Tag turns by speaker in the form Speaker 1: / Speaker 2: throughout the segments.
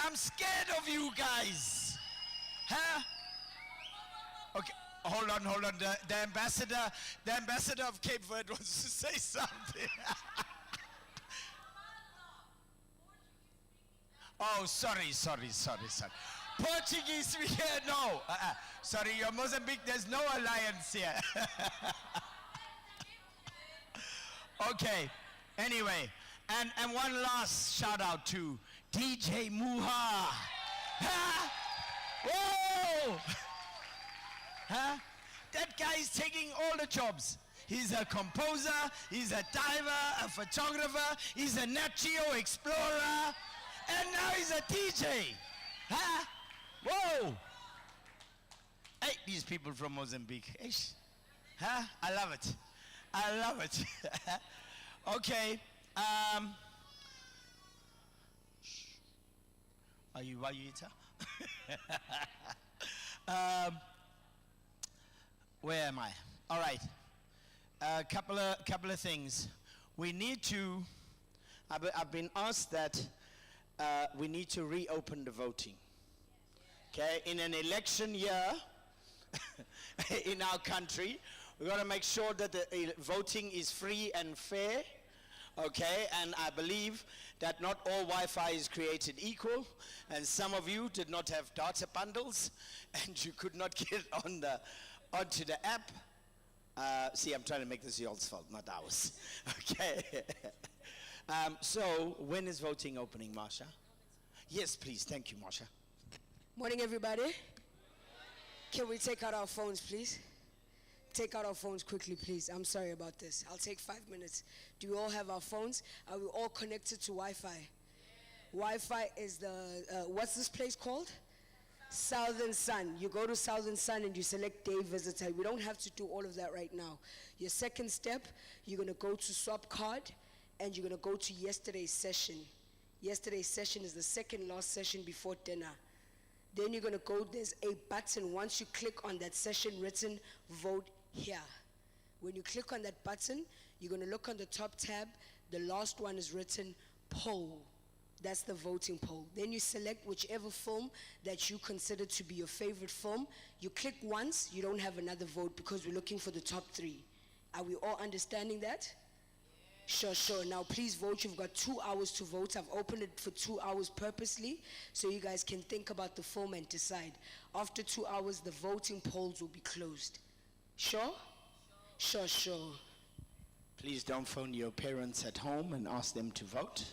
Speaker 1: I'm scared of you guys. Huh? Okay, hold on. The ambassador of Cape Verde wants to say something. Oh, sorry. Portuguese speaker, no. Sorry, you're Mozambique, there's no alliance here. Okay, anyway, and one last shout out to DJ Muha. Huh? Whoa! Huh? That guy is taking all the jobs. He's a composer, he's a diver, a photographer, he's a Nat Geo explorer, and now he's a DJ. Huh? Whoa! Hey, these people from Mozambique. Ish. Huh? I love it. Okay. Are you Wayuita? Where am I? All right. Couple of things. We need to. I've been asked that we need to reopen the voting. Okay, in an election year in our country, we've got to make sure that the voting is free and fair. Okay, and I believe that not all Wi-Fi is created equal, and some of you did not have data bundles, and you could not get onto the app. See, I'm trying to make this y'all's fault, not ours. Okay. So, when is voting opening, Marsha? Yes, please. Thank you, Marsha.
Speaker 2: Morning, everybody. Can we take out our phones, please? Take out our phones quickly, please. I'm sorry about this. I'll take 5 minutes. Do we all have our phones? Are we all connected to Wi-Fi? Wi-Fi is the, what's this place called? Southern Sun. You go to Southern Sun and you select day visitor. We don't have to do all of that right now. Your second step, you're going to go to swap card and you're going to go to yesterday's session. Yesterday's session is the second last session before dinner. Then you're going to go, there's a button. Once you click on that session written, vote here. When you click on that button, you're going to look on the top tab. The last one is written poll. That's the voting poll. Then you select whichever film that you consider to be your favorite film. You click once, you don't have another vote because we're looking for the top 3. Are we all understanding that? Sure. Now please vote. You've got 2 hours to vote. I've opened it for 2 hours purposely so you guys can think about the film and decide. After 2 hours, the voting polls will be closed. Sure.
Speaker 1: Please don't phone your parents at home and ask them to vote.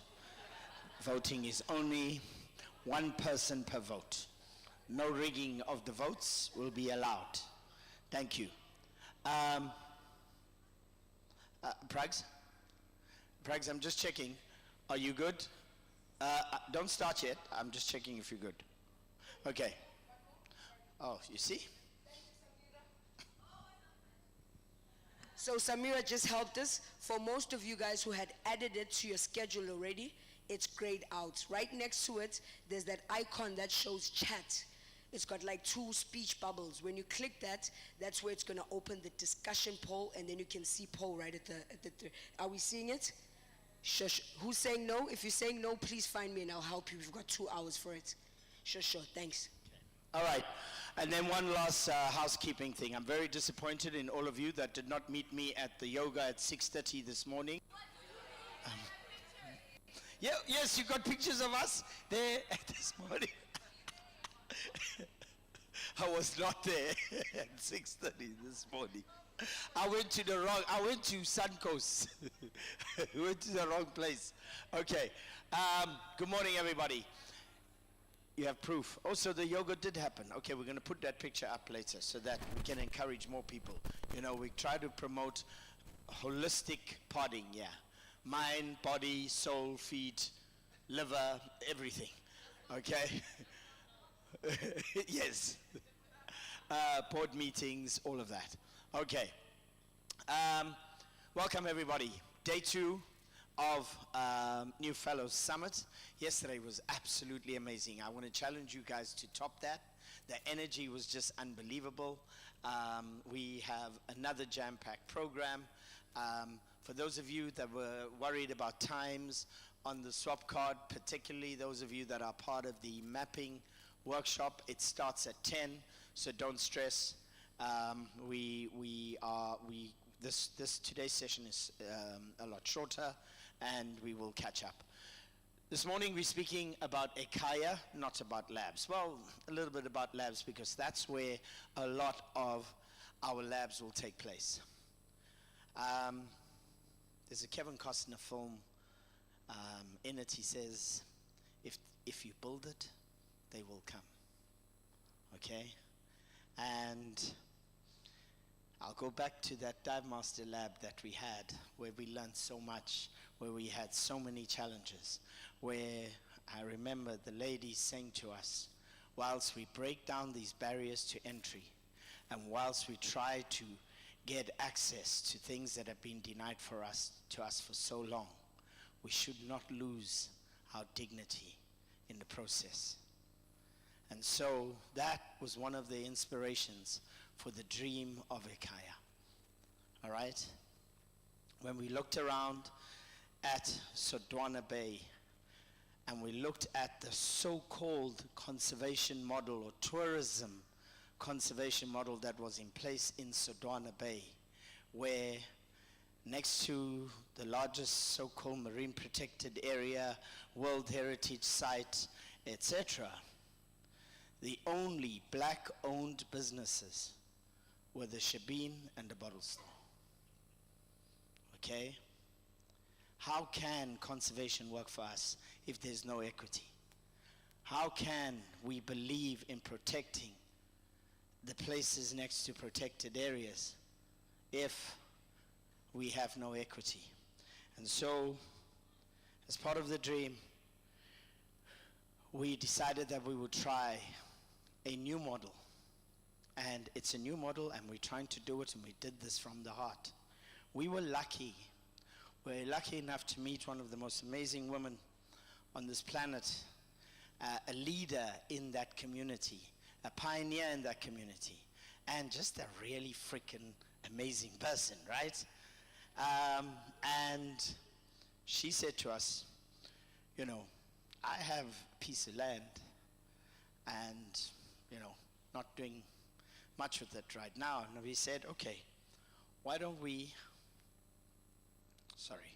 Speaker 1: Voting is only one person per vote. No rigging of the votes will be allowed. Thank you. Prags, I'm just checking. Are you good? Don't start yet. I'm just checking if you're good. Okay. Oh, you see?
Speaker 2: So Samira just helped us. For most of you guys who had added it to your schedule already, it's grayed out. Right next to it, there's that icon that shows chat. It's got like 2 speech bubbles. When you click that, that's where it's going to open the discussion poll, and then you can see poll right at the are we seeing it? Shush. Who's saying no? If you're saying no, please find me and I'll help you. We've got 2 hours for it. Sure. Thanks.
Speaker 1: All right. And then one last housekeeping thing. I'm very disappointed in all of you that did not meet me at the yoga at 6:30 this morning. Yes, you got pictures of us there this morning. I was not there at 6:30 this morning. I went to Suncoast. I went to the wrong place. Okay. Good morning, everybody. You have proof. Also, the yoga did happen. Okay, we're going to put that picture up later so that we can encourage more people. You know, we try to promote holistic podding, yeah. Mind, body, soul, feet, liver, everything. Okay? Yes. Board meetings, all of that. Okay. Welcome, everybody. Day 2 of New Fellows Summit. Yesterday was absolutely amazing. I want to challenge you guys to top that. The energy was just unbelievable. We have another jam-packed program. For those of you that were worried about times on the swap card, particularly those of you that are part of the mapping workshop. It starts at 10, so don't stress. This today's session is a lot shorter, and we will catch up. This morning we're speaking about Ekhaya, not about labs. Well, a little bit about labs because that's where a lot of our labs will take place. There's a Kevin Costner film. In it he says, if you build it, they will come. Okay? And I'll go back to that Dive Master lab that we had, where we learned so much, where we had so many challenges, where I remember the ladies saying to us, whilst we break down these barriers to entry, and whilst we try to get access to things that have been denied to us for so long, we should not lose our dignity in the process. And so that was one of the inspirations for the dream of Ekhaya. All right? When we looked around at Sodwana Bay, and we looked at the so-called conservation model or tourism conservation model that was in place in Sodwana Bay, where next to the largest so-called marine protected area, World Heritage Site, etc., the only black-owned businesses were the Shebeen and the bottle store. Okay? How can conservation work for us if there's no equity? How can we believe in protecting the places next to protected areas if we have no equity? And so, as part of the dream, we decided that we would try a new model. And it's a new model, and we're trying to do it, and we did this from the heart. We were lucky. We're lucky enough to meet one of the most amazing women on this planet, a leader in that community, a pioneer in that community, and just a really freaking amazing person, right? And she said to us, you know, I have a piece of land, and, you know, not doing much with it right now. And we said, okay, why don't we, sorry.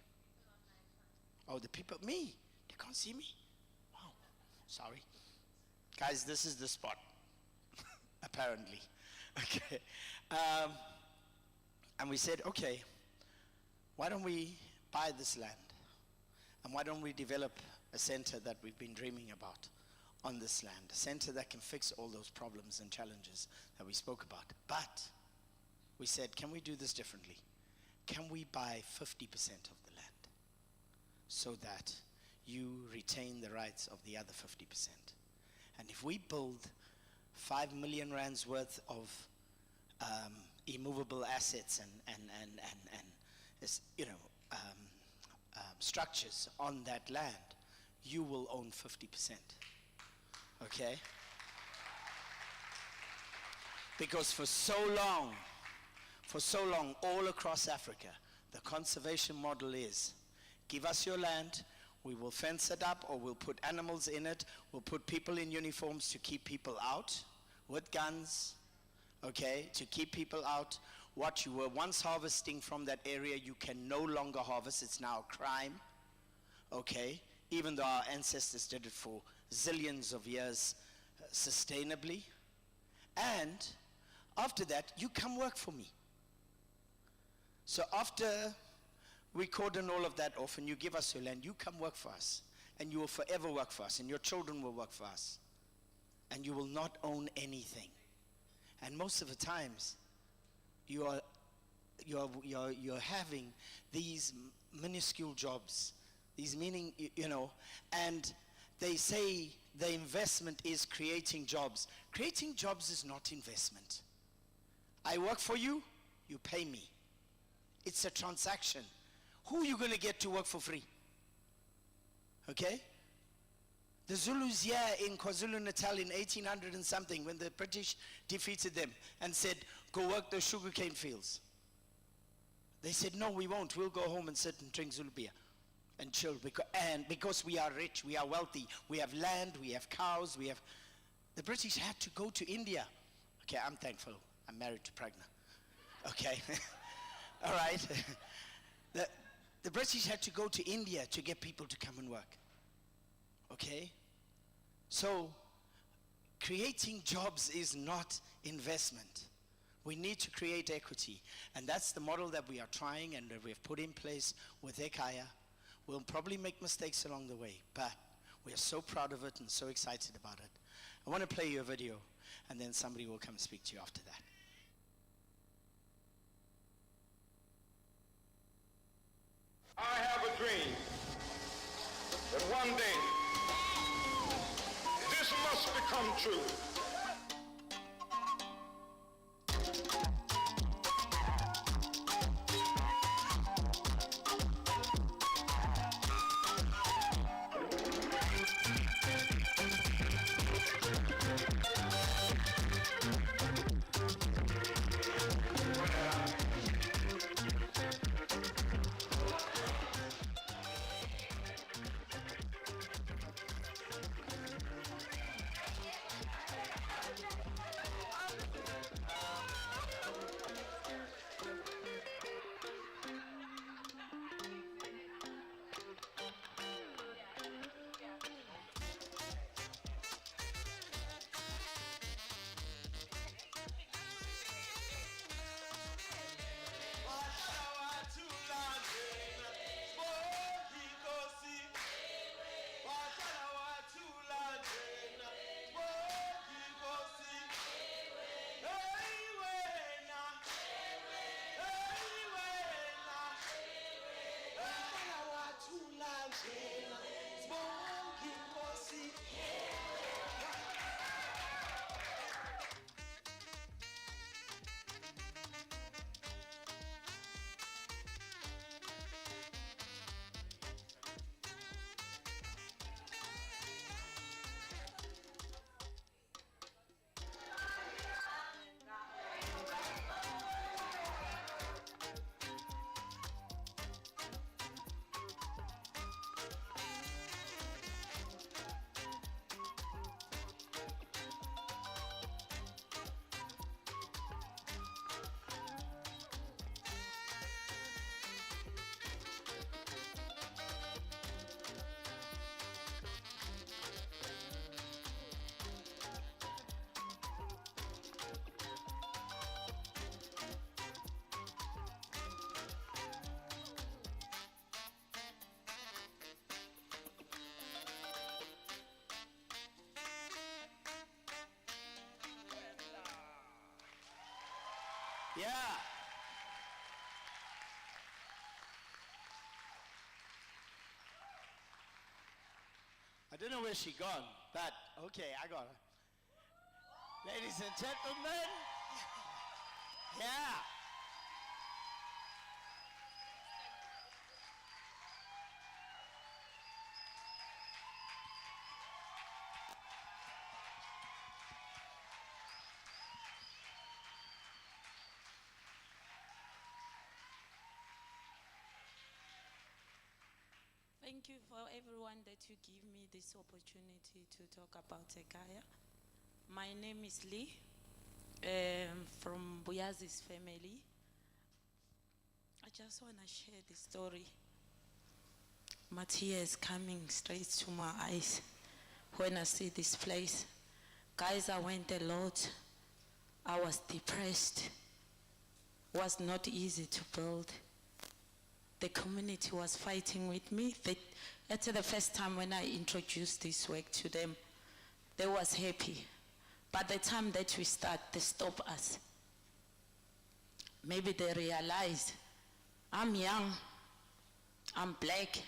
Speaker 1: Oh, the people, me, you can't see me? Oh, sorry. Guys, this is the spot, apparently. Okay. And we said, okay, why don't we buy this land? And why don't we develop a center that we've been dreaming about on this land, a center that can fix all those problems and challenges that we spoke about. But we said, can we do this differently? Can we buy 50% of the land so that you retain the rights of the other 50%? And if we build 5 million rands worth of immovable assets and you know, structures on that land, you will own 50%. Okay? Because for so long, all across Africa, the conservation model is, give us your land, we will fence it up, or we'll put animals in it, we'll put people in uniforms to keep people out, with guns, okay, to keep people out. What you were once harvesting from that area, you can no longer harvest, it's now a crime, okay? Even though our ancestors did it for zillions of years sustainably. And after that, you come work for me. So after we cordon all of that off and you give us your land, you come work for us. And you will forever work for us, and your children will work for us. And you will not own anything. And most of the times, you're having these minuscule jobs, these meaning, you know, and they say the investment is creating jobs. Creating jobs is not investment. I work for you, you pay me. It's a transaction. Who are you going to get to work for free? Okay? The Zulus here in KwaZulu-Natal in 1800 and something, when the British defeated them and said, go work those sugarcane fields. They said, no, we won't. We'll go home and sit and drink Zulu beer. and chill. And because we are rich, we are wealthy, we have land, we have cows, we have... The British had to go to India. Okay, I'm thankful. I'm married to Pragna. Okay. All right. The British had to go to India to get people to come and work. Okay? So, creating jobs is not investment. We need to create equity. And that's the model that we are trying and that we have put in place with Ekhaya. We'll probably make mistakes along the way, but we are so proud of it and so excited about it. I want to play you a video, and then somebody will come and speak to you after that.
Speaker 3: I have a dream that one day this must become true.
Speaker 1: Yeah. I don't know where she gone, but okay, I got her. Ladies and gentlemen, yeah.
Speaker 4: Thank you for everyone that you give me this opportunity to talk about Ekhaya. My name is Lee, from Buyazi's family. I just want to share the story. My tears coming straight to my eyes when I see this place. Guys, I went a lot. I was depressed. It was not easy to build. The community was fighting with me. That's the first time when I introduced this work to them. They was happy. But the time that we start, they stop us. Maybe they realize, I'm young, I'm black,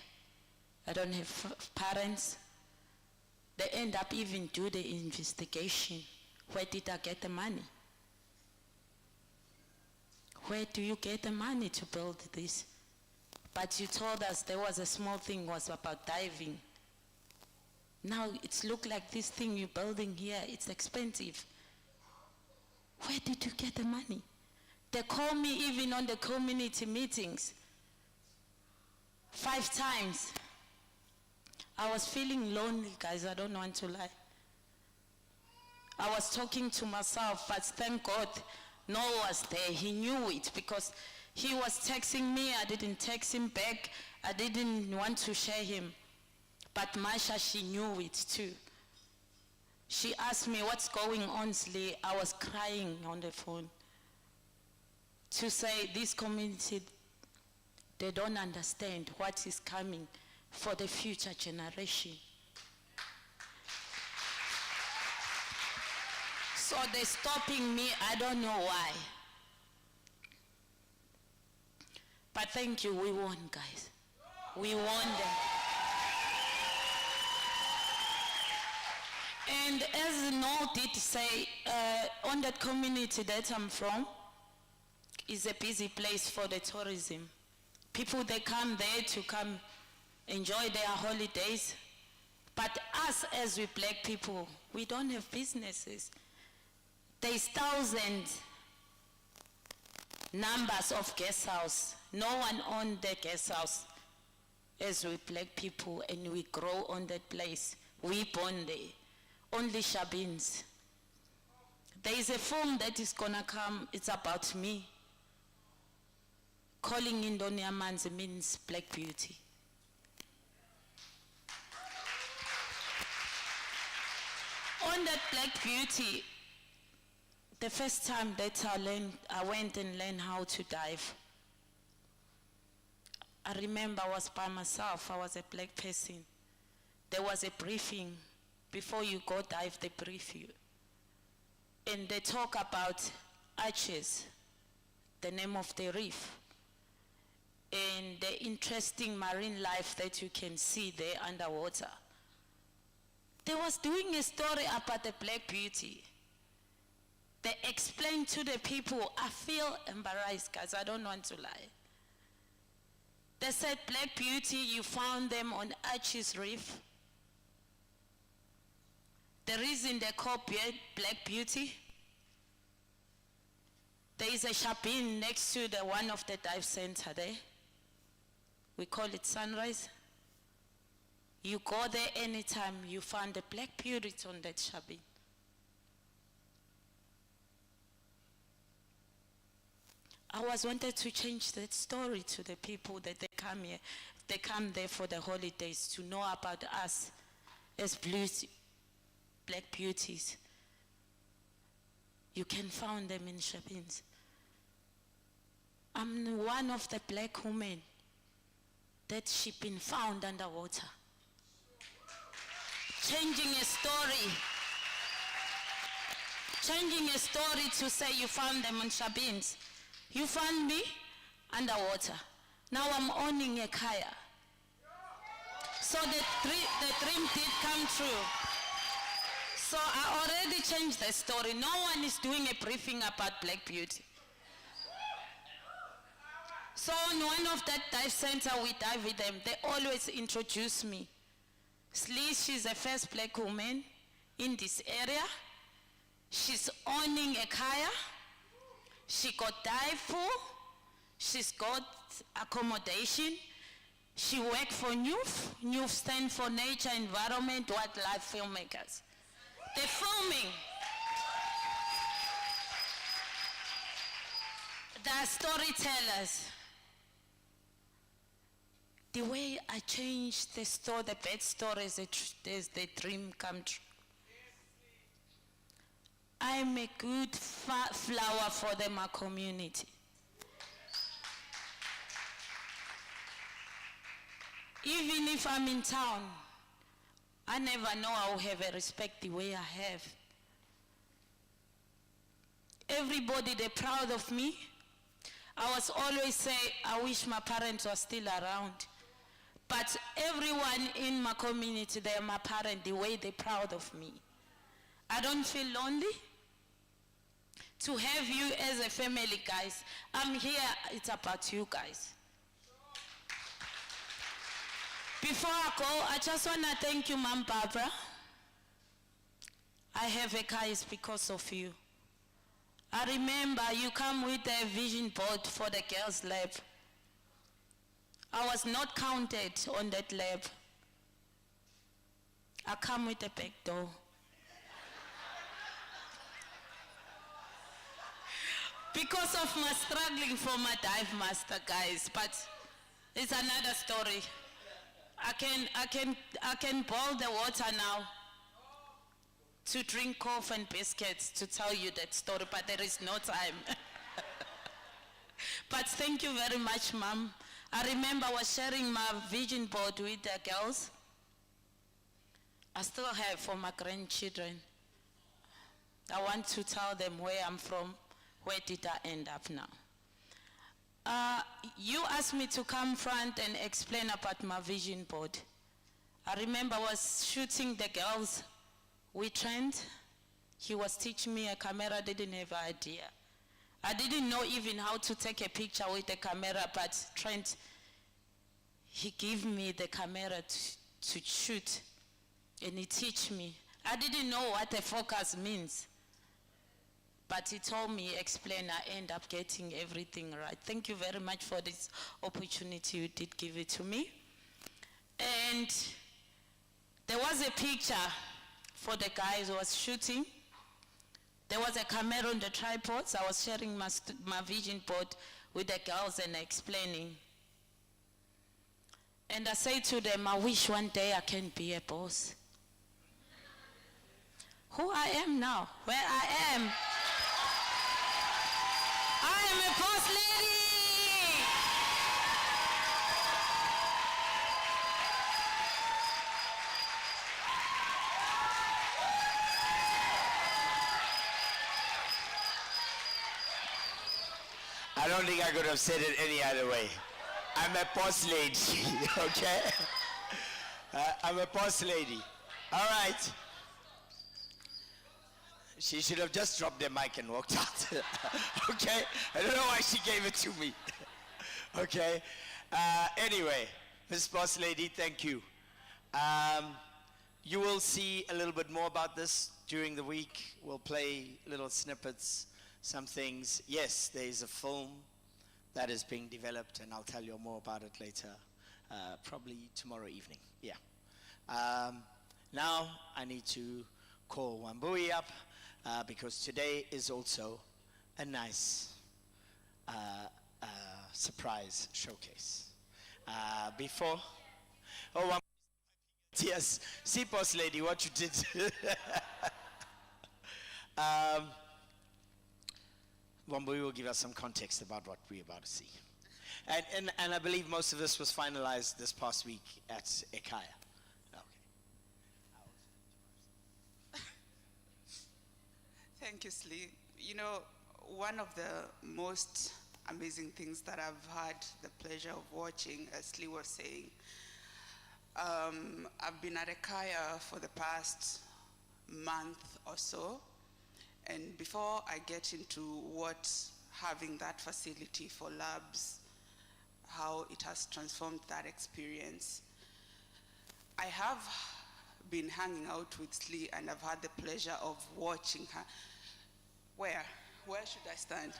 Speaker 4: I don't have parents. They end up even do the investigation. Where did I get the money? Where do you get the money to build this? But you told us there was a small thing was about diving. Now it's look like this thing you're building here, it's expensive. Where did you get the money? They call me even on the community meetings 5 times. I was feeling lonely, guys, I don't want to lie. I was talking to myself, but thank God, Noah was there. He knew it because he was texting me. I didn't text him back. I didn't want to share him. But Masha, she knew it too. She asked me, what's going on, Slee? I was crying on the phone to say this community, they don't understand what is coming for the future generation. So they're stopping me, I don't know why. But thank you, we won, guys. We won them. And as Noel did say, on that community that I'm from, is a busy place for the tourism. People, they come there to come enjoy their holidays. But us as we black people, we don't have businesses. There's thousands numbers of guest house. No one owns the guest house as we black people, and we grow on that place. We born there. Only Shabins. There is a film that is gonna come, it's about me. Calling Indonia Manzi means black beauty. On that black beauty, the first time that I went and learned how to dive, I remember I was by myself, I was a black person. There was a briefing. Before you go dive, they brief you. And they talk about arches, the name of the reef, and the interesting marine life that you can see there underwater. They was doing a story about the black beauty. They explained to the people, I feel embarrassed, guys, I don't want to lie. They said black beauty, you found them on Archie's Reef. The reason they call black beauty, there is a shabin next to the one of the dive center there. We call it Sunrise. You go there anytime, you find the black beauty on that shabin. I was wanted to change that story to the people that they come here. They come there for the holidays to know about us as black beauties. You can find them in Shabins. I'm one of the black women that she been found underwater. Changing a story. Changing a story to say you found them on Shabins. You found me underwater. Now I'm owning Ekhaya. So the dream did come true. So I already changed the story. No one is doing a briefing about black beauty. So on one of that dive center, we dive with them. They always introduce me. Slee, she's the first black woman in this area. She's owning Ekhaya. She got dive pool. She's got accommodation. She worked for NEWF. NEWF stands for Nature, Environment, Wildlife Filmmakers. They're filming. They're storytellers. The way I changed the story, the bad stories, the dream come true. I'm a good flower for my community. Even if I'm in town, I never know I will have a respect the way I have. Everybody, they're proud of me. I was always say, I wish my parents were still around. But everyone in my community, they're my parents, the way they're proud of me. I don't feel lonely. To have you as a family, guys. I'm here, it's about you guys. Before I go, I just want to thank you, Mom Barbara. I have Ekhaya because of you. I remember you come with a vision board for the girls' lab. I was not counted on that lab. I come with a back door. Because of my struggling for my dive master, guys, but it's another story. I can boil the water now to drink coffee and biscuits to tell you that story, but there is no time. But thank you very much, Mom. I remember I was sharing my vision board with the girls. I still have for my grandchildren. I want to tell them where I'm from, where did I end up now. You asked me to come front and explain about my vision board. I remember I was shooting the girls with Trent. He was teaching me a camera, didn't have an idea. I didn't know even how to take a picture with the camera, but Trent, he gave me the camera to shoot, and he teach me. I didn't know what a focus means, but he told me, explain, I end up getting everything right. Thank you very much for this opportunity you did give it to me. And there was a picture for the guys who was shooting. There was a camera on the tripods. I was sharing my vision board with the girls and explaining. And I say to them, I wish one day I can be a boss. Who I am now, where I am. I am a boss lady.
Speaker 1: I don't think I could have said it any other way. I'm a boss lady, okay? I'm a boss lady. All right. She should have just dropped the mic and walked out. Okay? I don't know why she gave it to me. Okay? Anyway, Miss Boss Lady, thank you. You will see a little bit more about this during the week. We'll play little snippets, some things. Yes, there is a film that is being developed, and I'll tell you more about it later, probably tomorrow evening. Yeah. Now I need to call Wambui up because today is also a nice surprise showcase. Before, oh, yes, see, Boss Lady, what you did. Wambui will give us some context about what we're about to see. And I believe most of this was finalized this past week at Ekhaya.
Speaker 5: Thank you, Slee. You know, one of the most amazing things that I've had the pleasure of watching, as Slee was saying, I've been at Ekhaya for the past month or so, and before I get into what having that facility for labs, how it has transformed that experience, I have been hanging out with Slee, and I've had the pleasure of watching her. Where should I stand?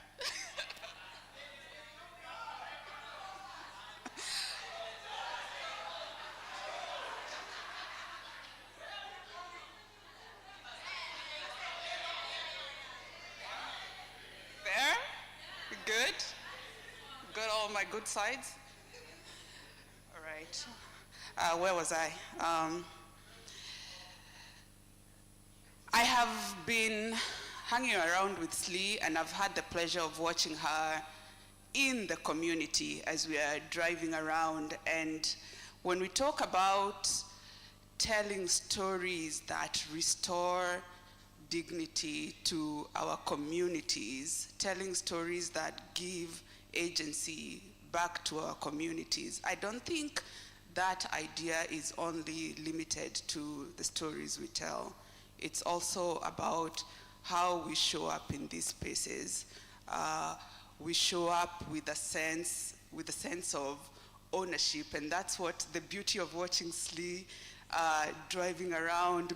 Speaker 5: There? Good? Got all my good sides? All right. Where was I? I have been hanging around with Slee, and I've had the pleasure of watching her in the community as we are driving around. And when we talk about telling stories that restore dignity to our communities, telling stories that give agency back to our communities, I don't think that idea is only limited to the stories we tell. It's also about how we show up in these spaces. We show up with a sense of ownership, and that's what the beauty of watching Slee driving around,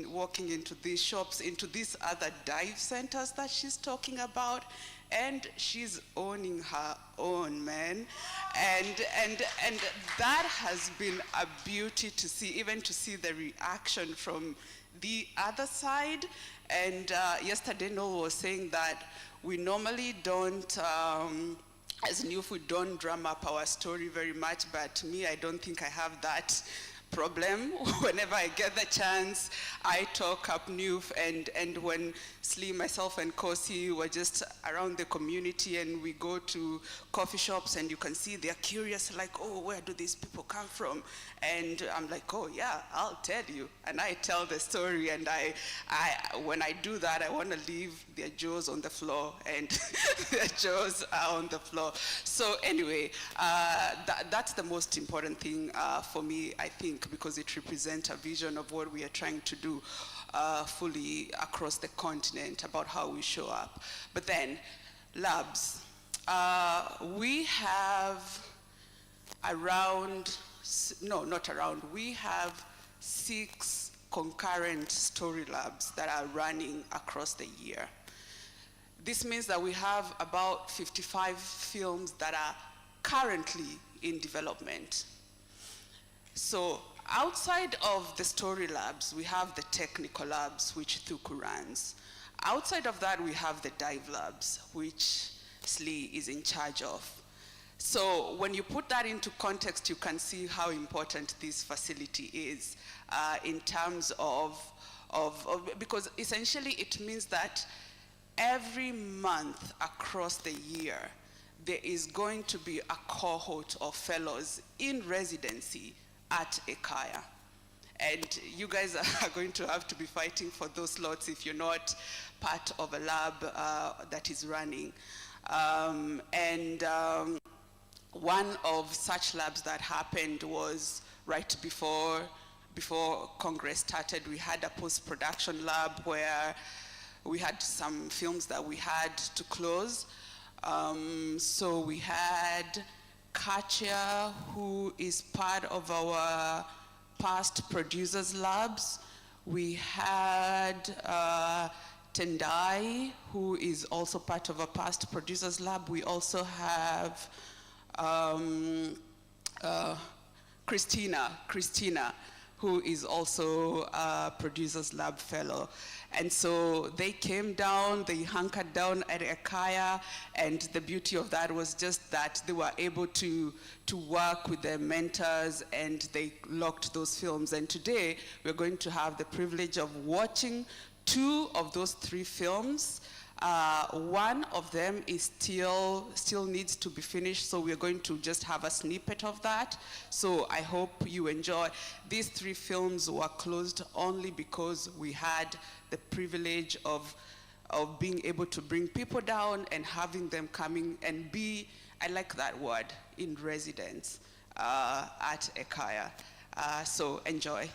Speaker 5: walking into these shops, into these other dive centers that she's talking about, and she's owning her own, man. And that has been a beauty to see, even to see the reaction from the other side. And yesterday Noel was saying that we normally don't, as NEWF, we don't drum up our story very much, but me, I don't think I have that problem. Whenever I get the chance, I talk up NEWF, and when Slee, myself, and Kosi were just around the community, and we go to coffee shops, and you can see they're curious, like, oh, where do these people come from? And I'm like, oh yeah, I'll tell you. And I tell the story, and when I do that, I want to leave their jaws on the floor, and their jaws are on the floor. So anyway, that's the most important thing for me, I think, because it represents a vision of what we are trying to do fully across the continent about how we show up. But then, labs. We have around, no, not around, we have 6 concurrent story labs that are running across the year. This means that we have about 55 films that are currently in development. So outside of the story labs, we have the technical labs, which Thuku runs. Outside of that, we have the dive labs, which Slee is in charge of. So when you put that into context, you can see how important this facility is in terms of, because essentially it means that every month across the year, there is going to be a cohort of fellows in residency at Ekhaya. And you guys are going to have to be fighting for those slots if you're not part of a lab that is running. One of such labs that happened was right before Congress started. We had a post-production lab where we had some films that we had to close. So we had Katia, who is part of our past producers labs. We had Tendai, who is also part of a past producers lab. We also have Christina, who is also a producers lab fellow. And so they came down, they hunkered down at Ekhaya, and the beauty of that was just that they were able to work with their mentors, and they locked those films. And today, we're going to have the privilege of watching 2 of those 3 films. One of them is still needs to be finished, so we're going to just have a snippet of that. So I hope you enjoy. These 3 films were closed only because we had the privilege of being able to bring people down and having them coming and be, I like that word, in residence at Ekhaya. So enjoy.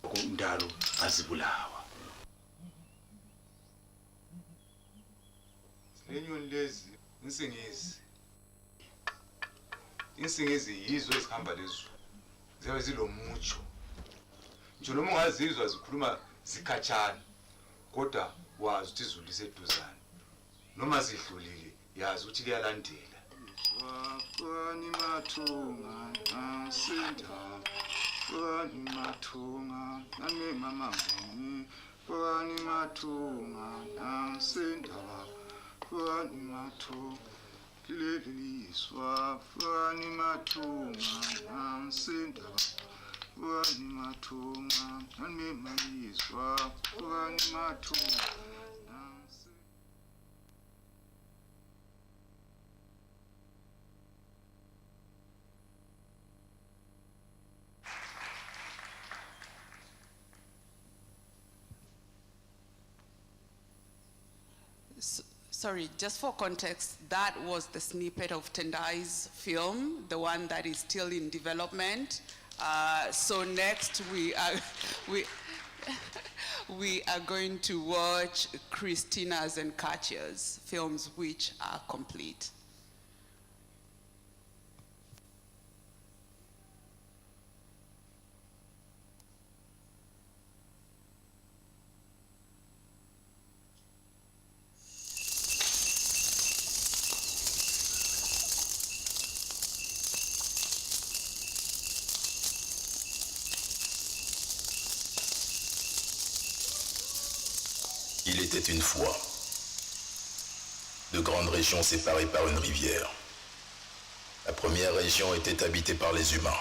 Speaker 6: Umdalo azibulawa.
Speaker 7: Lenyoni lezi insingezi yizo ezihamba lezulu. Ziyabe zilomutsho. Nje noma ungazizwa zikhuluma zikhatshana, kodwa wazi ukuthi izulu liseduzane. Noma zidlulile, yazi ukuthi liyalandela. Wafani mathunga asinda. Wani mathunga nami mama ngini. Wani mathunga asinda. Wani mathunga Kileliswa, Wani mathunga asinda. Wani mathunga nami maliswa. Wani mathunga.
Speaker 5: Sorry, just for context, that was the snippet of Tendai's film, the one that is still in development. So next we are going to watch Christina's and Katya's films, which are complete.
Speaker 6: Il était une fois de grandes régions séparées par une rivière. La première région était habitée par les humains.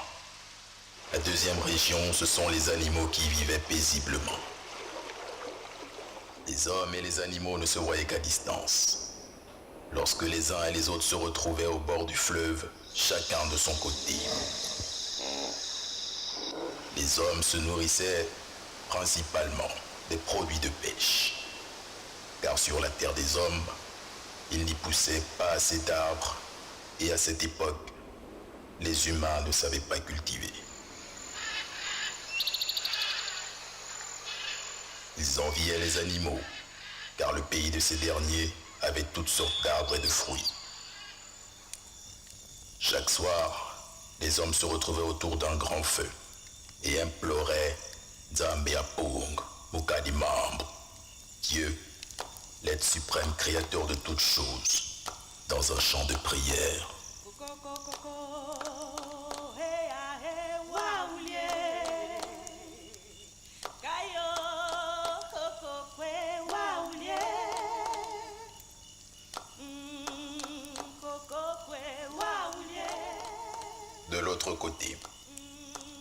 Speaker 6: La deuxième région, ce sont les animaux qui y vivaient paisiblement. Les hommes et les animaux ne se voyaient qu'à distance. Lorsque les uns et les autres se retrouvaient au bord du fleuve, chacun de son côté. Les hommes se nourrissaient principalement des produits de pêche. Car sur la terre des hommes, il n'y poussait pas assez d'arbres et à cette époque, les humains ne savaient pas cultiver. Ils enviaient les animaux, car le pays de ces derniers avait toutes sortes d'arbres et de fruits. Chaque soir, les hommes se retrouvaient autour d'un grand feu et imploraient Zambeapong, Mukadimambo, Dieu, l'être suprême créateur de toutes choses, dans un chant de prière. De l'autre côté,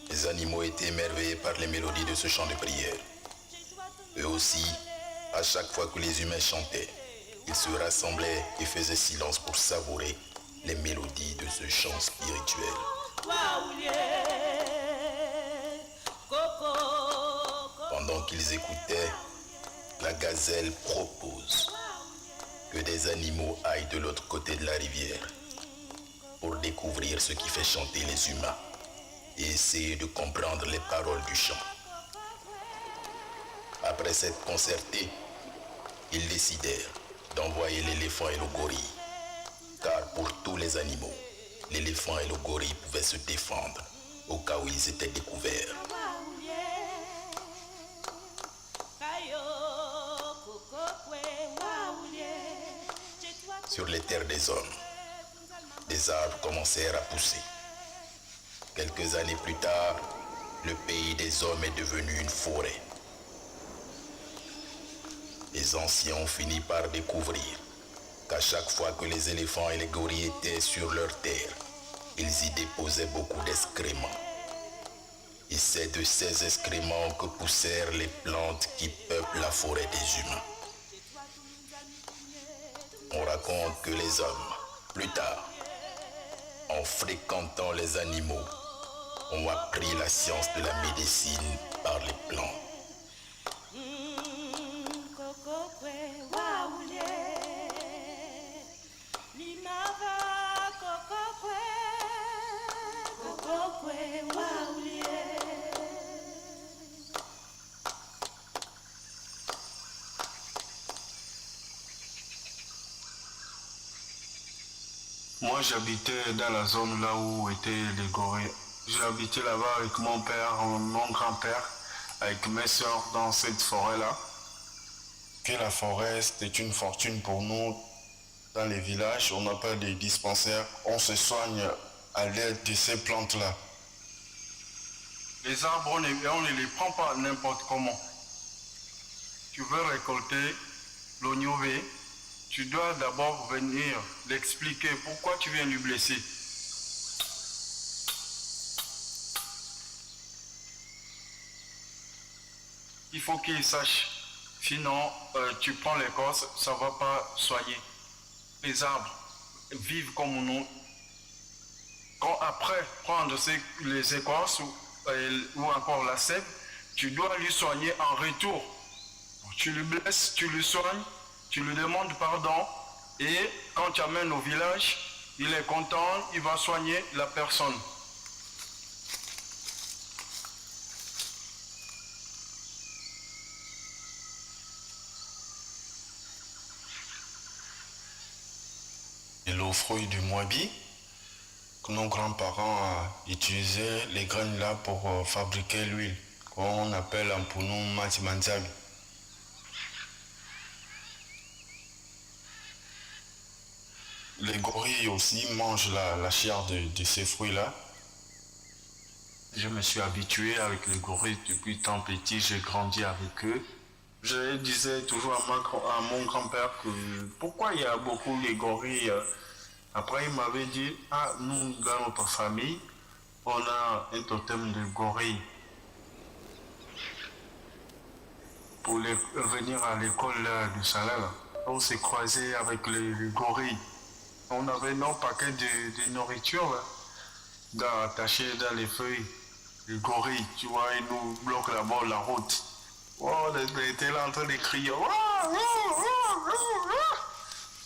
Speaker 6: les animaux étaient émerveillés par les mélodies de ce chant de prière. Eux aussi, à chaque fois que les humains chantaient, ils se rassemblaient et faisaient silence pour savourer les mélodies de ce chant spirituel. Pendant qu'ils écoutaient, la gazelle propose que des animaux aillent de l'autre côté de la rivière pour découvrir ce qui fait chanter les humains et essayer de comprendre les paroles du chant. Après cette concertée, ils décidèrent d'envoyer l'éléphant et le gorille, car pour tous les animaux, l'éléphant et le gorille pouvaient se défendre au cas où ils étaient découverts. Sur les terres des hommes, des arbres commencèrent à pousser. Quelques années plus tard, le pays des hommes est devenu une forêt. Les anciens ont fini par découvrir qu'à chaque fois que les éléphants et les gorilles étaient sur leur terre, ils y déposaient beaucoup d'excréments. Et c'est de ces excréments que poussèrent les plantes qui peuplent la forêt des humains. On raconte que les hommes, plus tard, en fréquentant les animaux, ont appris la science de la médecine par les plantes.
Speaker 7: Moi, j'habitais dans la zone là où étaient les gorilles. J'habitais là-bas avec mon père, mon grand-père, avec mes soeurs dans cette forêt-là. Que la forêt, c'était une fortune pour nous. Dans les villages, on n'a pas de dispensaires. On se soigne à l'aide de ces plantes-là. Les arbres, on ne les prend pas n'importe comment. Tu veux récolter l'oignon vert, tu dois d'abord venir l'expliquer pourquoi tu viens lui blesser. Il faut qu'il sache, sinon tu prends l'écorce, ça ne va pas soigner. Les arbres vivent comme nous. Quand après prendre les écorces ou encore la sève, tu dois lui soigner en retour. Tu le blesses, tu le soignes, tu lui demandes pardon et quand tu amènes au village, il est content, il va soigner la personne. fruits du Moabi. Nos grands-parents utilisaient les graines là pour fabriquer l'huile, qu'on appelle en pounou matimanzabi. Les gorilles aussi mangent la chair de ces fruits-là. Je me suis habitué avec les gorilles depuis tant petit, j'ai grandi avec eux. Je disais toujours à mon grand-père que pourquoi il y a beaucoup de gorilles. Après, il m'avait dit, nous, dans notre famille, on a un totem de gorilles. Pour venir à l'école du salaire, on s'est croisé avec les gorilles. On avait nos paquets de nourriture attachés dans les feuilles. Les gorilles, tu vois, ils nous bloquent là-bas la route. Oh, on était là en train de crier.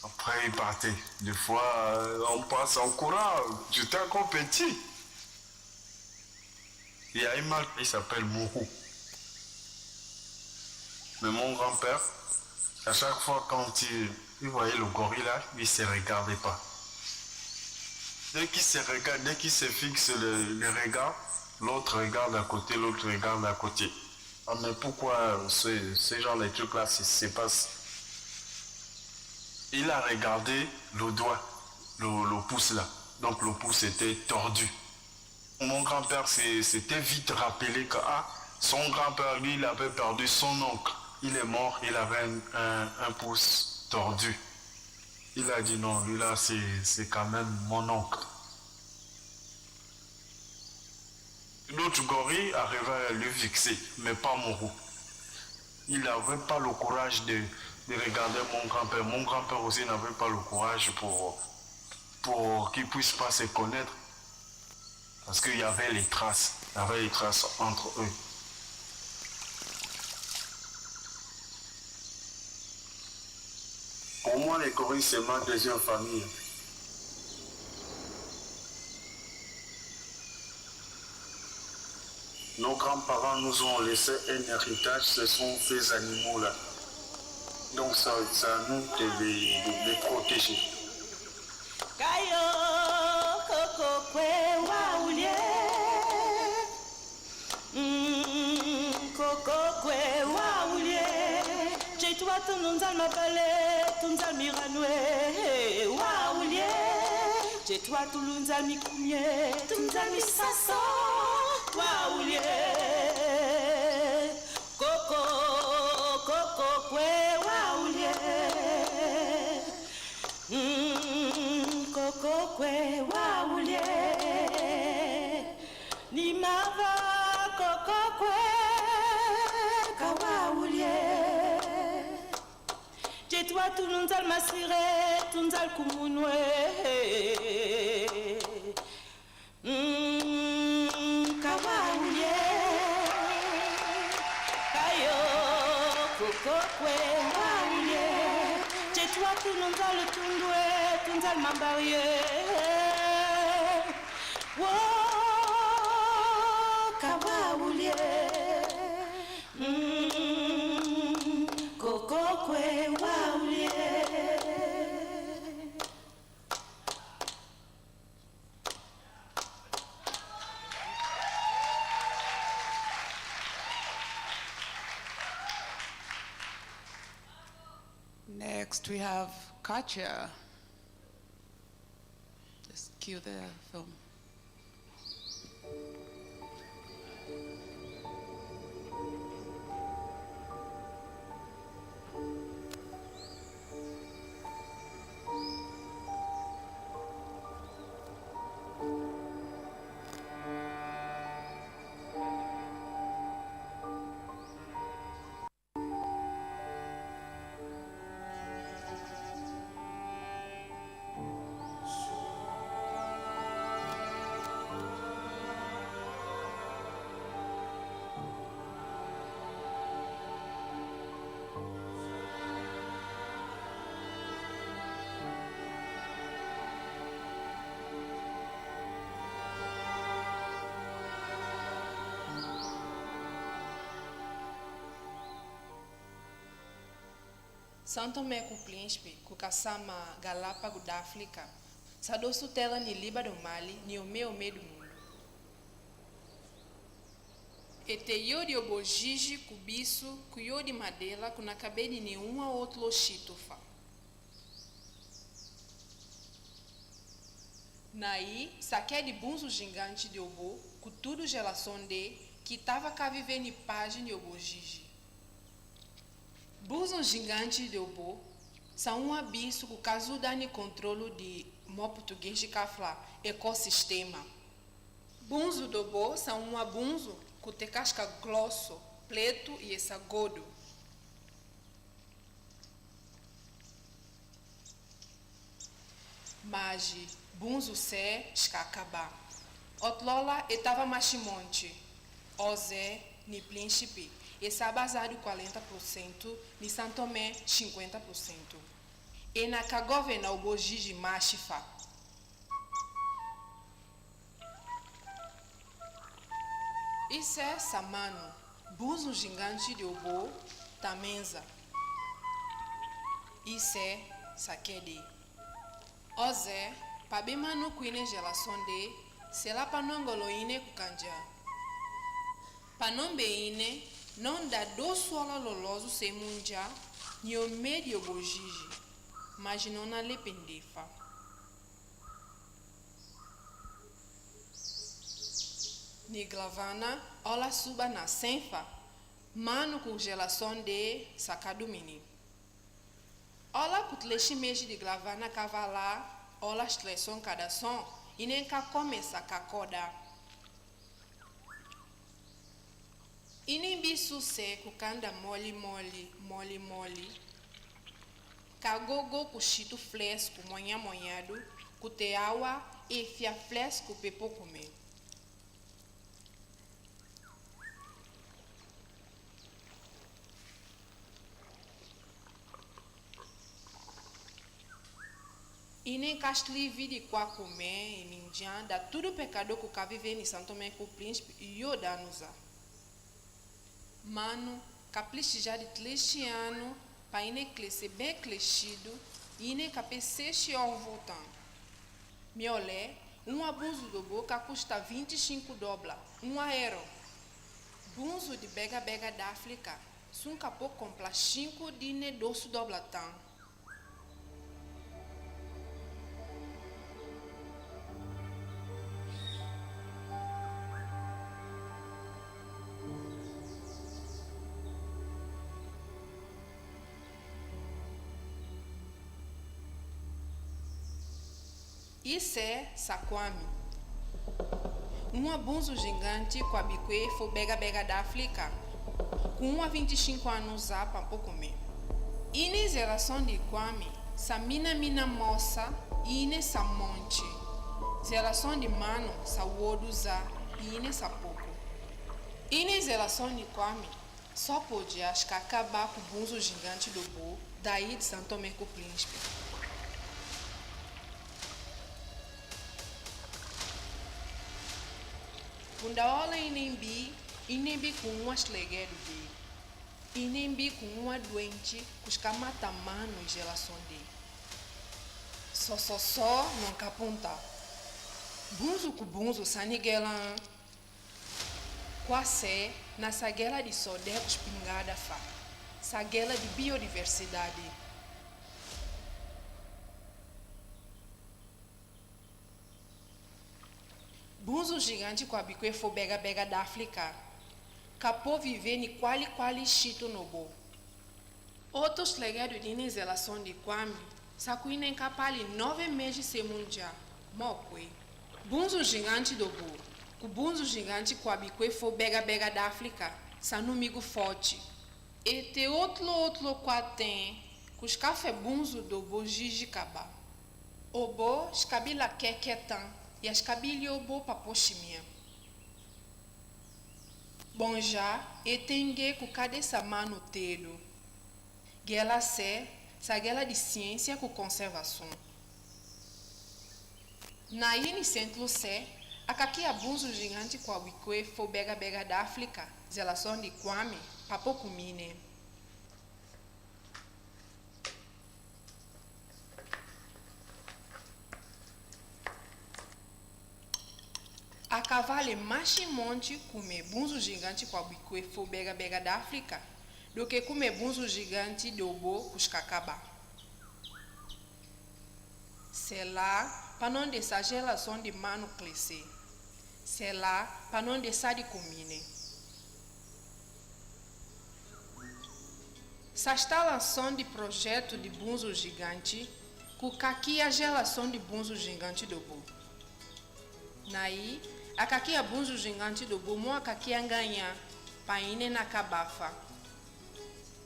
Speaker 7: Après, ils partaient. Des fois, on passe en courant. J'étais encore petit. Il y a un mâle qui s'appelle Mourou. Mais mon grand-père, à chaque fois quand il voyait le gorille là, il ne se regardait pas. Dès qu'il se fixe le regard, l'autre regarde à côté, l'autre regarde à côté. Mais pourquoi ce genre de trucs là se passe? Il a regardé le doigt, le pouce là. Donc le pouce était tordu. Mon grand-père s'était vite rappelé que son grand-père, lui, il avait perdu son oncle. Il est mort, il avait un pouce tordu. Il a dit non, lui là, c'est quand même mon oncle. L'autre gorille arrivait à lui fixer, mais pas Mourou. Il n'avait pas le courage de regarder mon grand-père. Mon grand-père aussi n'avait pas le courage pour qu'il ne puisse pas se connaître. Parce qu'il y avait les traces. Il y avait les traces entre eux. Pour moi, les gorilles, c'est ma deuxième famille. Nos grands-parents nous ont laissé un héritage, ce sont ces animaux-là. Donc ça nous de les protéger.
Speaker 4: Toi tulunza mikumye tunza misaso waulie koko kwe waulie koko kwe waulie ni mava koko kwe kawaulie toi tulunza masire tunza kumunwe kawaulie kayo kokokwe waulie toi tulunza le tundwe tunza mambarie wo kawaulie kokokwe waulie.
Speaker 5: Next we have Katya. Just cue the film.
Speaker 8: São Tomé com Príncipe, com Caçama Galápagos da África, Sadosu tela ni liba do mali, ni o meu do mundo. Ete yo de obojiji, kubisu, kuyo de madela, kunakabedi ni uma outro loshitofa. Naí, saque de bunzo gigante de obo, com tudo gelação de, que tava cá vivendo em página de obojiji. Bunzo gigante de obo, são um abisso que caso dá no controle de mo português de cafla, ecossistema. Bunzo do obo são um abunzo que te casca grosso, preto e sagodo. Magi, bunzo se escacaba. Otlola etava machimonte. Ozé, ni príncipe. E sabazado 40%, ni Santomé 50%. E na cagovena o bojiji machifa. Isso é samano, bunzo gigante de obo, tamenza. Isso é saquede. Ozé, pabemano kuine gelação de, se lá panongolo ine kukanja. Panombe ine, não dá do sola loloso se munja, ni o medio bojiji, mas não na lependefa. Ni glavana, ola suba na senfa, mano com gelação de sacadumini. Ola kutleshi meji de glavana cavala, ola stresson cada som, e nem ka começa a coda. E nem bisu seco, canda mole. Cagogo com chito fresco, monhado, com teaua e fia fresco pepo comer. E nem castlivi de qua comer, e ninjan, da tudo pecador que cá vive em Santo Tomé com o príncipe e eu danusa. Mano, caprichi já de 3 anos, para ine crescer bem crescido, e ine capeceche ao voltando. Miolé, um abuso do boca custa $25, um aero. Bunzo de bega da África, sun capô compra 5 de $12 tão. Isso é saquami. Um abunzo gigante com a bique foi bega da África. Com 25 anos já para pouco comer. E na geração de Kwame, sa mina moça e nessa monte. Geração de mano, sa woduza e nessa pouco. E na geração de Kwame, só podia acabar com o bunzo gigante do Bo, daí de Santo Tomé com o príncipe. Quando a ola inembi com uma eslegueiro de, inembi com uma doente, que mata mano e gelação de. Só, não capunta. Bunzo com bunzo, saniguela. Quase, na saguela de sodé, espingada fa. Saguela de biodiversidade. Bunzo gigante com a bique foi bega da África. Capô viver ni quali chito no bo. Outros legados de nexelação de Kwame, sacuína em capali 9 meses se mundia. Moque. Bunzo gigante do bo. O bunzo gigante com a bique foi bega da África. Sanumigo forte. E te outro quatem, com os café bunzo do bo jijicaba. O bo, escabila quequetan. E as cabilhas bo papochimia. Bom já, e tengue com cada mano telo. Guela sa guela de ciência com conservação. Na ini centro se, a caqui abunzo gigante com a bique foi bega da África, geração de Kwame, papocumine. A cavalo mais monte come bunzo gigante com a biquefo bega bega da África do que come bunzo gigante do bo cuscacaba. C'est lá para não deixar relação de mano crescer. C'est lá para não deixar de comer. Essa instalação de projeto de bunzo gigante com aqui a geração de bunzo gigante do bo. Naí, a aqui a bunzo gigante do bo, mo a aqui a ganha para ir na cabafa.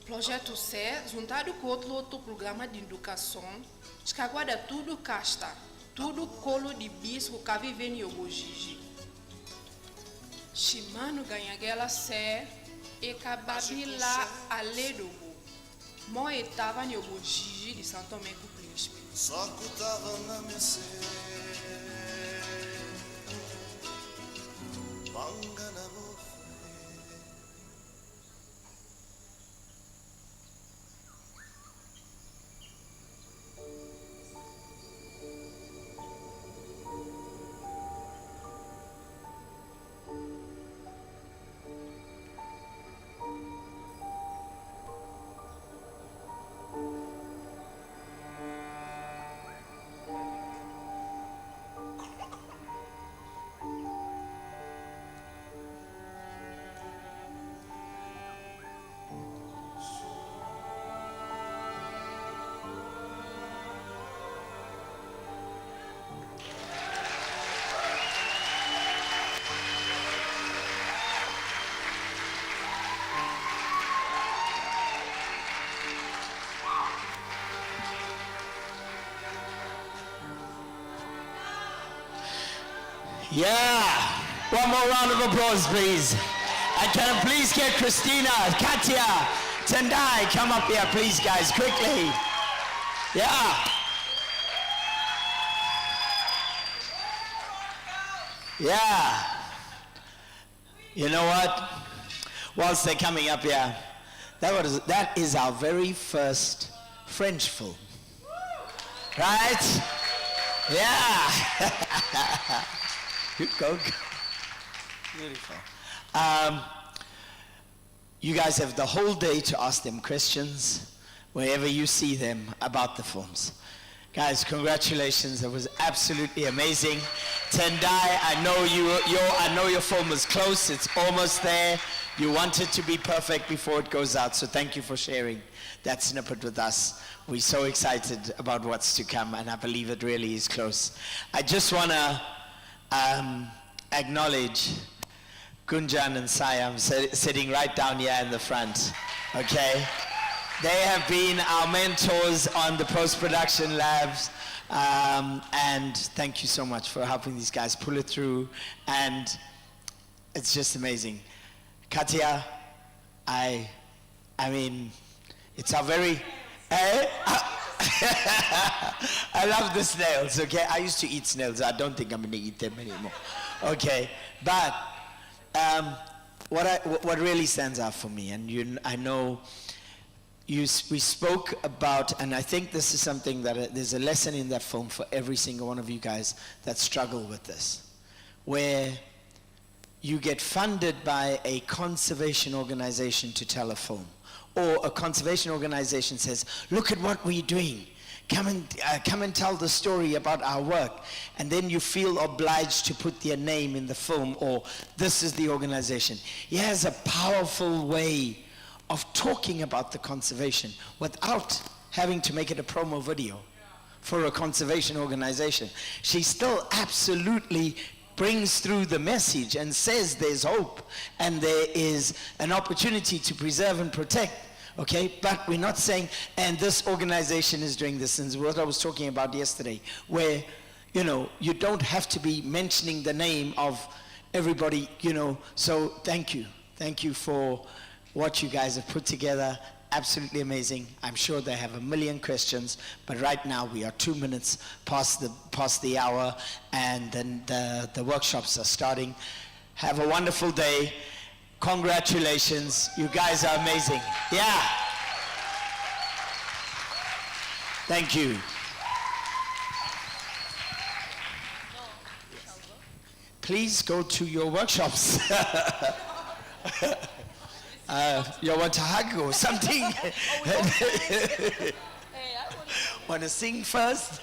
Speaker 8: Projeto C, juntado com outro programa de educação, escaguada tudo casta, tudo colo de bisco que vive em Yogojiji. Shimano ganha aquela C, e cababila a ledo. Mo estava em Yogojiji de Santo Tomé com o Príncipe.
Speaker 9: Só que tava na mesa, banga na bofa.
Speaker 1: Yeah, one more round of applause, please. And can I please get Christina, Katya, Tendai, come up here, please, guys, quickly. Yeah. Yeah. You know what? Whilst they're coming up here, that is our very first French film. Right? Yeah. Go. Beautiful. You guys have the whole day to ask them questions wherever you see them about the films. Guys, congratulations. It was absolutely amazing. Tendai, I know your film is close. It's almost there. You want it to be perfect before it goes out. So thank you for sharing that snippet with us. We're so excited about what's to come, and I believe it really is close. I just want to acknowledge Gunjan and Sayam sitting right down here in the front. Okay? They have been our mentors on the post-production labs, and thank you so much for helping these guys pull it through, and it's just amazing. Katya, I mean, it's our very, I love the snails, okay? I used to eat snails. I don't think I'm going to eat them anymore, okay? But what really stands out for me, and I know we spoke about, and I think this is something that there's a lesson in that film for every single one of you guys that struggle with this, where you get funded by a conservation organization to tell a film, or a conservation organization says, look at what we're doing. Come and tell the story about our work. And then you feel obliged to put their name in the film, or this is the organization. He has a powerful way of talking about the conservation without having to make it a promo video for a conservation organization. She still absolutely brings through the message and says there's hope and there is an opportunity to preserve and protect, okay? But we're not saying, and this organization is doing this, and what I was talking about yesterday, where, you know, you don't have to be mentioning the name of everybody, you know. So thank you for what you guys have put together. Absolutely amazing. I'm sure they have a million questions, but right now we are 2 minutes past the hour, and then the workshops are starting. Have a wonderful day. Congratulations. You guys are amazing. Yeah. Thank you. please go to your workshops. You want to hug or something? Want to sing first?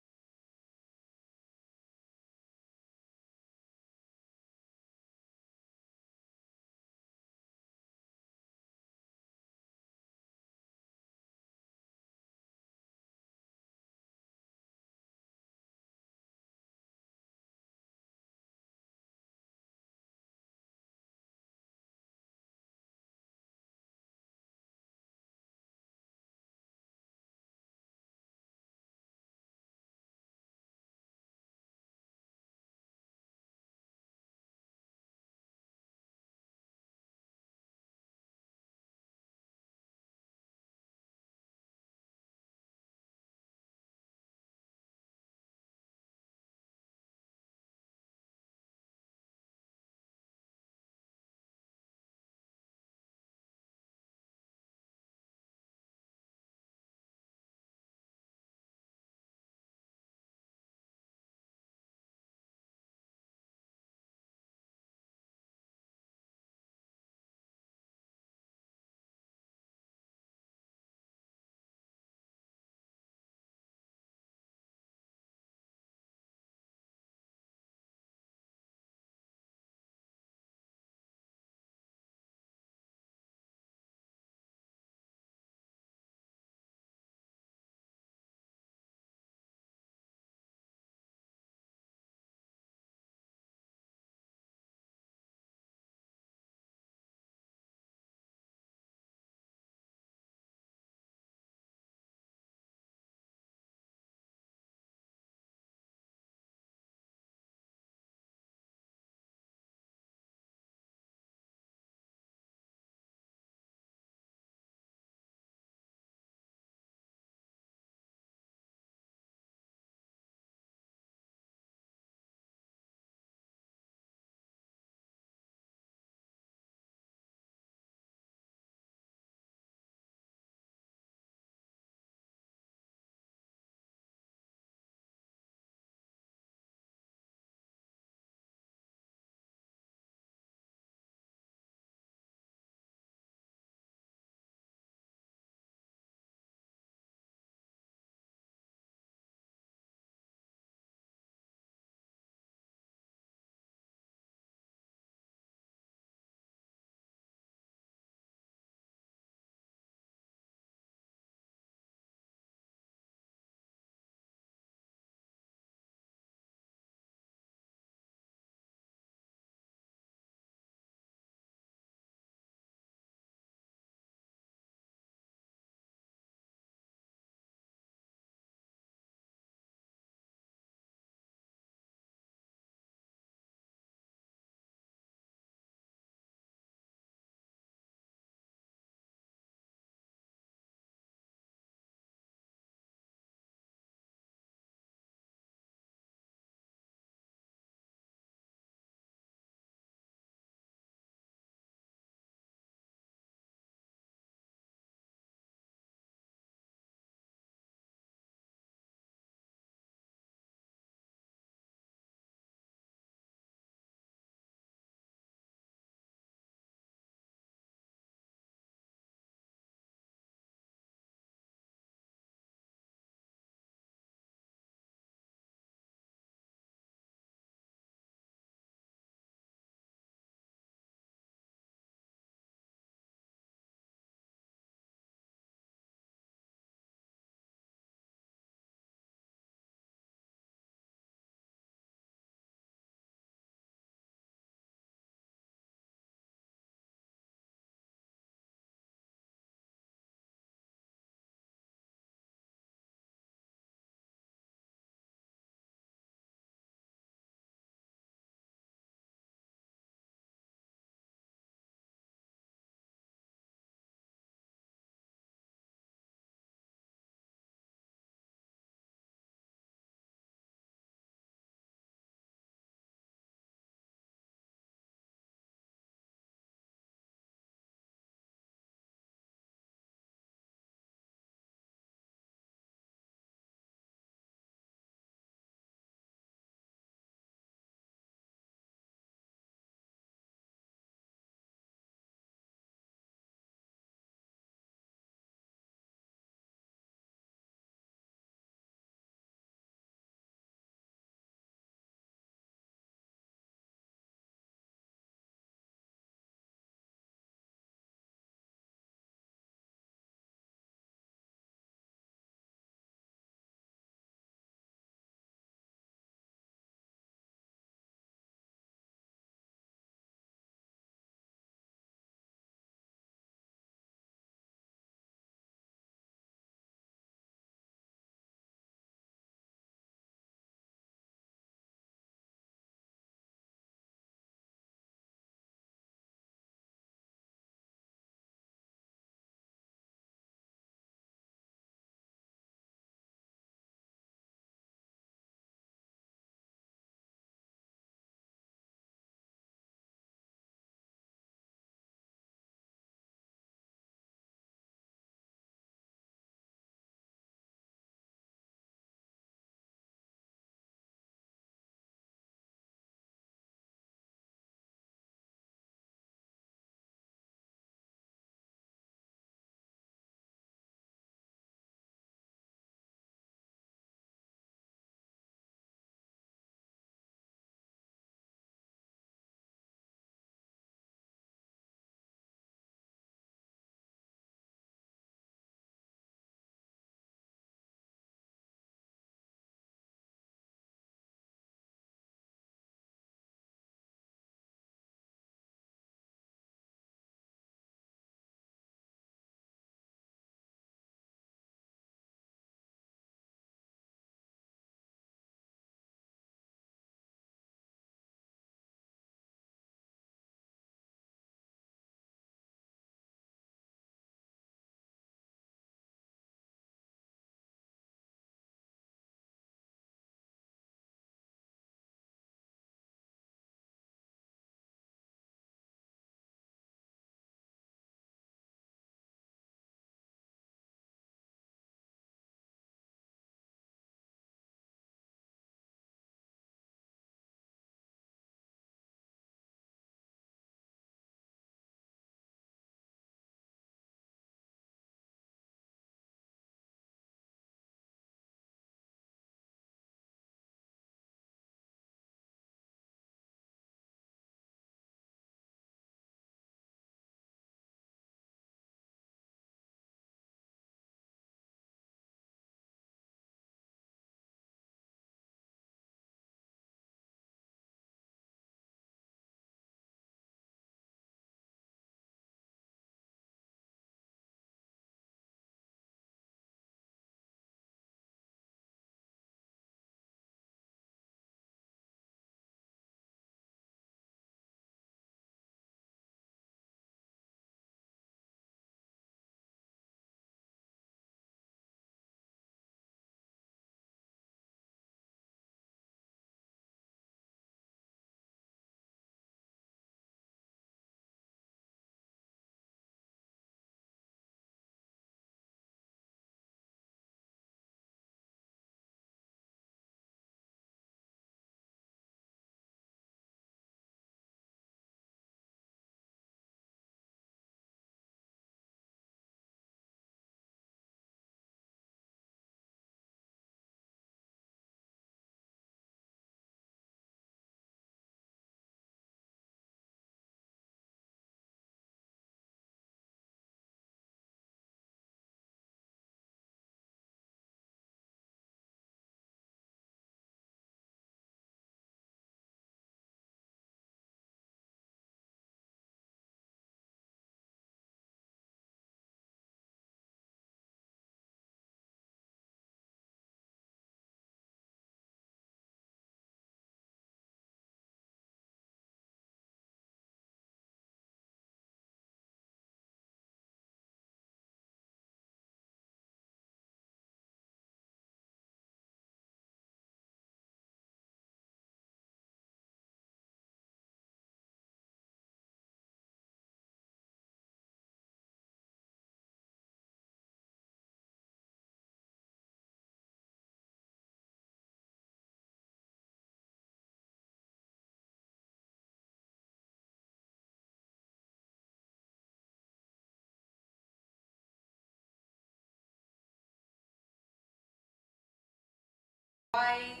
Speaker 10: Why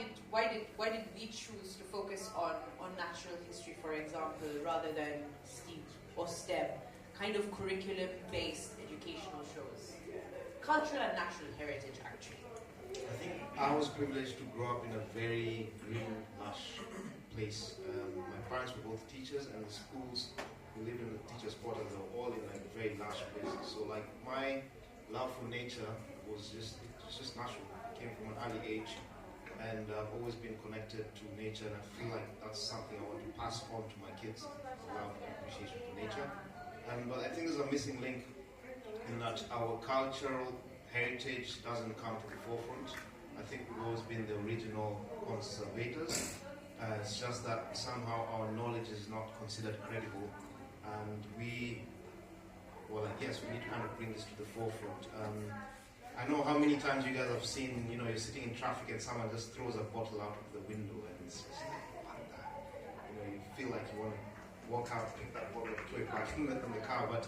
Speaker 10: did we choose to focus on natural history, for example, rather than STEM, kind of curriculum-based educational shows? Cultural and natural heritage, actually.
Speaker 11: I think I was privileged to grow up in a very green, lush place. My parents were both teachers, and the schools we lived in, the teachers' quarters, were all in like very lush places. So like my love for nature was just natural. It came from an early age, and I've always been connected to nature, and I feel like that's something I want to pass on to my kids, love and appreciation for nature. But I think there's a missing link in that our cultural heritage doesn't come to the forefront. I think we've always been the original conservators. It's just that somehow our knowledge is not considered credible, and I guess we need to kind of bring this to the forefront. I know how many times you guys have seen, you're sitting in traffic and someone just throws a bottle out of the window, and it's just like, what the? You feel like you want to walk out, pick that bottle and throw it back in the car. But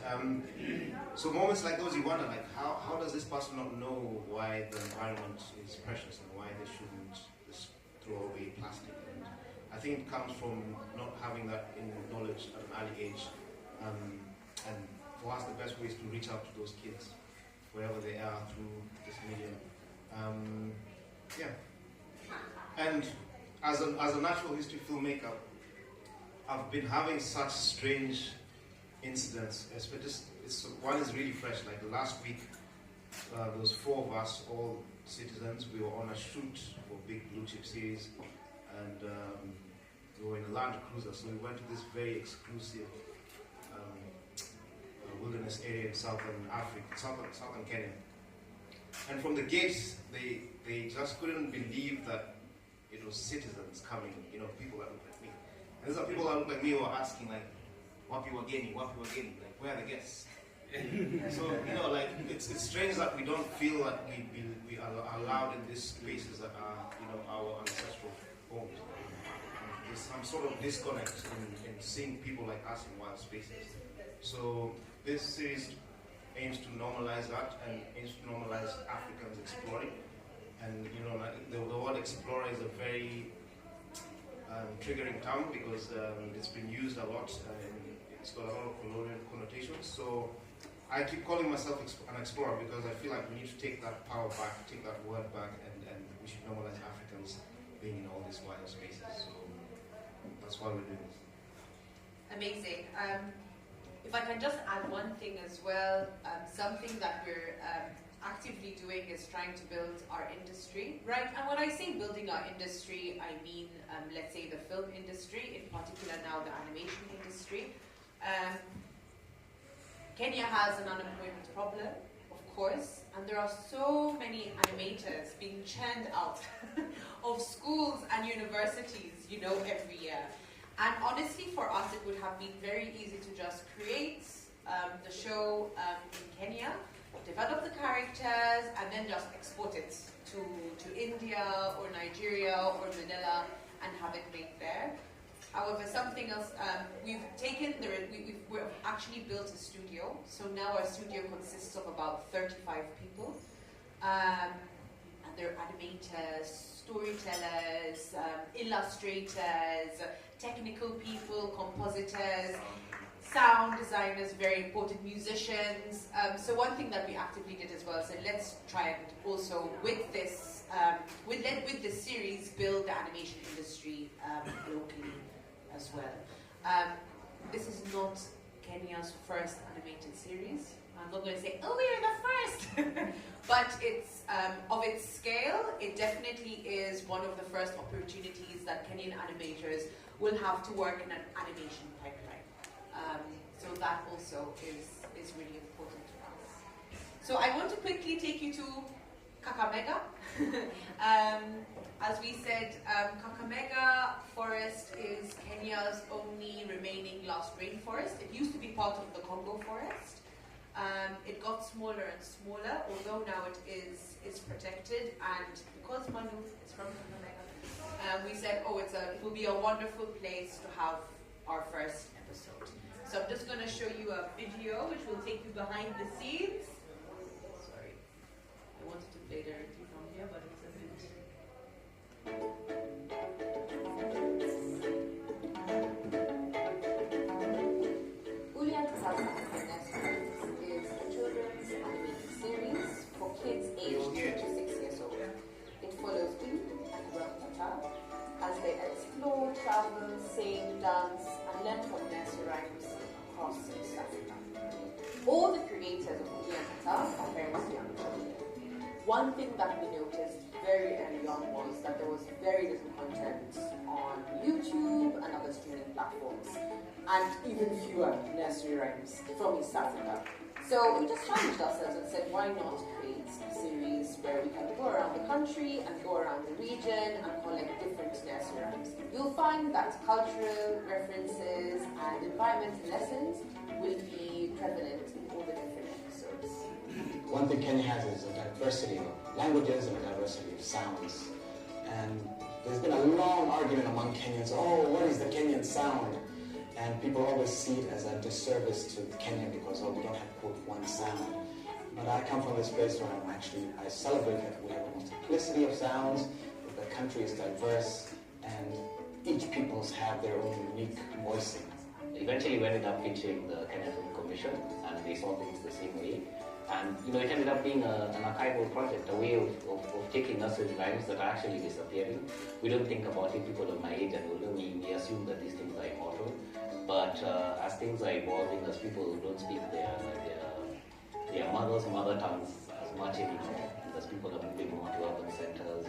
Speaker 11: so moments like those, you wonder, like, how does this person not know why the environment is precious and why they shouldn't just throw away plastic? And I think it comes from not having that in knowledge at an early age. And for us, the best way is to reach out to those kids, wherever they are, through this medium. And as a natural history filmmaker, I've been having such strange incidents. One is really fresh. Like last week, there was 4 of us, all citizens. We were on a shoot for a big blue chip series, and we were in a Land Cruiser. So we went to this very exclusive wilderness area in southern Africa, southern Kenya. And from the gates, they just couldn't believe that it was citizens coming, people that looked like me. And these are people that look like me who are asking, like, wapi wageni, like, where are the guests? So, like, it's strange that we don't feel that we are allowed in these spaces that are, our ancestral homes. There's some sort of disconnect in seeing people like us in wild spaces. So this series aims to normalize that and aims to normalize Africans exploring. And the word explorer is a very triggering term because it's been used a lot and it's got a lot of colonial connotations. So I keep calling myself an explorer because I feel like we need to take that power back, take that word back, and we should normalize Africans being in all these wild spaces. So that's why we're doing this.
Speaker 10: Amazing. If I can just add one thing as well, something that we're actively doing is trying to build our industry, right? And when I say building our industry, I mean, let's say the film industry, in particular now the animation industry. Kenya has an unemployment problem, of course, and there are so many animators being churned out of schools and universities, every year. And honestly, for us, it would have been very easy to just create the show in Kenya, develop the characters, and then just export it to India or Nigeria or Manila and have it made there. However, something else, we've actually built a studio. So now our studio consists of about 35 people. And they're animators, storytellers, illustrators, technical people, compositors, sound designers, very important, musicians. So one thing that we actively did as well, so let's try and also with this series build the animation industry locally as well. This is not Kenya's first animated series. I'm not going to say, oh, we're the first, but it's of its scale. It definitely is one of the first opportunities that Kenyan animators will have to work in an animation pipeline. So that also is really important to us. So I want to quickly take you to Kakamega. As we said, Kakamega Forest is Kenya's only remaining last rainforest. It used to be part of the Congo Forest. It got smaller and smaller, although now it is protected. And because Manu is from Kakamega, we said, it will be a wonderful place to have our first episode. So I'm just going to show you a video which will take you behind the scenes. Sorry, I wanted to play directly from here, but it's a bit. Is a children's animated series for kids aged 2 to 6 years old. It follows Uli and Ekhaya as they explore, travel, sing, dance, and learn from nursery rhymes across East Africa. All the creators of Uli and Ekhaya are very young children. One thing that we noticed very early on was that there was very little content on YouTube and other streaming platforms, and even fewer nursery rhymes from East Africa. So we just challenged ourselves and said, why not create a series where we can go around the country and go around the region and collect different nursery rhymes. You'll find that cultural references and environmental lessons will be prevalent in all the different episodes.
Speaker 12: One thing Kenya has is a diversity of languages and a diversity of sounds. And there's been a long argument among Kenyans, oh, what is the Kenyan sound? And people always see it as a disservice to Kenya because, oh, we don't have, quote, one sound. But I come from this place where I celebrate that we have a multiplicity of sounds, that the country is diverse, and each peoples have their own unique voicing.
Speaker 13: Eventually we ended up pitching the Kenya Film Commission, and they saw things the same way. And it ended up being an archival project, a way of taking nursery rhymes that are actually disappearing. We don't think about it, people of my age and older, we assume that these things are immortal. But as things are evolving, as people don't speak their mother's mother tongues as much anymore, and as people are moving more to urban centers,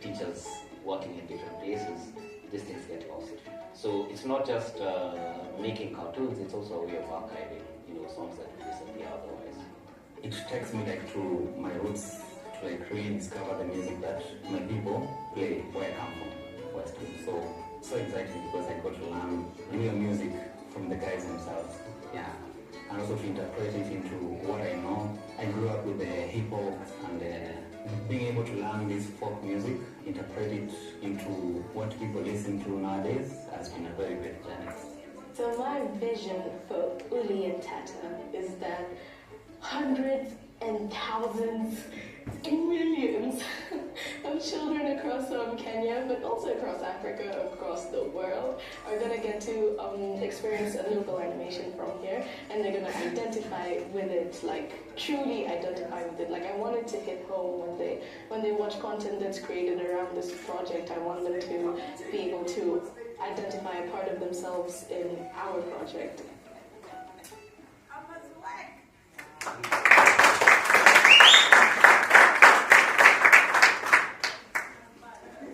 Speaker 13: teachers working in different places, these things get lost. So it's not just making cartoons, it's also a way of archiving, songs that will disappear otherwise.
Speaker 14: It takes me to my roots, to really discover the music that my people play where I come from, West Coast. So exciting because I got to learn real music from the guys themselves. Yeah. And also to interpret it into what I know. I grew up with the hip hop and being able to learn this folk music, interpret it into what people listen to nowadays has been a very great journey.
Speaker 15: So my vision for Uli and Tata is that hundreds and thousands and millions of children across Kenya, but also across Africa, across the world, are going to get to experience a local animation from here, and they're going to identify with it, truly identify with it. I want it to hit home when they watch content that's created around this project. I want them to be able to identify a part of themselves in our project.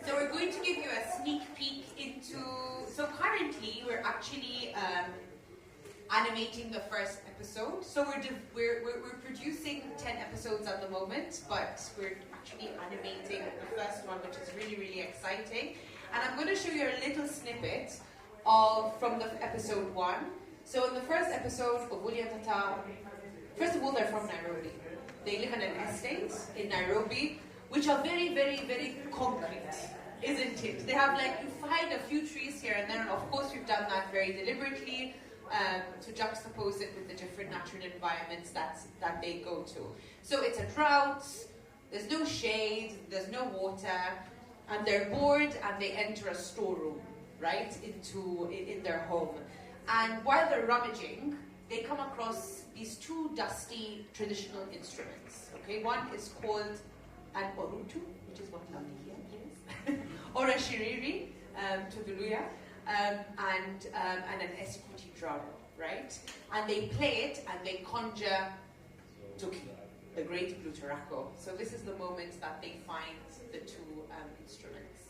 Speaker 10: So we're going to give you a sneak peek into, so currently we're actually animating the first episode. So we're producing 10 episodes at the moment, but we're actually animating the first one, which is really, really exciting. And I'm going to show you a little snippet from the episode 1. So in the first episode of Uli and Tata, first of all, they're from Nairobi. They live in an estate in Nairobi, which are very, very, very concrete, isn't it? They have you find a few trees here and there, and of course we've done that very deliberately to juxtapose it with the different natural environments that they go to. So it's a drought, there's no shade, there's no water, and they're bored and they enter a storeroom, right, in their home. And while they're rummaging, they come across these two dusty traditional instruments. Okay, one is called an orutu, which is what lovely here is, or a shiriri, to the luya, and an esikuti drum, right? And they play it and they conjure Tuki, the great blue tobacco. So this is the moment that they find the two instruments.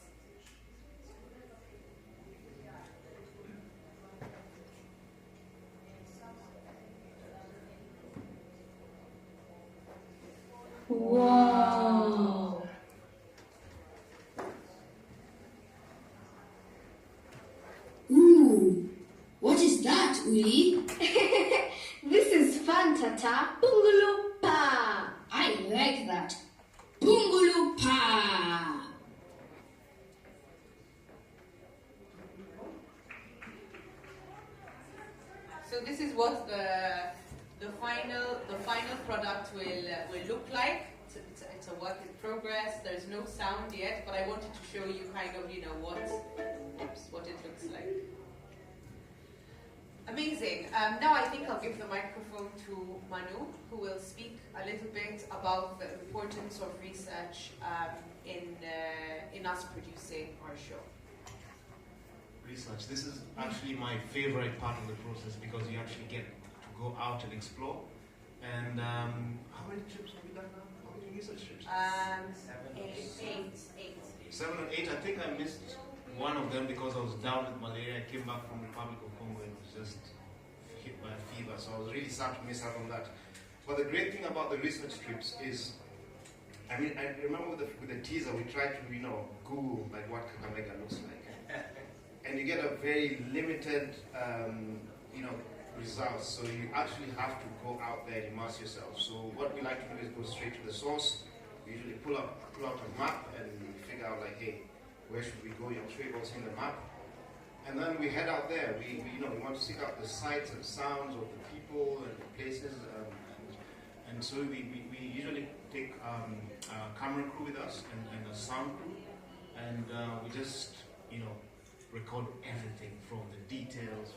Speaker 15: Wow!
Speaker 16: Ooh, what is that, Uli?
Speaker 15: This is fun, Tata. Bungalow-pa!
Speaker 16: I like that. Bungalow-pa!
Speaker 10: So this is what the final product will look like. it's a work in progress. There's no sound yet, but I wanted to show you kind of, what it looks like. Amazing. Now I think I'll give the microphone to Manu, who will speak a little bit about the importance of research in us producing our show.
Speaker 11: Research. This is actually my favorite part of the process because you actually get to go out and explore. And how many trips have you done now? How many research trips?
Speaker 10: Eight.
Speaker 11: 7 or 8. I think I missed one of them because I was down with malaria. I came back from the Republic of Congo and was just hit by a fever. So I was really sad to miss out on that. But the great thing about the research trips is, I remember with the teaser, we tried to, Google like what Kakamega looks like. And you get a very limited, results. So you actually have to go out there and immerse yourself. So what we like to do is go straight to the source. We usually pull out a map and figure out like, hey, where should we go? I'm sure you've all seen the map. And then we head out there. We want to seek out the sights and sounds of the people and the places. And so we usually take a camera crew with us and a sound crew. And we just, record everything from the details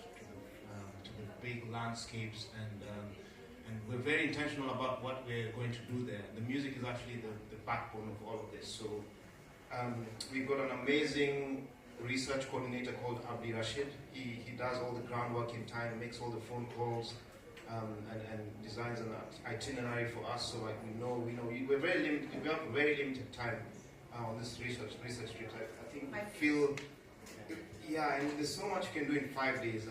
Speaker 11: to the big landscapes. And we're very intentional about what we're going to do there. The music is actually the backbone of all of this. So we've got an amazing research coordinator called Abdi Rashid. He does all the groundwork in time, makes all the phone calls, and designs an itinerary for us. So like we know we're very limited. We have very limited time on this research trip. I think we feel, yeah, and there's so much you can do in 5 days.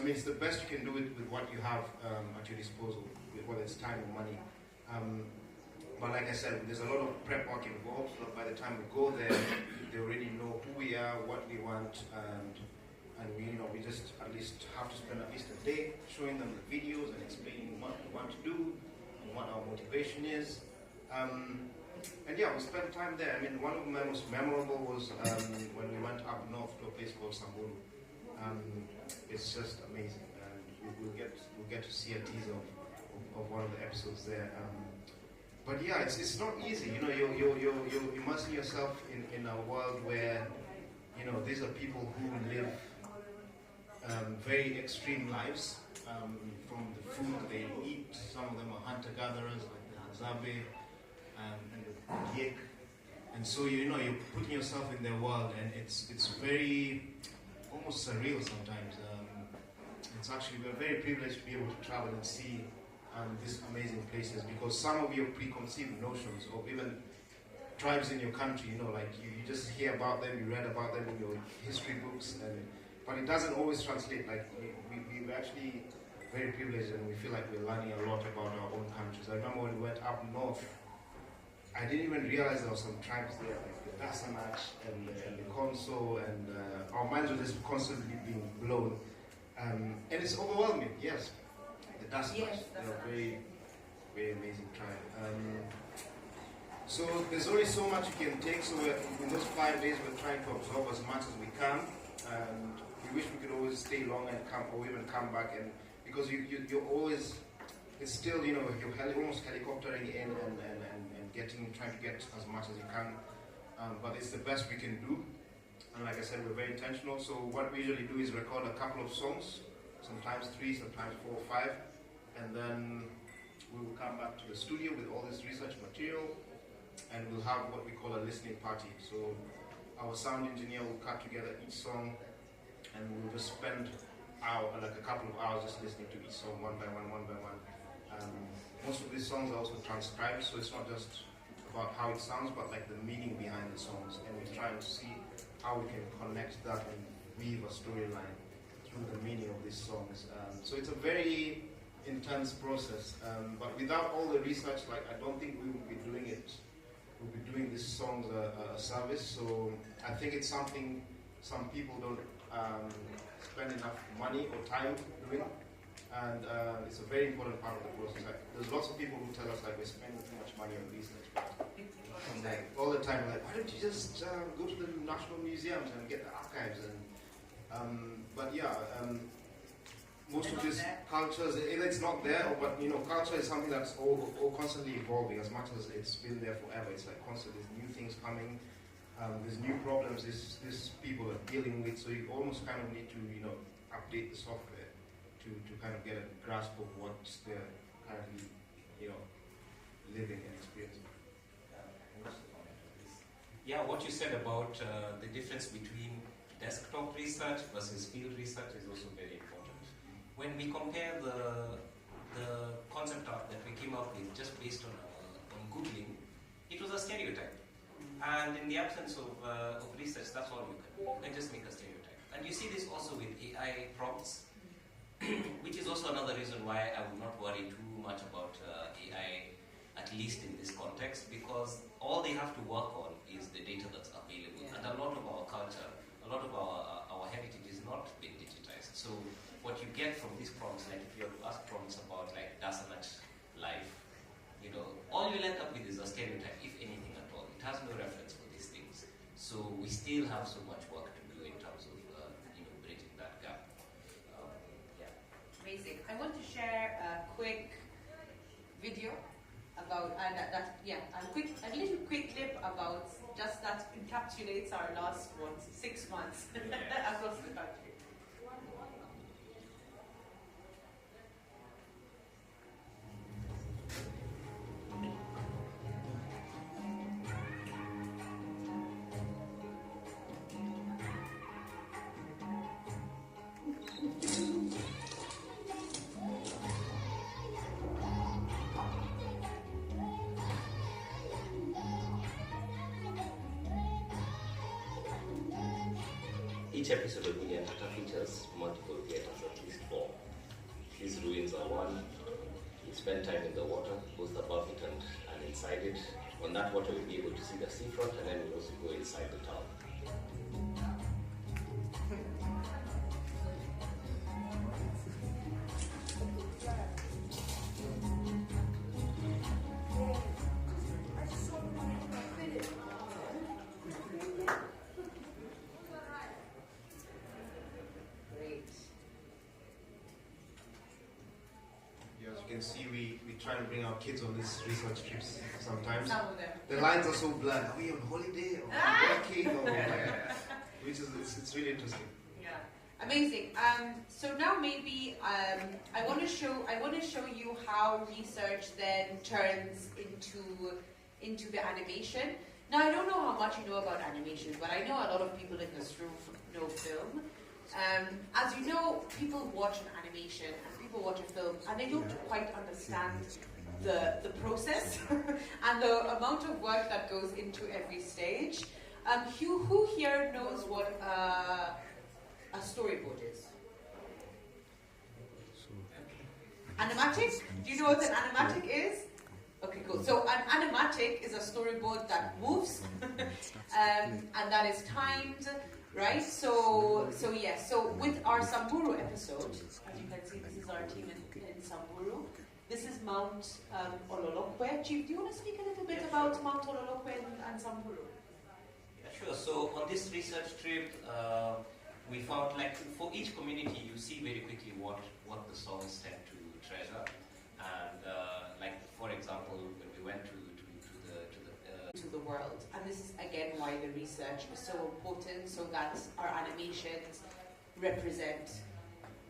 Speaker 11: It's the best you can do it with what you have at your disposal, whether it's time or money. But like I said, there's a lot of prep work involved. So by the time we go there, they already know who we are, what we want, and we just at least have to spend at least a day showing them the videos and explaining what we want to do and what our motivation is. And yeah, we spent time there. One of my most memorable was when we went up north to a place called Samburu. It's just amazing, and we'll get to see a teaser of one of the episodes there. But yeah, it's not easy. You're immersing yourself in a world where these are people who live very extreme lives. From the food they eat, some of them are hunter-gatherers like the Hazabe and the Yek. And so you're putting yourself in their world, and it's very almost surreal sometimes. We're very privileged to be able to travel and see these amazing places, because some of your preconceived notions of even tribes in your country, you just hear about them, you read about them in your history books, but it doesn't always translate. We're actually very privileged, and we feel like we're learning a lot about our own countries. I remember when we went up north, I didn't even realize there were some tribes there, like the Dasanach and the Konso, and our minds were just constantly being blown. And it's overwhelming, yes. The Dasanach, they're a very, very amazing tribe. So there's only so much you can take, so in those 5 days we're trying to absorb as much as we can. And we wish we could always stay longer and even come back, and because you're always, it's still, you're almost helicoptering in and trying to get as much as you can, but it's the best we can do. And like I said, we're very intentional. So what we usually do is record a couple of songs, sometimes 3, sometimes 4 or 5, and then we will come back to the studio with all this research material, and we'll have what we call a listening party. So our sound engineer will cut together each song, and we'll just spend a couple of hours just listening to each song one by one. Most of these songs are also transcribed, so it's not just about how it sounds, but like the meaning behind the songs, and we try to see how we can connect that and weave a storyline through the meaning of these songs. So it's a very intense process, but without all the research, I don't think we would be doing it. We'll be doing these songs a service. So I think it's something some people don't spend enough money or time doing, and it's a very important part of the process. There's lots of people who tell us we're spending too much money on research, but all the time why don't you just go to the national museums and get the archives? And but yeah, most of these cultures, either it's not there, or, but culture is something that's all constantly evolving. As much as it's been there forever, it's like constantly there's new things coming, there's new problems these people are dealing with. So you almost kind of need to update the software to kind of get a grasp of what they're currently living and experiencing.
Speaker 17: Yeah, what you said about the difference between desktop research versus field research is also very important. When we compare the concept art that we came up with just based on Googling, it was a stereotype. And in the absence of research, that's all you can do. You can just make a stereotype. And you see this also with AI prompts, which is also another reason why I would not worry too much about AI, at least in this context, because all they have to work on is the data that's available. And a lot of our culture, a lot of our heritage is not being digitized. So what you get from these prompts, like if you have to ask prompts about like Dasanach life, all you'll end up with is a stereotype, if anything at all. It has no reference for these things. So we still have so much work to do in terms of bridging that gap. Yeah.
Speaker 10: Amazing. I want to share a quick video about a little quick clip about just that encapsulates our last 6 months across the country.
Speaker 17: Each episode of William Tata features multiple theatres, at least 4. These ruins are one. We spend time in the water, both above it and inside it. On that water we'll be able to see the seafront, and then we'll also go inside the town.
Speaker 11: See, we try to bring our kids on these research trips sometimes.
Speaker 10: Some of them.
Speaker 11: The lines are so blurred. Are we on holiday or working? Which is it's really interesting.
Speaker 10: Yeah, amazing. So now maybe I want to show you how research then turns into the animation. Now I don't know how much you know about animation, but I know a lot of people in this room know film. As you know, people watch an animation and people watch a film and they don't quite understand the process and the amount of work that goes into every stage. Who here knows what a storyboard is? Animatic? Do you know what an animatic is? Okay, cool. So an animatic is a storyboard that moves and that is timed. Right, so yes, so with our Samburu episode, as you can see, this is our team in Samburu. This is Mount Ololokwe. Chief, do you want to speak a little bit about Mount Ololokwe and Samburu?
Speaker 17: Yeah, sure. So on this research trip, we found like for each community, you see very quickly what the songs tend to treasure, and like for example, when we went to
Speaker 10: the world, and this is again why the research is so important, so that our animations represent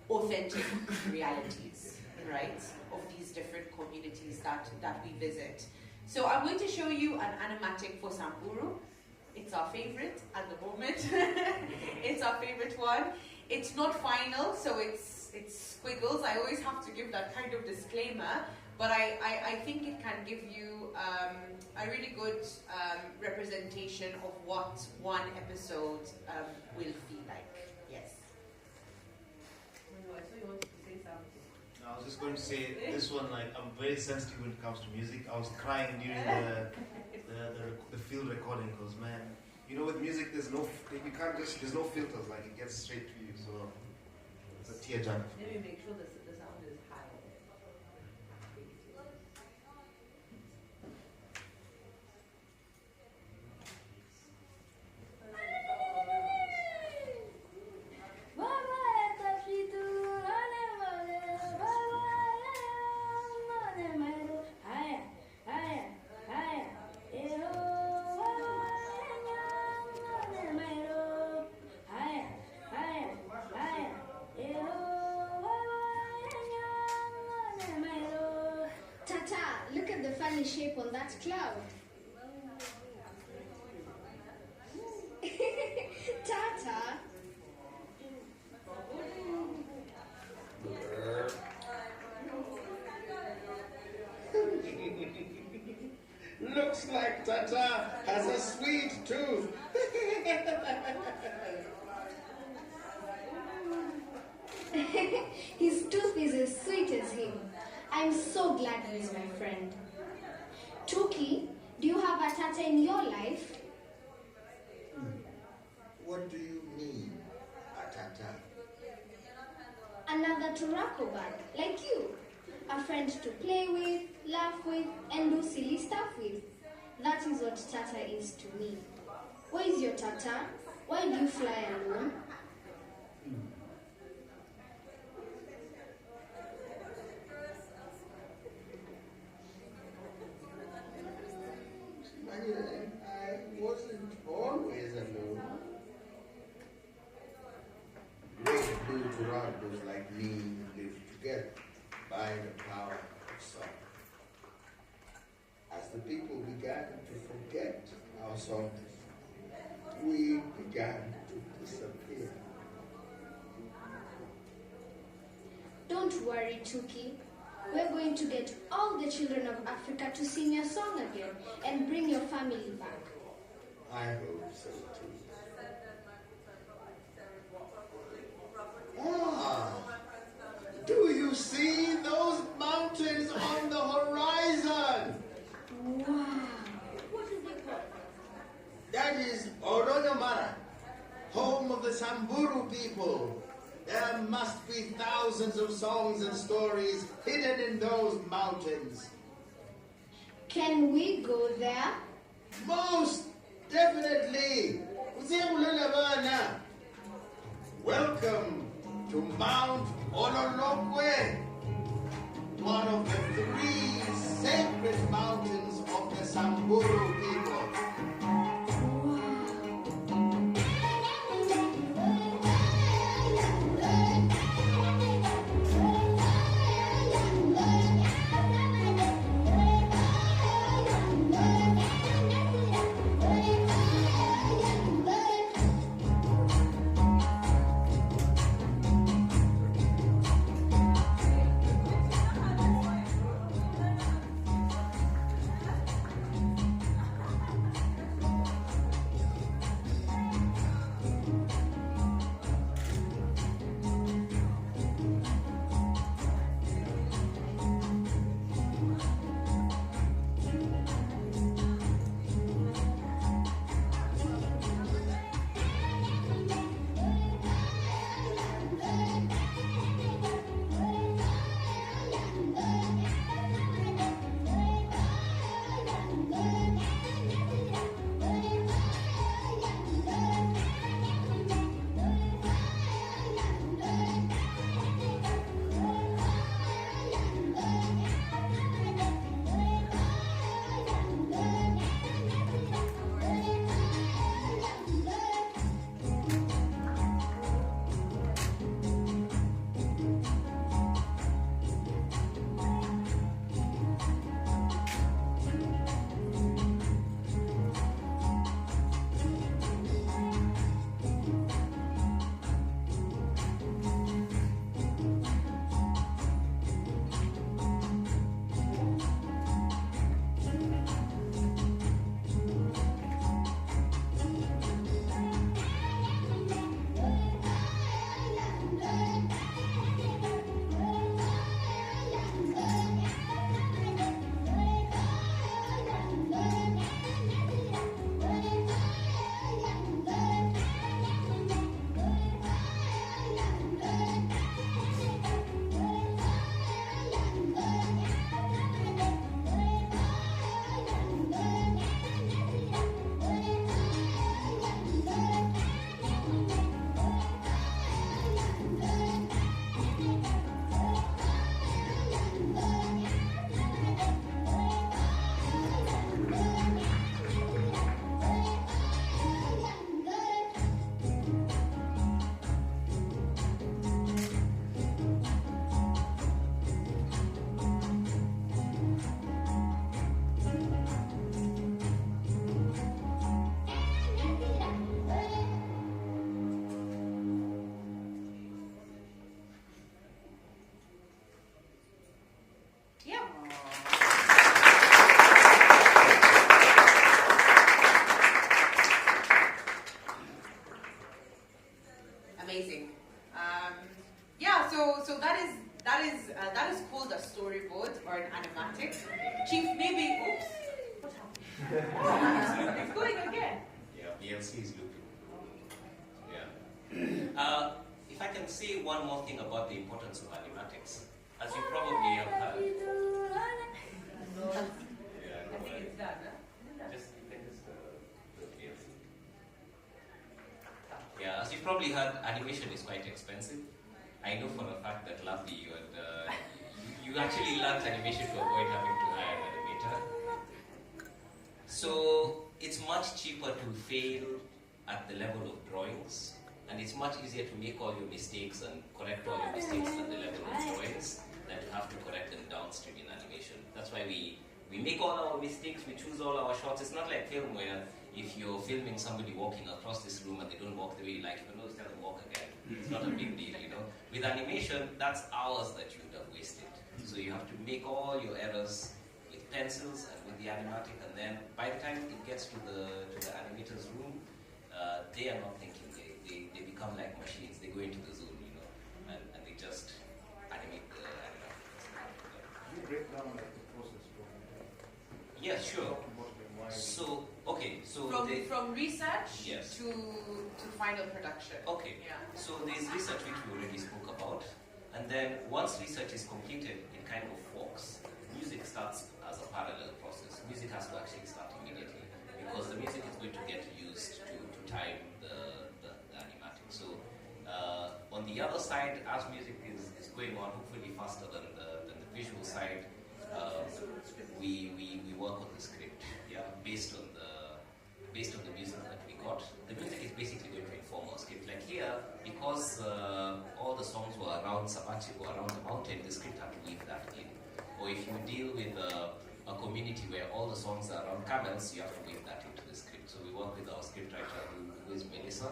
Speaker 10: authentic realities, right, of these different communities that we visit. So I'm going to show you an animatic for Samburu. It's our favorite at the moment. It's our favorite one. It's not final, so it's squiggles. I always have to give that kind of disclaimer, but I think it can give you a really good representation of what one episode will feel like. Yes. So you want to say something?
Speaker 11: I was just going to say this one. Like, I'm very sensitive when it comes to music. I was crying during the field recording because, man, with music there's no filters. Like, it gets straight to you. So it's a tearjerker.
Speaker 10: Let me make sure the sound is high.
Speaker 15: shape on that cloud. Tata.
Speaker 18: Looks like Tata has a sweet tooth.
Speaker 15: His tooth is as sweet as him. I'm so glad he's my friend. Tuki, do you have a Tata in your life?
Speaker 18: What do you mean, a Tata?
Speaker 15: Another Turako bag, like you. A friend to play with, laugh with, and do silly stuff with. That is what Tata is to me. Where is your Tata? Why do you fly alone?
Speaker 18: I wasn't always alone. Great blue Turacos like me live together by the power of song. As the people began to forget our songs, we began to disappear.
Speaker 15: Don't worry, Tuki. We're going to get all the children of Africa to sing your song again and bring your family back.
Speaker 18: I hope so too. Ah, do you see those mountains on the horizon?
Speaker 15: Wow.
Speaker 18: That is Oronomara, home of the Samburu people. There must be thousands of songs and stories hidden in those mountains.
Speaker 15: Can we go there?
Speaker 18: Most definitely. Welcome to Mount Ololokwe, one of the 3 sacred mountains of the Samburu people.
Speaker 10: Amazing. Yeah, so that is called a storyboard or an animatic. Chief, maybe, oops, what happened? It's going again.
Speaker 17: Yeah, VLC is looping. Yeah. If I can say one more thing about the importance of animatics, as you probably have heard.
Speaker 10: I think it's done, huh?
Speaker 17: Just the VLC. Yeah, as you probably heard, animation is quite expensive. I know for a fact that Lovely, you actually learned animation to avoid having to hire an animator. So it's much cheaper to fail at the level of drawings, and it's much easier to make all your mistakes and correct all your mistakes at the level of drawings than to have to correct them downstream in animation. That's why we make all our mistakes, we choose all our shots. It's not like film where if you're filming somebody walking across this room and they don't walk the way you like, you can always tell them walk again. It's not a big deal, you know. With animation, that's hours that you would have wasted. So you have to make all your errors with pencils and with the animatic, and then by the time it gets to the animator's room, they are not thinking. They become like machines. They go into the zone, you know, and they just animate the animatic.
Speaker 11: You break down like the process from
Speaker 17: yeah, sure. So okay, so
Speaker 10: from research
Speaker 17: yes.
Speaker 10: to final production.
Speaker 17: Okay.
Speaker 10: Yeah.
Speaker 17: So there's research which we already spoke about, and then once research is completed, it kind of forks. Music starts as a parallel process. Music has to actually start immediately because the music is going to get used to time the animatic. So on the other side, as music is going on, hopefully faster than the visual side, we work on the script, yeah, based on the music that we got. The music is basically going to inform our script. Like here, because all the songs were around Sabati or around the mountain, the script had to weave that in. Or if you deal with a community where all the songs are around camels, you have to weave that into the script. So we work with our scriptwriter, who is Melissa.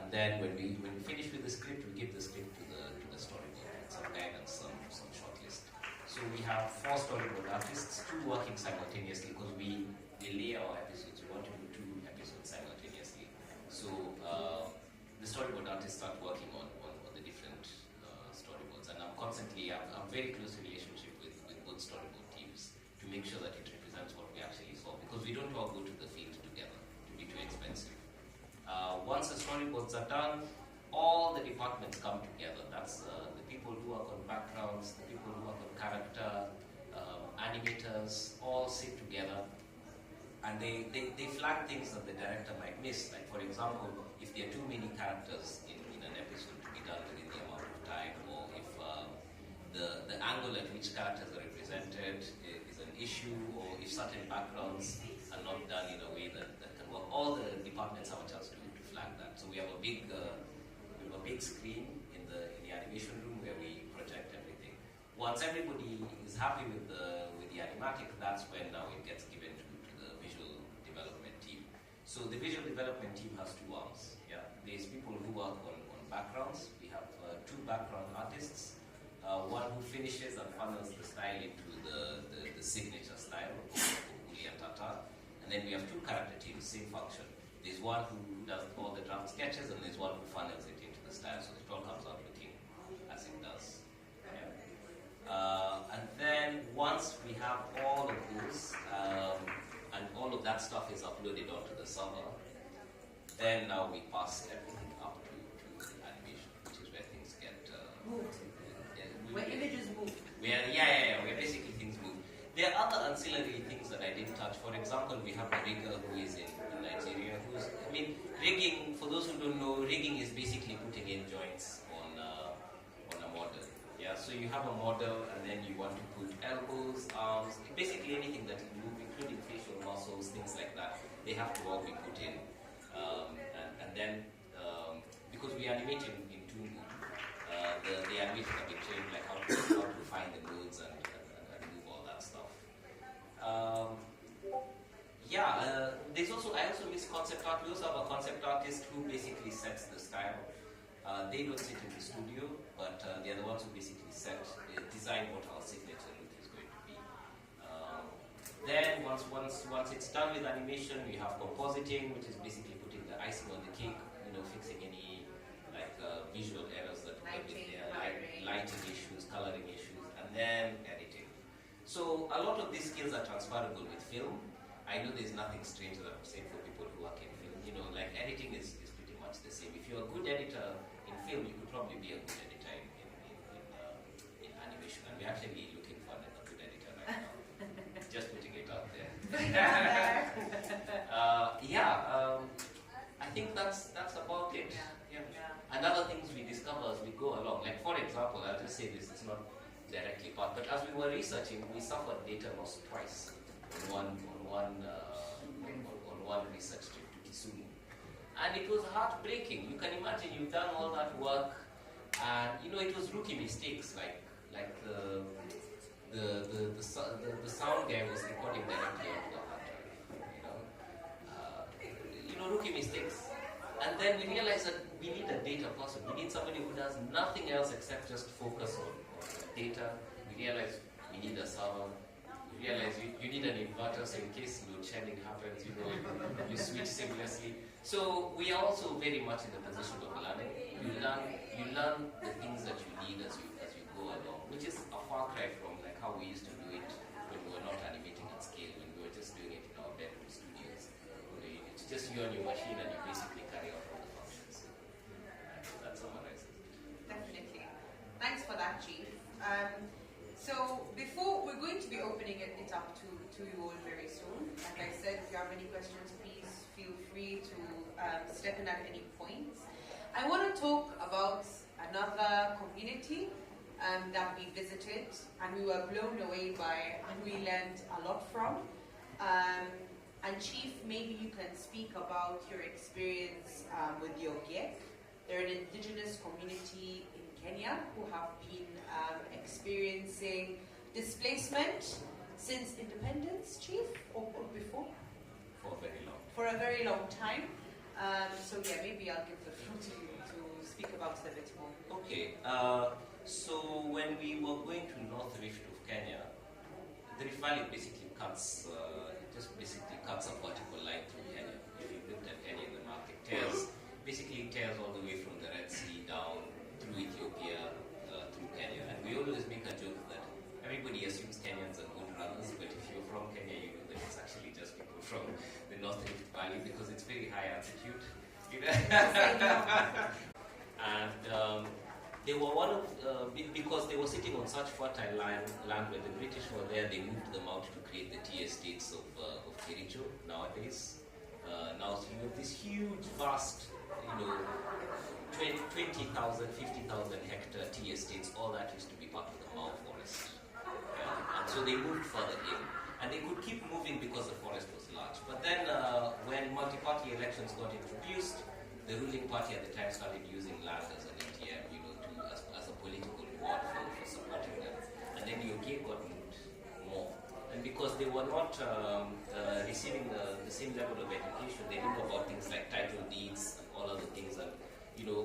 Speaker 17: And then when we finish with the script, we give the script to the storyboard, some guidance, some shortlist. So we have 4 storyboard artists, 2 working simultaneously because we lay our episodes. We want to do 2 episodes simultaneously. So the storyboard artists start working on the different storyboards, and I'm very close relationship with both storyboard teams to make sure that it represents what we actually saw, because we don't all go to the field together. It would be too expensive. Once the storyboards are done, all the departments come together. That's the people who work on backgrounds, the people who work on character, animators, all sit together, and they flag things that the director might miss. Like, for example, if there are too many characters in an episode to be done within the amount of time, or if the angle at which characters are represented is an issue, or if certain backgrounds are not done in a way that can work, all the departments have a chance to flag that. So we have a big screen in the animation room where we project everything. Once everybody is happy with the animatic, that's when now it gets given to the visual development team. So the visual development team has 2 arms. Yeah, there's people who work on backgrounds. We have 2 background artists. One who finishes and funnels the style into the signature style of Uli and Tata. And then we have 2 character teams, same function. There's one who does all the draft sketches, and there's one who funnels it into the style, so it all comes out looking as it does. Yeah. And then once we have all of those, and all of that stuff is uploaded onto the server, then now we pass everything up to animation, which is where things get
Speaker 10: moved. Where images move.
Speaker 17: Where basically things move. There are other ancillary things that I didn't touch. For example, we have a rigger who is in Nigeria. Rigging, for those who don't know, rigging is basically putting in joints on a model. Yeah, so you have a model, and then you want to put elbows, arms, basically anything that will move, including facial muscles, things like that. They have to all be put in. And then, because we animate in 2D, the animators have been trained like how to find the nodes and move all that stuff. I also miss concept art. We also have a concept artist who basically sets the style. They don't sit in the studio, but they are the ones who basically design what our signature look is going to be. Then once it's done with animation, we have compositing, which is basically putting the icing on the cake, fixing any then editing. So a lot of these skills are transferable with film. I know there's nothing strange that I'm saying for people who work in film. You know, like editing is pretty much the same. If you're a good editor in film, you could probably be a good editor in animation. And we're actually looking for a good editor right now. Just putting it out there. I think that's about it. Yeah. And other things we discover as we go along. Like for example, I'll just say this, it's not directly part, but as we were researching, we suffered data loss twice on one research trip to Kisumu. And it was heartbreaking. You can imagine you've done all that work, and you know it was rookie mistakes, like the sound guy was recording directly onto the hard drive. Rookie mistakes. And then we realized that we need a data person. We need somebody who does nothing else except just focus on data. We realized we need a server. We realized you need an inverter, so in case load shedding happens, you switch seamlessly. So we are also very much in the position of learning. You learn the things that you need as you go along, which is a far cry from like how we used to do it when we were not animating at scale, when we were just doing it in our bedroom studios. It's just you and your machine, and you basically carry out all the functions. That summarizes.
Speaker 10: Definitely. Thanks for that, Chief. So before we're going to be opening it up to you all very soon. Like I said, if you have any questions, please feel free to step in at any points. I want to talk about another community that we visited and we were blown away by and we learned a lot from. And Chief, maybe you can speak about your experience with the Ogiek. They're an indigenous community in Kenya who have been experiencing displacement since independence, Chief, or before?
Speaker 17: For a very long.
Speaker 10: For a very long time. Maybe I'll give the floor to you to speak about it a bit more.
Speaker 17: Okay. So when we were going to North Rift of Kenya, the Rift Valley basically cuts a vertical line through Kenya. If you looked at Kenya in the map, it tears all the way from the Red Sea down through Ethiopia, through Kenya. And we always make a joke that everybody assumes Kenyans are good runners, but if you're from Kenya, you know that it's actually just people from the North Rift Valley because it's very high altitude. And they were because they were sitting on such fertile land where the British were there, they moved them out to create the tea estates of Kericho nowadays. Now you have this huge, vast, 20,000, 50,000 hectare tea estates, all that used to be part of the Mao forest. And so they moved further in. And they could keep moving because the forest was large. But then when multi-party elections got introduced, the ruling party at the time started using land as an ATM, as a political reward for supporting them. And then the Ogiek got moved more. And because they were not receiving the same level of education, they knew about things like title deeds and all other things. And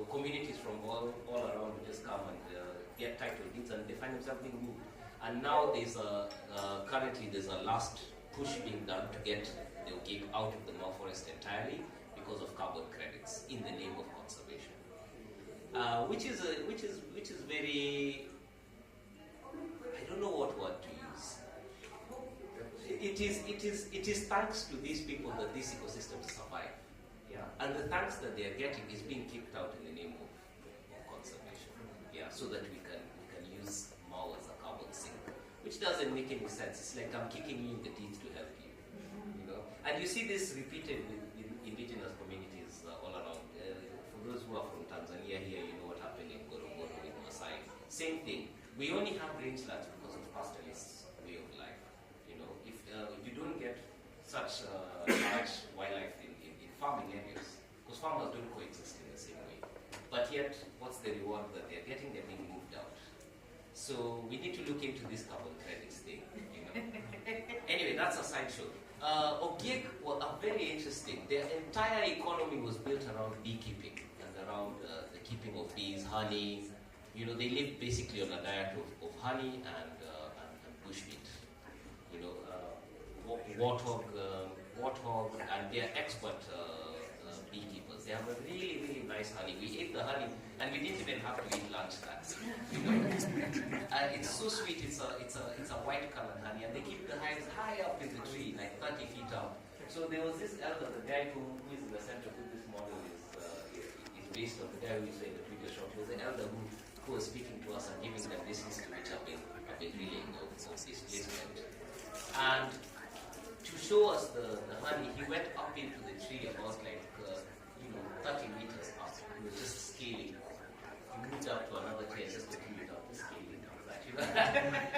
Speaker 17: communities from all around would just come and get title deeds, and they find themselves being moved. And now currently there's a last push being done to get the Ogiek out of the Mao forest entirely because of carbon credits in the name of conservation, which is very, I don't know what word to use. It is thanks to these people that these ecosystems survive. Yeah, and the thanks that they are getting is being kicked out in the name of conservation. Yeah, so that we can use Mao as a carbon sink, which doesn't make any sense. It's like I'm kicking you in the teeth to help you. And you see this repeated with indigenous communities all around. For those who are from Tanzania here, you know what happened in Ngorongoro with Maasai. Same thing. We only have rangelands because of pastoralists' way of life. If you don't get such large wildlife in farming areas, because farmers don't coexist in the same way. But yet, what's the reward that they're getting? They're being moved out. So we need to look into this carbon credits thing. Anyway, that's a sideshow. Ogiek were very interesting. Their entire economy was built around beekeeping and around the keeping of bees, honey. They live basically on a diet of honey and bushmeat. Warthog, and they are expert beekeepers. They have a really, really nice honey. We ate the honey, and we didn't even have to eat lunch that day. You know? And it's so sweet. It's a white colored honey, and they keep the hives high up in the tree, like 30 feet up. So there was this elder, the guy who is in the center who this model is based on, the guy who is in the previous shot. He was the elder who was speaking to us and giving them this history which I've been relaying of this placement. And to show us the honey, he went up into the tree about like 30 meters up. He was just scaling. He moved up to another tree and just looking it up, scaling up that. You know?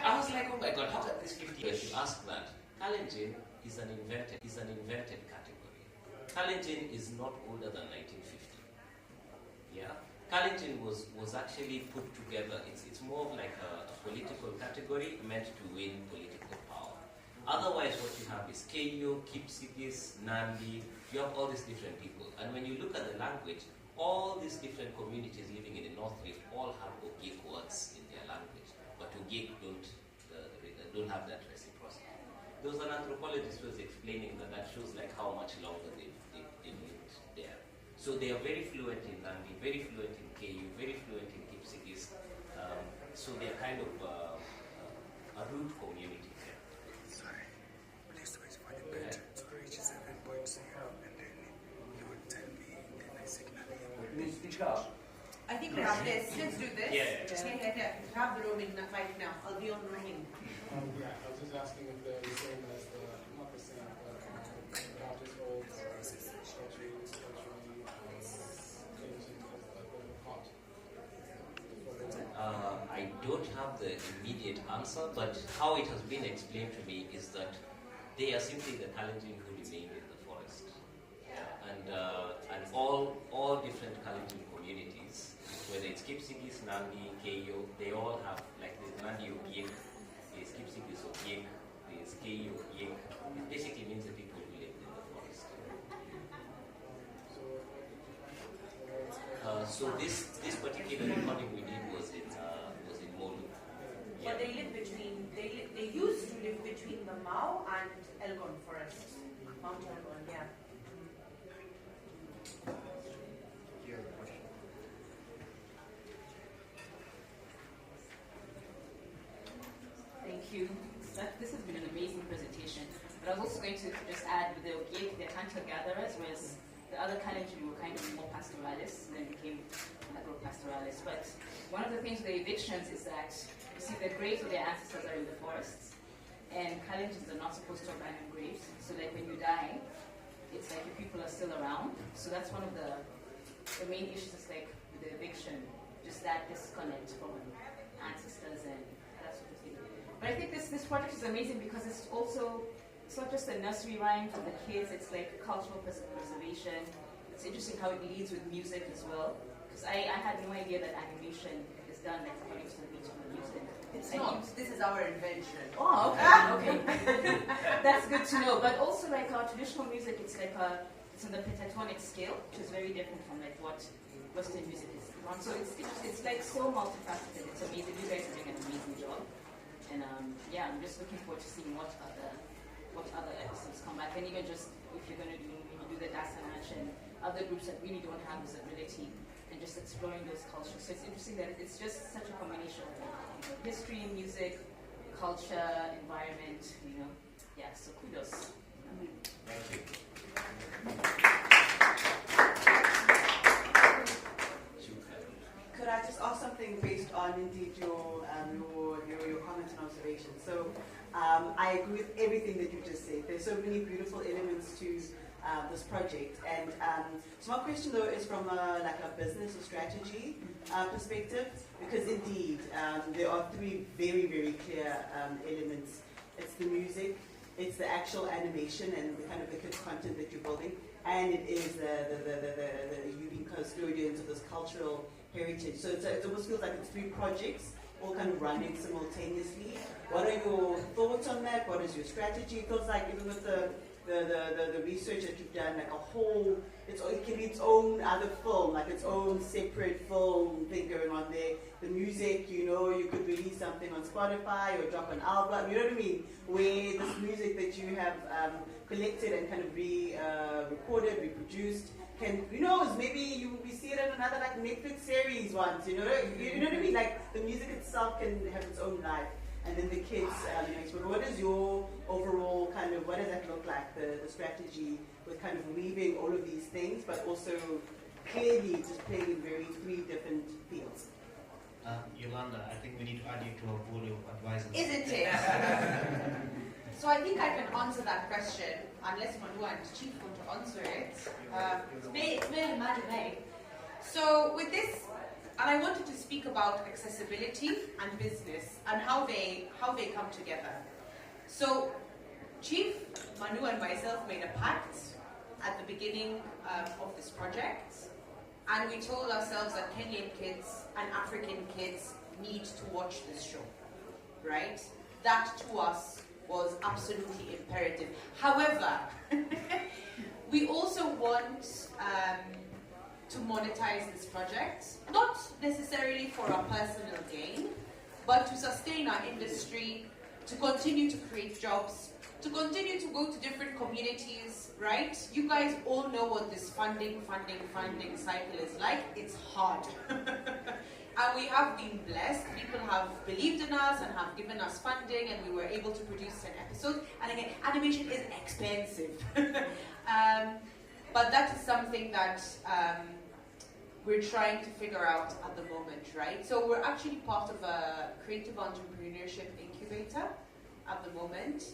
Speaker 17: I was like, oh my God, how can this 50 years? You ask that. Kalenjin is an invented category. Kalenjin is not older than 1950. Yeah, Kalenjin was actually put together. It's more of like a political category meant to win political power. Otherwise, what you have is Keio, Kipsigis, Nandi. You have all these different people. And when you look at the language, all these different communities living in the North Rift all have Ogiek words in their language. But Ogiek don't have that reciprocity. There was an anthropologist who was explaining that shows like how much longer they've lived there. So they are very fluent in Nandi, very fluent in Keio, very fluent in Kipsigis. So they're kind of a root community there.
Speaker 19: Sorry, please wait for the bed to reach 7.0 and then you would tell me, then I signal you.
Speaker 10: Speak up. I think we have this. Let's do this.
Speaker 17: Yeah.
Speaker 10: Yeah. Have the roaming right now. I'll be on roaming.
Speaker 20: Yeah, I was just asking if they're the same as not the same, but about this old structurally
Speaker 17: I don't have the immediate answer, but how it has been explained to me is that they are simply the Kalenjin who remained in the forest. And all different Kalenjin communities, whether it's Kipsigis, Nandi, Keio, they all have, like there's Nandi Ogiek, there's Kipsigis Ogiek, there's Keio Ogiek. It basically means the people who lived in the forest. So this particular recording we did was in Molu. Yeah.
Speaker 10: But they used to live between the Mao and Elgon forest. Mount Elgon, yeah.
Speaker 21: Thank you. This has been an amazing presentation. But I was also going to just add with the Ogiek, they're hunter-gatherers, whereas the other Kalenjin were kind of more pastoralists, and then became agro-pastoralists. But one of the things with the evictions is that, you see, the graves of their ancestors are in the forests, and Kalenjins are not supposed to abandon graves. So like when you die, it's like your people are still around. So that's one of the main issues is like with the eviction, just that disconnect from ancestors and that sort of thing. But I think this project is amazing because it's not just a nursery rhyme for the kids, it's like cultural preservation. It's interesting how it leads with music as well. Because I had no idea that animation is done like according to the beats of the music.
Speaker 10: It's not. This is our invention.
Speaker 21: Oh, okay. That's good to know. But also like our traditional music, it's like it's on the pentatonic scale, which is very different from like what Western music is on. So it's like so multifaceted. It's amazing. You guys are doing an amazing job. And yeah, I'm just looking forward to seeing what other episodes come back. And even just if you're going to do the Dasanach and other groups that really don't have this ability, and just exploring those cultures. So it's interesting that it's just such a combination of history, music, culture, environment, you know. Yeah, so kudos.
Speaker 17: Thank you.
Speaker 22: Could I just ask something based on indeed your comments and observations? So I agree with everything that you just said. There's so many beautiful elements to this project, and so my question though is from a business or strategy perspective, because indeed there are three very, very clear elements. It's the music, it's the actual animation and the kind of the kids content that you're building, and it is the you being custodians of this cultural heritage. So it almost feels like it's three projects all kind of running simultaneously. What are your thoughts on that? What is your strategy? It feels like even with the research that you've done, like a whole it can be its own other film, like its own separate film thing going on there. The music, you know, you could release something on Spotify or drop an album, you know what I mean? Where this music that you have collected and kind of recorded, reproduced, who knows, maybe you will see it in another like Netflix series once, you know what I mean? Like the music itself can have its own life. And then the kids, what is your overall kind of, what does that look like, the strategy with kind of weaving all of these things, but also clearly just playing in three different fields?
Speaker 2: Yolanda, I think we need to add you to our board of advisors.
Speaker 10: Isn't it? So I think I can answer that question, unless Manu and Chief want to answer it. It's very imaginary. So with this, and I wanted to speak about accessibility and business and how they come together. So Chief, Manu and myself made a pact at the beginning of this project, and we told ourselves that Kenyan kids and African kids need to watch this show, right? That to us was absolutely imperative. However, we also want to monetize this project, not necessarily for our personal gain, but to sustain our industry, to continue to create jobs, to continue to go to different communities, right? You guys all know what this funding cycle is like. It's hard. And we have been blessed. People have believed in us and have given us funding, and we were able to produce 10 episodes. And again, animation is expensive. But that is something that we're trying to figure out at the moment, right? So we're actually part of a creative entrepreneurship incubator at the moment.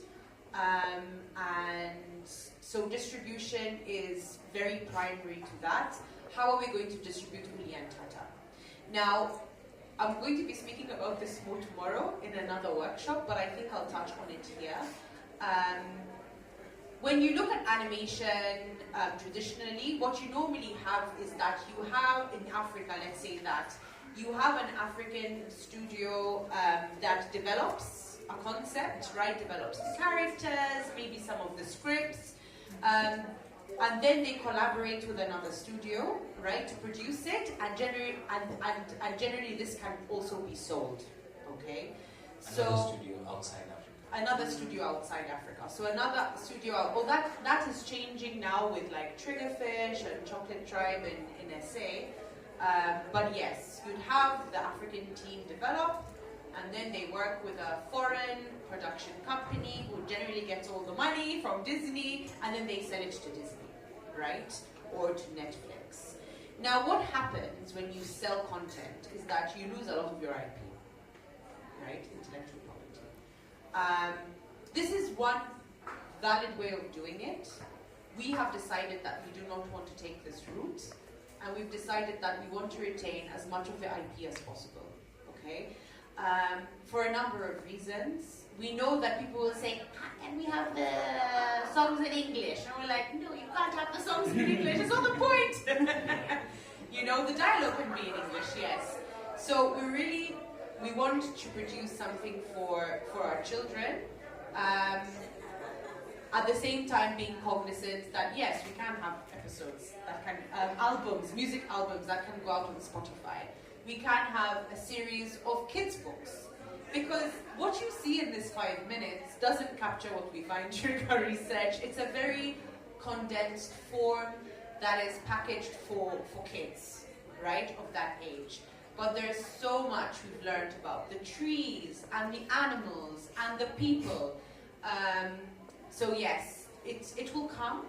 Speaker 10: And so distribution is very primary to that. How are we going to distribute Uli and Tata? Now, I'm going to be speaking about this more tomorrow in another workshop, but I think I'll touch on it here. When you look at animation, traditionally, what you normally have is that you have in Africa, let's say that, you have an African studio that develops a concept, right? Develops the characters, maybe some of the scripts, and then they collaborate with another studio, right, to produce it, and generally this can also be sold, okay?
Speaker 17: Another studio outside Africa.
Speaker 10: Another studio outside Africa. So another studio, that is changing now with like Triggerfish and Chocolate Tribe in SA. But yes, you'd have the African team develop, and then they work with a foreign production company who generally gets all the money from Disney, and then they sell it to Disney, right? Or to Netflix. Now what happens when you sell content is that you lose a lot of your IP, right? Intellectual property. This is one valid way of doing it. We have decided that we do not want to take this route, and we've decided that we want to retain as much of the IP as possible, okay? For a number of reasons. We know that people will say, can we have the songs in English? And we're like, no, you can't have the songs in English, it's not the point. You know, the dialogue can be in English, yes. So we want to produce something for our children, at the same time being cognizant that yes, we can have episodes that can, music albums that can go out on Spotify. We can have a series of kids' books. Because what you see in this 5 minutes doesn't capture what we find during our research. It's a very condensed form that is packaged for kids, right, of that age. But there's so much we've learned about the trees and the animals and the people. So yes, it will come.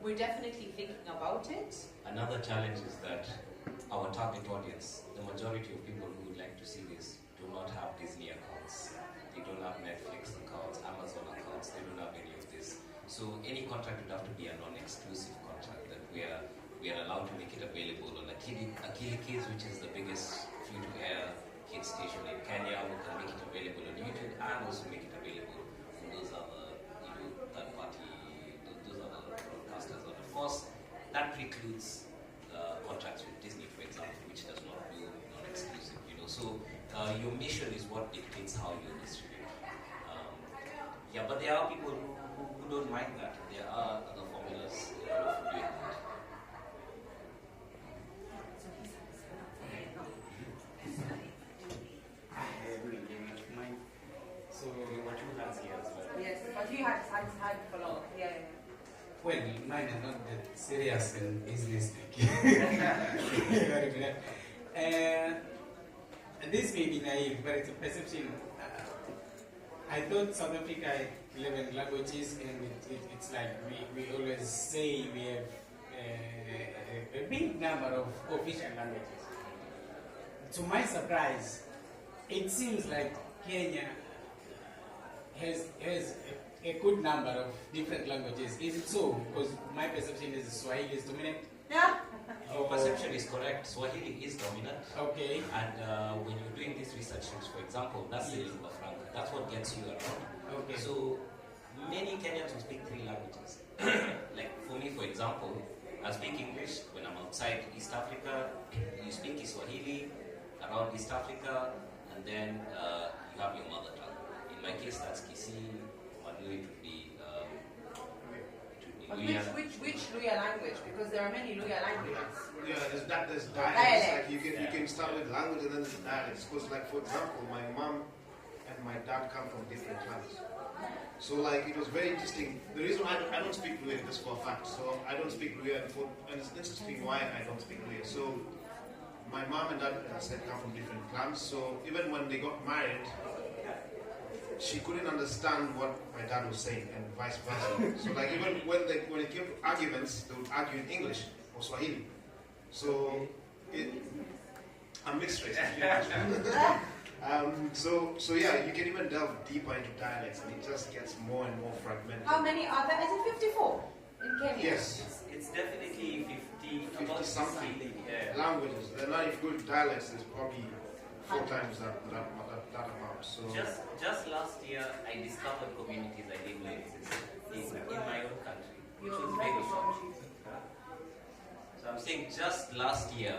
Speaker 10: We're definitely thinking about it.
Speaker 17: Another challenge is that our target audience, the majority of people who would like to see this, do not have Disney accounts. They don't have Netflix accounts, Amazon accounts. They don't have any of this. So any contract would have to be a non-exclusive contract that we are allowed to make it available on Akili Kids, which is the biggest free-to-air kids station in Kenya. We can make it available on YouTube and also make it available on those other, third-party, those other broadcasters. And of course, that precludes contracts with Disney, for example, which does not do non-exclusive. So your mission is what dictates how you distribute. Yeah, but there are people who don't mind that. There are other formulas for doing that.
Speaker 10: for long. Yeah.
Speaker 19: Well, mine are not that serious and business. This may be naive, but it's a perception. I thought South Africa had 11 languages, and it's like we always say we have a big number of official languages. To my surprise, it seems like Kenya has a good number of different languages. Is it so? Because my perception is Swahili is dominant.
Speaker 10: Yeah.
Speaker 17: Your perception is correct. Swahili is dominant.
Speaker 19: Okay.
Speaker 17: And when you're doing these researches, for example, that's the lingua franca. That's what gets you around.
Speaker 19: Okay.
Speaker 17: So many Kenyans will speak 3 languages. Like for me, for example, I speak English when I'm outside East Africa. You speak Swahili around East Africa, and then you have your mother tongue. In my case, that's Kisii. It would be.
Speaker 10: But which Luya language? Because there are many Luya languages.
Speaker 11: Yeah, there's dialects. Like you can start with language and then there's dialects. Because like for example, my mom and my dad come from different clans. So like it was very interesting. The reason I don't speak Luya is for a fact. So I don't speak Luya, and it's interesting why I don't speak Luya. So my mom and dad, as I said, come from different clans. So even when they got married, she couldn't understand what my dad was saying, and vice versa. So like even when it came to arguments, they would argue in English or Swahili. So I'm mixed race. So yeah, you can even delve deeper into dialects, and it just gets more and more fragmented.
Speaker 10: How many are there? Is it 54 in Kenya?
Speaker 11: Yes.
Speaker 17: It's definitely 50
Speaker 11: something languages. Then now if you go to dialects, there's probably 4 times that amount. So
Speaker 17: just last year, I discovered communities I didn't know existed in my own country, which was very shocking. So I'm saying just last year,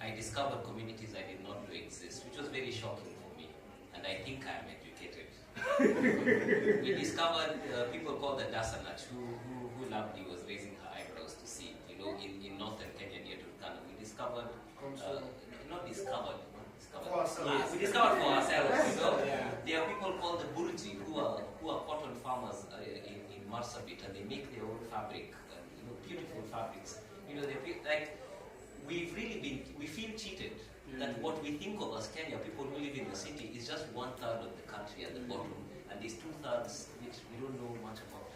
Speaker 17: I discovered communities I did not know exist, which was very shocking for me. And I think I am educated. We discovered people called the Dasanach, who lovely was raising her eyebrows to see, in northern Kenya near Turkana. We discovered, we discovered for ourselves. There are people called the Burji who are cotton farmers in Marsabit, and they make their own fabric, beautiful fabrics. We feel cheated that what we think of as Kenya, people who live in the city, is just 1/3 of the country at the bottom, and these 2/3 which we don't know much about.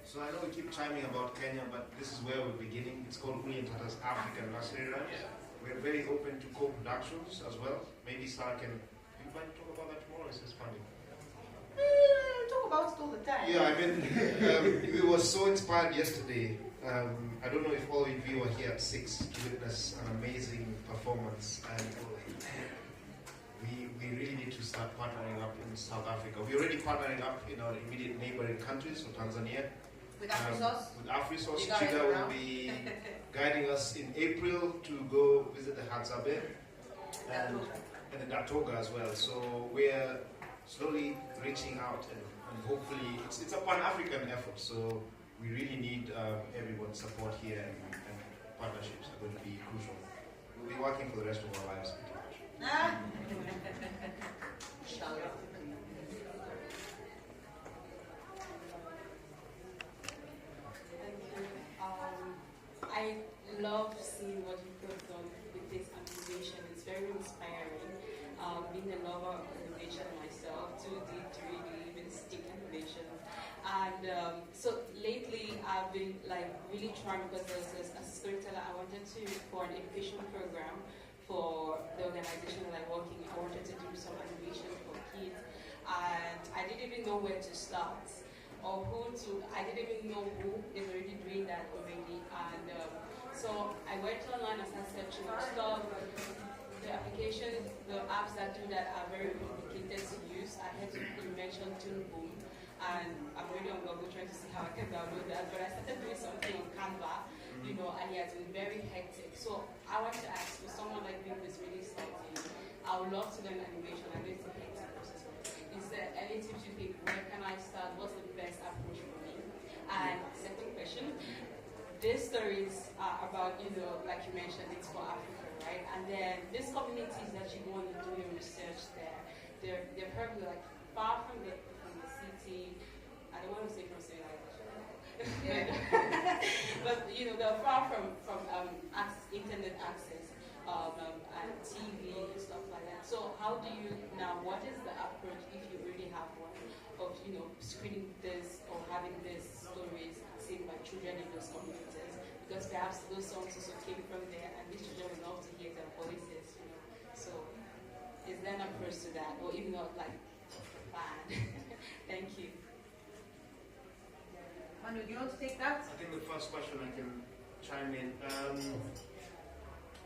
Speaker 11: So I know we keep chiming about Kenya, but this is where we're beginning. It's called Tata's African Nursery Rhymes. We're very open to co-productions as well. Maybe Sarah can. You might talk about that tomorrow. Is this funding?
Speaker 10: Talk about it all the time.
Speaker 11: Yeah, I mean, we were so inspired yesterday. I don't know if all of you were here at 6 to witness an amazing performance, and we really need to start partnering up in South Africa. We're already partnering up in our immediate neighboring countries, so Tanzania.
Speaker 10: With AfriSauce?
Speaker 11: With AfriSauce. Chiga will be guiding us in April to go visit the Hadzabe and the Datoga as well. So we're slowly reaching out, and hopefully it's a Pan-African effort. So we really need everyone's support here, and partnerships are going to be crucial. We'll be working for the rest of our lives pretty much.
Speaker 3: I love seeing what you put on with this animation. It's very inspiring. Being a lover of animation myself, 2D, 3D, even stick animation. And so lately I've been really trying, because as a storyteller, I wanted to, for an education program for the organization that I'm working in, I wanted to do some animation for kids. And I didn't even know where to start. I didn't even know who is already doing that already. And so I went online and started searching for stuff. The applications, the apps that do that are very complicated to use. I had to mention Toon Boom, and I'm already on Google trying to see how I can download that. But I started doing something on Canva, and it has been very hectic. So I want to ask, for someone like me who's really starting, I would love to learn animation. I know it's a hectic process. Is there any tips you think? Where can I start? What's the best approach for me? And second question, these stories are about, like you mentioned, it's for Africa, right? And then these communities that you go and you do your research there, they're probably far from the city. see, I don't want to say from civilization, but you know, they're far from internet access and TV and stuff like that. So how do you now? What is the approach if you already have one of screening this or having these stories seen by children in those communities? Because perhaps those songs also came from there, and these children would love to hear their voices. So is there an approach to that, or even not like bad? Thank you.
Speaker 10: Manu, do you want to take that?
Speaker 11: I think the first question I can chime in.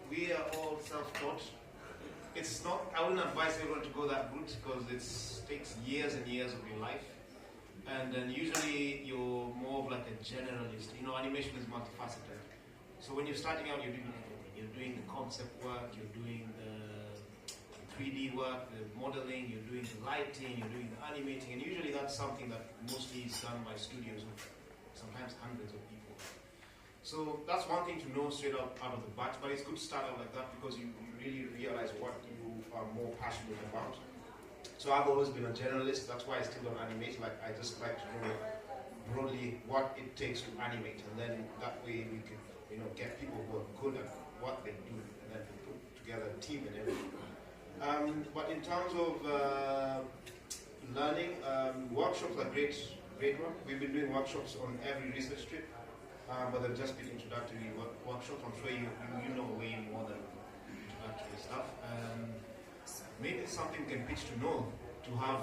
Speaker 11: We are all self-taught. It's not, I wouldn't advise everyone to go that route because it takes years and years of your life. And then usually you're more of like a generalist. Animation is multifaceted. So when you're starting out, you're doing everything. You're doing the concept work, you're doing the 3D work, the modeling, you're doing the lighting, you're doing the animating, and usually that's something that mostly is done by studios of sometimes hundreds of people. So that's one thing to know straight up out of the bat, but it's good to start out like that because you really realize what you are more passionate about. So I've always been a generalist, that's why I still don't animate. Like, I just like to know broadly what it takes to animate, and then that way we can get people who are good at what they do, and then we put together a team and everything. But in terms of learning, workshops are great one. We've been doing workshops on every research trip, but they've just been introductory workshops. I'm sure you know way more than introductory stuff. Maybe it's something we can pitch to Noel to have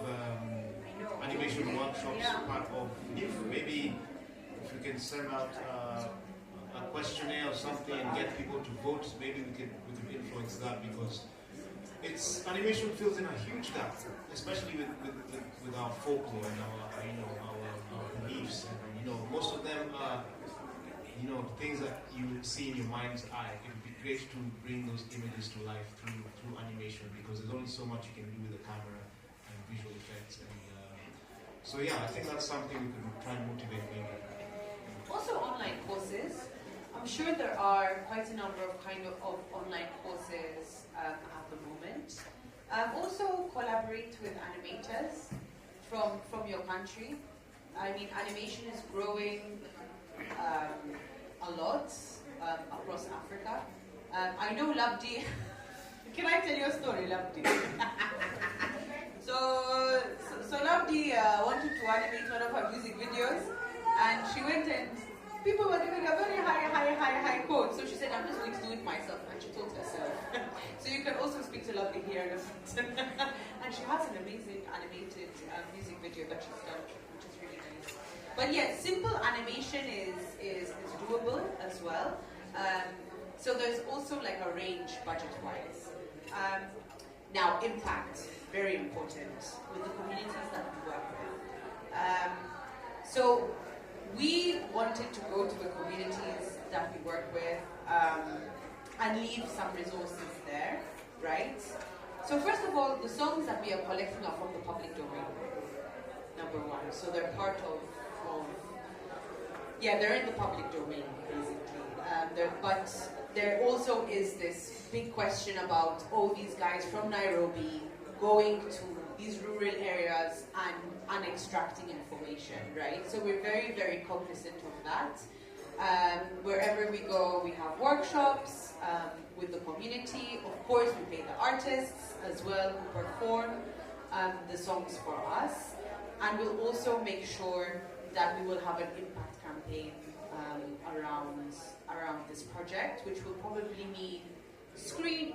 Speaker 11: animation workshops part of NEWF. Maybe if we can send out a questionnaire or something and get people to vote, maybe we can influence that, because animation fills in a huge gap, especially with our folklore and our beliefs. And most of them are things that you see in your mind's eye. It would be great to bring those images to life through animation, because there's only so much you can do with the camera and visual effects. And so yeah, I think that's something we could try and motivate maybe.
Speaker 10: Also online courses. I'm sure there are quite a number of online courses at the moment. Also collaborate with animators from your country. I mean, animation is growing a lot across Africa. I know Labdi. Can I tell you a story, Labdi? so Labdi wanted to animate one of her music videos, and she went and people were giving a very high quote. So she said, I'm just going to do it myself, and she told herself. So you can also speak to Lovely here in a minute. And she has an amazing animated music video that she's done, which is really nice. But yeah, simple animation is doable as well. So there's also like a range budget-wise. Now, impact, very important with the communities that we work with. So we wanted to go to the communities that we work with and leave some resources there, right? So first of all, the songs that we are collecting are from the public domain, number one. So they're part of they're in the public domain, basically. But there also is this big question about, these guys from Nairobi going to these rural areas and extracting information, right? So we're very, very cognizant of that. Wherever we go, we have workshops with the community. Of course, we pay the artists as well who perform the songs for us. And we'll also make sure that we will have an impact campaign around this project, which will probably mean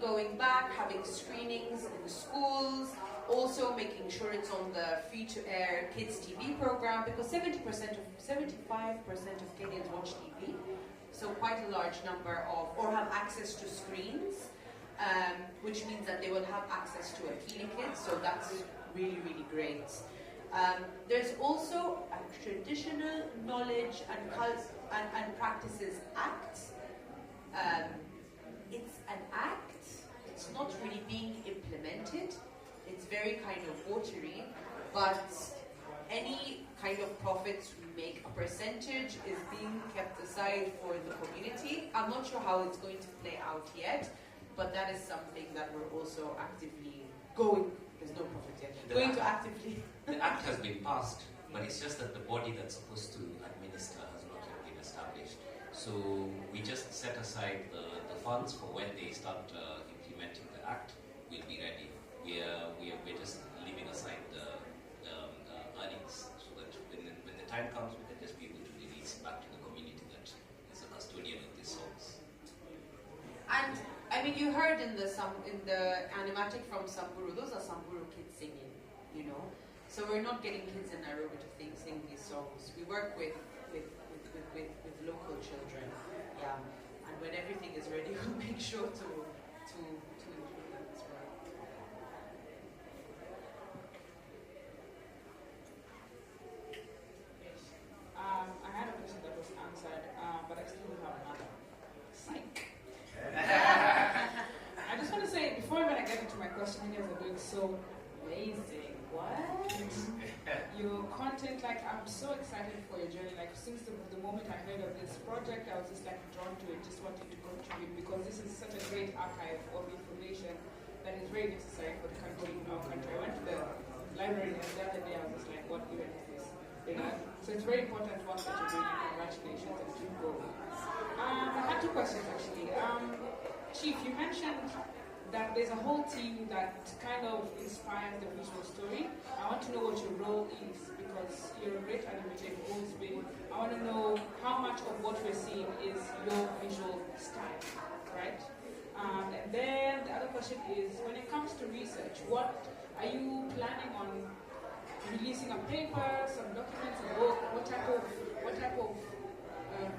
Speaker 10: going back, having screenings in schools, also making sure it's on the free-to-air kids TV program, because 75% of Kenyans watch TV, so quite a large number or have access to screens, which means that they will have access to a Kili Kids, so that's really, really great. There's also a Traditional Knowledge and Practices Act. It's an act, it's not really being implemented, it's very kind of watery, but any kind of profits we make, a percentage is being kept aside for the community. I'm not sure how it's going to play out yet, but that is something that we're also actively there's no profit yet,
Speaker 17: The act has been passed. but it's just that the body that's supposed to administer has not yet been established. So we just set aside the funds for when they start implementing the act. We'll be ready. We're just leaving aside the earnings so that when the time comes, we can just be able to release back to the community that is a custodian of these songs.
Speaker 10: And I mean, you heard in the animatic from Samburu, those are Samburu kids singing, you know. So we're not getting kids in Nairobi to sing these songs. We work with local children, yeah. And when everything is ready, we'll make sure to include that as well.
Speaker 6: I had a question that was answered, but I still have another. Psych. I just want to say, before even I get into my question, you guys are doing so amazing. What? Your content, like, I'm so excited for your journey. Like, since the moment I heard of this project, I was just like drawn to it, just wanting to contribute, because this is such a great archive of information that is very necessary for the country, in our country. I went to the library the other day, I was just like, what even is this? You know? So it's very important work that you're doing, and congratulations, and keep going. I had two questions actually. Chief, you mentioned that there's a whole team that kind of inspires the visual story. I want to know what your role is, because you're a great animator, you've always been. I want to know how much of what we're seeing is your visual style, right? And then the other question is, when it comes to research, what are you planning on releasing? A paper, some documents, a book? What type of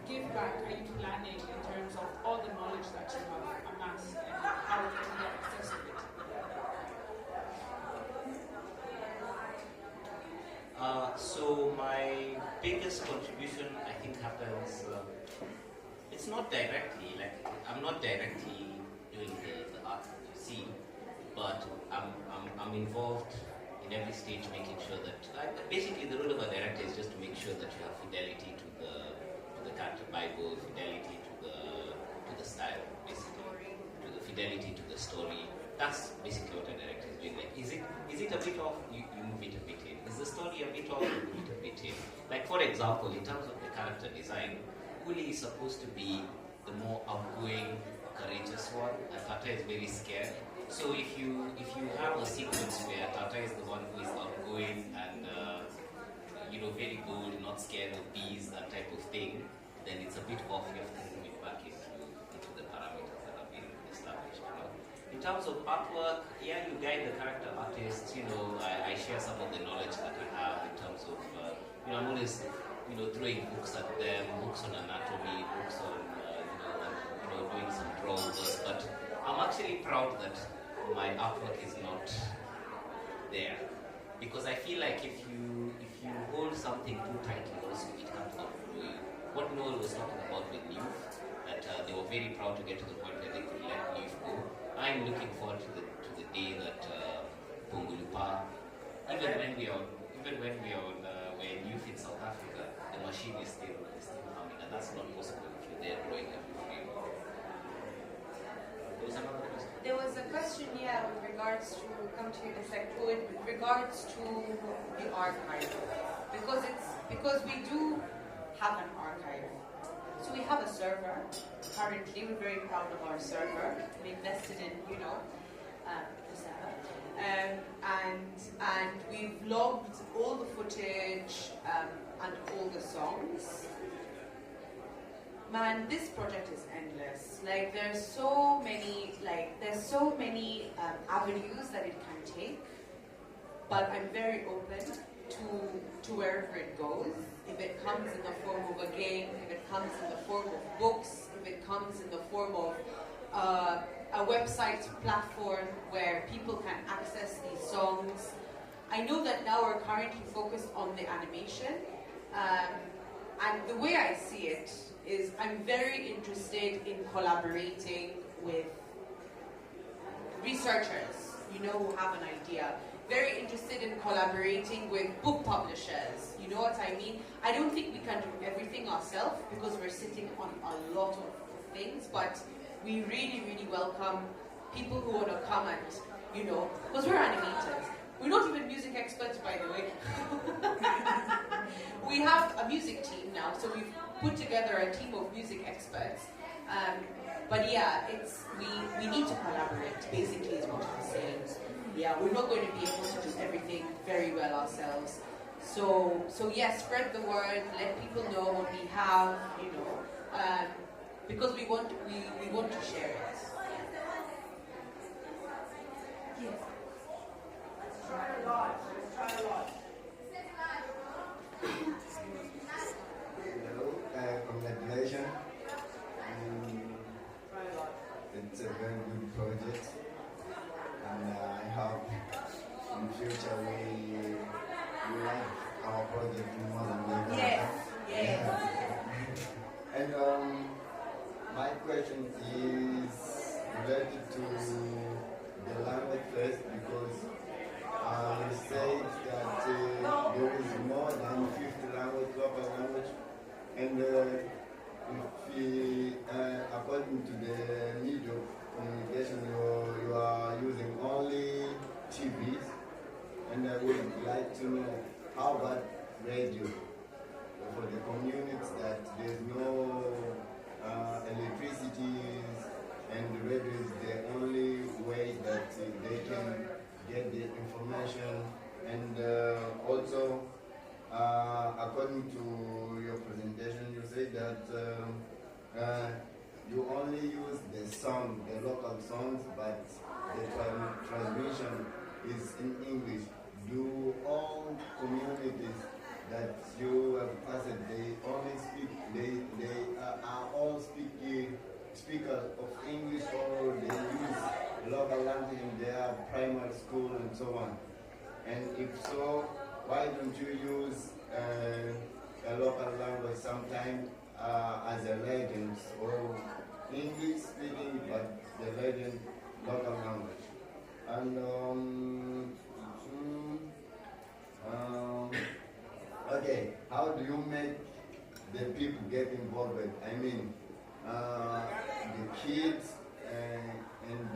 Speaker 6: give back are you planning in terms of all the knowledge that you have amassed and how we can get access to it?
Speaker 17: So my biggest contribution, I think, happens. It's not directly, like I'm not directly doing the art that you see, but I'm involved in every stage, making sure that basically the role of a director is just to make sure that you have fidelity to the character Bible, fidelity to the style, basically, to the fidelity to the story. That's basically what a director is doing. Like, is it a bit off? You move it a bit in. Is the story a bit off? You move it a bit in. Like, for example, in terms of the character design, Uli is supposed to be the more outgoing, courageous one, and Tata is very scared. So if you have a sequence where Tata is the one who is outgoing and very bold, not scared of bees, that type of thing, then it's a bit off. You have to move it back into the parameters that have been established. In terms of artwork, yeah, you guide the character artists. I share some of the knowledge that I have in terms of, I'm always, throwing books at them, books on anatomy, books on, doing some drawings. But I'm actually proud that my artwork is not there, because I feel like if you hold something too tightly, also it can't outgrow you. What Noel was talking about with NEWF, that they were very proud to get to the point where they could let NEWF go. I'm looking forward to the day that Pungulupa, even when we are on NEWF in South Africa, the machine is still humming, and that's not possible if you're there growing every day. There was another question.
Speaker 10: There was a question, yeah, with regards to, come to you in a sec, with regards to the archive, because we do have an archive. So we have a server. Currently, we're very proud of our server. We invested in, the server, and we've logged all the footage and all the songs. Man, this project is endless. Like, there's so many avenues that it can take. But I'm very open to wherever it goes. If it comes in the form of a game, if it comes in the form of books, if it comes in the form of a website platform where people can access these songs. I know that now we're currently focused on the animation, and the way I see it is I'm very interested in collaborating with researchers, who have an idea. Very interested in collaborating with book publishers, you know what I mean? I don't think we can do everything ourselves because we're sitting on a lot of things, but we really, really welcome people who want to come and, because we're animators. We're not even music experts, by the way. We have a music team now, so we've put together a team of music experts. But yeah, we need to collaborate, basically is what I'm saying. Yeah, we're not going to be able to do everything very well ourselves. So yes, spread the word, let people know what we have, you know, because we want to share it. Yes.
Speaker 4: Try a lot.
Speaker 7: Hello, congratulations. It's a very good project, and I hope in future we like our project more than we
Speaker 10: Yes.
Speaker 7: And my question is related to the language first, because you said that there is more than 50 local language, and according to the media communication, you are using only TVs, and I would like to know how about radio for the communities that there's no electricity, and the radio is the only way that they can get the information. And also, according to your presentation, you said that you only use the song, the local songs, but the transmission is in English. Do all communities that you have passed, they only speak, they are all speakers of English, or they use local language in their primary school and so on? And if so, why don't you use a local language sometimes as a legend, or English speaking but the legend local language? And okay, how do you make the people get involved? I mean, the kids and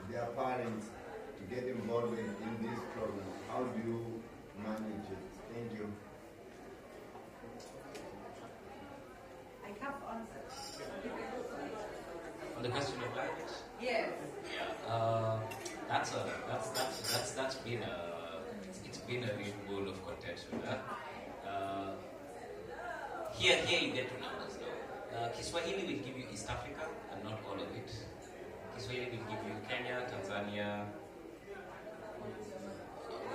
Speaker 7: their parents to get involved in this program. How do you manage it? Thank you.
Speaker 10: I can't answer.
Speaker 17: On the question of language?
Speaker 10: Yes.
Speaker 17: Yeah. It's been a real bone of contention. Here you get to numbers now. Kiswahili will give you East Africa and not all of it. Kiswahili will give you Kenya, Tanzania,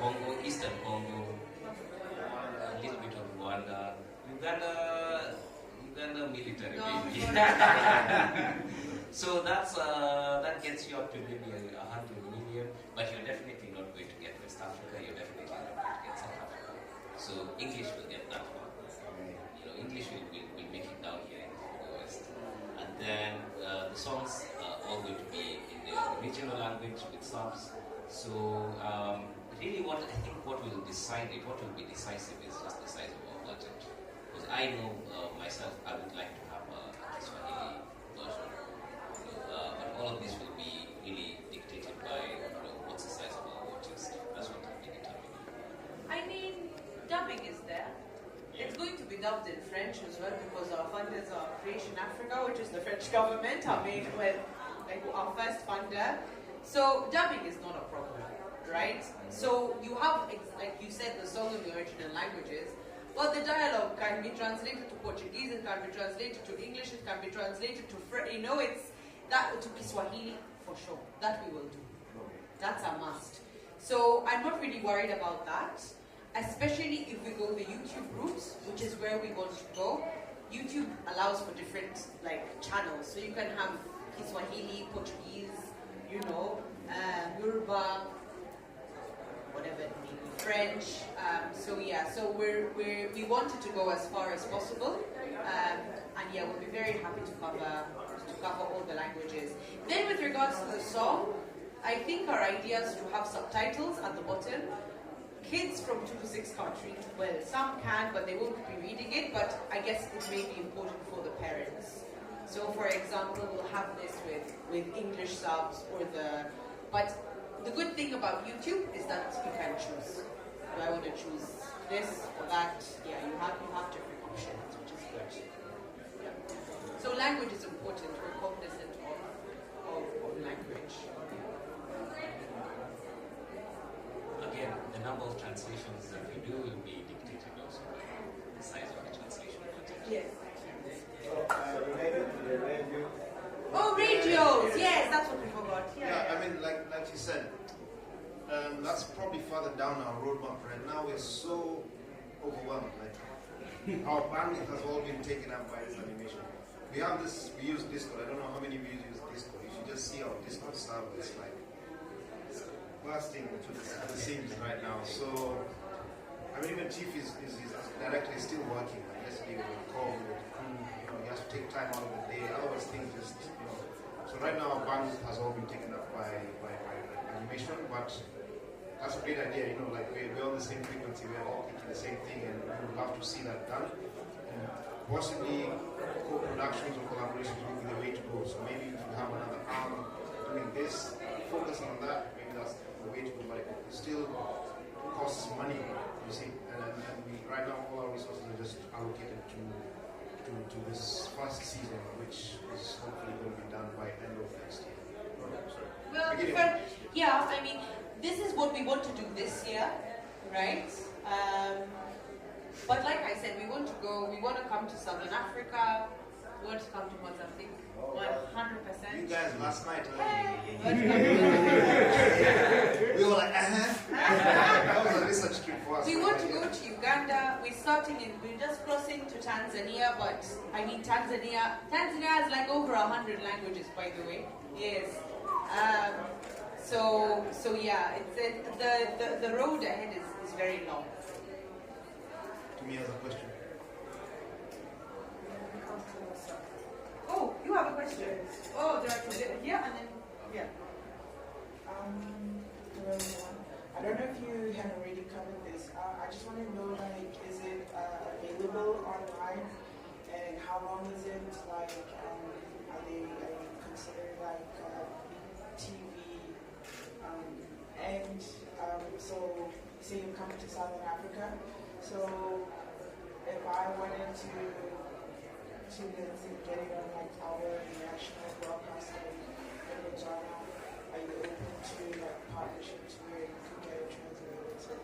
Speaker 17: Congo, Eastern Congo, a little bit of Rwanda, Uganda military.
Speaker 10: No.
Speaker 17: So that gets you up to maybe 100 million, but you're definitely not going to get West Africa. You're definitely not going to get South Africa. So English will get that one. English will make it down here in the West, and then the songs are all going to be in the regional language with subs. So really, what will decide it, what will be decisive, is just the size of our budget. Because I know myself, I would like to have a Kiswahili version, but all of this will be really dictated by what's the size of our watches. That's what will be determined.
Speaker 10: I mean, dubbing is there. It's going to be dubbed in French as well, because our funders are Creation Africa, which is the French government, our our first funder. So dubbing is not a problem, right? So you have, like you said, the song in the original languages, but the dialogue can be translated to Portuguese, it can be translated to English, it can be translated to French. It's that to Kiswahili for sure. That we will do. That's a must. So I'm not really worried about that. Especially if we go the YouTube route, which is where we want to go. YouTube allows for different channels, so you can have Kiswahili, Portuguese, Yoruba, whatever it may be, French. So we wanted to go as far as possible, and we'll be very happy to cover all the languages. Then with regards to the song, I think our idea is to have subtitles at the bottom. Kids from 2 to 6 countries, well, some can, but they won't be reading it, but I guess it may be important for the parents. So, for example, we'll have this with English subs, but the good thing about YouTube is that you can choose. Do I want to choose this or that? Yeah, you have different options, which is good. Yeah. So language is important. We're cognizant of language.
Speaker 17: Again, the number of translations that we do will be dictated also by the size of the translation content.
Speaker 10: Yes.
Speaker 7: Related to the radio.
Speaker 10: Oh, radios! Yes, that's what we forgot.
Speaker 11: Yeah, I mean, like you said, that's probably further down our roadmap right now. We're so overwhelmed. Like, our bandwidth has all been taken up by this animation. We have this, we use Discord. I don't know how many of you use Discord. You should just see our Discord server. It's like bursting to the seams right now. So, I mean, even Chief is directly still working. Like yesterday we were called with the crew. You know, he has to take time out of the day. Otherwise, things just, you know. So right now our bandwidth has all been taken up by animation, but that's a great idea. You know, like we're on the same frequency. We're all thinking the same thing, and we would love to see that done. And possibly co-productions or collaborations would be the way to go. So maybe if you have another arm doing this, focusing on that, maybe that's the way to go. But it still costs money, you see. And we right now all our resources are just allocated to this first season, which is hopefully going to be done by end of next year.
Speaker 10: Well, yeah, I mean, this is what we want to do this year, right? But like I said, we want to come to Southern Africa, we want to come to Mozambique, 100%.
Speaker 11: You guys last night,
Speaker 10: we
Speaker 11: were like, that was a research trip for us.
Speaker 10: We want to go to Uganda. We're just crossing to Tanzania, but I mean Tanzania has like over 100 languages, by the way. Yes. So yeah, the road ahead is very long.
Speaker 11: To me as a question.
Speaker 10: Oh, you have a question? Oh, yeah, and then yeah.
Speaker 5: Hello everyone. I don't know if you have already covered this. I just want to know, like, is it available online, and how long is it? Like, are they considered like TV? So say you're coming to Southern Africa. So if I wanted to get it on like our national broadcast in Botswana, are you open to like partnerships where you could get it translated to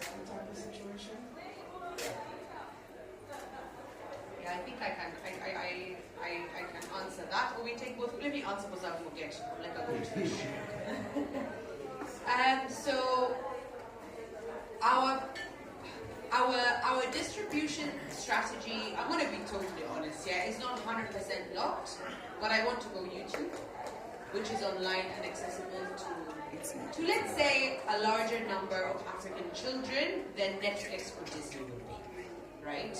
Speaker 5: some type of situation?
Speaker 10: Yeah, I think I can answer that. Or we take both. Let me answer because I forget. I'm like a goldfish. So our distribution strategy, I'm going to be totally honest, yeah, it's not 100% locked, but I want to go YouTube, which is online and accessible to let's say a larger number of African children than Netflix or Disney would be, right?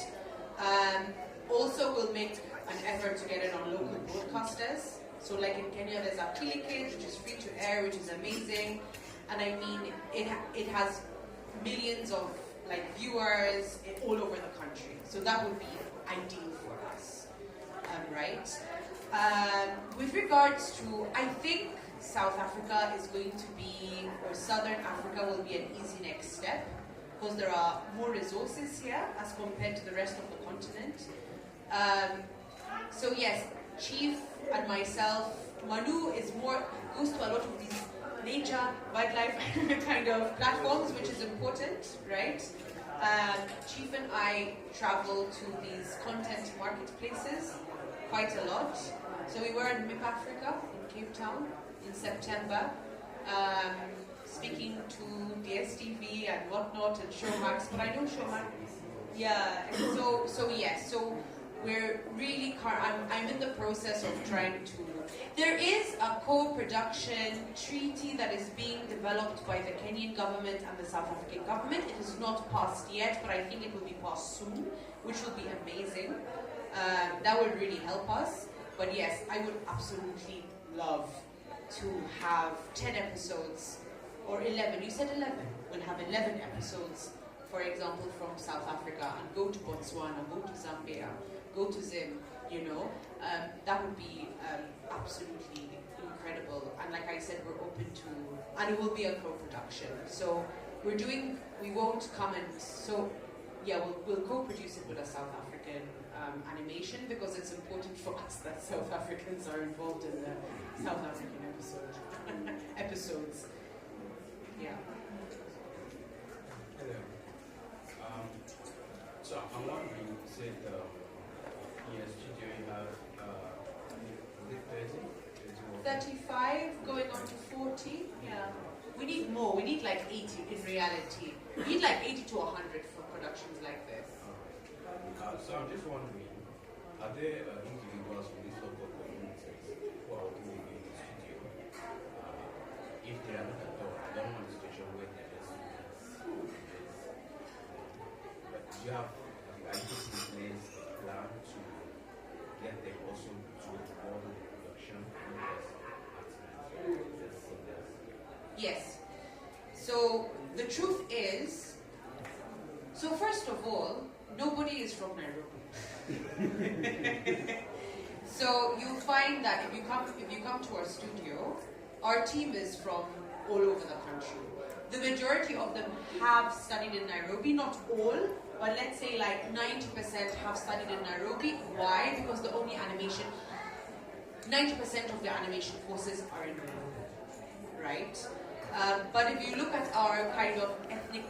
Speaker 10: Also, we'll make an effort to get it on local broadcasters. So like in Kenya, there's Akili Kids, which is free to air, which is amazing. And I mean, it has millions of like viewers all over the country. So that would be ideal for us, right? With regards to, I think South Africa is going to be, or Southern Africa will be an easy next step, because there are more resources here as compared to the rest of the continent. So yes, Chief and myself, Manu goes to a lot of these nature, wildlife kind of platforms, which is important, right? Chief and I travel to these content marketplaces quite a lot. So we were in MIP Africa in Cape Town in September, speaking to DSTV and whatnot and Showmax, but I know Showmax. Yeah, so yes, so we're really, I'm in the process of trying to, there is a co-production treaty that is being developed by the Kenyan government and the South African government. It is not passed yet, but I think it will be passed soon, which will be amazing. That would really help us. But yes, I would absolutely love to have 10 episodes, or 11, you said 11, we'll have 11 episodes, for example, from South Africa, and go to Botswana, go to Zambia, go to Zim, you know, that would be absolutely incredible. And like I said, we're open to, and it will be a co-production. So we won't come and, so yeah, we'll co-produce it with a South African animation, because it's important for us that South Africans are involved in the South African episodes. Yeah.
Speaker 8: Hello. So I'm wondering, you said in your studio you have, is it 30?
Speaker 10: 35 going on to 40. Yeah. We need more. We need like 80 in reality. We need like 80 to 100 for productions like this.
Speaker 8: So I'm just wondering, are there individuals from these local communities who are working in the studio? If they are not at all, I don't want a situation where they're just but do you have, are you putting in place a plan to get them also to model the production?
Speaker 10: Yes. So the truth is, so first of all, nobody is from Nairobi. So you'll find that if you come to our studio, our team is from all over the country. The majority of them have studied in Nairobi, not all, but let's say like 90% have studied in Nairobi. Why? Because the only animation, 90% of the animation courses are in Nairobi, right? But if you look at our kind of ethnic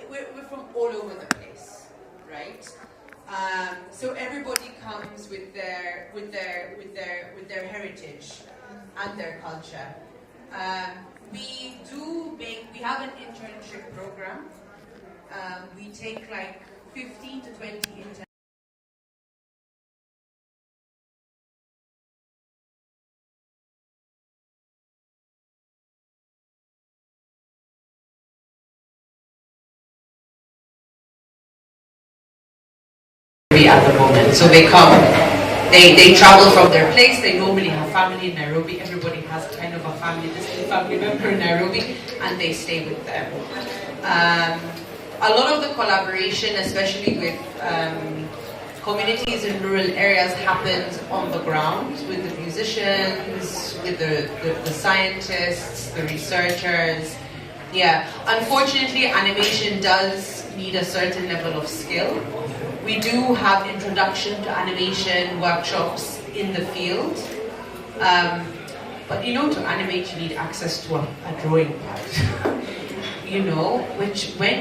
Speaker 10: we're from all over the place, right? So everybody comes with their heritage and their culture. We have an internship program. We take like 15 to 20 interns. At the moment, so they come, they travel from their place. They normally have family in Nairobi. Everybody has kind of a distant family member in Nairobi, and they stay with them. A lot of the collaboration, especially with communities in rural areas, happens on the ground with the musicians, with the scientists, the researchers. Yeah, unfortunately, animation does need a certain level of skill. We do have introduction to animation workshops in the field, but to animate you need access to a drawing pad,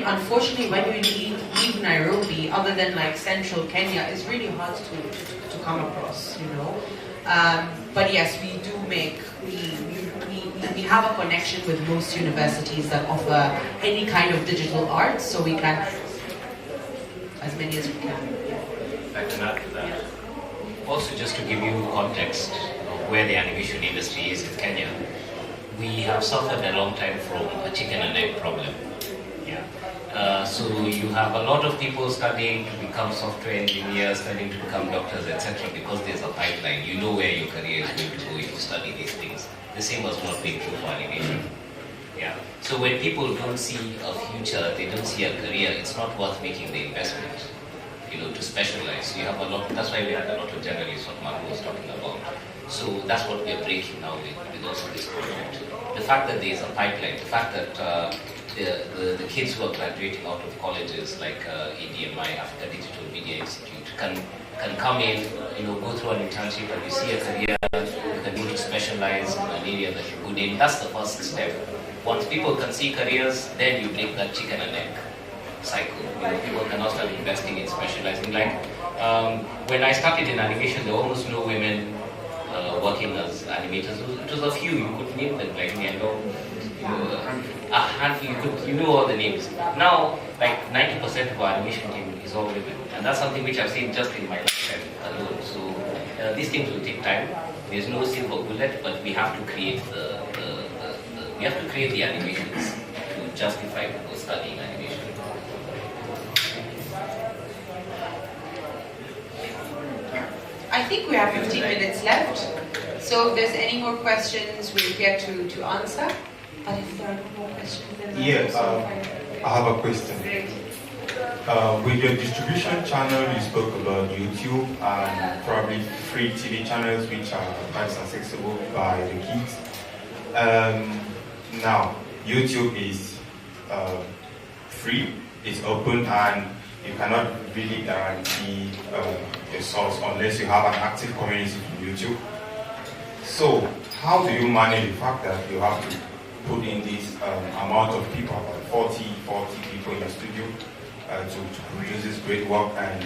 Speaker 10: unfortunately when you leave Nairobi, other than like central Kenya, is really hard to come across, but yes, we do we have a connection with most universities that offer any kind of digital art, so we can as many as we can.
Speaker 17: I can add to that. Also, just to give you context of where the animation industry is in Kenya, we have suffered a long time from a chicken and egg problem. Yeah. So you have a lot of people studying to become software engineers, studying to become doctors, etc. because there's a pipeline. You know where your career is going to go if you study these things. The same was not being true for animation. Yeah. So when people don't see a future, they don't see a career, it's not worth making the investment, to specialize. You have a lot, that's why we had a lot of generalists, what Marco was talking about. So that's what we are breaking now with also this project. The fact that there is a pipeline, the fact that the kids who are graduating out of colleges like ADMI, Africa Digital Media Institute, can come in, go through an internship and you see a career, you can go to specialize in an area that you're good in. That's the first step. Once people can see careers, then you break that chicken and egg cycle. People can now start investing in specializing. Like when I started in animation, there were almost no women working as animators. It was a few. You could name them, like me. A handful. You know all the names. Now, like 90% of our animation team is all women, and that's something which I've seen just in my lifetime alone. So these things will take time. There's no silver bullet, but we have to create the animations to justify people studying animation.
Speaker 10: I think we have 15 minutes left, so if there's any more questions, we'll get to answer. But if there are no more questions, then
Speaker 9: I have a question.
Speaker 10: Great.
Speaker 9: With your distribution channel, you spoke about YouTube and probably free TV channels which are quite accessible by the kids. Now, YouTube is free, it's open, and you cannot really guarantee a source unless you have an active community on YouTube. So, how do you manage the fact that you have to put in this amount of people, about 40 people in the studio, to produce this great work, and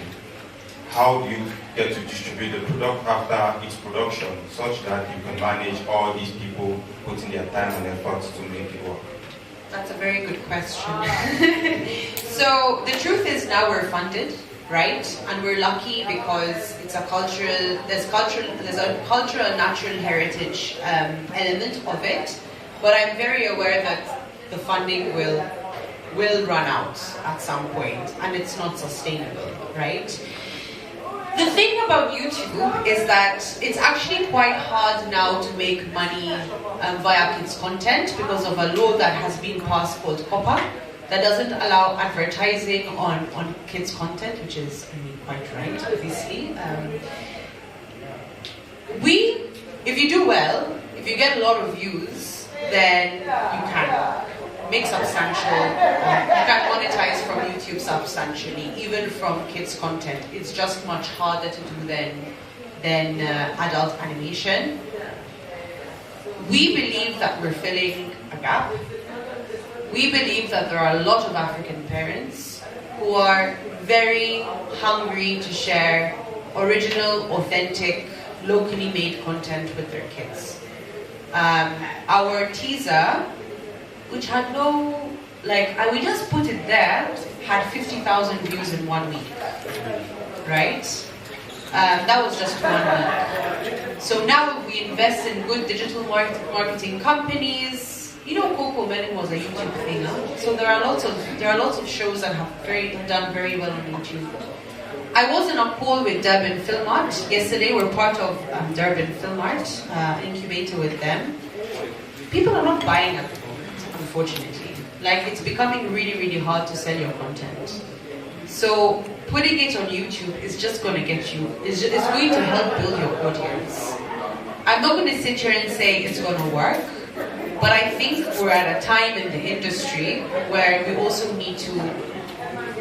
Speaker 9: how do you get to distribute the product after its production such that you can manage all these people putting their time and effort to make it work?
Speaker 10: That's a very good question. So the truth is now we're funded, right? And we're lucky because it's a there's a cultural natural heritage element of it. But I'm very aware that the funding will run out at some point, and it's not sustainable, right? The thing about YouTube is that it's actually quite hard now to make money via kids' content because of a law that has been passed called COPPA that doesn't allow advertising on kids' content, which is quite right, obviously. If you do well, if you get a lot of views, then you can make substantial, you can monetize from YouTube substantially, even from kids' content. It's just much harder to do than adult animation. We believe that we're filling a gap. We believe that there are a lot of African parents who are very hungry to share original, authentic, locally made content with their kids. Our teaser, which had no, we just put it there, had 50,000 views in 1 week, right? That was just 1 week. So now we invest in good digital marketing companies. You know, Coco Melon was a YouTube thing, huh? So there are lots of shows that have done very well on YouTube. I was in a call with Durban Film Art yesterday. We're part of Durban Film Art incubator with them. People are not buying at the moment, unfortunately. It's becoming really, really hard to sell your content. So putting it on YouTube is just going to get you, it's going to help build your audience. I'm not going to sit here and say it's going to work, but I think we're at a time in the industry where we also need to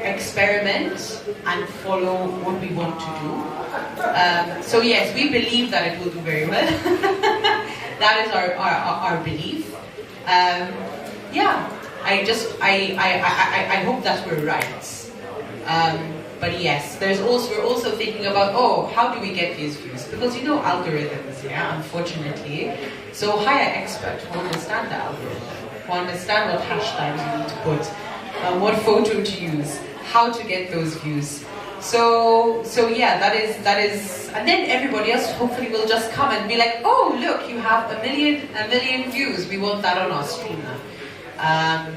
Speaker 10: experiment and follow what we want to do. So yes, we believe that it will do very well. That is our belief. Yeah, I hope that we're right. But yes, we're also thinking about, how do we get these views? Because algorithms, yeah, unfortunately. So hire experts who understand the algorithm, who understand what hashtags you need to put, what photo to use, how to get those views. So yeah, that is, and then everybody else hopefully will just come and be like, oh look, you have a million views. We want that on our stream now.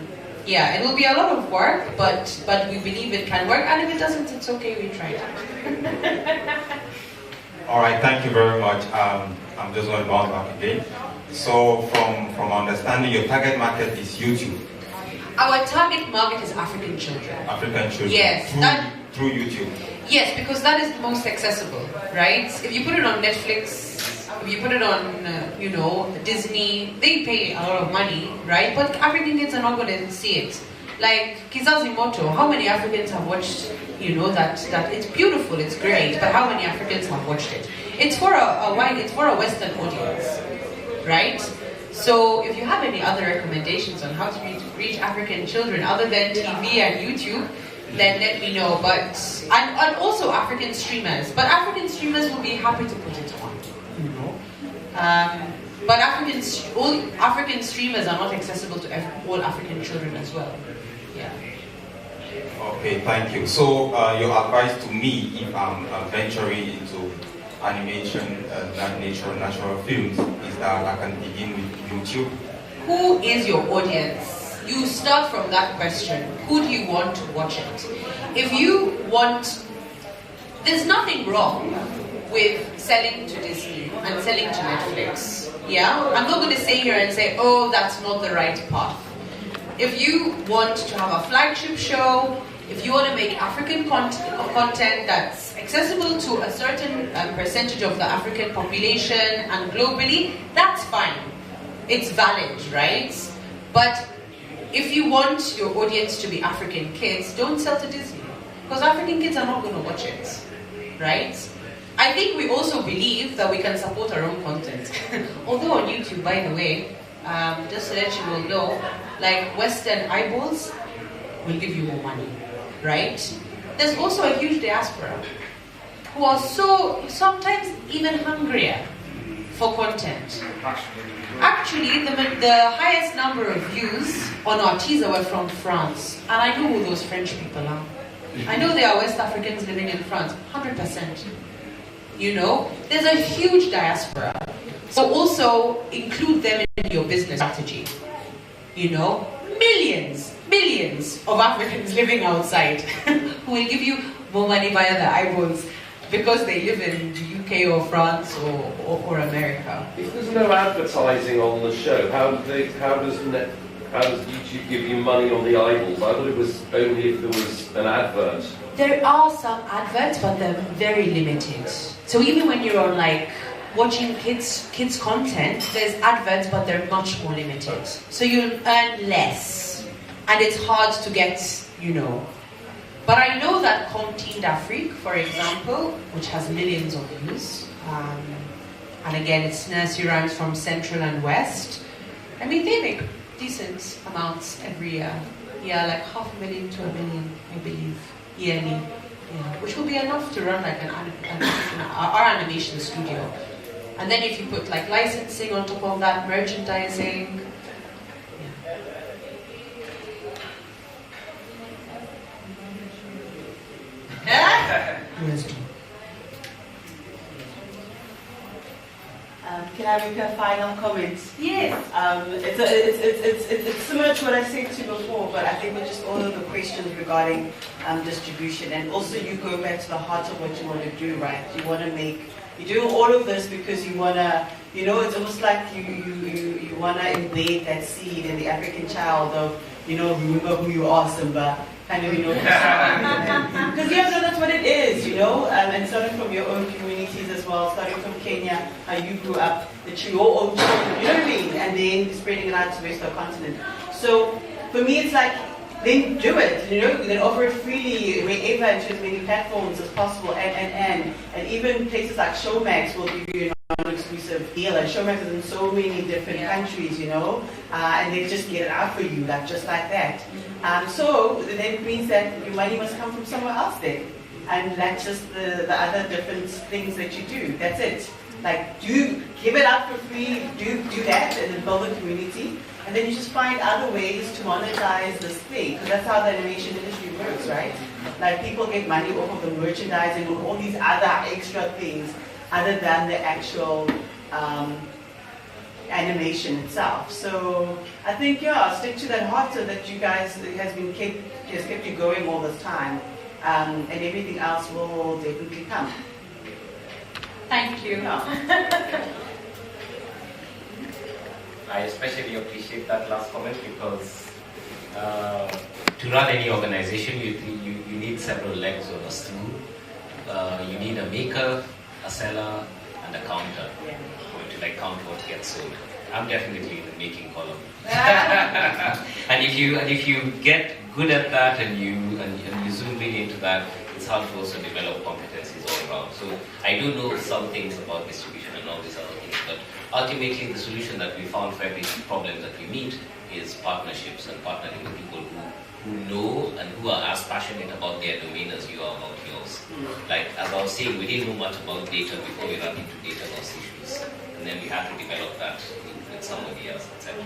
Speaker 10: Yeah, it will be a lot of work, but we believe it can work, and if it doesn't, it's okay. We tried it.
Speaker 9: All right, thank you very much. I'm just going to bounce back again. So from understanding, your target market is YouTube.
Speaker 10: Our target market is African children.
Speaker 9: African children.
Speaker 10: Yes.
Speaker 9: Through YouTube.
Speaker 10: Yes, because that is the most accessible, right? If you put it on Netflix, if you put it on, Disney, they pay a lot of money, right? But African kids are not going to see it. Like Kizazi Moto, how many Africans have watched, that it's beautiful, it's great, but how many Africans have watched it? It's for a Western audience, right? So if you have any other recommendations on how to reach African children other than TV and YouTube, then let me know. But and also African streamers. But African streamers will be happy to put it on. But all African streamers are not accessible to all African children as well. Yeah.
Speaker 9: Okay, thank you. So your advice to me, if I'm venturing into animation, natural films, is that I can begin with YouTube.
Speaker 10: Who is your audience? You start from that question. Who do you want to watch it? If you want, there's nothing wrong with selling to Disney and selling to Netflix. Yeah? I'm not going to sit here and say, oh, that's not the right path. If you want to have a flagship show, if you want to make African content that's accessible to a certain percentage of the African population and globally, that's fine. It's valid, right? But if you want your audience to be African kids, don't sell to Disney. Because African kids are not going to watch it, right? I think we also believe that we can support our own content. Although on YouTube, by the way, just so that you will know, like Western eyeballs will give you more money, right? There's also a huge diaspora who are so, sometimes even hungrier for content. Actually, the highest number of views on our teaser were from France. And I know who those French people are. I know they are West Africans living in France, 100%. You know, there's a huge diaspora. So also include them in your business strategy. You know, millions of Africans living outside who will give you more money via the eyeballs because they live in the UK or France or America.
Speaker 1: If there's no advertising on the show, how does YouTube give you money on the eyeballs? I thought it was only if there was an advert.
Speaker 10: There are some adverts, but they're very limited. So even when you're on like watching kids content, there's adverts, but they're much more limited. So you'll earn less, and it's hard to get, you know. But I know that Content d'Afrique, for example, which has millions of views, and again, it's nursery rhymes from Central and West. I mean, they make decent amounts every year. Yeah, like $500,000 to $1 million, I believe, yearly. Yeah, which will be enough to run like our animation studio. And then if you put like licensing on top of that, merchandising. Yeah.
Speaker 22: Can I make a final comment?
Speaker 10: Yes.
Speaker 22: It's similar to what I said to you before, but I think we just all of the questions regarding distribution, and also you go back to the heart of what you want to do, right? You want to make, you're doing all of this because you want to, you know, it's almost like you want to embed that seed in the African child of, you know, remember who you are, Simba. Kind of, you know, because yeah, no, that's what it is, you know, and starting from your own communities as well, starting from Kenya, how you grew up, that your own children, you know what I mean, and then spreading it out to the rest of the continent. So for me, it's like, then do it, you know, then offer it freely wherever and to as many platforms as possible, and even places like Showmax will give you a non-exclusive deal, and Showmax is in so many different countries, you know, and they just get it out for you, like just like that. So then it means that your money must come from somewhere else then, and that's just the other different things that you do. That's it. Like, give it out for free, do that, and then build a community, and then you just find other ways to monetize this thing, because that's how the animation industry works, right? Like, people get money off of the merchandising and all these other extra things other than the actual animation itself. So I think, yeah, stick to that heart so that you guys has kept you going all this time, and everything else will definitely come.
Speaker 10: Thank you.
Speaker 22: Yeah.
Speaker 17: I especially appreciate that last comment because to run any organization, you need several legs on a stool. You need a maker, a seller, and a counter to like count what gets sold. I'm definitely in the making column. And if you get good at that and you zoom really into that, it's hard to also develop competencies all around. So I do know some things about distribution and all these other things, but ultimately the solution that we found for every problem that we meet is partnerships and partnering with people who know and who are as passionate about their domain as you are about yours. Like as I was saying, we didn't know much about data before we ran into data loss issues, and then we had to develop that with somebody else, etc.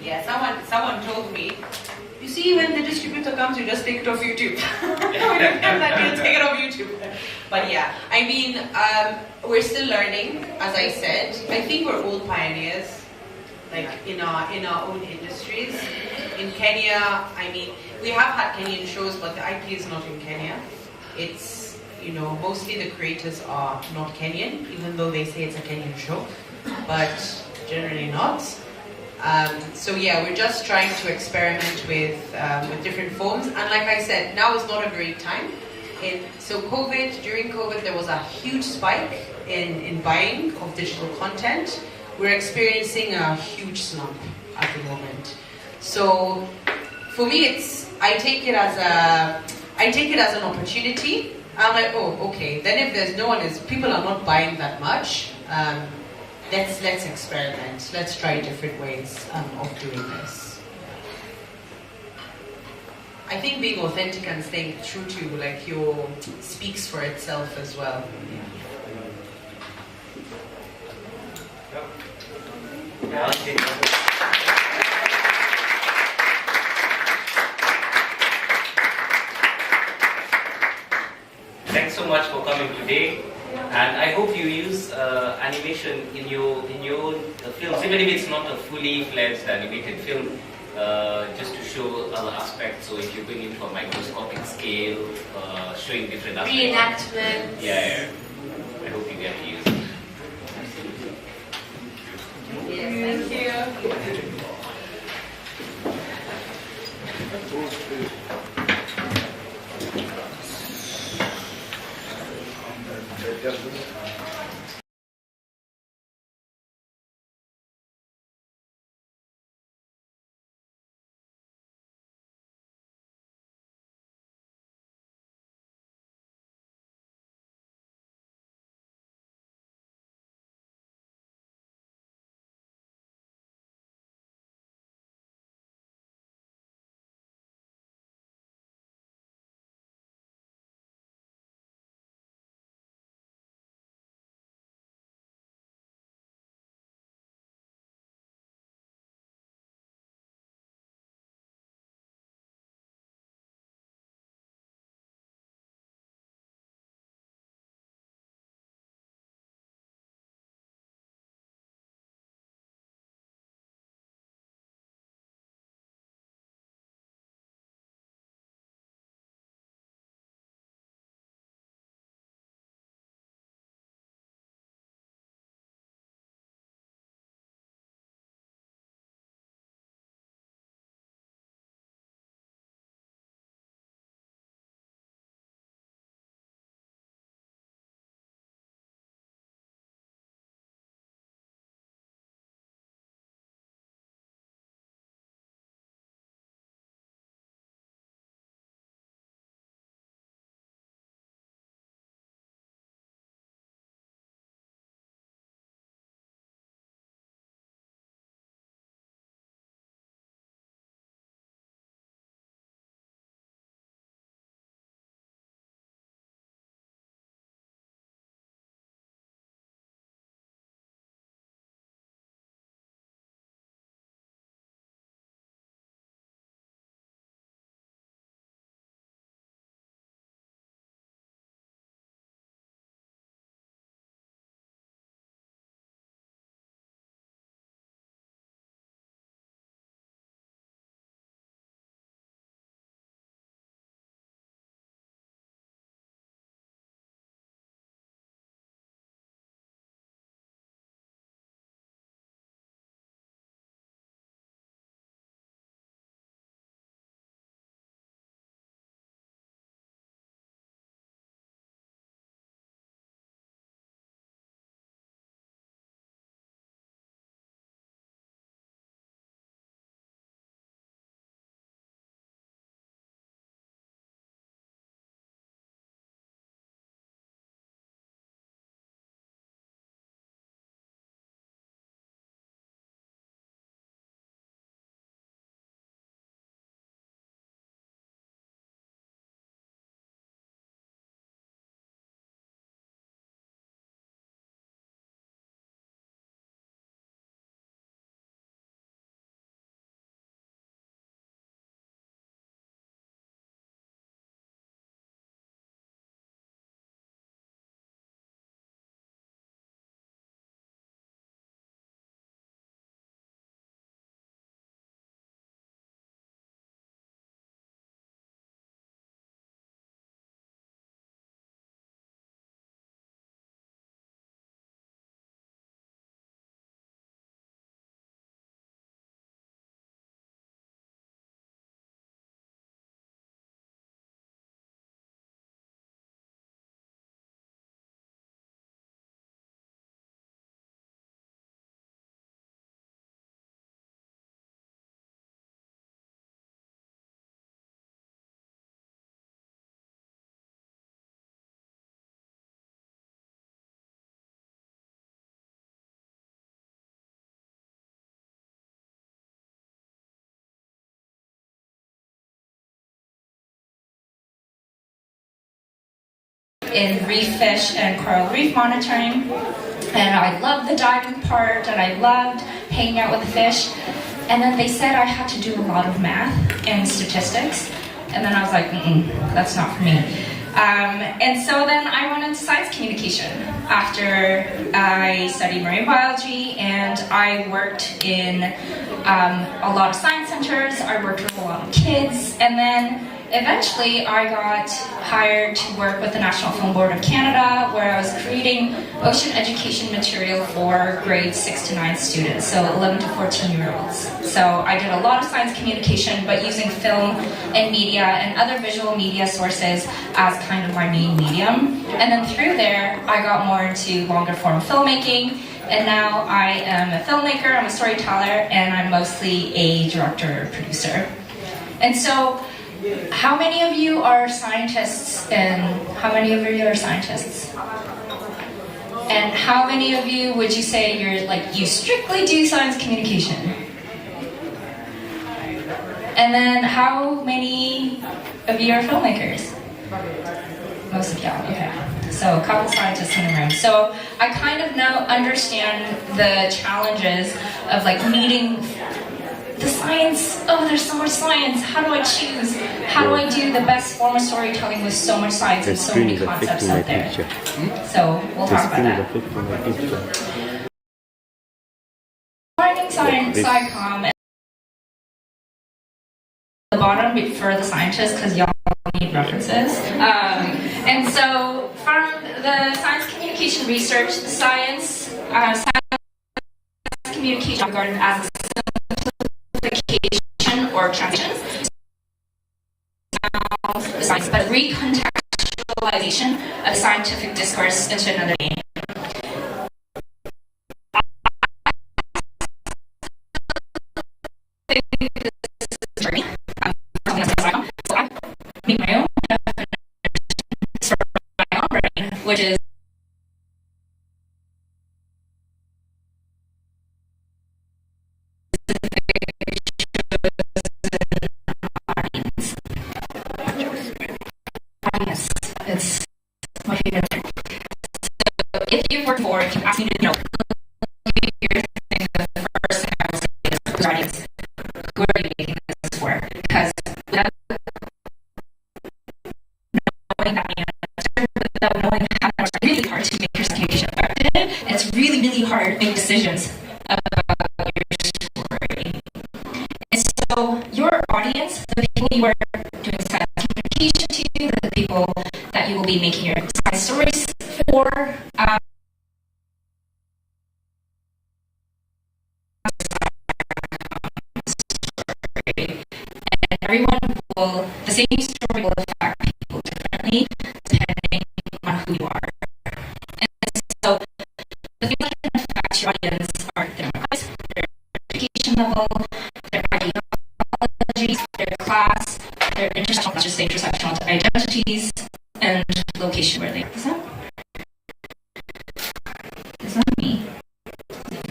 Speaker 10: Yeah, someone told me, you see, when the distributor comes, you just take it off YouTube. You take it off YouTube. But yeah, I mean, we're still learning, as I said. I think we're all pioneers, like in our own industries. In Kenya, I mean, we have had Kenyan shows, but the IP is not in Kenya. It's, you know, mostly the creators are not Kenyan, even though they say it's a Kenyan show, but generally not. So yeah, we're just trying to experiment with different forms, and like I said, now is not a great time. During COVID, there was a huge spike in buying of digital content. We're experiencing a huge slump at the moment. So for me, I take it as an opportunity. I'm like, oh, okay. Then if there's people are not buying that much, let's experiment. Let's try different ways of doing this. I think being authentic and staying true to like your speaks for itself as well.
Speaker 17: Thanks so much for coming today, and I hope you use animation in your films, even if it's not a fully fledged animated film, just to show other aspects. So if you're going into a microscopic scale, showing different aspects.
Speaker 10: Reenactments.
Speaker 17: Yeah. I hope you get to use it.
Speaker 10: Yes, thank you.
Speaker 12: in reef fish and coral reef monitoring. And I loved the diving part, and I loved hanging out with the fish. And then they said I had to do a lot of math and statistics. And then I was like, that's not for me. And so then I went into science communication after I studied marine biology, and I worked in a lot of science centers. I worked with a lot of kids, and then eventually I got hired to work with the National Film Board of Canada, where I was creating ocean education material for grades 6 to 9 students, so 11 to 14-year-olds. So I did a lot of science communication, but using film and media and other visual media sources as kind of my main medium. And then through there, I got more into longer form filmmaking, and now I am a filmmaker, I'm a storyteller, and I'm mostly a director-producer. And so, how many of you are scientists, and how many of you are scientists? And how many of you would you say you're you strictly do science communication? And then how many of you are filmmakers? Most of y'all, okay. So a couple scientists in the room. So I kind of now understand the challenges of meeting the science. Oh, there's so much science. How do I choose? How do I do the best form of storytelling with so much science and so many concepts out there? So we'll talk about that. Finding science, SciComm, and the bottom for the scientists, because y'all need references. And so from the science communication research, science communication regarded as a simplification or transition, but recontextualization of scientific discourse into another domain. So I make my own brain, which is it's my favorite thing. So if you've worked for, if you ask me to know, here's the first thing I will say is who's audience? Who are you making this for? Because without knowing that answer, without knowing how it's really hard to make your communication effective, and it's really, really hard to make decisions about your story. And so your audience, the people you are doing science communication to, the people that you will be making your science stories for, and everyone will, the same story will affect people differently depending on who you are. And so the things that can affect your audience are their demographics, their education level, their ideologies, their class, their intersectional, let's just say intersectional identities, and location where they are. Is that me?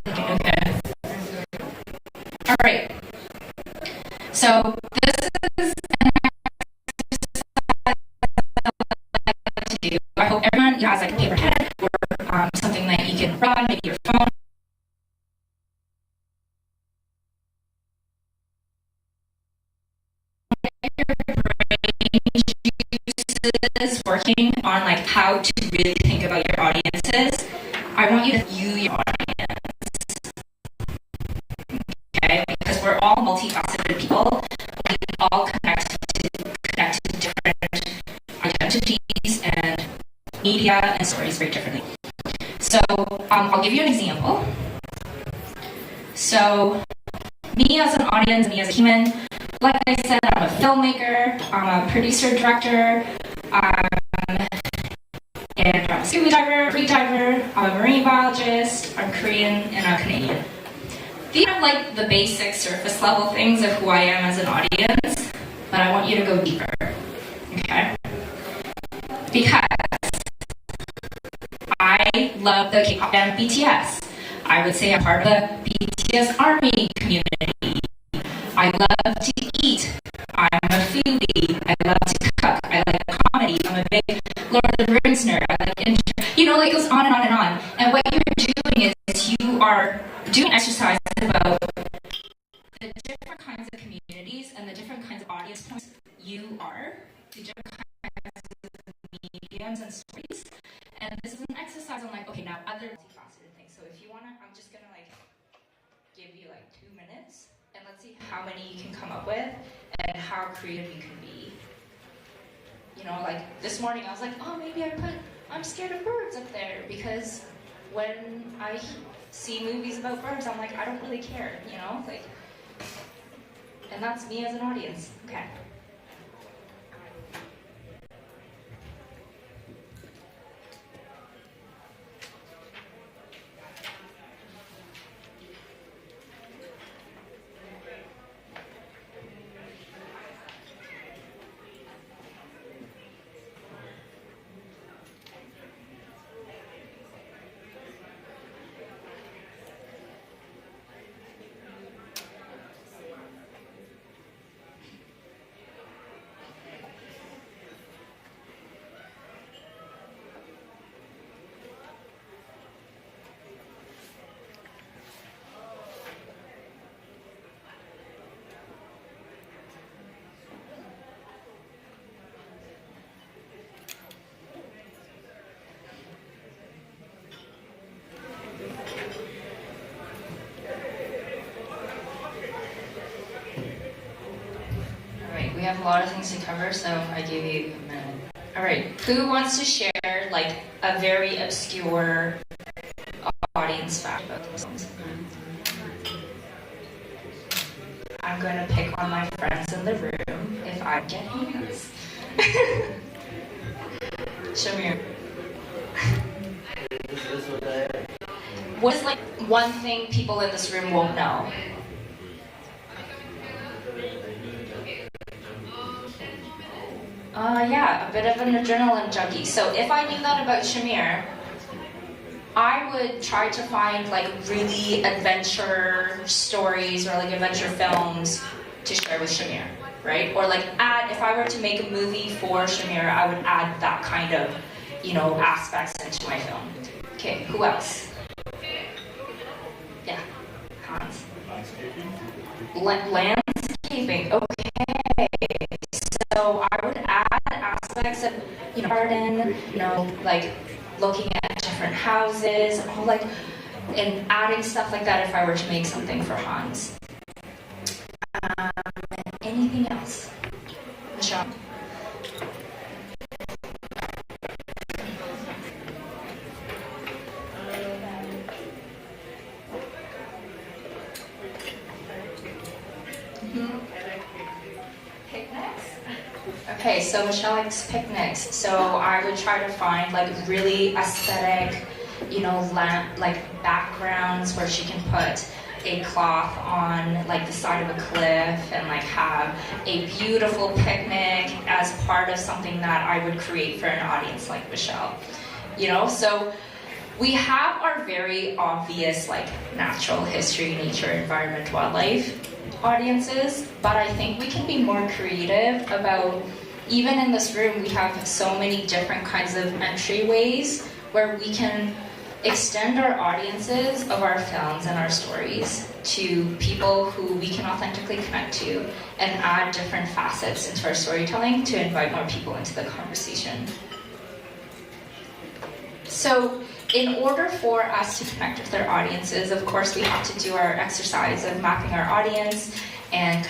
Speaker 12: Okay. All right. So this is an exercise I like to do. I hope everyone has a paper pen or something that you can run, maybe your phone. Is working on how to really think about your audiences. I want you to view your audience, okay? Because we're all multifaceted people. We all connect to different identities and media and stories very differently. So I'll give you an example. So me as an audience, me as a human, like I said, I'm a filmmaker, I'm a producer, director, and I'm a scuba diver, free diver, I'm a marine biologist, I'm Korean, and I'm Canadian. These are the basic surface level things of who I am as an audience, but I want you to go deeper, okay? Because I love the K-pop band BTS. I would say I'm part of the BTS ARMY community. I love to eat. I'm a foodie. I love to cook. I like comedy. I'm a big Lord of the Rings nerd. 2 minutes, and let's see how many you can come up with and how creative you can be. You know, like this morning I was like, oh, maybe I put I'm scared of birds up there, because when I see movies about birds, I'm like, I don't really care, you know? Like, and that's me as an audience. Okay. We have a lot of things to cover, so I give you a minute. All right, who wants to share like a very obscure audience fact about themselves? I'm going to pick on my friends in the room if I get hands. Shamir. What is like one thing people in this room won't know? Yeah, a bit of an adrenaline junkie. So if I knew that about Shamir, I would try to find like really adventure stories or like adventure films to share with Shamir, right? Or like add, if I were to make a movie for Shamir, I would add that kind of, you know, aspects into my film. Okay, who else? Yeah, Hans. Landscaping, okay. So I would add aspects of, you know, garden, you know, like looking at different houses, all like, and adding stuff like that if I were to make something for Hans. Anything else? Michelle? Okay, so Michelle likes picnics, so I would try to find like really aesthetic, you know, like backgrounds where she can put a cloth on like the side of a cliff and like have a beautiful picnic as part of something that I would create for an audience like Michelle, you know? So we have our very obvious like natural history, nature, environment, wildlife audiences, but I think we can be more creative about, even in this room, we have so many different kinds of entryways where we can extend our audiences of our films and our stories to people who we can authentically connect to and add different facets into our storytelling to invite more people into the conversation. So in order for us to connect with our audiences, of course, we have to do our exercise of mapping our audience and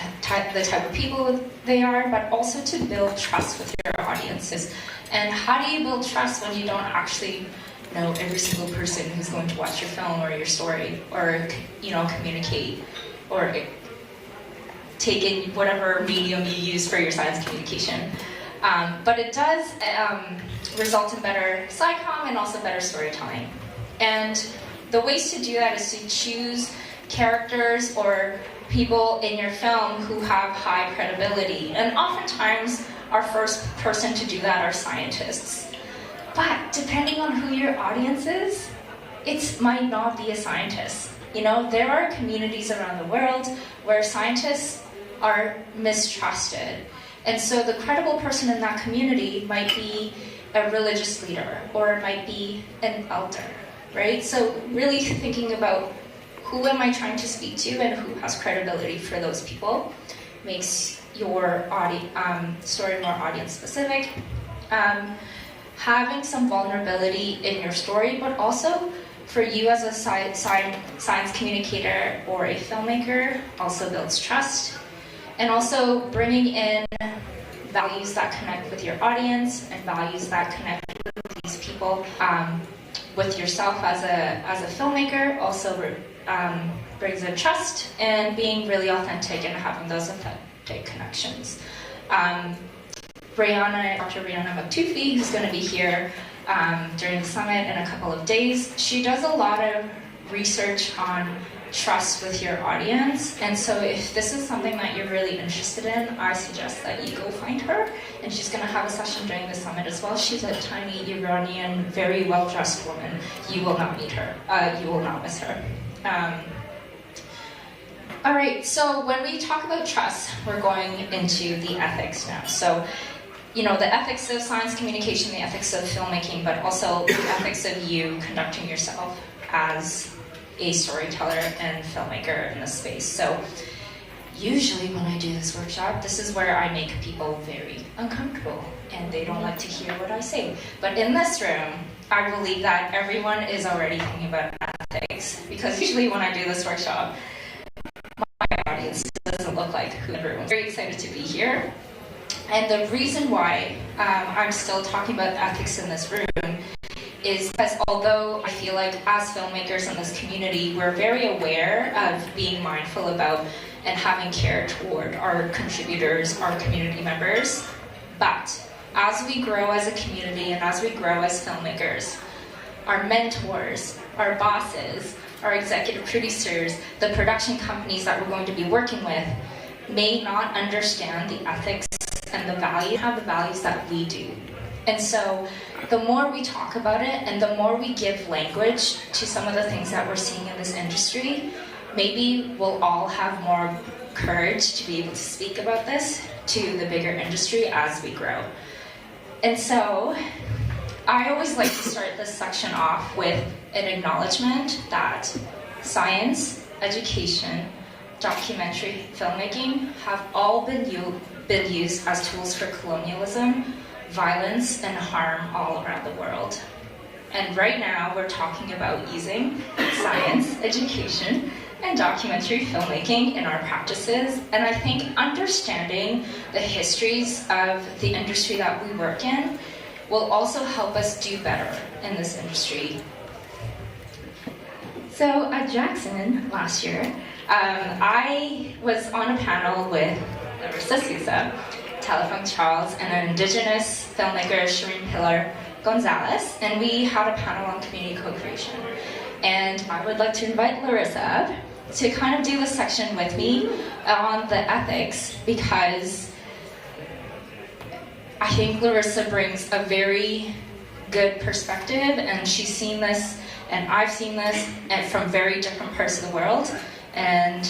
Speaker 12: the type of people they are, but also to build trust with your audiences. And how do you build trust when you don't actually know every single person who's going to watch your film or your story, or, you know, communicate, or take in whatever medium you use for your science communication? But it does result in better SciComm and also better storytelling. And the ways to do that is to choose characters or people in your film who have high credibility. And oftentimes, our first person to do that are scientists. But depending on who your audience is, it might not be a scientist. You know, there are communities around the world where scientists are mistrusted. And so the credible person in that community might be a religious leader, or it might be an elder, right? So really thinking about who am I trying to speak to and who has credibility for those people makes your story more audience specific. Having some vulnerability in your story, but also for you as a science communicator or a filmmaker also builds trust, and also bringing in values that connect with your audience and values that connect with these people, with yourself as a filmmaker also brings in trust and being really authentic and having those authentic connections. Dr. Brianna Maktufi, who's going to be here during the summit in a couple of days, she does a lot of research on trust with your audience, and so if this is something that you're really interested in, I suggest that you go find her, and she's going to have a session during the summit as well. She's a tiny Iranian, very well-dressed woman. You will not meet her. You will not miss her. All right, so when we talk about trust, we're going into the ethics now. So, you know, the ethics of science communication, the ethics of filmmaking, but also the ethics of you conducting yourself as a storyteller and filmmaker in this space. So usually when I do this workshop, this is where I make people very uncomfortable and they don't like to hear what I say. But in this room, I believe that everyone is already thinking about ethics, because usually when I do this workshop, my audience doesn't look like who everyone's very excited to be here. And the reason why I'm still talking about ethics in this room is because although I feel like as filmmakers in this community, we're very aware of being mindful about and having care toward our contributors, our community members, but as we grow as a community and as we grow as filmmakers, our mentors, our bosses, our executive producers, the production companies that we're going to be working with may not understand the ethics and the values that we do. And so the more we talk about it and the more we give language to some of the things that we're seeing in this industry, maybe we'll all have more courage to be able to speak about this to the bigger industry as we grow. And so I always like to start this section off with an acknowledgement that science, education, documentary filmmaking have all been used as tools for colonialism, violence, and harm all around the world. And right now we're talking about using science, education, and documentary filmmaking in our practices. And I think understanding the histories of the industry that we work in will also help us do better in this industry. So at Jackson last year, I was on a panel with Larissa Sousa, Telephone Charles, and an Indigenous filmmaker, Shireen Pillar Gonzalez, and we had a panel on community co-creation. And I would like to invite Larissa up to kind of do this section with me on the ethics, because I think Larissa brings a very good perspective, and she's seen this, and I've seen this, and from very different parts of the world. And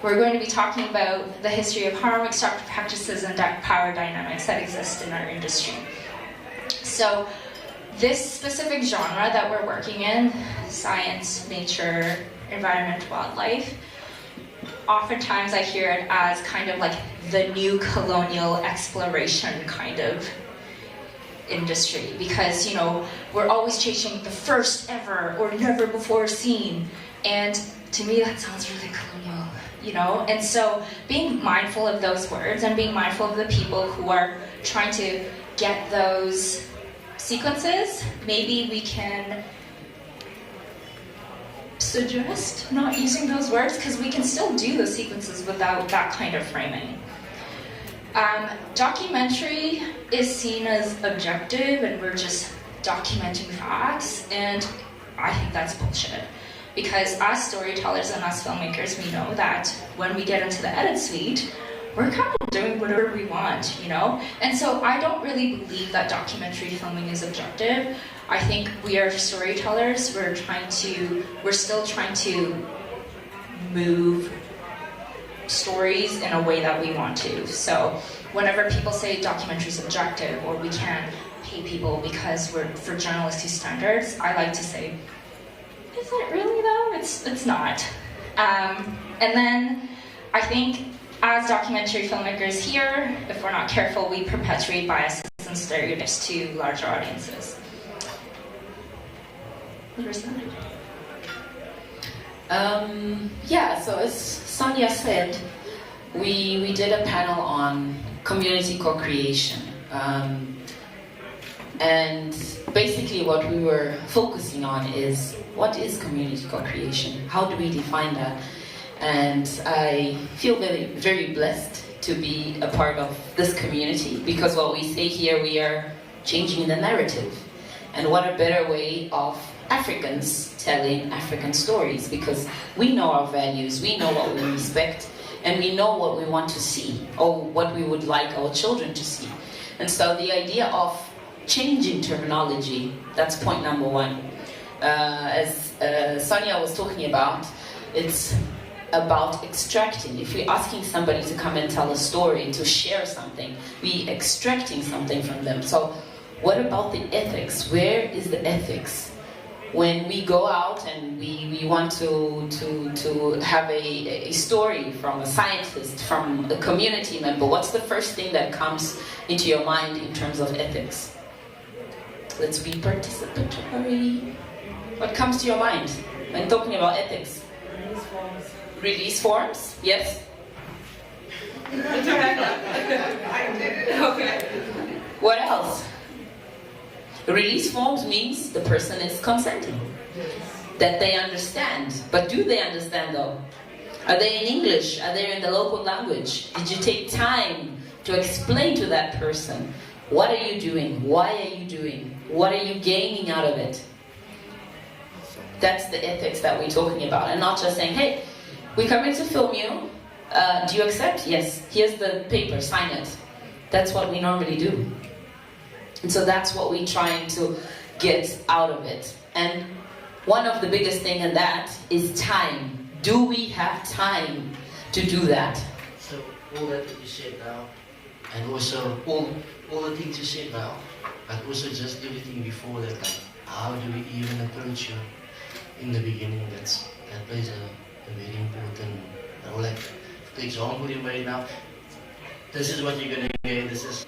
Speaker 12: we're going to be talking about the history of harm, extractive practices, and power dynamics that exist in our industry. So this specific genre that we're working in, science, nature, environment, wildlife, oftentimes I hear it as kind of like the new colonial exploration kind of industry, because, you know, we're always chasing the first ever or never before seen, and to me that sounds really colonial, you know. And so being mindful of those words and being mindful of the people who are trying to get those sequences, maybe we can suggest not using those words, because we can still do the sequences without that kind of framing. Documentary is seen as objective and we're just documenting facts, and I think that's bullshit. Because as storytellers and as filmmakers, we know that when we get into the edit suite, we're kind of doing whatever we want, you know? And so I don't really believe that documentary filming is objective. I think we are storytellers. We're still trying to move stories in a way that we want to. So whenever people say documentary is objective, or we can't pay people because we're for journalistic standards, I like to say, is it really though? It's not. And then I think as documentary filmmakers here, if we're not careful, we perpetuate biases and stereotypes to larger audiences.
Speaker 13: person? Yeah, so as Sonia said, we did a panel on community co-creation. And basically what we were focusing on is, what is community co-creation? How do we define that? And I feel very, very blessed to be a part of this community, because what we say here, we are changing the narrative. And what a better way of Africans telling African stories, because we know our values, we know what we respect, and we know what we want to see, or what we would like our children to see. And so the idea of changing terminology, that's point number one. As Sonia was talking about, it's about extracting. If we're asking somebody to come and tell a story, to share something, we're extracting something from them. So what about the ethics? Where is the ethics? When we go out and we want to have a story from a scientist, from a community member, what's the first thing that comes into your mind in terms of ethics? Let's be participatory. What comes to your mind when talking about ethics?
Speaker 3: Release forms.
Speaker 13: Release forms, yes? Okay. What else? Release forms means the person is consenting, that they understand. But do they understand though? Are they in English? Are they in the local language? Did you take time to explain to that person, what are you doing? Why are you doing? What are you gaining out of it? That's the ethics that we're talking about, and not just saying, hey, we're coming to film you. Do you accept? Yes. Here's the paper, sign it. That's what we normally do. And so that's what we're trying to get out of it. And one of the biggest things in that is time. Do we have time to do that?
Speaker 14: So all that you said now, and also all the things you said now, but also just everything before that, like how do we even approach you in the beginning? That plays a very important role. Like, for example, you made now, this is what you're gonna get, this is,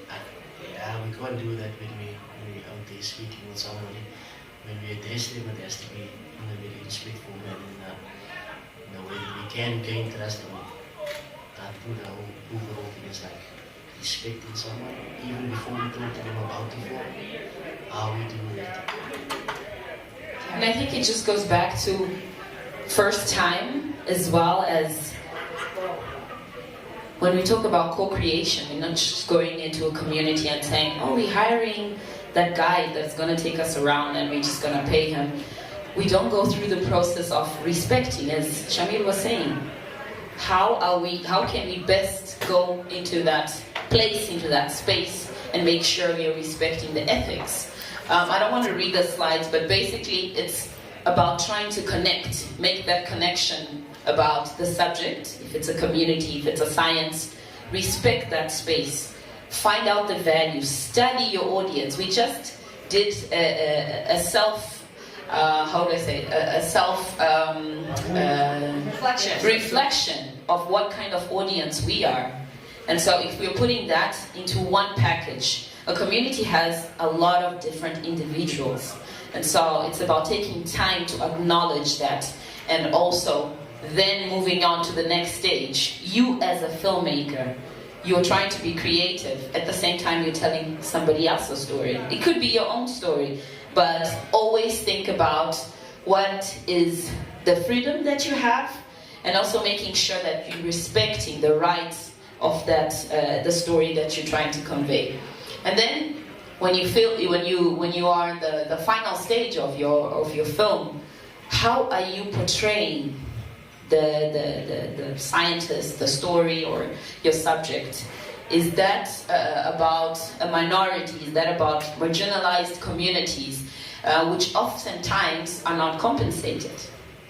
Speaker 14: we can't do that when we out there speaking with somebody. When we address them, it has to be in a very respectful manner, in a way that we can gain trust and that put the whole overall thing is like respecting someone, even before we talk to them about the form, how we do that.
Speaker 13: And I think it just goes back to first time, as well as when we talk about co-creation, we're not just going into a community and saying, oh, we're hiring that guy that's going to take us around and we're just going to pay him. We don't go through the process of respecting, as Shamil was saying. How can we best go into that place, into that space, and make sure we're respecting the ethics? I don't want to read the slides, but basically it's about trying to connect, make that connection about the subject, if it's a community, if it's a science, respect that space, find out the values, study your audience. We just did a self, reflection of what kind of audience we are. And so if we're putting that into one package, a community has a lot of different individuals. And so it's about taking time to acknowledge that, and also then moving on to the next stage. You as a filmmaker, you're trying to be creative. At the same time, you're telling somebody else's story. It could be your own story, but always think about what is the freedom that you have, and also making sure that you're respecting the rights of that the story that you're trying to convey. And then when you are in the final stage of your film, how are you portraying the scientist, the story, or your subject? Is that about a minority? Is that about marginalized communities, which oftentimes are not compensated?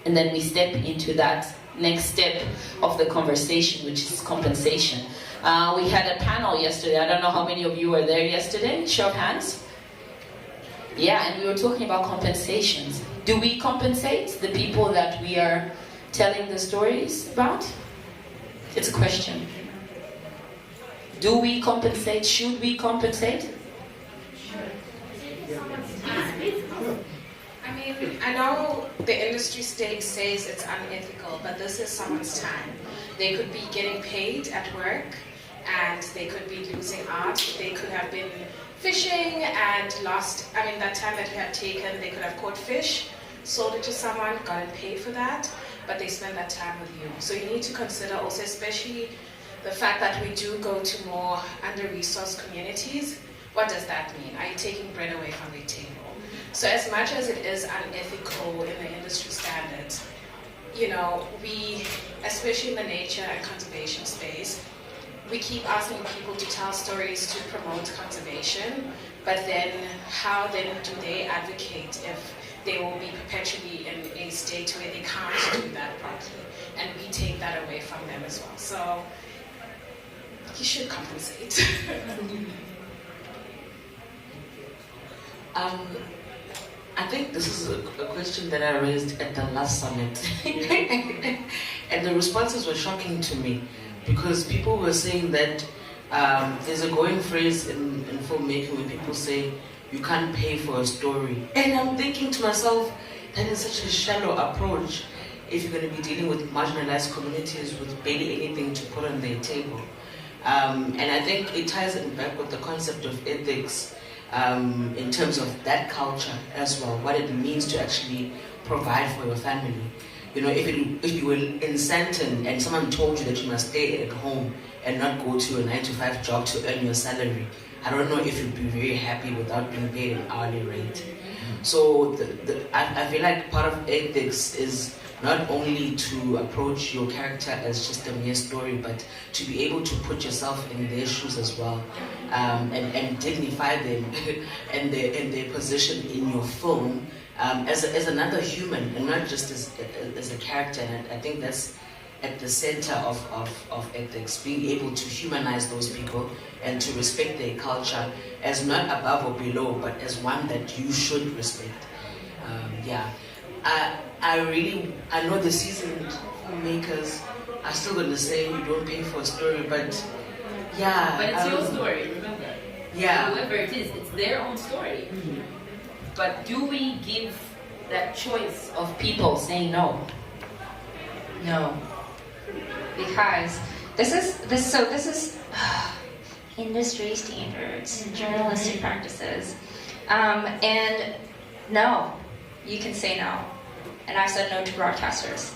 Speaker 13: And then we step into that next step of the conversation, which is compensation. We had a panel yesterday. I don't know how many of you were there yesterday. Show of hands. Yeah, and we were talking about compensations. Do we compensate the people that we are telling the stories about? It's a question. Do we compensate? Should we compensate?
Speaker 6: I mean,
Speaker 15: mean, I know the industry says it's unethical, but this is someone's time. They could be getting paid at work, and they could be losing out. They could have been fishing and lost, that time that you had taken, they could have caught fish, sold it to someone, gotten paid for that, but they spend that time with you. So you need to consider also, especially the fact that we do go to more under-resourced communities. What does that mean? Are you taking bread away from the table? So as much as it is unethical in the industry standards, we, especially in the nature and conservation space, we keep asking people to tell stories to promote conservation, but then how then do they advocate if they will be perpetually in a state where they can't do that properly? And we take that away from them as well. So you should compensate.
Speaker 16: I think this is a question that I raised at the last summit. And the responses were shocking to me, because people were saying that there's a going phrase in filmmaking where people say, you can't pay for a story. And I'm thinking to myself, that is such a shallow approach if you're going to be dealing with marginalized communities with barely anything to put on their table. And I think it ties it back with the concept of ethics in terms of that culture as well, what it means to actually provide for your family. If you were in Santon and someone told you that you must stay at home and not go to a 9-to-5 job to earn your salary, I don't know if you'd be very happy without being paid an hourly rate. So I feel like part of ethics is not only to approach your character as just a mere story, but to be able to put yourself in their shoes as well, and dignify them and their position in your film as another human, and not just as a character. And I think that's at the center of ethics, being able to humanize those people and to respect their culture as not above or below, but as one that you should respect. I know the seasoned filmmakers are still going to say you don't pay for a story, but yeah.
Speaker 13: But it's your story, remember?
Speaker 16: Yeah.
Speaker 13: Whoever it is, it's their own story. Mm-hmm. But do we give that choice of people saying no?
Speaker 12: No. Because this is industry standards, journalistic practices. And no, you can say no. And I've said no to broadcasters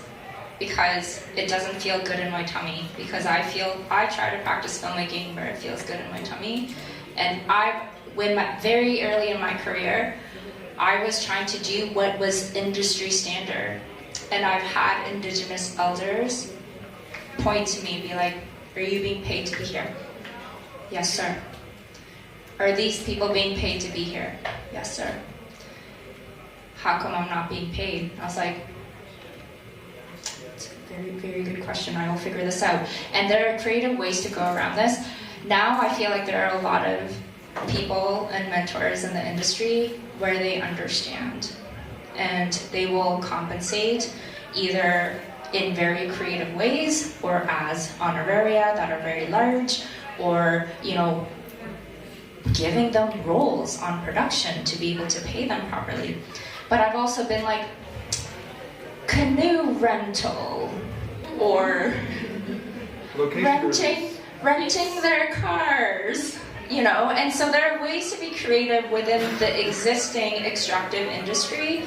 Speaker 12: because it doesn't feel good in my tummy, because I try to practice filmmaking where it feels good in my tummy. And very early in my career, I was trying to do what was industry standard. And I've had Indigenous elders point to me and be like, are you being paid to be here? Yes, sir. Are these people being paid to be here? Yes, sir. How come I'm not being paid? I was like, it's a very, very good question. I will figure this out. And there are creative ways to go around this. Now I feel like there are a lot of people and mentors in the industry where they understand. And they will compensate either in very creative ways or as honoraria that are very large, or, giving them roles on production to be able to pay them properly. But I've also been like, canoe rental, or renting their cars, and so there are ways to be creative within the existing extractive industry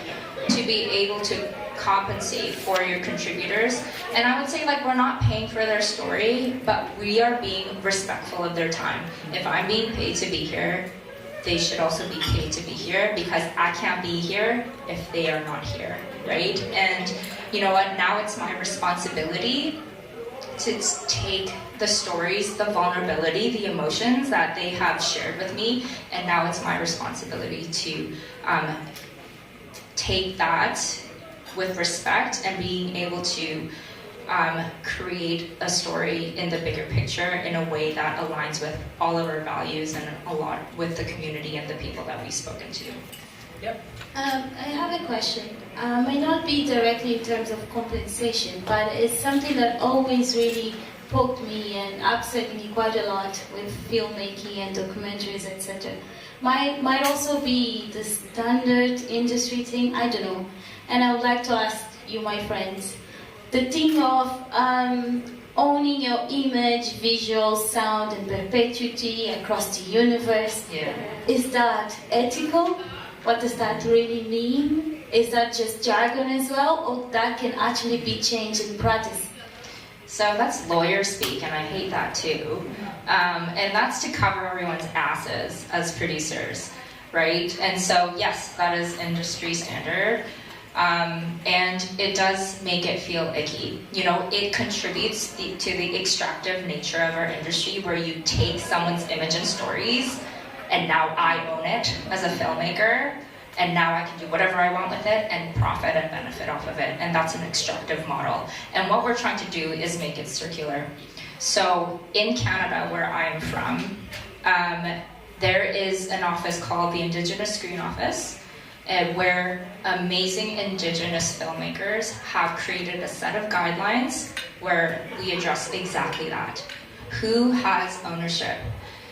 Speaker 12: to be able to compensate for your contributors. And I would say, we're not paying for their story, but we are being respectful of their time. If I'm being paid to be here, they should also be paid to be here, because I can't be here if they are not here, right? And you know what, now it's my responsibility to take the stories, the vulnerability, the emotions that they have shared with me, and now it's my responsibility to take that with respect and being able to create a story in the bigger picture in a way that aligns with all of our values and a lot with the community and the people that we've spoken to.
Speaker 13: Yep.
Speaker 23: I have a question. May not be directly in terms of compensation, but it's something that always really
Speaker 18: poked me and upset me quite a lot with filmmaking and documentaries, etc. Might also be the standard industry thing, I don't know. And I would like to ask you, my friends, the thing of owning your image, visual, sound, and perpetuity across the universe, is that ethical? What does that really mean? Is that just jargon as well, or that can actually be changed in practice?
Speaker 12: So that's lawyer speak, and I hate that too. And that's to cover everyone's asses as producers, right? And so yes, that is industry standard. And it does make it feel icky. You know, it contributes to the extractive nature of our industry, where you take someone's image and stories, and now I own it as a filmmaker, and now I can do whatever I want with it and profit and benefit off of it. And that's an extractive model. And what we're trying to do is make it circular. So in Canada, where I'm from, there is an office called the Indigenous Screen Office, where amazing Indigenous filmmakers have created a set of guidelines where we address exactly that. Who has ownership?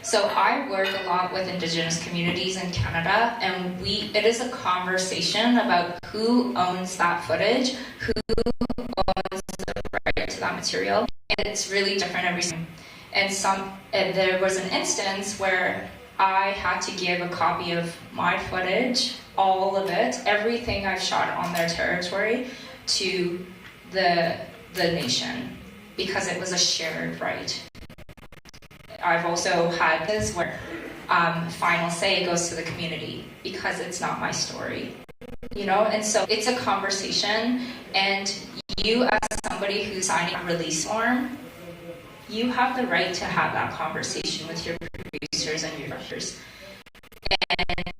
Speaker 12: So I work a lot with Indigenous communities in Canada, and it is a conversation about who owns that footage, who owns the right to that material. And it's really different every time. And there was an instance where I had to give a copy of my footage, all of it, everything I've shot on their territory, to the nation, because it was a shared right. I've also had this where final say goes to the community, because it's not my story, you know? And so it's a conversation, and you as somebody who's signing a release form, you have the right to have that conversation with your producers and your directors. And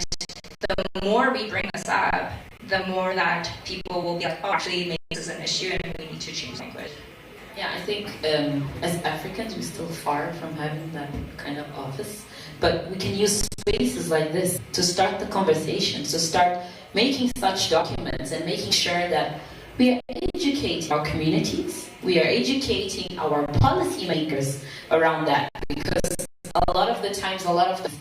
Speaker 12: the more we bring this up, the more that people will be like, oh, actually, maybe this is an issue and we need to change language.
Speaker 13: Yeah, I think as Africans, we're still far from having that kind of office, but we can use spaces like this to start the conversation, to start making such documents and making sure that we are educating our communities, we are educating our policymakers around that, because a lot of the times, a lot of them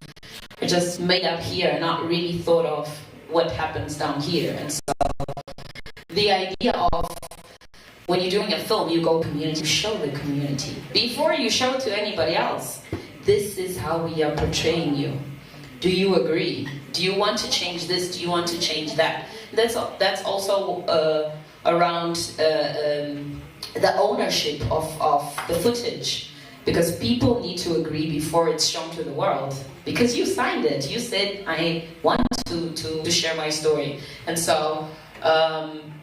Speaker 13: are just made up here and not really thought of what happens down here. And so the idea of when you're doing a film, you go community, you show the community. Before you show to anybody else, this is how we are portraying you. Do you agree? Do you want to change this? Do you want to change that? That's also around the ownership of the footage, because people need to agree before it's shown to the world. Because you signed it, you said, I want to share my story. And so,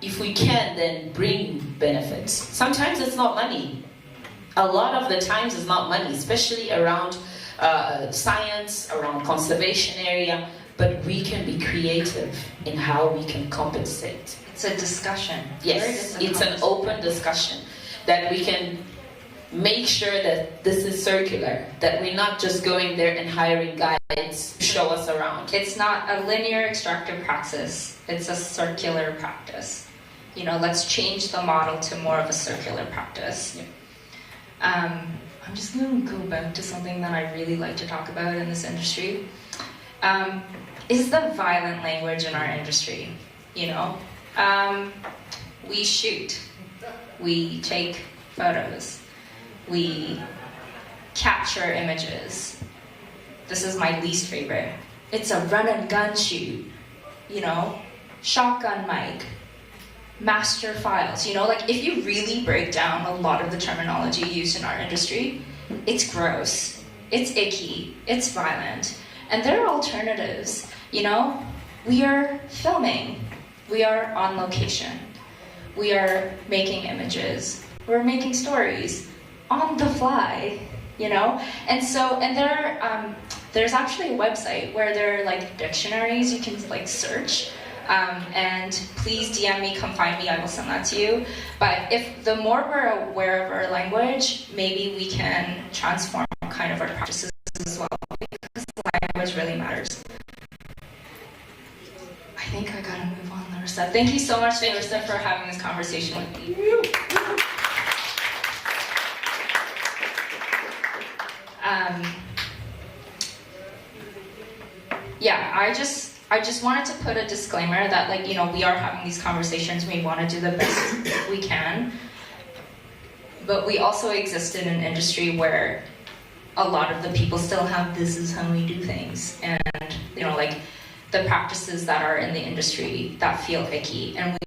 Speaker 13: if we can, then bring benefits. Sometimes it's not money. A lot of the times it's not money, especially around science, around conservation area, but we can be creative in how we can compensate.
Speaker 12: It's a discussion.
Speaker 13: Yes, it's an open discussion that we can make sure that this is circular, that we're not just going there and hiring guides to show us around.
Speaker 12: It's not a linear extractive praxis, it's a circular practice. You know, let's change the model to more of a circular practice. Yeah. I'm just going to go back to something that I really like to talk about in this industry. Is the violent language in our industry. You know, we shoot, we take photos, we capture images. This is my least favorite. It's a run and gun shoot, you know, shotgun mic, master files, you know, like if you really break down a lot of the terminology used in our industry, it's gross, it's icky, it's violent, and there are alternatives, you know. We are filming, we are on location, we are making images, we're making stories on the fly, you know. And so, and there's actually a website where there are like dictionaries you can like search. And please DM me, come find me, I will send that to you. But if the more we're aware of our language, maybe we can transform kind of our practices as well, because language really matters. I think I gotta move on, Larissa. Thank you so much, Larissa, for having this conversation with me. Yeah, I just wanted to put a disclaimer that, like, you know, we are having these conversations, we want to do the best we can, but we also exist in an industry where a lot of the people still have "this is how we do things," and, you know, like, the practices that are in the industry that feel icky, and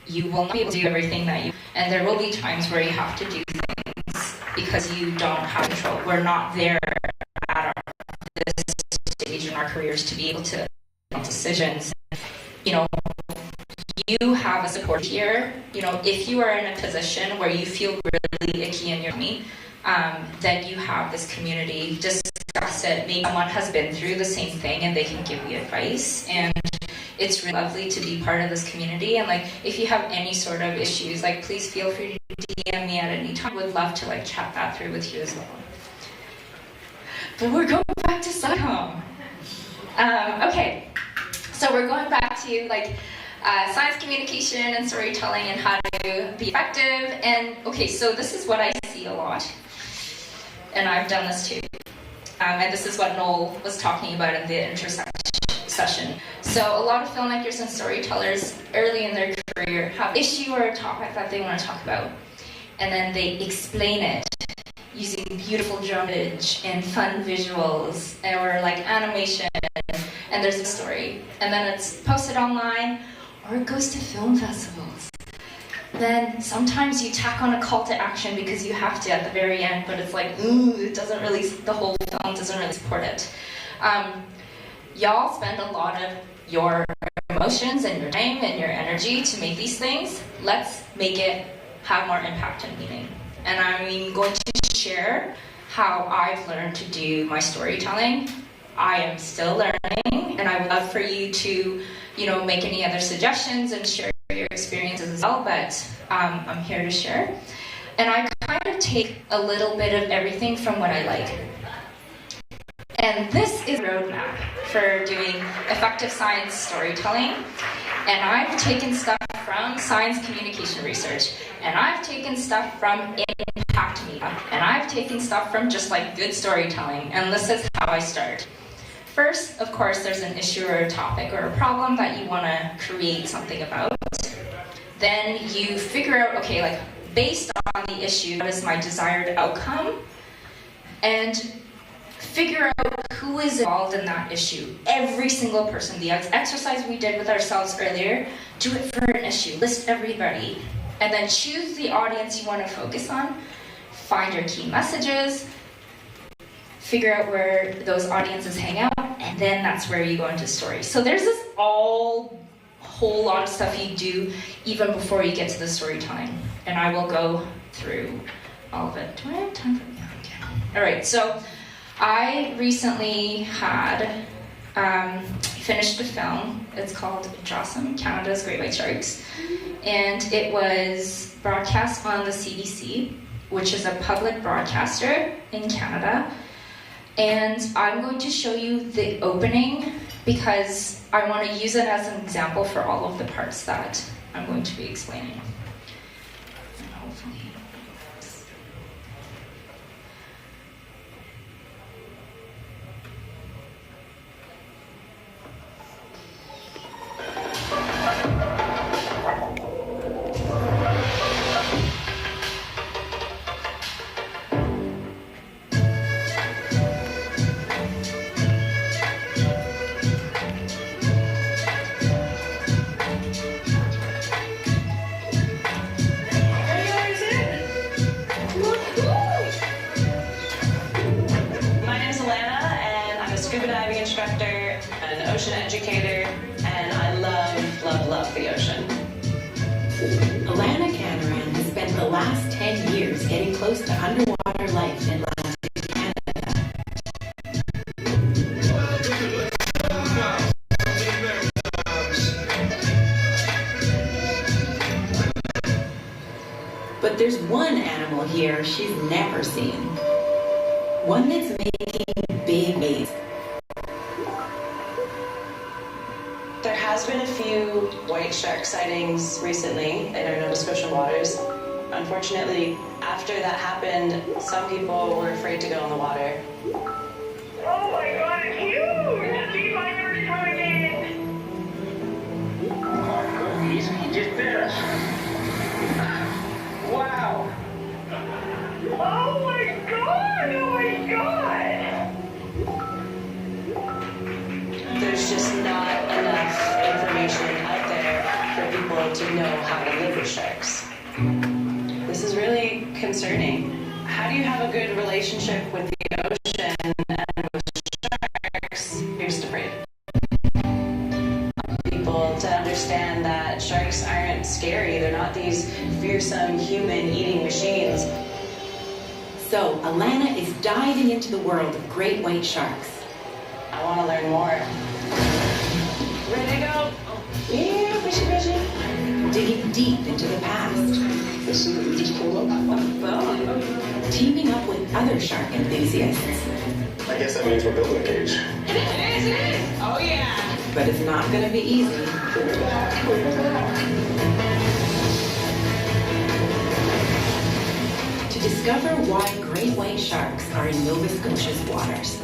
Speaker 12: you will not be able to do everything that you, and there will be times where you have to do things because you don't have control. We're not there at this stage in our careers to be able to make decisions. You know, you have a support here. You know, if you are in a position where you feel really icky in your tummy, then you have this community. Discuss it. Maybe someone has been through the same thing and they can give you advice. And it's really lovely to be part of this community. And, like, if you have any sort of issues, like, please feel free to DM me at any time. Would love to, like, chat that through with you as well. But we're going back to SciComm. Okay, so we're going back to, like, science communication and storytelling and how to be effective. And okay, so this is what I see a lot, and I've done this too. And this is what Noel was talking about in the intersection session. So a lot of filmmakers and storytellers early in their career have an issue or a topic that they want to talk about, and then they explain it using beautiful drone footage and fun visuals or, like, animation, and there's a story, and then it's posted online or it goes to film festivals. Then sometimes you tack on a call to action because you have to at the very end, but it's like, it doesn't really, the whole film doesn't really support it. Y'all spend a lot of your emotions and your time and your energy to make these things. Let's make it have more impact and meaning. And I'm going to share how I've learned to do my storytelling. I am still learning, and I would love for you to, you know, make any other suggestions and share your experiences as well, but I'm here to share. And I kind of take a little bit of everything from what I like. And this is a roadmap for doing effective science storytelling. And I've taken stuff from science communication research, and I've taken stuff from impact media, and I've taken stuff from just, like, good storytelling, and this is how I start. First, of course, there's an issue or a topic or a problem that you want to create something about. Then you figure out, okay, like, based on the issue, what is my desired outcome? And figure out who is involved in that issue. Every single person. The exercise we did with ourselves earlier, do it for an issue. List everybody. And then choose the audience you want to focus on. Find your key messages. Figure out where those audiences hang out. And then that's where you go into story. So there's this whole lot of stuff you do even before you get to the storytelling. And I will go through all of it. Do I have time for that? All right, so I recently had finished a film. It's called JOSM, Canada's Great White Sharks. And it was broadcast on the CBC, which is a public broadcaster in Canada. And I'm going to show you the opening because I want to use it as an example for all of the parts that I'm going to be explaining. And hopefully
Speaker 2: educator, and I love the ocean.
Speaker 20: Alana Canaran has spent the last 10 years getting close to underwater life in Atlantic Canada. But there's one animal here she's never seen. One that's making big waves.
Speaker 2: There has been a few white shark sightings recently in our Nova Scotia waters. Unfortunately,
Speaker 4: after that happened, some people were afraid to go in the water.
Speaker 19: Oh my god, it's huge! See my first coming in!
Speaker 21: He just bit us. Wow!
Speaker 19: Oh my god! Oh my god!
Speaker 4: There's just not enough information out there for people to know how to live with sharks. This is really concerning. How do you have a good relationship with the ocean and with sharks? You're just afraid. People to understand that sharks aren't scary. They're not these fearsome human-eating machines.
Speaker 20: So, Alana is diving into the world of great white sharks.
Speaker 4: I want to learn more. Ready to go? Yeah, fishy, fishy.
Speaker 20: Digging deep into the past.
Speaker 21: This is what we just pulled up.
Speaker 4: Bone.
Speaker 20: Teaming up with other shark enthusiasts.
Speaker 21: I guess that means we're building a cage.
Speaker 4: It is. Oh, yeah.
Speaker 20: But it's not going to be easy. To discover why great white sharks are in Nova Scotia's waters.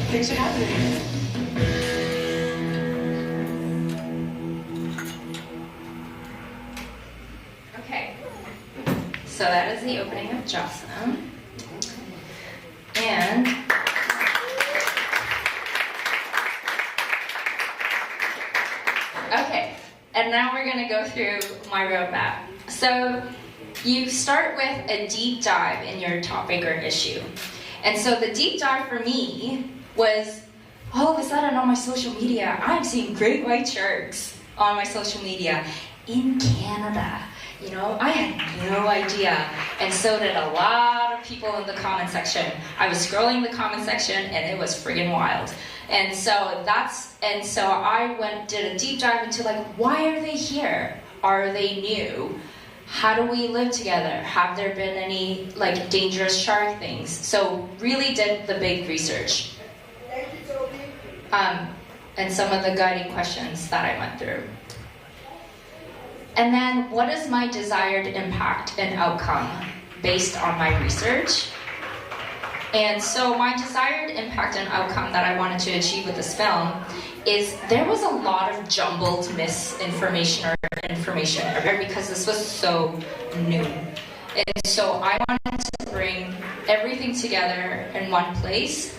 Speaker 4: Things are happening.
Speaker 12: Okay, so that is the opening of Jocelyn. And okay, and now we're going to go through my roadmap. So you start with a deep dive in your topic or issue. And so the deep dive for me was, all of a sudden on my social media, I'm seeing great white sharks on my social media in Canada. You know, I had no idea, and so did a lot of people in the comment section. I was scrolling the comment section, and it was friggin' wild. And so I did a deep dive into like, why are they here? Are they new? How do we live together? Have there been any like dangerous shark things? So really did the big research. And some of the guiding questions that I went through. And then, what is my desired impact and outcome based on my research? And so my desired impact and outcome that I wanted to achieve with this film is there was a lot of jumbled misinformation or information everywhere because this was so new. And so I wanted to bring everything together in one place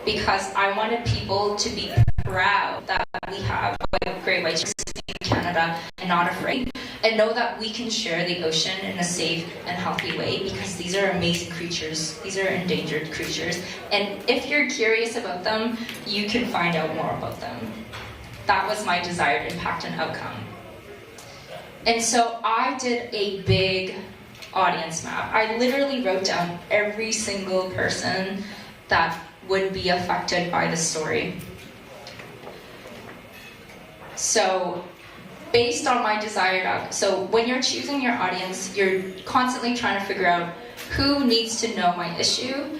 Speaker 12: because I wanted people to be proud that we have great white sharks in Canada and not afraid, and know that we can share the ocean in a safe and healthy way because these are amazing creatures. These are endangered creatures. And if you're curious about them, you can find out more about them. That was my desired impact and outcome. And so I did a big audience map. I literally wrote down every single person that would be affected by the story. So based on my desired outcome, so when you're choosing your audience, you're constantly trying to figure out who needs to know my issue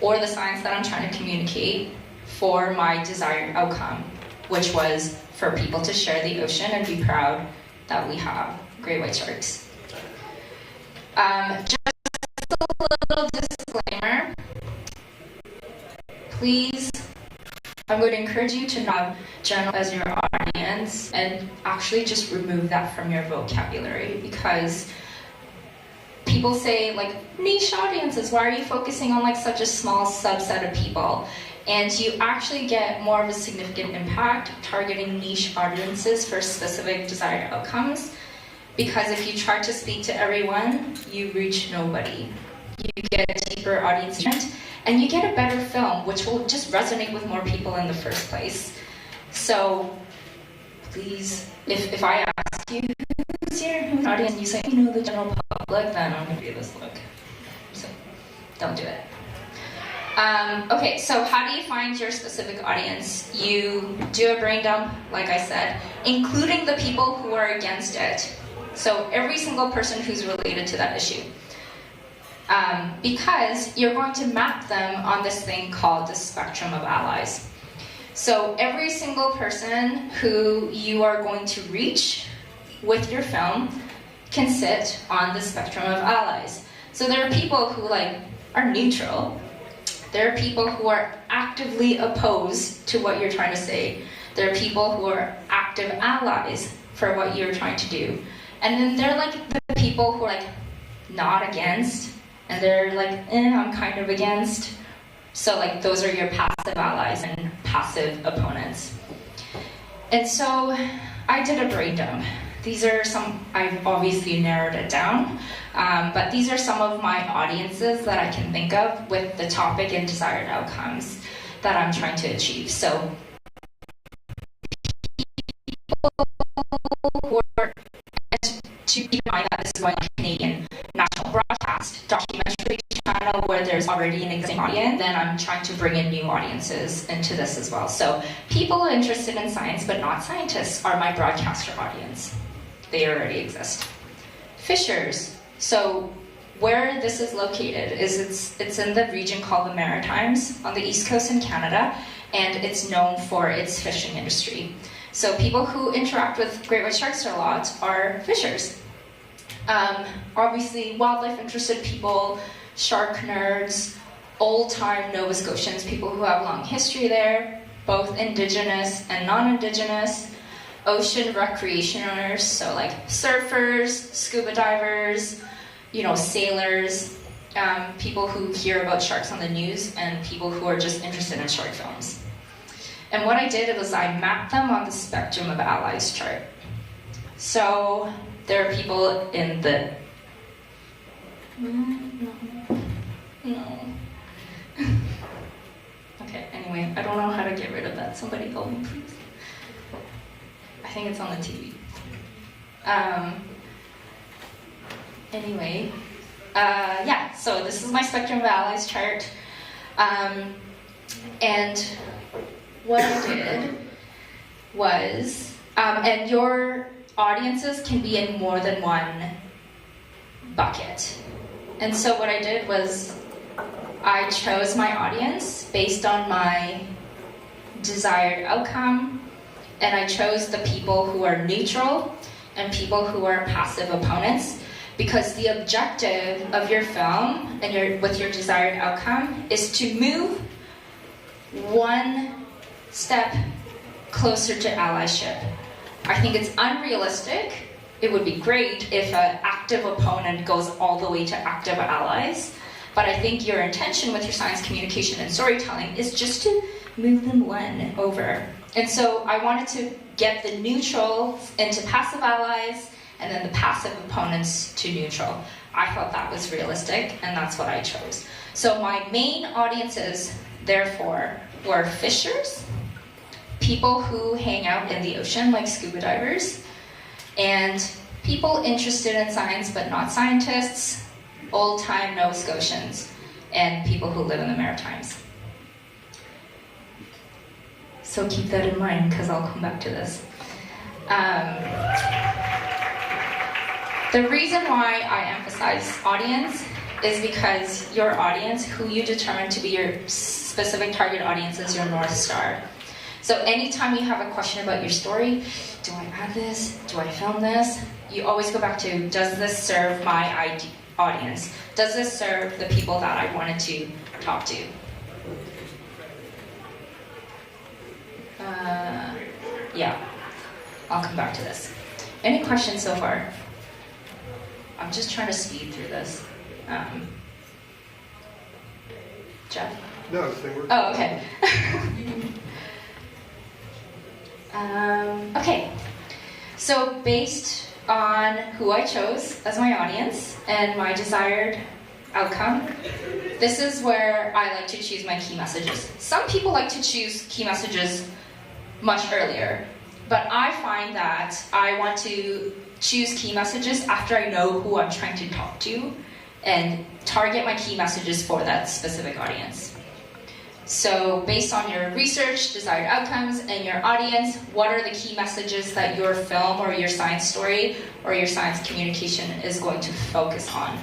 Speaker 12: or the science that I'm trying to communicate for my desired outcome, which was for people to share the ocean and be proud that we have great white sharks. Just a little disclaimer. Please, I'm going to encourage you to not generalize as your audience and actually just remove that from your vocabulary, because people say like niche audiences, why are you focusing on like such a small subset of people? And you actually get more of a significant impact targeting niche audiences for specific desired outcomes, because if you try to speak to everyone, you reach nobody. You get a deeper audience engagement, and you get a better film, which will just resonate with more people in the first place. So please, if I ask you, who's your audience, and you say, you know, the general public, then I'm going to give this look. So don't do it. Okay, so how do you find your specific audience? You do a brain dump, like I said, including the people who are against it. So every single person who's related to that issue. Because you're going to map them on this thing called the spectrum of allies. So every single person who you are going to reach with your film can sit on the spectrum of allies. So there are people who are neutral. There are people who are actively opposed to what you're trying to say. There are people who are active allies for what you're trying to do. And then there are the people who are not against, and they're I'm kind of against. So those are your passive allies and passive opponents. And so I did a brain dump. These are some, I've obviously narrowed it down, but these are some of my audiences that I can think of with the topic and desired outcomes that I'm trying to achieve. So people who are, and to keep in mind that this is going on Canadian national broadcast documentary channel where there's already an existing audience, then I'm trying to bring in new audiences into this as well. So people interested in science but not scientists are my broadcaster audience. They already exist. Fishers. So where this is located is it's in the region called the Maritimes on the East Coast in Canada, and it's known for its fishing industry. So people who interact with great white sharks a lot are fishers. Obviously, wildlife interested people, shark nerds, old-time Nova Scotians, people who have long history there, both Indigenous and non-Indigenous, ocean recreationers, so surfers, scuba divers, sailors, people who hear about sharks on the news, and people who are just interested in shark films. And what I did was I mapped them on the spectrum of allies chart. So there are people in the... No. Okay, anyway, I don't know how to get rid of that. Somebody help me, please. I think it's on the TV. Anyway, yeah, so this is my spectrum of allies chart. And what I did was, and your audiences can be in more than one bucket. And so what I did was I chose my audience based on my desired outcome, and I chose the people who are neutral and people who are passive opponents, because the objective of your film and with your desired outcome is to move one step closer to allyship. I think it's unrealistic. It would be great if an active opponent goes all the way to active allies, but I think your intention with your science communication and storytelling is just to move them one over. And so I wanted to get the neutral into passive allies and then the passive opponents to neutral. I thought that was realistic, and that's what I chose. So my main audiences, therefore, were fishers, people who hang out in the ocean like scuba divers, and people interested in science but not scientists, old-time Nova Scotians, and people who live in the Maritimes. So keep that in mind, because I'll come back to this. The reason why I emphasize audience is because your audience, who you determine to be your specific target audience, is your North Star. So anytime you have a question about your story, do I add this? Do I film this? You always go back to, does this serve my audience? Does this serve the people that I wanted to talk to? Yeah, I'll come back to this. Any questions so far? I'm just trying to speed through this. Jeff?
Speaker 5: No, they were.
Speaker 12: Oh, okay. Okay, so based on who I chose as my audience and my desired outcome, this is where I like to choose my key messages. Some people like to choose key messages much earlier, but I find that I want to choose key messages after I know who I'm trying to talk to and target my key messages for that specific audience. So based on your research, desired outcomes, and your audience, what are the key messages that your film or your science story or your science communication is going to focus on?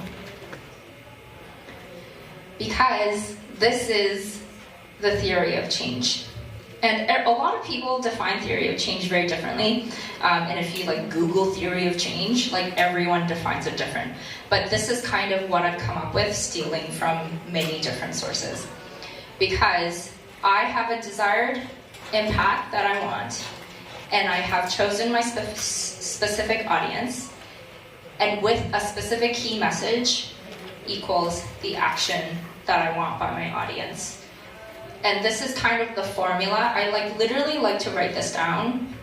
Speaker 12: Because this is the theory of change. And a lot of people define theory of change very differently. And if you like Google theory of change, like everyone defines it different. But this is kind of what I've come up with, stealing from many different sources. Because I have a desired impact that I want, and I have chosen my specific audience, and with a specific key message equals the action that I want by my audience. And this is kind of the formula. I literally like to write this down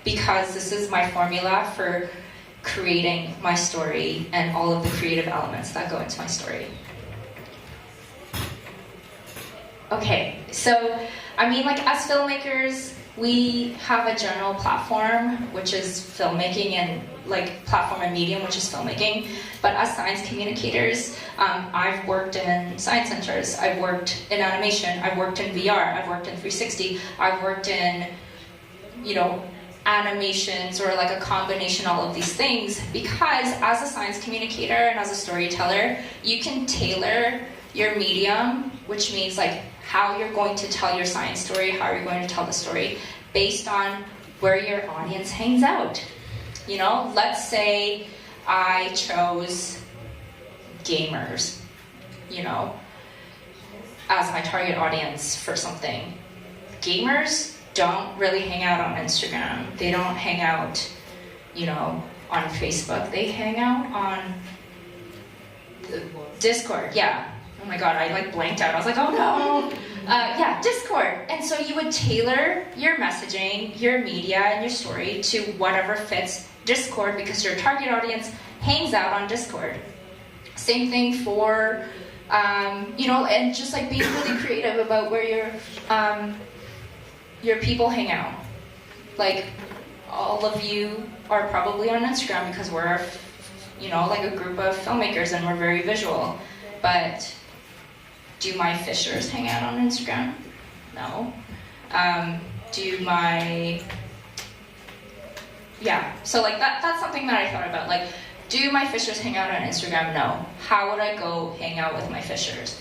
Speaker 12: because this is my formula for creating my story and all of the creative elements that go into my story. Okay, so I mean, like, as filmmakers, we have a general platform, which is filmmaking, and like platform and medium, which is filmmaking. But as science communicators, I've worked in science centers, I've worked in animation, I've worked in VR, I've worked in 360, I've worked in, you know, animations or like a combination of all of these things, because as a science communicator and as a storyteller, you can tailor your medium, which means like how you're going to tell your science story, how you're going to tell the story, based on where your audience hangs out. You know, let's say I chose gamers, you know, as my target audience for something. Gamers don't really hang out on Instagram. They don't hang out, you know, on Facebook. They hang out on Discord, yeah. Oh my god, I like blanked out. I was like, oh no. Yeah, Discord. And so you would tailor your messaging, your media, and your story to whatever fits Discord, because your target audience hangs out on Discord. Same thing for, you know, and just like being really creative about where your people hang out. Like, all of you are probably on Instagram because we're, you know, like a group of filmmakers and we're very visual. But do my fishers hang out on Instagram? No. Yeah, so like that's something that I thought about. Like, do my fishers hang out on Instagram? No. How would I go hang out with my fishers?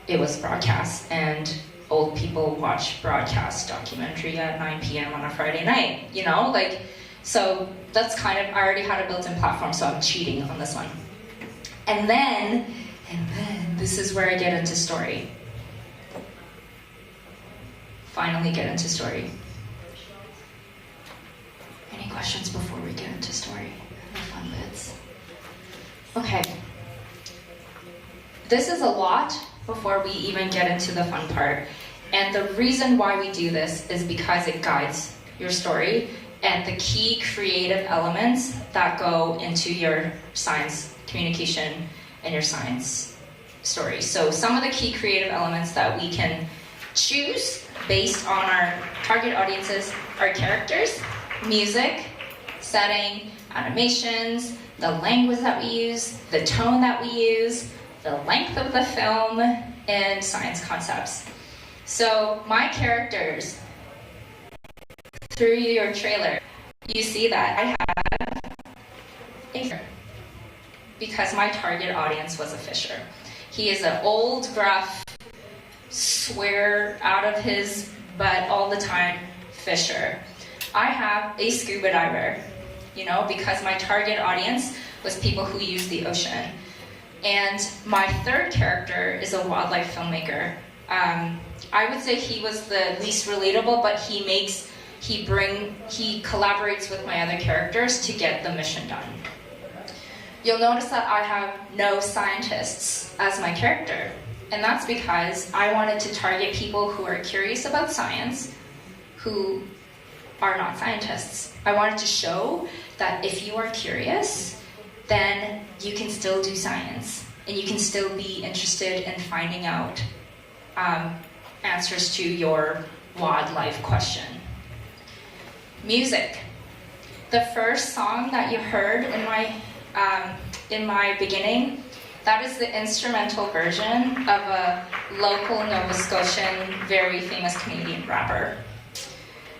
Speaker 12: It was broadcast, and old people watch broadcast documentary at 9 p.m. on a Friday night, you know? Like, so that's kind of, I already had a built-in platform, so I'm cheating on this one. And then this is where I get into story. Finally get into story. Any questions before we get into story? The fun bits. Okay. This is a lot before we even get into the fun part. And the reason why we do this is because it guides your story and the key creative elements that go into your science communication and your science story. So some of the key creative elements that we can choose based on our target audiences are characters, music, setting, animations, the language that we use, the tone that we use, the length of the film, and science concepts. So my characters, through your trailer, you see that I have a fisher, because my target audience was a fisher. He is an old, gruff, swear out of his butt all the time fisher. I have a scuba diver, you know, because my target audience was people who use the ocean. And my third character is a wildlife filmmaker. I would say he was the least relatable, but he collaborates with my other characters to get the mission done. You'll notice that I have no scientists as my character, and that's because I wanted to target people who are curious about science, who are not scientists. I wanted to show that if you are curious, then you can still do science, and you can still be interested in finding out answers to your wildlife question. Music. The first song that you heard in my beginning, that is the instrumental version of a local Nova Scotian, very famous Canadian rapper.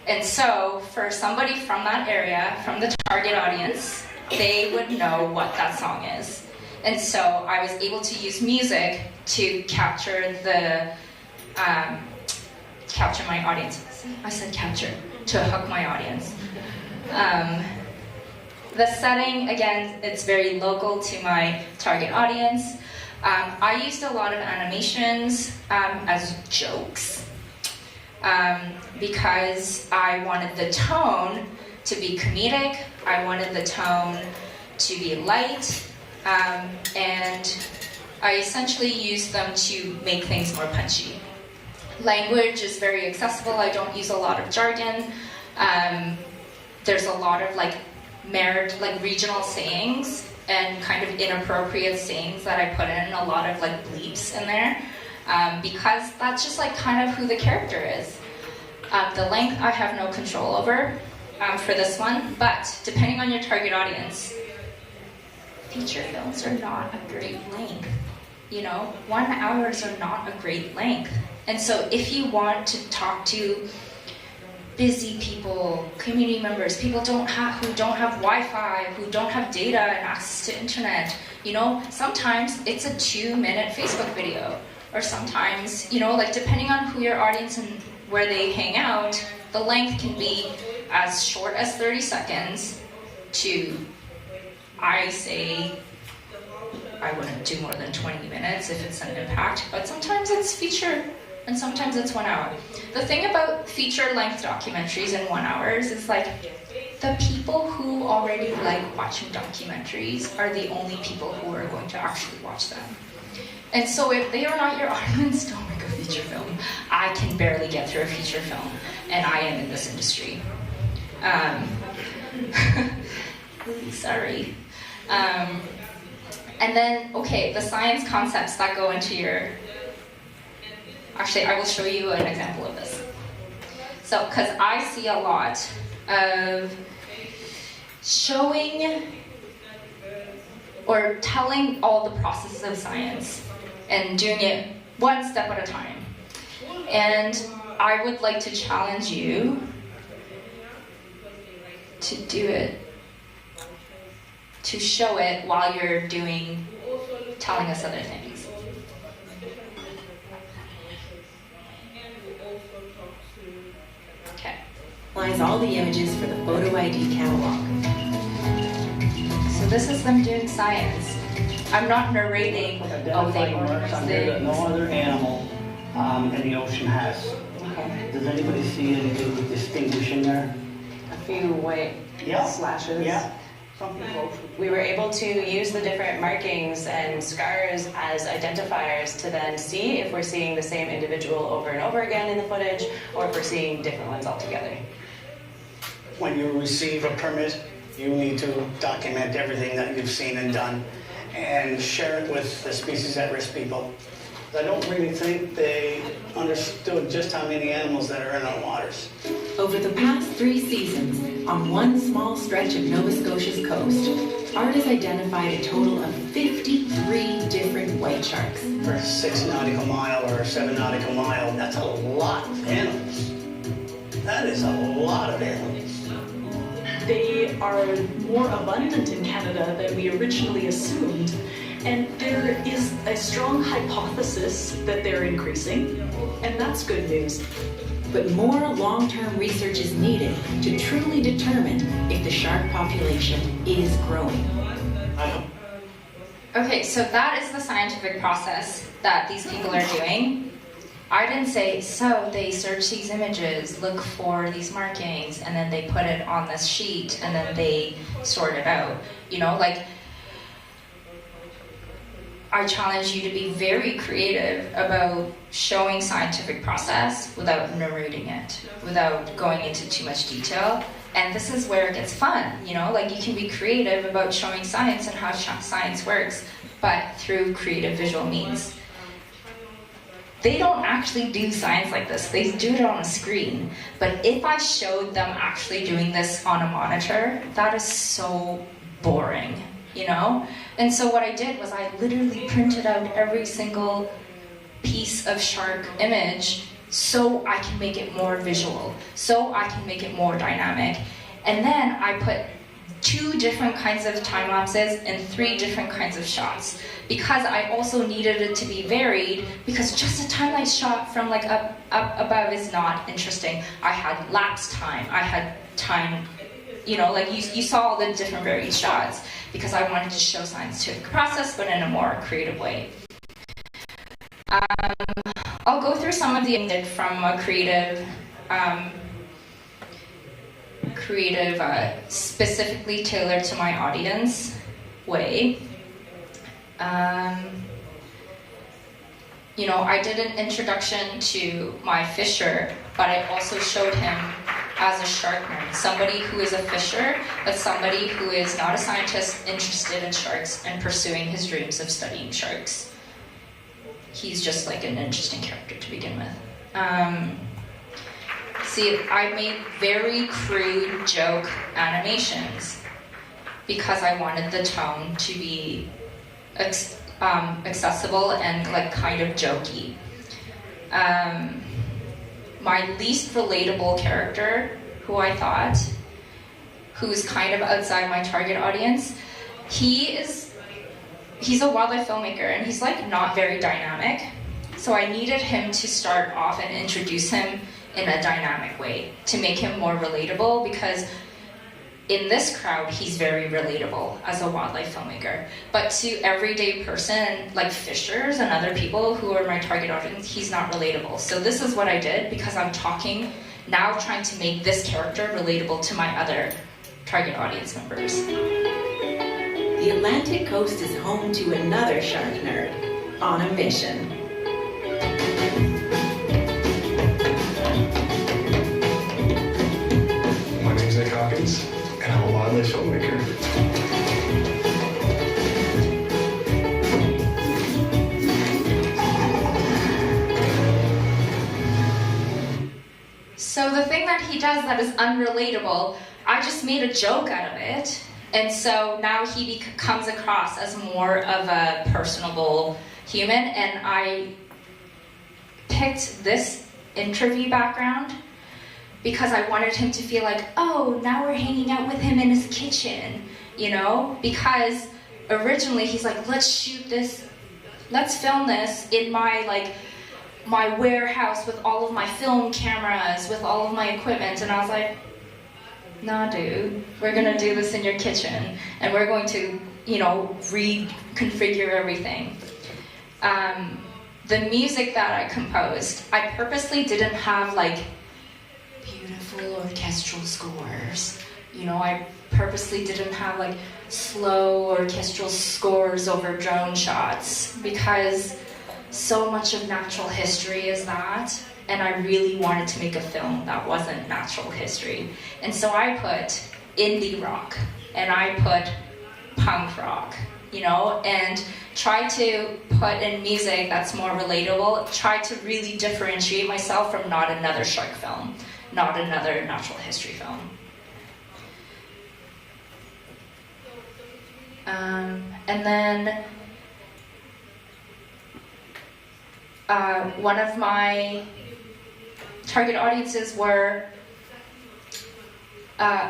Speaker 12: And so, for somebody from that area, from the target audience, they would know what that song is. And so I was able to use music to capture the capture my audience. I said capture, to hook my audience. The setting, again, it's very local to my target audience. I used a lot of animations as jokes because I wanted the tone to be comedic, I wanted the tone to be light, and I essentially used them to make things more punchy. Language is very accessible. I don't use a lot of jargon. There's a lot of like regional sayings and kind of inappropriate sayings that I put in, a lot of like bleeps in there, because that's just like kind of who the character is. The length I have no control over for this one, but depending on your target audience, feature films are not a great length. You know, 1 hours are not a great length. And so if you want to talk to busy people, community members, people who don't have Wi-Fi, who don't have data and access to internet, you know, sometimes it's a 2-minute Facebook video. Or sometimes, you know, like depending on who your audience and where they hang out, the length can be as short as 30 seconds to, I say, I wouldn't do more than 20 minutes if it's an impact, but sometimes it's feature and sometimes it's 1 hour. The thing about feature-length documentaries in 1 hour is like, the people who already like watching documentaries are the only people who are going to actually watch them. And so if they are not your audience, don't make a feature film. I can barely get through a feature film, and I am in this industry. Really sorry. And then, okay, the science concepts that go into your... Actually, I will show you an example of this. So, because I see a lot of showing or telling all the processes of science and doing it one step at a time. And I would like to challenge you to do it, to show it while you're telling us other things. Okay.
Speaker 20: Analyze all the images for the photo ID catalog.
Speaker 12: So this is them doing science. I'm not narrating, oh, they ordered
Speaker 5: Something
Speaker 12: things.
Speaker 5: that no other animal in the ocean has.
Speaker 4: Okay.
Speaker 5: Does anybody see anything to distinguish in there?
Speaker 4: A few white slashes.
Speaker 5: Yeah. Something close.
Speaker 4: We were able to use the different markings and scars as identifiers to then see if we're seeing the same individual over and over again in the footage, or if we're seeing different ones altogether.
Speaker 5: When you receive a permit, you need to document everything that you've seen and done and share it with the species at-risk people. I don't really think they understood just how many animals that are in our waters.
Speaker 20: Over the past 3 seasons, on one small stretch of Nova Scotia's coast, ART has identified a total of 53 different white sharks.
Speaker 5: For a 6 nautical mile or a 7 nautical mile, that's a lot of animals. That is a lot of animals.
Speaker 7: They are more abundant in Canada than we originally assumed. And there is a strong hypothesis that they're increasing, and that's good news.
Speaker 20: But more long-term research is needed to truly determine if the shark population is growing.
Speaker 12: Okay, so that is the scientific process that these people are doing. I didn't say, so they search these images, look for these markings, and then they put it on this sheet, and then they sort it out. You know, like, I challenge you to be very creative about showing scientific process without narrating it, without going into too much detail. And this is where it gets fun, you know? Like, you can be creative about showing science and how science works, but through creative visual means. They don't actually do science like this. They do it on a screen. But if I showed them actually doing this on a monitor, that is so boring, you know? And so what I did was I literally printed out every single piece of shark image so I can make it more visual, so I can make it more dynamic. And then I put 2 different kinds of time lapses and 3 different kinds of shots, because I also needed it to be varied, because just a time-lapse shot from like up above is not interesting. I had lapse time, I had time, you know, like you saw all the different varied shots, because I wanted to show scientific process, but in a more creative way. I'll go through some of the things from a creative, specifically tailored to my audience way. You know, I did an introduction to my fisher, but I also showed him as a shark nerd, somebody who is a fisher, but somebody who is not a scientist interested in sharks and pursuing his dreams of studying sharks. He's just like an interesting character to begin with. See, I made very crude joke animations because I wanted the tone to be accessible and like kind of jokey. My least relatable character, who I thought, who's kind of outside my target audience, he's a wildlife filmmaker and he's like not very dynamic. So I needed him to start off and introduce him in a dynamic way to make him more relatable, because in this crowd, he's very relatable as a wildlife filmmaker. But to everyday person, like fishers and other people who are my target audience, he's not relatable. So this is what I did, because I'm now trying to make this character relatable to my other target audience members.
Speaker 20: The Atlantic coast is home to another shark nerd on a mission.
Speaker 21: My name's Ekhaya Labs, and I'm a wildlife filmmaker.
Speaker 12: So the thing that he does that is unrelatable, I just made a joke out of it. And so now he comes across as more of a personable human, and I picked this interview background because I wanted him to feel like, oh, now we're hanging out with him in his kitchen, you know? Because originally he's like, let's shoot this, let's film this in my warehouse with all of my film cameras, with all of my equipment, and I was like, nah, dude, we're gonna do this in your kitchen, and we're going to, you know, reconfigure everything. The music that I composed, I purposely didn't have like beautiful orchestral scores. You know, I purposely didn't have like slow orchestral scores over drone shots, because so much of natural history is that. And I really wanted to make a film that wasn't natural history. And so I put indie rock, and I put punk rock, you know, and try to put in music that's more relatable, try to really differentiate myself from not another shark film, not another natural history film. And then one of my target audiences were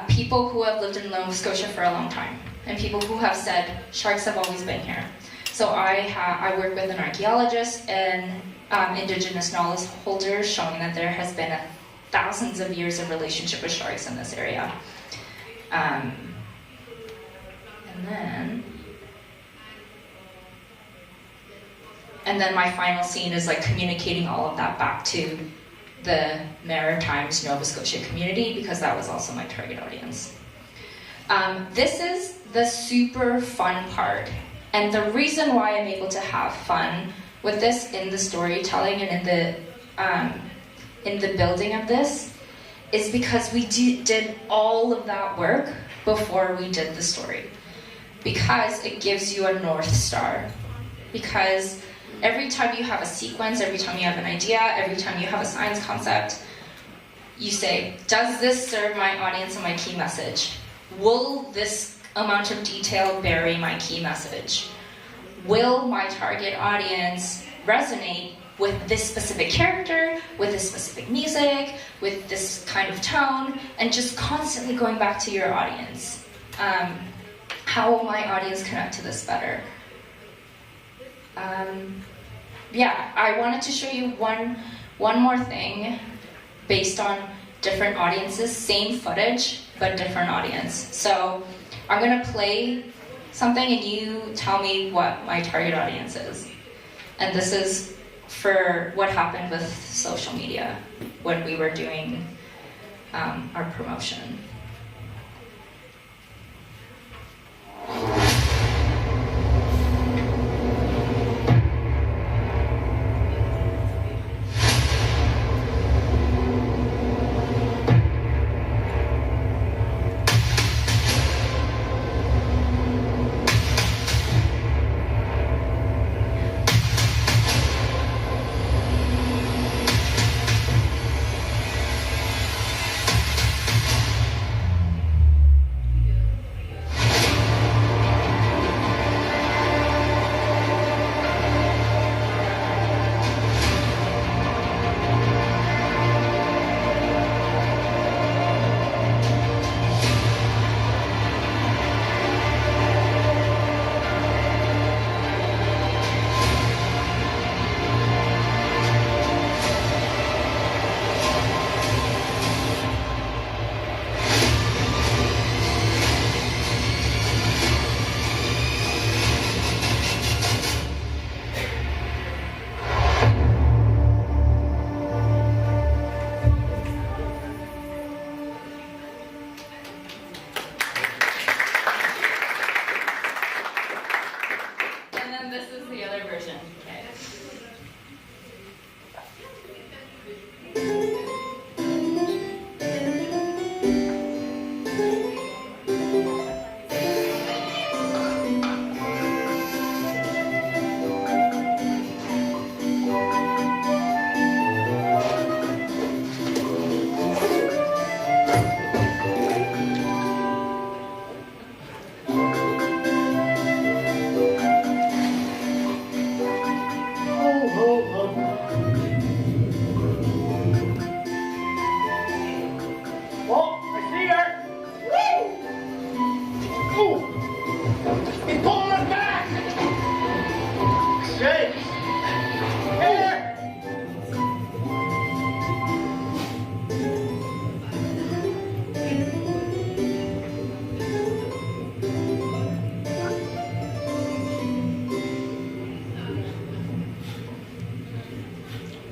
Speaker 12: people who have lived in Nova Scotia for a long time, and people who have said sharks have always been here. So I work with an archaeologist and indigenous knowledge holders, showing that there has been thousands of years of relationship with sharks in this area. And then my final scene is like communicating all of that back to the Maritimes Nova Scotia community, because that was also my target audience. This is the super fun part, and the reason why I'm able to have fun with this in the storytelling and in the building of this is because we did all of that work before we did the story, because it gives you a North Star. Because every time you have a sequence, every time you have an idea, every time you have a science concept, you say, does this serve my audience and my key message? Will this amount of detail bury my key message? Will my target audience resonate with this specific character, with this specific music, with this kind of tone, and just constantly going back to your audience. how will my audience connect to this better? Yeah, I wanted to show you one more thing based on different audiences, same footage, but different audience. So I'm gonna play something and you tell me what my target audience is. And this is for what happened with social media when we were doing our promotion.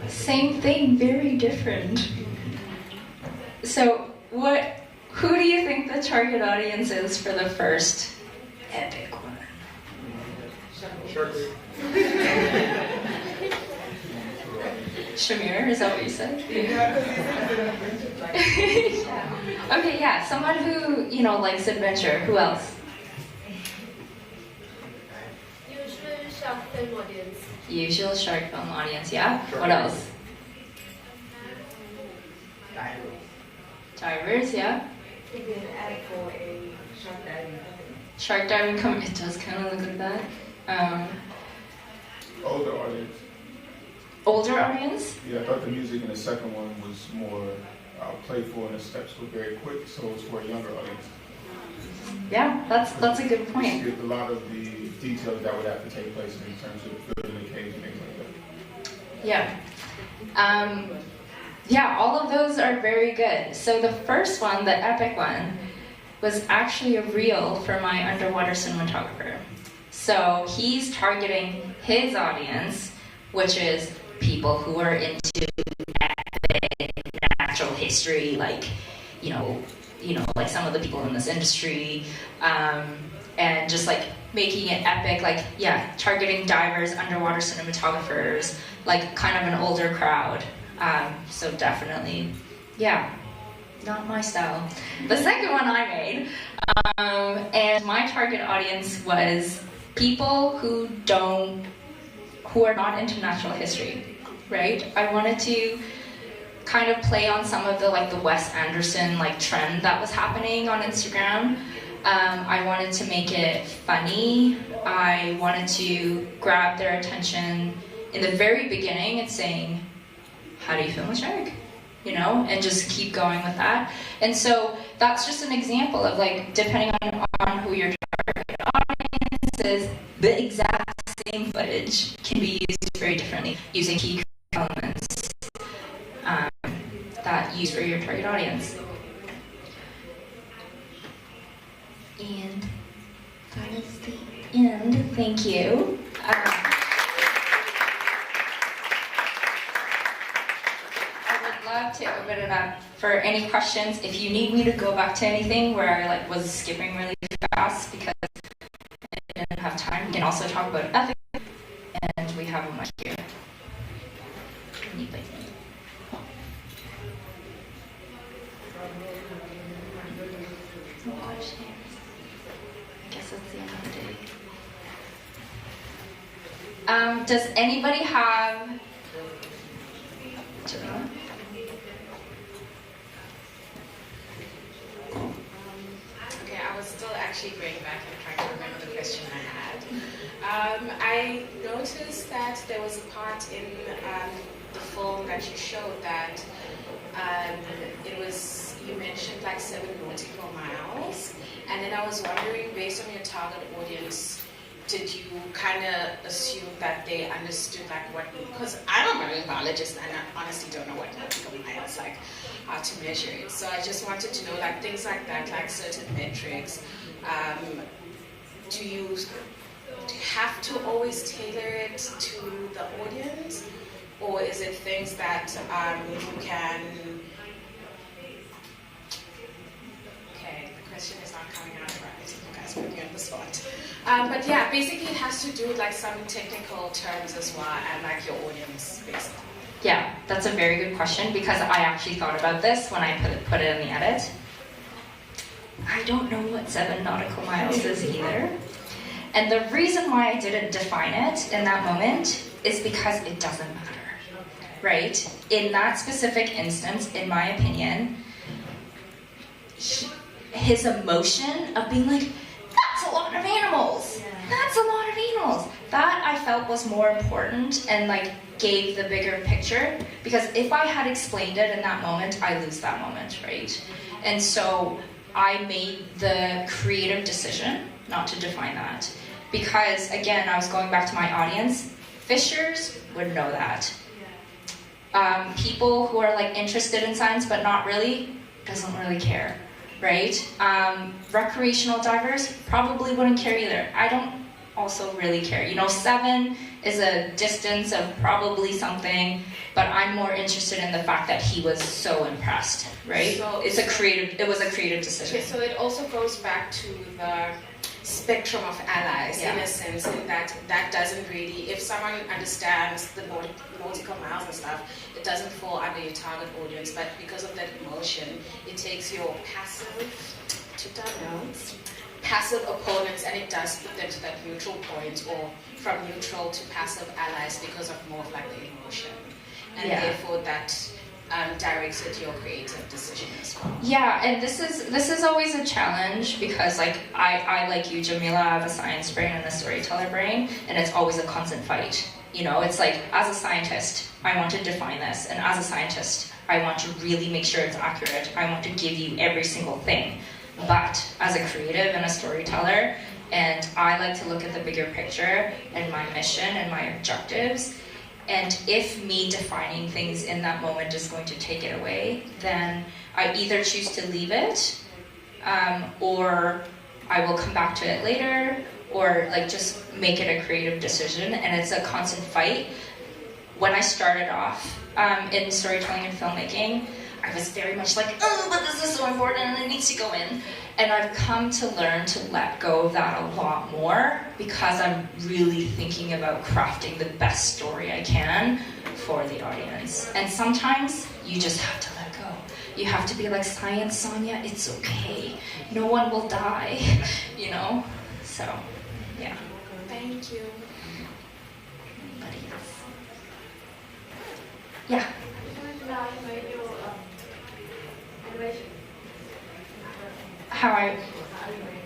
Speaker 12: Same thing, very different. So who do you think the target audience is for the first epic one? Shamir, is that what you said? Okay, yeah, someone who, likes adventure. Who else?
Speaker 8: Usual shark film audience.
Speaker 12: Usual shark film audience, yeah? What else? Divers, yeah?
Speaker 8: Maybe an ad for a shark diving.
Speaker 12: Shark diving, it does kind of look like that.
Speaker 21: Older audience.
Speaker 12: Older audience?
Speaker 21: Yeah, I thought the music in the second one was more playful and the steps were very quick, so it's for a younger audience.
Speaker 12: Yeah, that's a good point.
Speaker 21: A lot of the details that would have to take place in terms of building the cage and things like that.
Speaker 12: Yeah. Yeah, all of those are very good. So the first one, the epic one, was actually a reel for my underwater cinematographer. So he's targeting his audience, which is people who are into epic natural history, like like some of the people in this industry, and just like making it epic, like targeting divers, underwater cinematographers, like kind of an older crowd. So definitely, not my style. The second one I made, and my target audience was people who are not into natural history, right? I wanted to kind of play on some of the Wes Anderson trend that was happening on Instagram. I wanted to make it funny. I wanted to grab their attention in the very beginning and saying, how do you film a shark? And just keep going with that. And so that's just an example of depending on on who your target audience is, the exact same footage can be used very differently using key elements that use for your target audience. And that is the end. Thank you. I would love to open it up for any questions. If you need me to go back to anything where I was skipping really fast because I didn't have time, we can also talk about ethics. And we have a mic here. Anybody? No questions. I guess that's the end of the day. Does anybody have?
Speaker 15: Okay, I was still actually going back and trying to remember the question I had. I noticed that there was a part in the film that you showed that you mentioned like 7 nautical miles, and then I was wondering, based on your target audience, did you kind of assume that they understood like what, because I'm a marine biologist and I honestly don't know what nautical miles like how to measure it. So I just wanted to know like things like that, like certain metrics. Do you have to always tailor it to the audience, or is it things that you can? Okay, the question is not coming out right. You guys put me on the spot. But yeah, basically it has to do with like some technical terms as well and like your audience basically.
Speaker 12: Yeah, that's a very good question because I actually thought about this when I put it in the edit. I don't know what 7 nautical miles is either. And the reason why I didn't define it in that moment is because it doesn't matter, right? In that specific instance, in my opinion, his emotion of being like, that's a lot of animals. That's a lot of animals. That I felt was more important and like gave the bigger picture, because if I had explained it in that moment, I lose that moment, right? And so I made the creative decision not to define that. Because again, I was going back to my audience, fishers would know that. People who are like interested in science but not really, doesn't really care, right? Recreational divers probably wouldn't care either. I don't also really care. 7 is a distance of probably something, but I'm more interested in the fact that he was so impressed, right? So it was a creative decision.
Speaker 15: Okay, so it also goes back to the spectrum of allies, in a sense, in that doesn't really, if someone understands the nautical miles and stuff, it doesn't fall under your target audience, but because of that emotion, it takes your passive opponents and it does put them to that neutral point, or from neutral to passive allies because of more of like the emotion. And therefore that directs it to your creative decision as well.
Speaker 12: Yeah, and this is always a challenge because like I like you, Jamila, have a science brain and a storyteller brain, and it's always a constant fight. It's like, as a scientist, I want to define this, and as a scientist, I want to really make sure it's accurate. I want to give you every single thing. But as a creative and a storyteller, and I like to look at the bigger picture and my mission and my objectives, and if me defining things in that moment is going to take it away, then I either choose to leave it, or I will come back to it later, or like just make it a creative decision, and it's a constant fight. When I started off in storytelling and filmmaking, I was very much like, oh, but this is so important and it needs to go in. And I've come to learn to let go of that a lot more because I'm really thinking about crafting the best story I can for the audience. And sometimes you just have to let go. You have to be like, science, Sonia, it's okay. No one will die, So, yeah.
Speaker 15: Thank you.
Speaker 12: Anybody else? Yeah.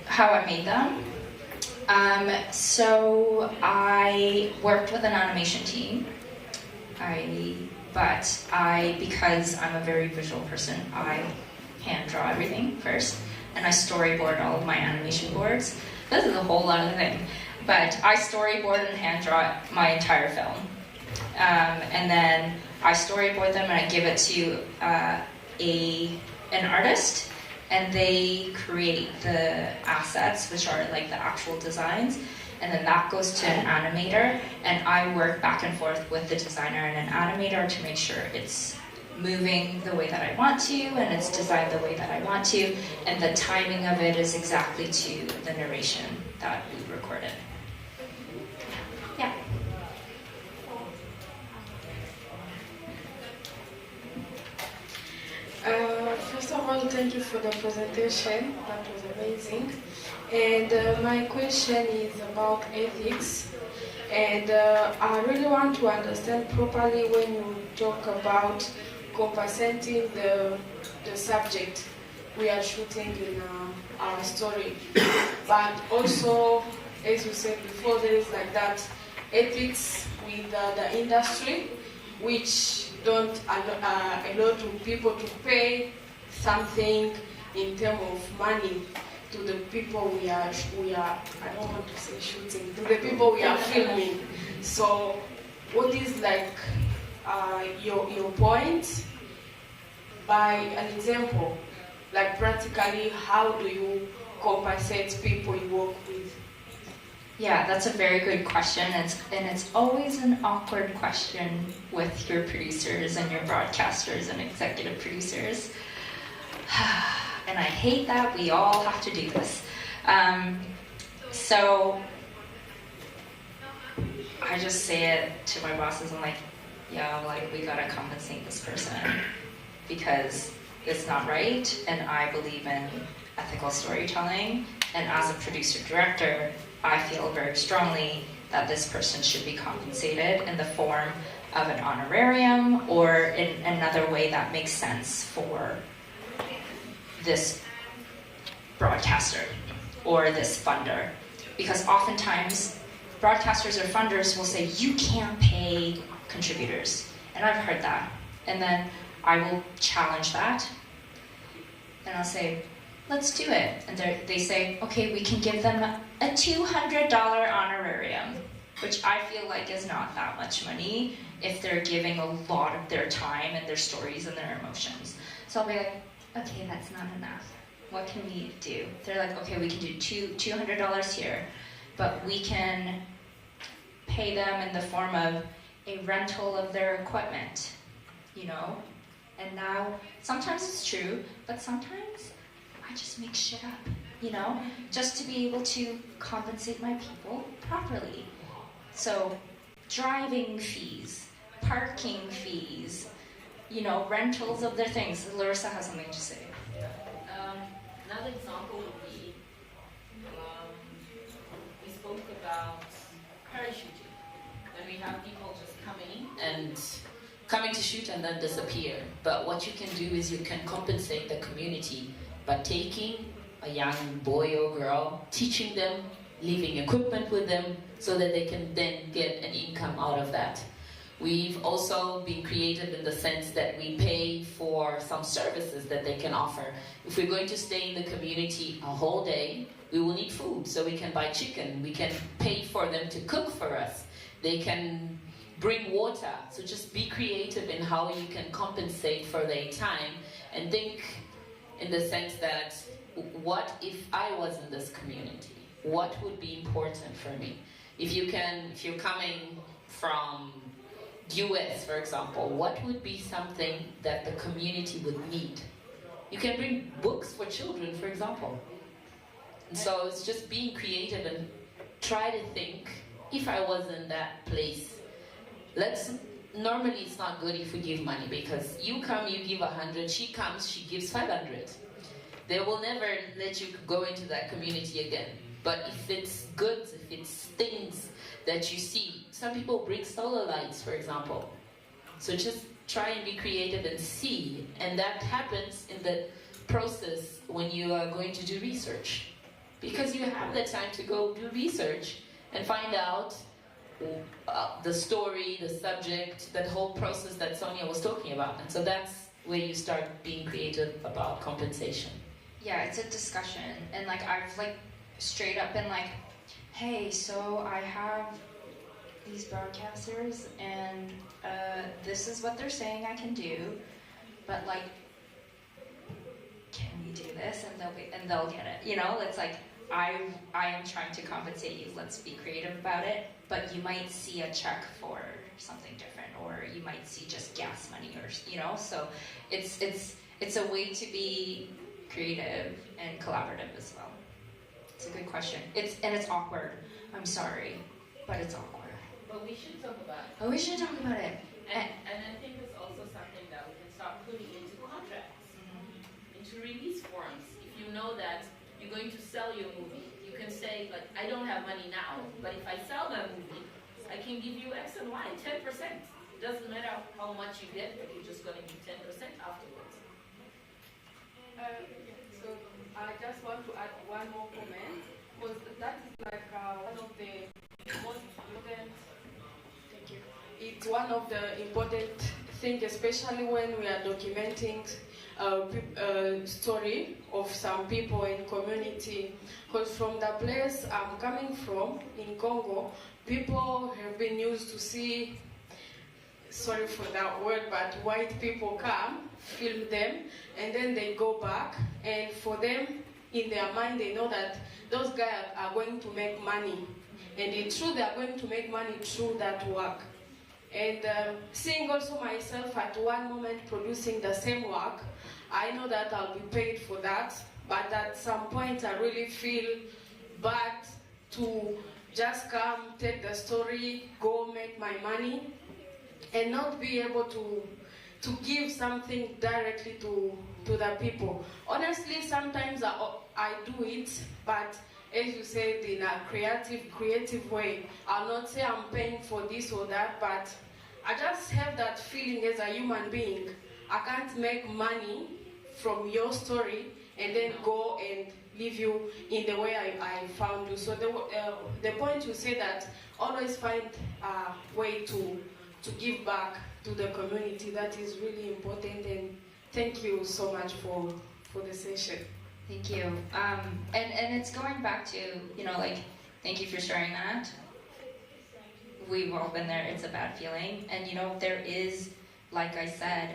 Speaker 12: How I made them? So I worked with an animation team. Because I'm a very visual person, I hand draw everything first. and I storyboard all of my animation boards. This is a whole other thing. But I storyboard and hand draw my entire film. And then I storyboard them and I give it to an artist, and they create the assets, which are like the actual designs, and then that goes to an animator, and I work back and forth with the designer and an animator to make sure it's moving the way that I want to, and it's designed the way that I want to, and the timing of it is exactly to the narration that we recorded. Yeah.
Speaker 1: First of all, thank you for the presentation. That was amazing. And my question is about ethics. And I really want to understand properly when you talk about compensating the subject we are shooting in our story. But also, as you said before, there is like that ethics with the industry, which don't allow to people to pay something in terms of money to the people we are I don't want to say shooting, to the people we are filming. So what is like your point? By an example, like practically, how do you compensate people you work with?
Speaker 12: Yeah, that's a very good question, and it's always an awkward question with your producers and your broadcasters and executive producers. And I hate that we all have to do this. So I just say it to my bosses. I'm like, yeah, like we gotta compensate this person because it's not right, and I believe in ethical storytelling. And as a producer-director, I feel very strongly that this person should be compensated in the form of an honorarium or in another way that makes sense for this broadcaster or this funder. Because oftentimes, broadcasters or funders will say, you can't pay contributors. And I've heard that. And then I will challenge that. And I'll say, let's do it. And they say, okay, we can give them a $200 honorarium, which I feel like is not that much money if they're giving a lot of their time and their stories and their emotions. So I'll be like, okay, that's not enough. What can we do? They're like, okay, we can do $200 here, but we can pay them in the form of a rental of their equipment, you know? And now, sometimes it's true, but sometimes I just make shit up, you know? Just to be able to compensate my people properly. So, driving fees, parking fees, you know, rentals of their things. Larissa has something to say.
Speaker 9: Another example would be, we spoke about parachuting. When we have people just
Speaker 13: coming to shoot and then disappear. But what you can do is you can compensate the community by taking a young boy or girl, teaching them, leaving equipment with them, so that they can then get an income out of that. We've also been creative in the sense that we pay for some services that they can offer. If we're going to stay in the community a whole day, we will need food, so we can buy chicken. We can pay for them to cook for us. They can bring water. So just be creative in how you can compensate for their time, and think in the sense that, what if I was in this community? What would be important for me? If you're coming from US, for example, what would be something that the community would need? You can bring books for children, for example. And so it's just being creative and try to think, if I was in that place, normally it's not good if we give money, because you come, you give 100, she comes, she gives 500. They will never let you go into that community again. But if it's goods, if it's things that you see, some people bring solar lights, for example. So just try and be creative and see. And that happens in the process when you are going to do research. Because you have the time to go do research and find out the story, the subject, that whole process that Sonia was talking about. And so that's where you start being creative about compensation.
Speaker 12: yeah, it's a discussion, and like I've like straight up been like, hey, so I have these broadcasters, and this is what they're saying I can do, but like, can we do this? And they'll get it. You know, it's like I am trying to compensate you. Let's be creative about it. But you might see a check for something different, or you might see just gas money, or you know. So it's a way to be creative and collaborative as well. It's a good question. It's awkward. I'm sorry, but it's awkward.
Speaker 9: But we should talk about it.
Speaker 12: Oh, we should talk about it.
Speaker 9: And I think it's also something that we can start putting into contracts, into release forms. If you know that you're going to sell your movie, you can say, like, I don't have money now, but if I sell my movie, I can give you X and Y, 10%. It doesn't matter how much you get, but you're just going to give 10% afterwards.
Speaker 11: So I just want to add one more comment, because that is like one of the most important.
Speaker 1: Thank you. It's one of the important things, especially when we are documenting story of some people in community. Because from the place I'm coming from in Congo, people have been used to see, sorry for that word, but white people come, film them, and then they go back, and for them, in their mind, they know that those guys are going to make money. And it's true they are going to make money through that work. And seeing also myself at one moment producing the same work, I know that I'll be paid for that, but at some point I really feel bad to just come, take the story, go make my money, and not be able to give something directly to the people. Honestly, sometimes I do it, but as you said, in a creative way. I'll not say I'm paying for this or that, but I just have that feeling as a human being. I can't make money from your story and then go and leave you in the way I found you. So the point you say that always find a way to give back to the community, that is really important, and thank you so much for the session.
Speaker 12: Thank you. And it's going back to, you know, like, thank you for sharing that. We've all been there. It's a bad feeling. And, you know, there is, like I said,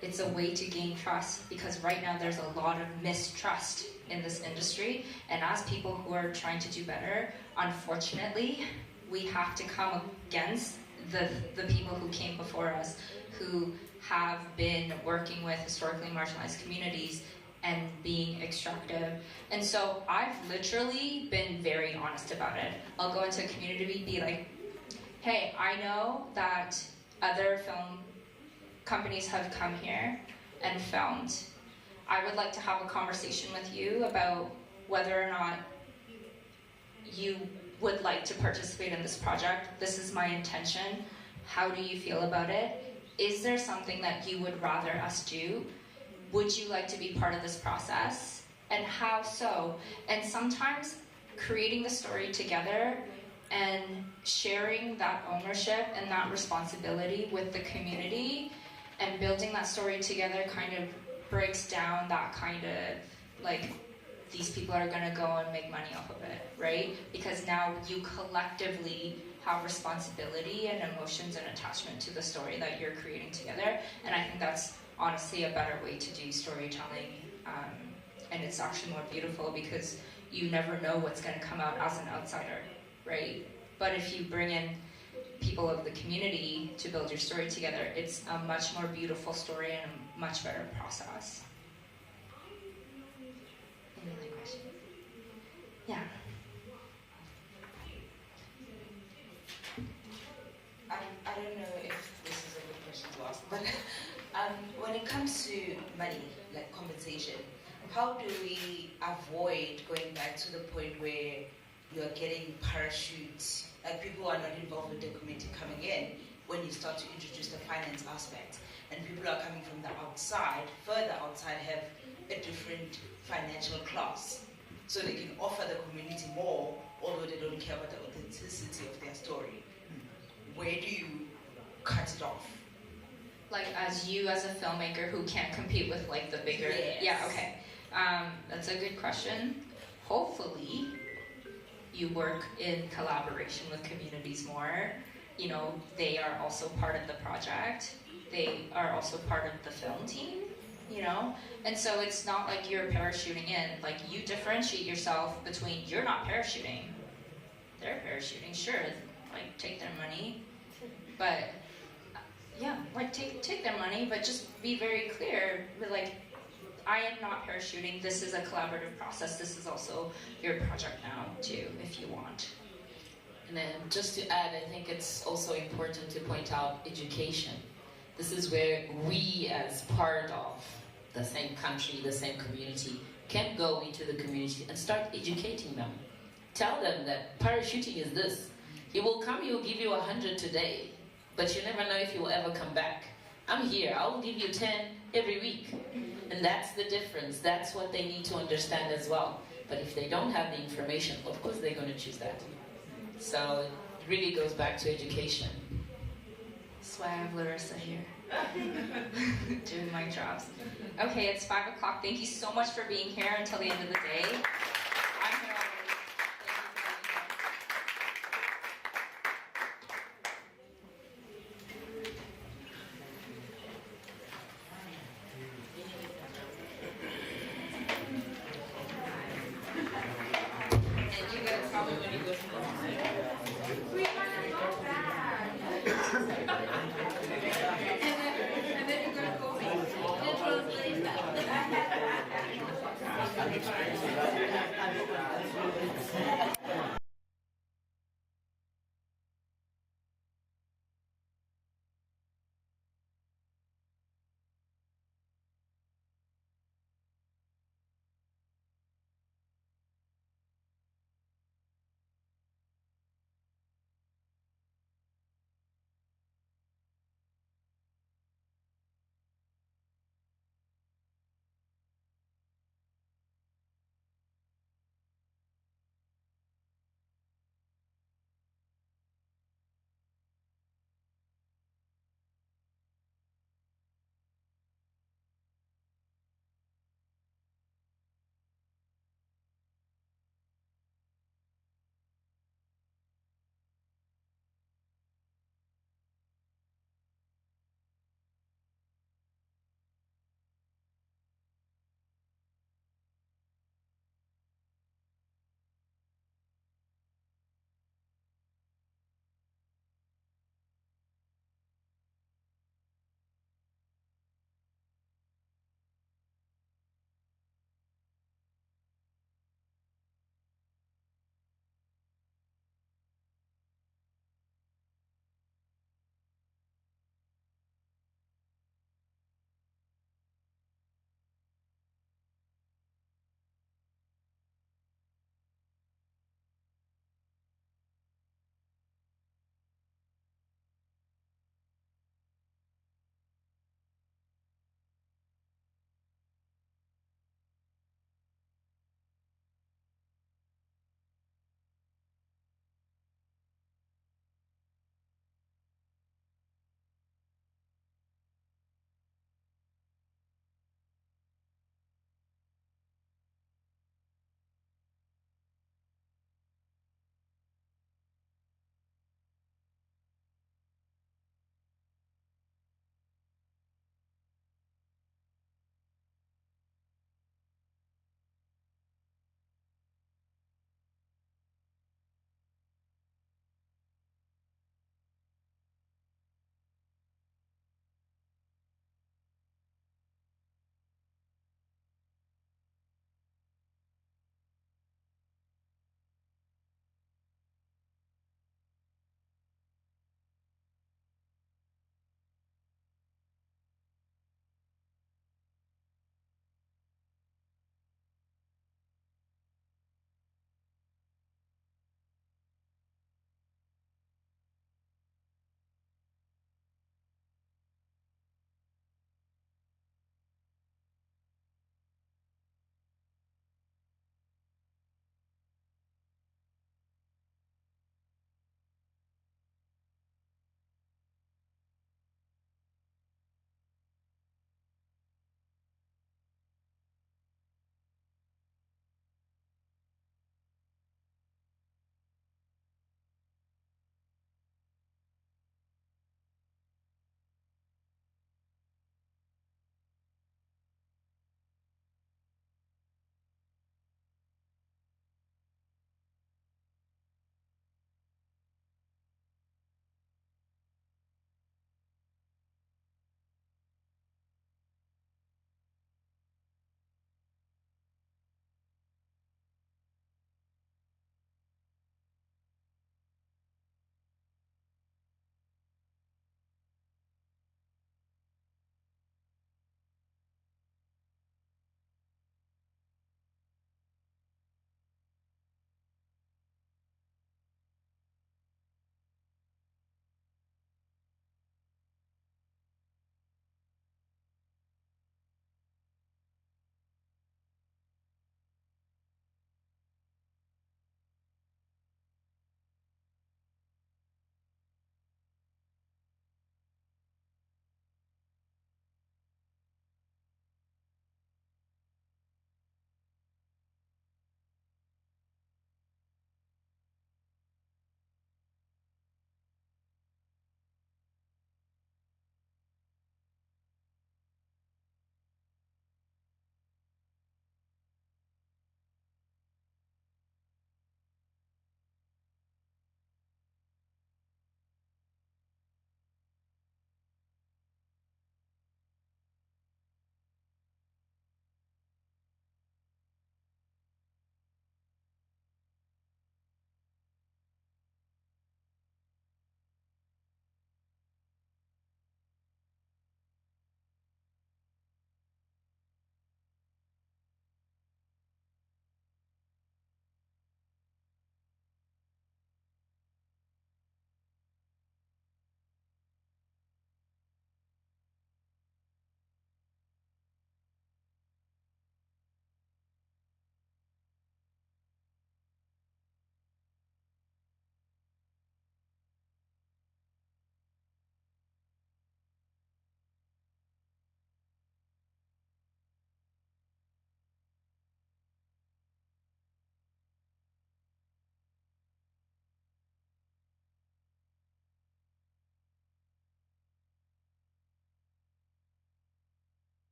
Speaker 12: it's a way to gain trust, because right now there's a lot of mistrust in this industry. And as people who are trying to do better, unfortunately, we have to come against the people who came before us, who have been working with historically marginalized communities and being extractive. And so I've literally been very honest about it. I'll go into a community, be like, hey, I know that other film companies have come here and filmed. I would like to have a conversation with you about whether or not you would like to participate in this project. This is my intention. How do you feel about it? Is there something that you would rather us do? Would you like to be part of this process? And how so? And sometimes creating the story together and sharing that ownership and that responsibility with the community and building that story together kind of breaks down that kind of, like, these people are gonna go and make money off of it, right? Because now you collectively have responsibility and emotions and attachment to the story that you're creating together. And I think that's honestly a better way to do storytelling. And it's actually more beautiful because you never know what's gonna come out as an outsider, right? But if you bring in people of the community to build your story together, it's a much more beautiful story and a much better process. Any other questions? Yeah.
Speaker 17: I don't know if this is a good question to ask, but when it comes to money, like compensation, how do we avoid going back to the point where you're getting parachutes, like people who are not involved with the community coming in, when you start to introduce the finance aspect, and people are coming from the outside, further outside, have a different financial class, so they can offer the community more, although they don't care about the authenticity of their story. Where do you cut it off?
Speaker 12: Like as a filmmaker who can't compete with like the bigger,
Speaker 17: yes.
Speaker 12: Yeah, okay. That's a good question. Hopefully, you work in collaboration with communities more. You know, they are also part of the project. They are also part of the film team, you know? And so it's not like you're parachuting in. Like, you differentiate yourself between, you're not parachuting. They're parachuting, sure. Like, take their money. But, yeah, like, take their money, but just be very clear. But, like, I am not parachuting. This is a collaborative process. This is also your project now, too, if you want.
Speaker 13: And then just to add, I think it's also important to point out education. This is where we, as part of the same country, the same community, can go into the community and start educating them. Tell them that parachuting is this. He will come, he will give you 100 today, but you never know if he will ever come back. I'm here, I will give you 10 every week. And that's the difference. That's what they need to understand as well. But if they don't have the information, of course they're going to choose that. So it really goes back to education.
Speaker 12: That's why I have Larissa here, doing my jobs. Okay, it's 5 o'clock. Thank you so much for being here until the end of the day. I'm here already. And you guys probably when you go to the we want to go back. and then you're gonna go back. It was really fast.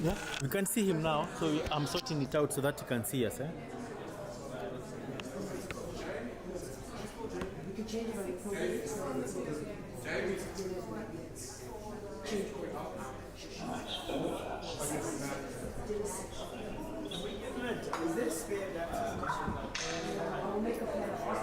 Speaker 3: Yeah, we can see him now, so I'm sorting it out so that you can see us. Eh?
Speaker 10: You can change I'll make a plan for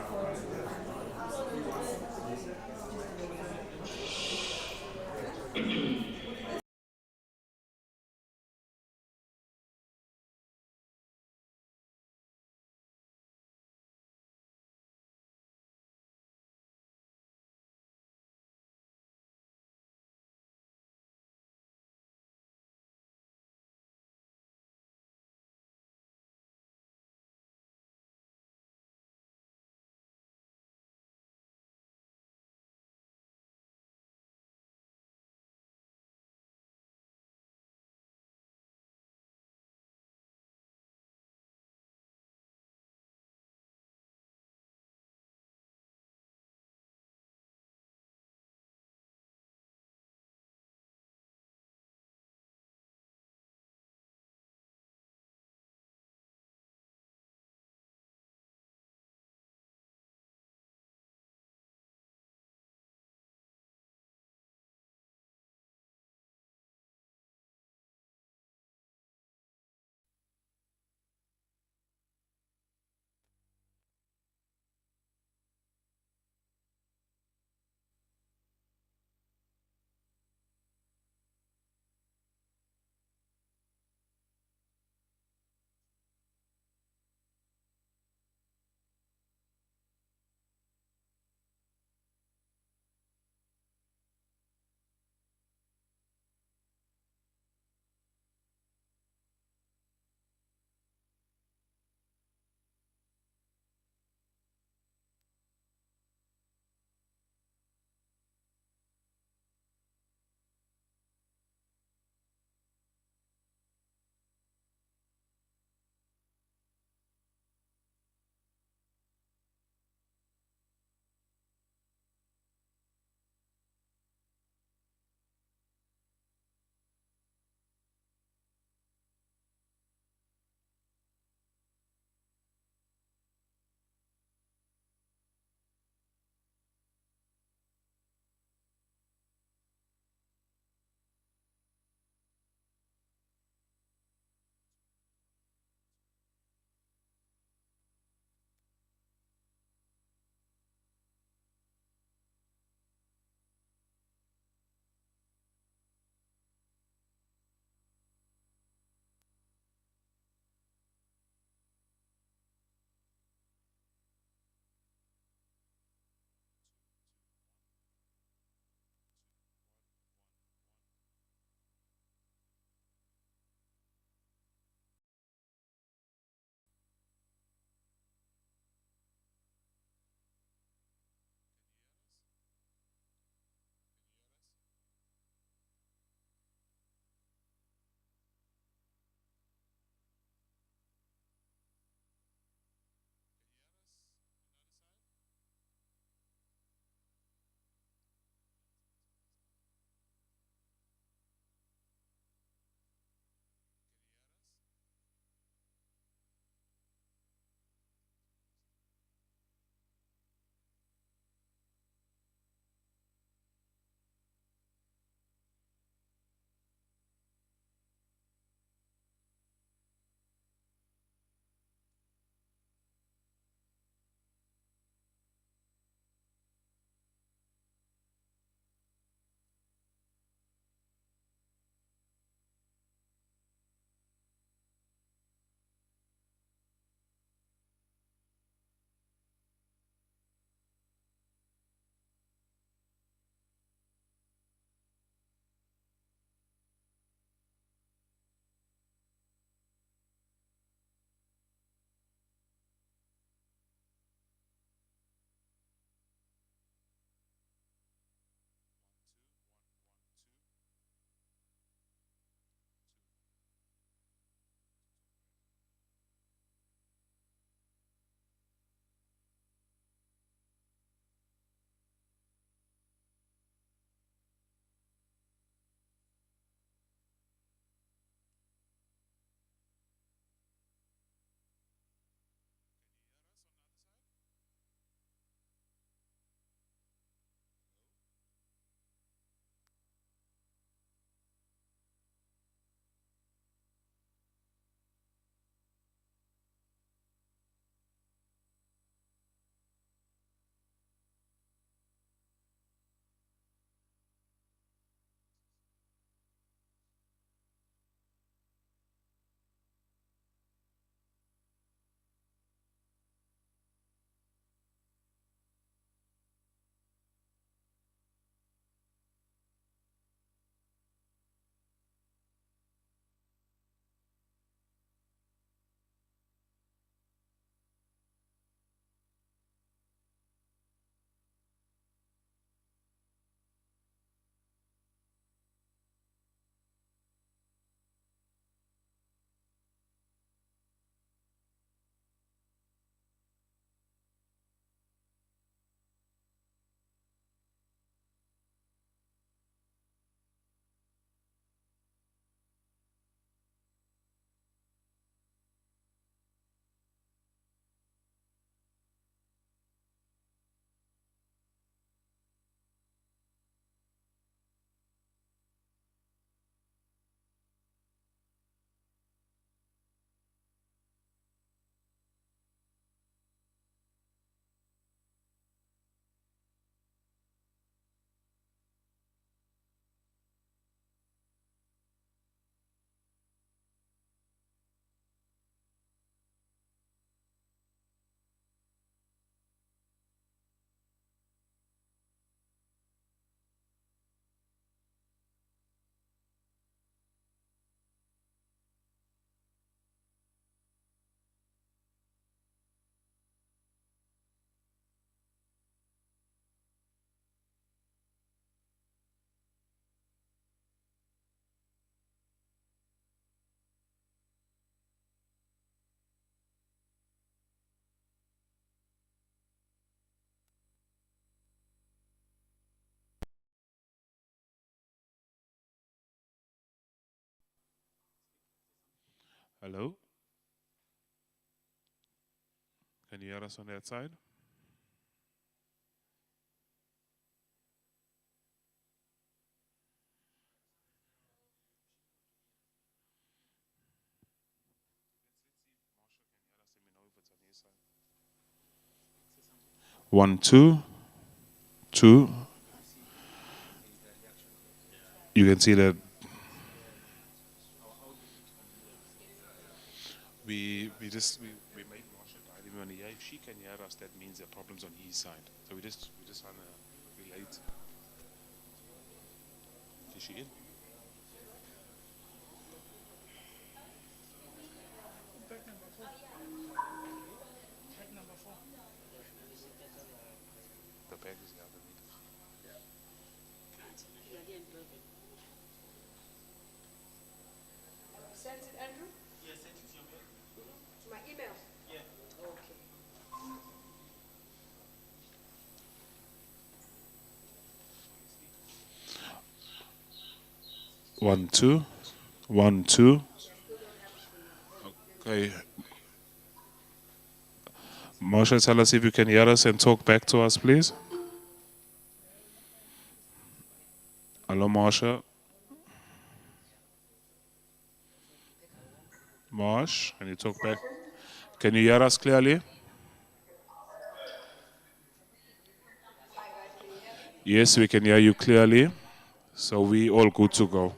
Speaker 10: Hello? Can you hear us on that side? One, two, two. You can see that we made Marsha dial him on the air. If she can hear us, that means there are problems on his side. So we just want to relate. Is she in? The bag is there underneath.
Speaker 6: Send it, Andrew?
Speaker 3: Yes, send it to your mail.
Speaker 6: To my email?
Speaker 3: Yeah.
Speaker 6: Okay.
Speaker 10: One, two. One, two. Okay. Marsha, tell us if you can hear us and talk back to us, please. Hello, Marsha. Marsh, can you talk back? Can you hear us clearly? Yes, we can hear you clearly. So we all good to go.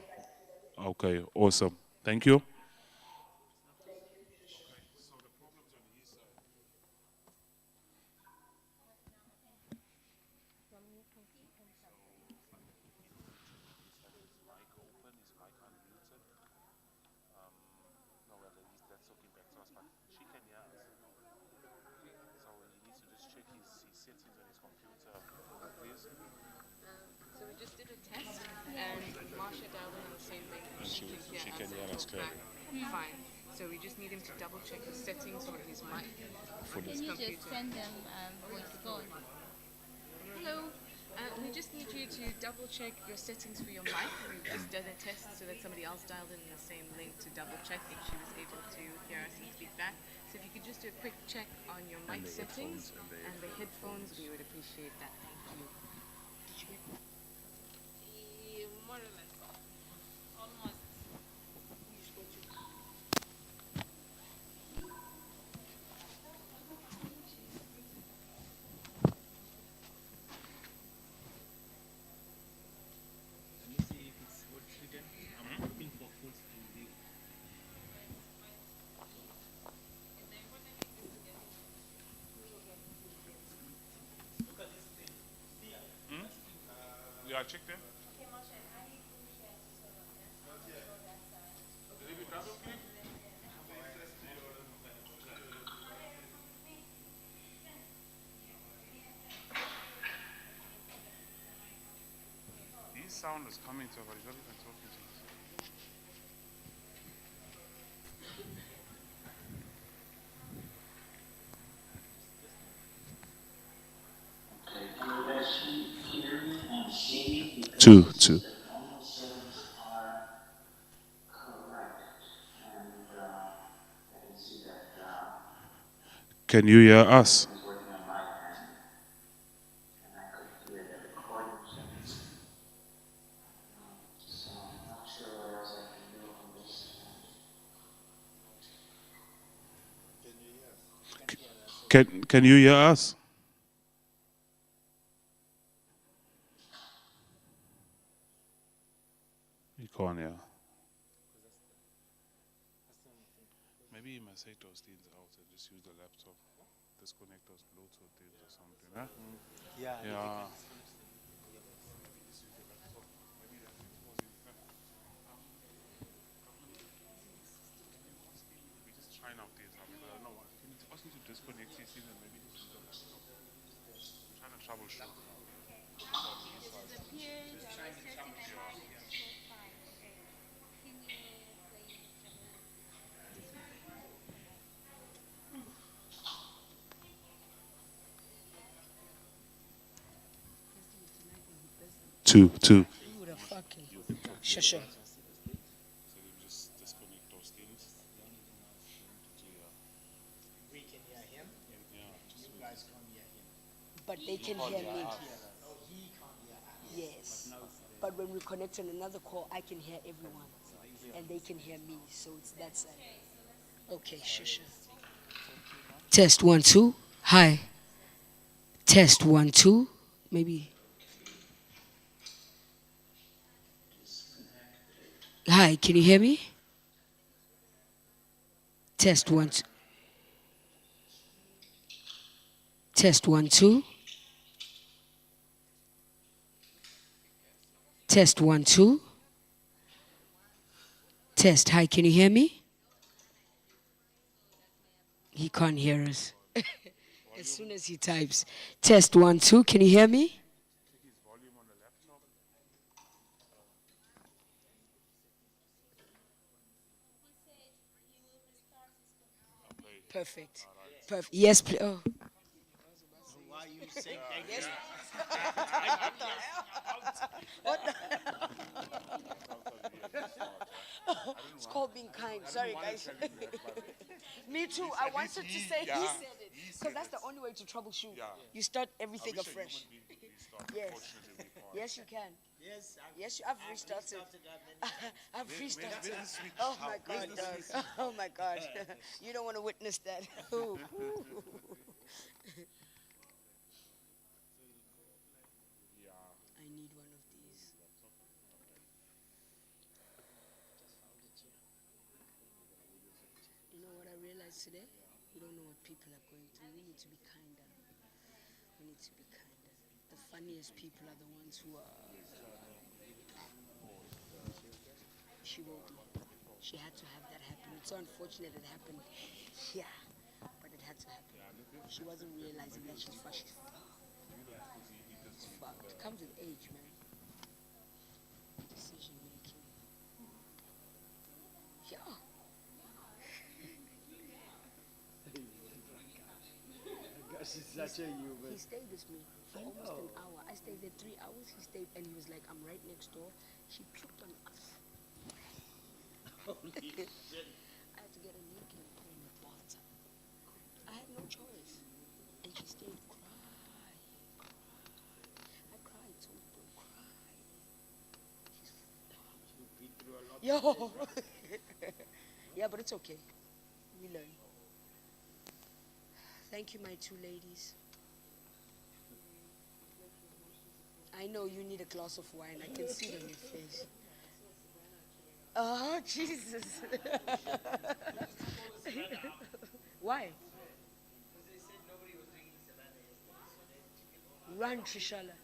Speaker 10: Okay, awesome. Thank you.
Speaker 11: So we just did a test, and Marsha dialed in on the same link, and she can hear us clearly. Fine. So we just need him to double check the settings on his mic.
Speaker 18: Can you just send them voice call?
Speaker 11: Hello. We just need you to double check your settings for your mic. We just did a test so that somebody else dialed in the same link to double check if she was able to hear us and speak back. So if you could just do a quick check on your mic settings and the headphones, we would appreciate that. Thank you. Did you get more or less. Almost.
Speaker 10: Yeah, check them. His sound is coming to her, but he's not even talking to us. Two. Can you hear us? Can you hear us? You can't hear. Maybe you must take those things out and just use the laptop. Disconnect those Bluetooth things or something. Huh? Yeah. We just trying out these now because I don't know what. Can you ask me to disconnect these things and maybe just use the laptop? I'm trying to troubleshoot. Two.
Speaker 6: Who the fuck? Sure.
Speaker 10: So you just disconnect those things.
Speaker 14: but they can hear me. Yes. But when we connect on another call, I can hear everyone, and they can hear me. So it's that side. Okay, sure. Test 1 2. Hi. Test 1 2. Maybe. Hi, can you hear me? Test 1 2. Test 1 2. Test 1 2. Test. Hi, can you hear me? He can't hear us. As soon as he types. Test 1 2. Can you hear me? Perfect. Perfect. Yes, please. Oh.
Speaker 3: Why are you saying thank
Speaker 14: Yes.
Speaker 3: you?
Speaker 14: What the? It's called being kind. Sorry, guys. Me too. I wanted to say he said it. Because that's the only way to troubleshoot. You start everything afresh. Yes. Yes, you can. Yes, I've restarted. I've restarted. Oh my God, dog. Oh my God. You don't want to witness that. Ooh. I need one of these. You know what I realized today? We don't know what people are going through. We need to be kinder. We need to be kinder. The funniest people are the ones who are. She will be. She had to have that happen. It's so unfortunate it happened. Yeah, but it had to happen. She wasn't realizing that she's fucked. She's fucked. It comes with age, man. Decision making. Yeah. He stayed with me for almost an hour. I stayed there 3 hours. He stayed and he was like, I'm right next door. She puked on us.
Speaker 3: Holy shit.
Speaker 14: I had to get a naked and put in the bathtub. I had no choice. And she stayed crying. I cried too, bro. Crying. Yo. Yeah, but it's okay. We learn. Thank you, my two ladies. I know you need a glass of wine. I can see it on your face. Oh, Jesus. Why? Run, Trishala.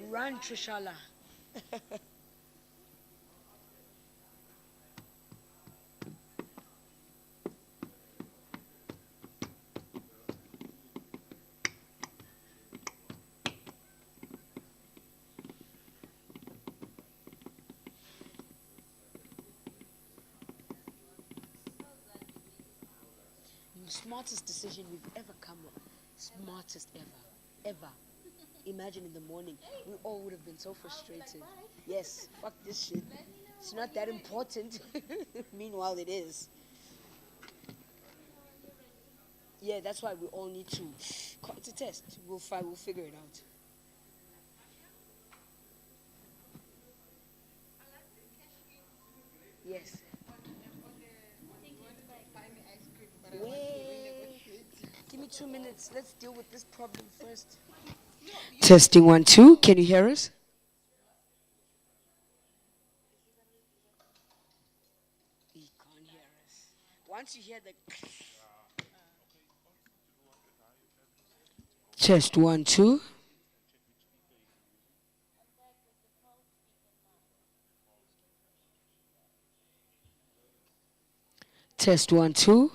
Speaker 14: Run, Trishala. Smartest decision we've ever come with. Smartest ever. Imagine in the morning, we all would have been so frustrated. Yes, fuck this shit. It's not that important. Meanwhile, it is. Yeah, that's why we all need to. It's a test. We'll figure it out. Yes. Wait. Give me 2 minutes. Let's deal with this problem first. Testing 1 2. Can you hear us? He can't hear us. Once you hear the test 1 2. Test 1 2.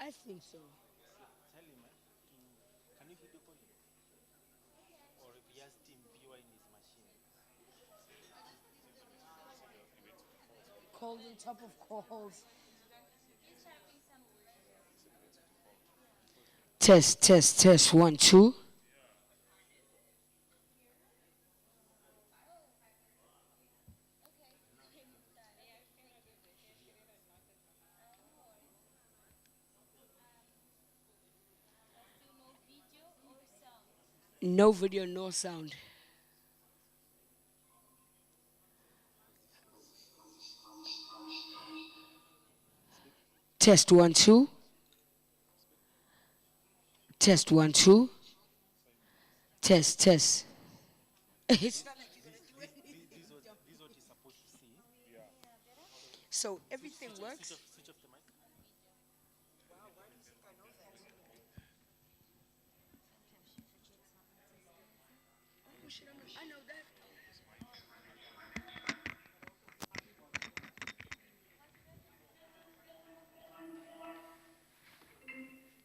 Speaker 14: I think so.
Speaker 3: Tell him, can you video call him? Or if he has team viewer in his machine.
Speaker 14: Calls on top of calls. Test 1 2. No video, no sound. Test 1 2. Test 1 2. Test test. It's not like you're gonna do anything.
Speaker 3: This is what you're supposed to see. Yeah.
Speaker 14: So everything
Speaker 3: Switch
Speaker 14: works.
Speaker 3: Switch off the mic.
Speaker 14: Wow, why do you think I know that? Oh shit, I know that.
Speaker 3: You can hear me now?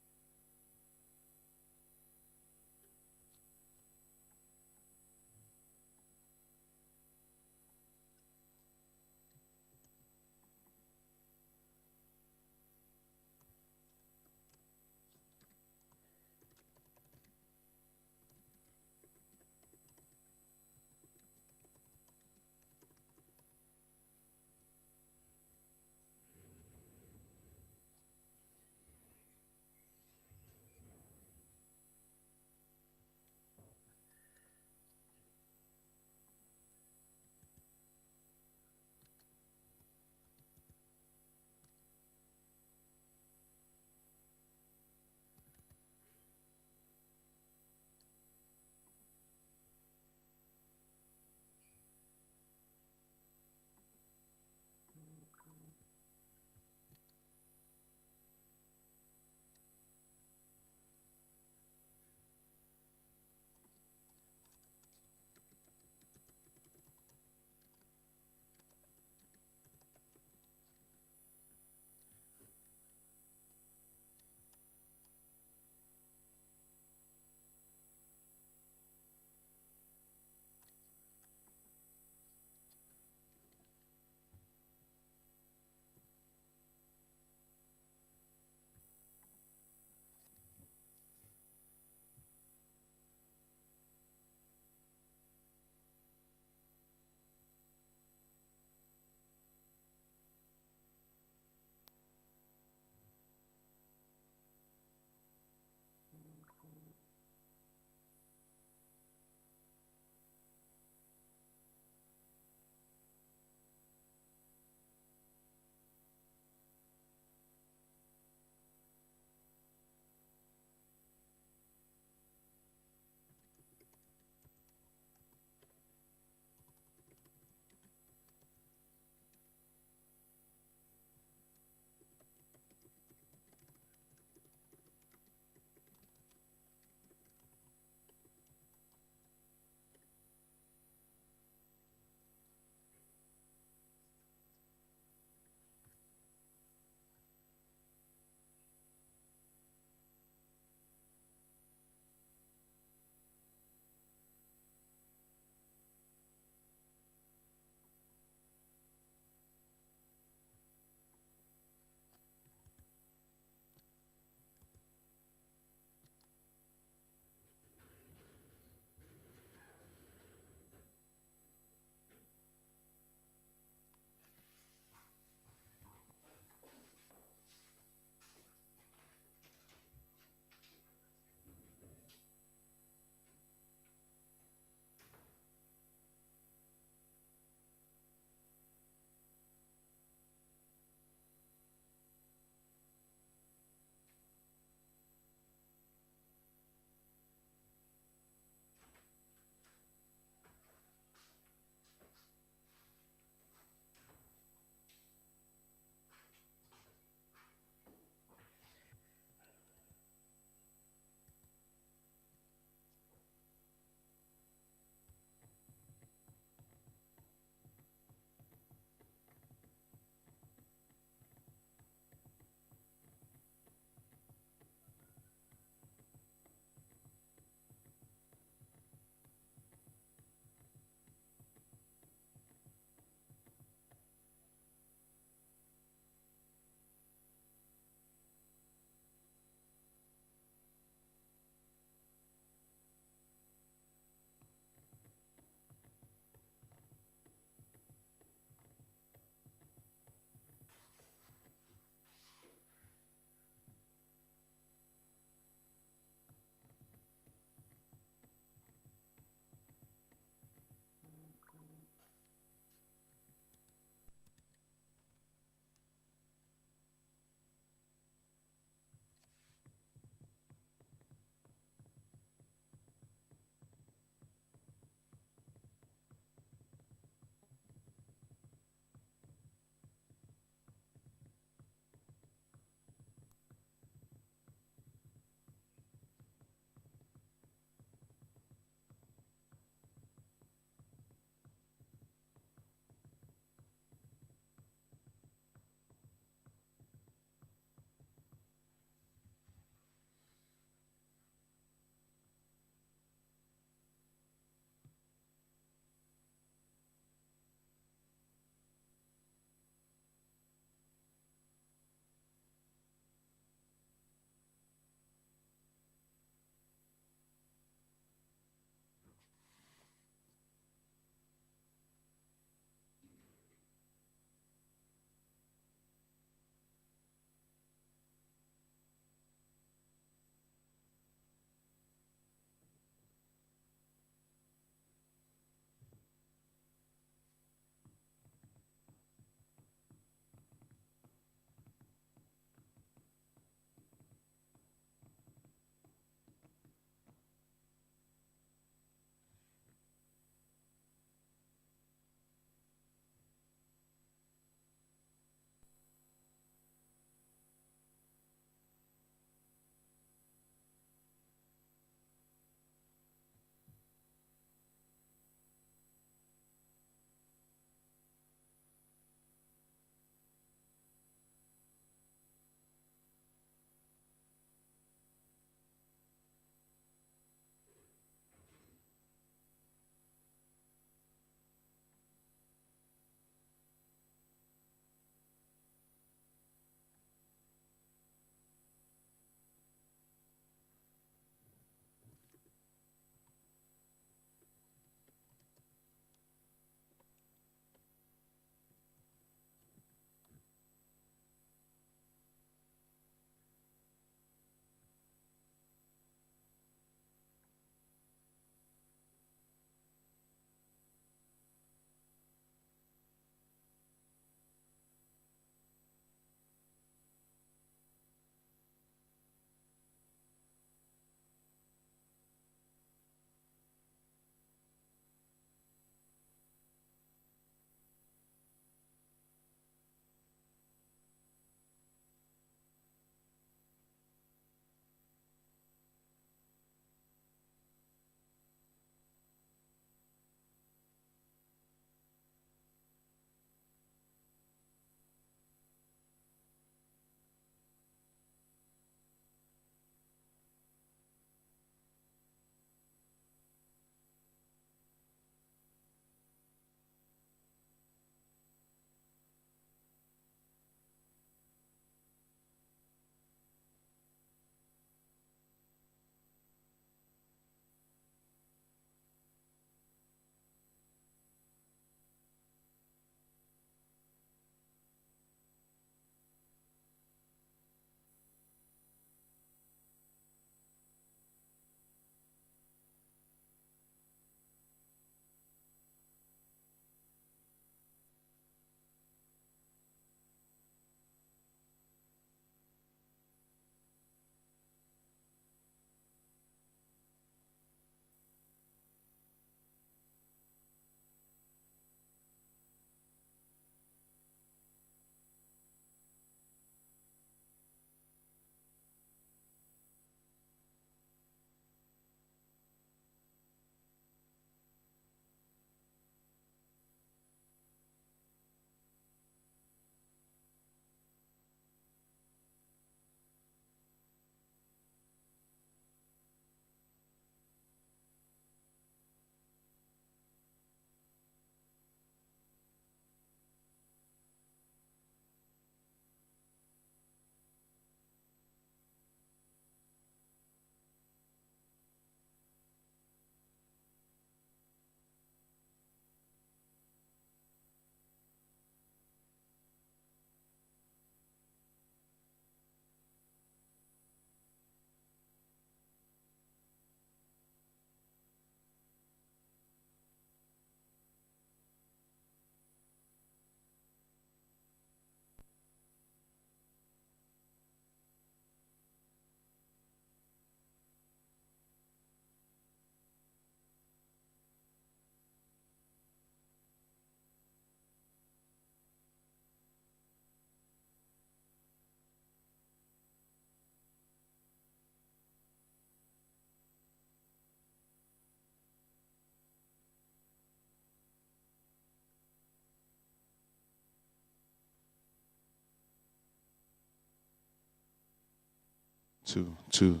Speaker 10: Two.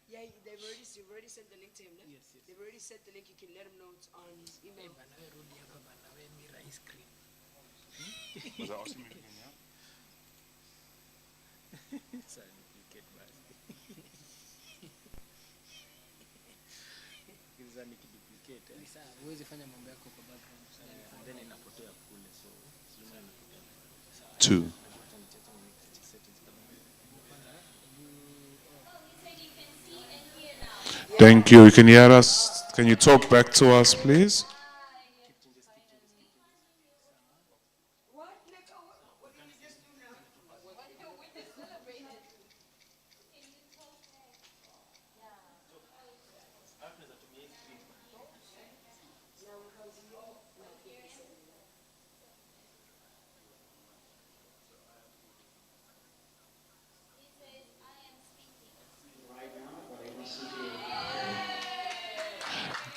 Speaker 14: Yeah, you've already sent the link to him, no? Yes, yes. They've already sent the link. You can let him know it's on his email.
Speaker 10: Was I asking me again, yeah? Two. Thank you. Can you hear us? Can you talk back to us, please?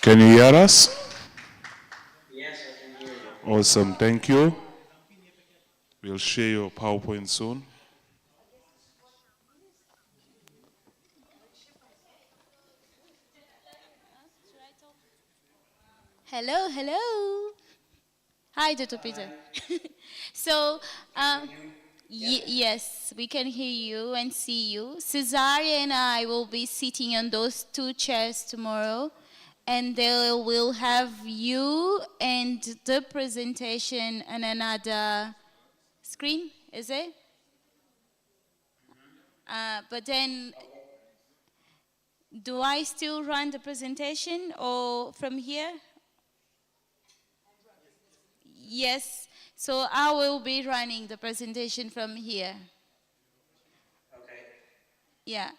Speaker 10: Can you hear us?
Speaker 16: Yes, I can hear you.
Speaker 10: Awesome. Thank you. We'll share your PowerPoint soon.
Speaker 22: Hello, hello. Hi, Dr. Peter. So, yes, we can hear you and see you. Cesaria and I will be sitting on those two chairs tomorrow, and they will have you and the presentation on another screen, is it? But then, do I still run the presentation or from here? Yes, so I will be running the presentation from here.
Speaker 16: Okay.
Speaker 22: Yeah,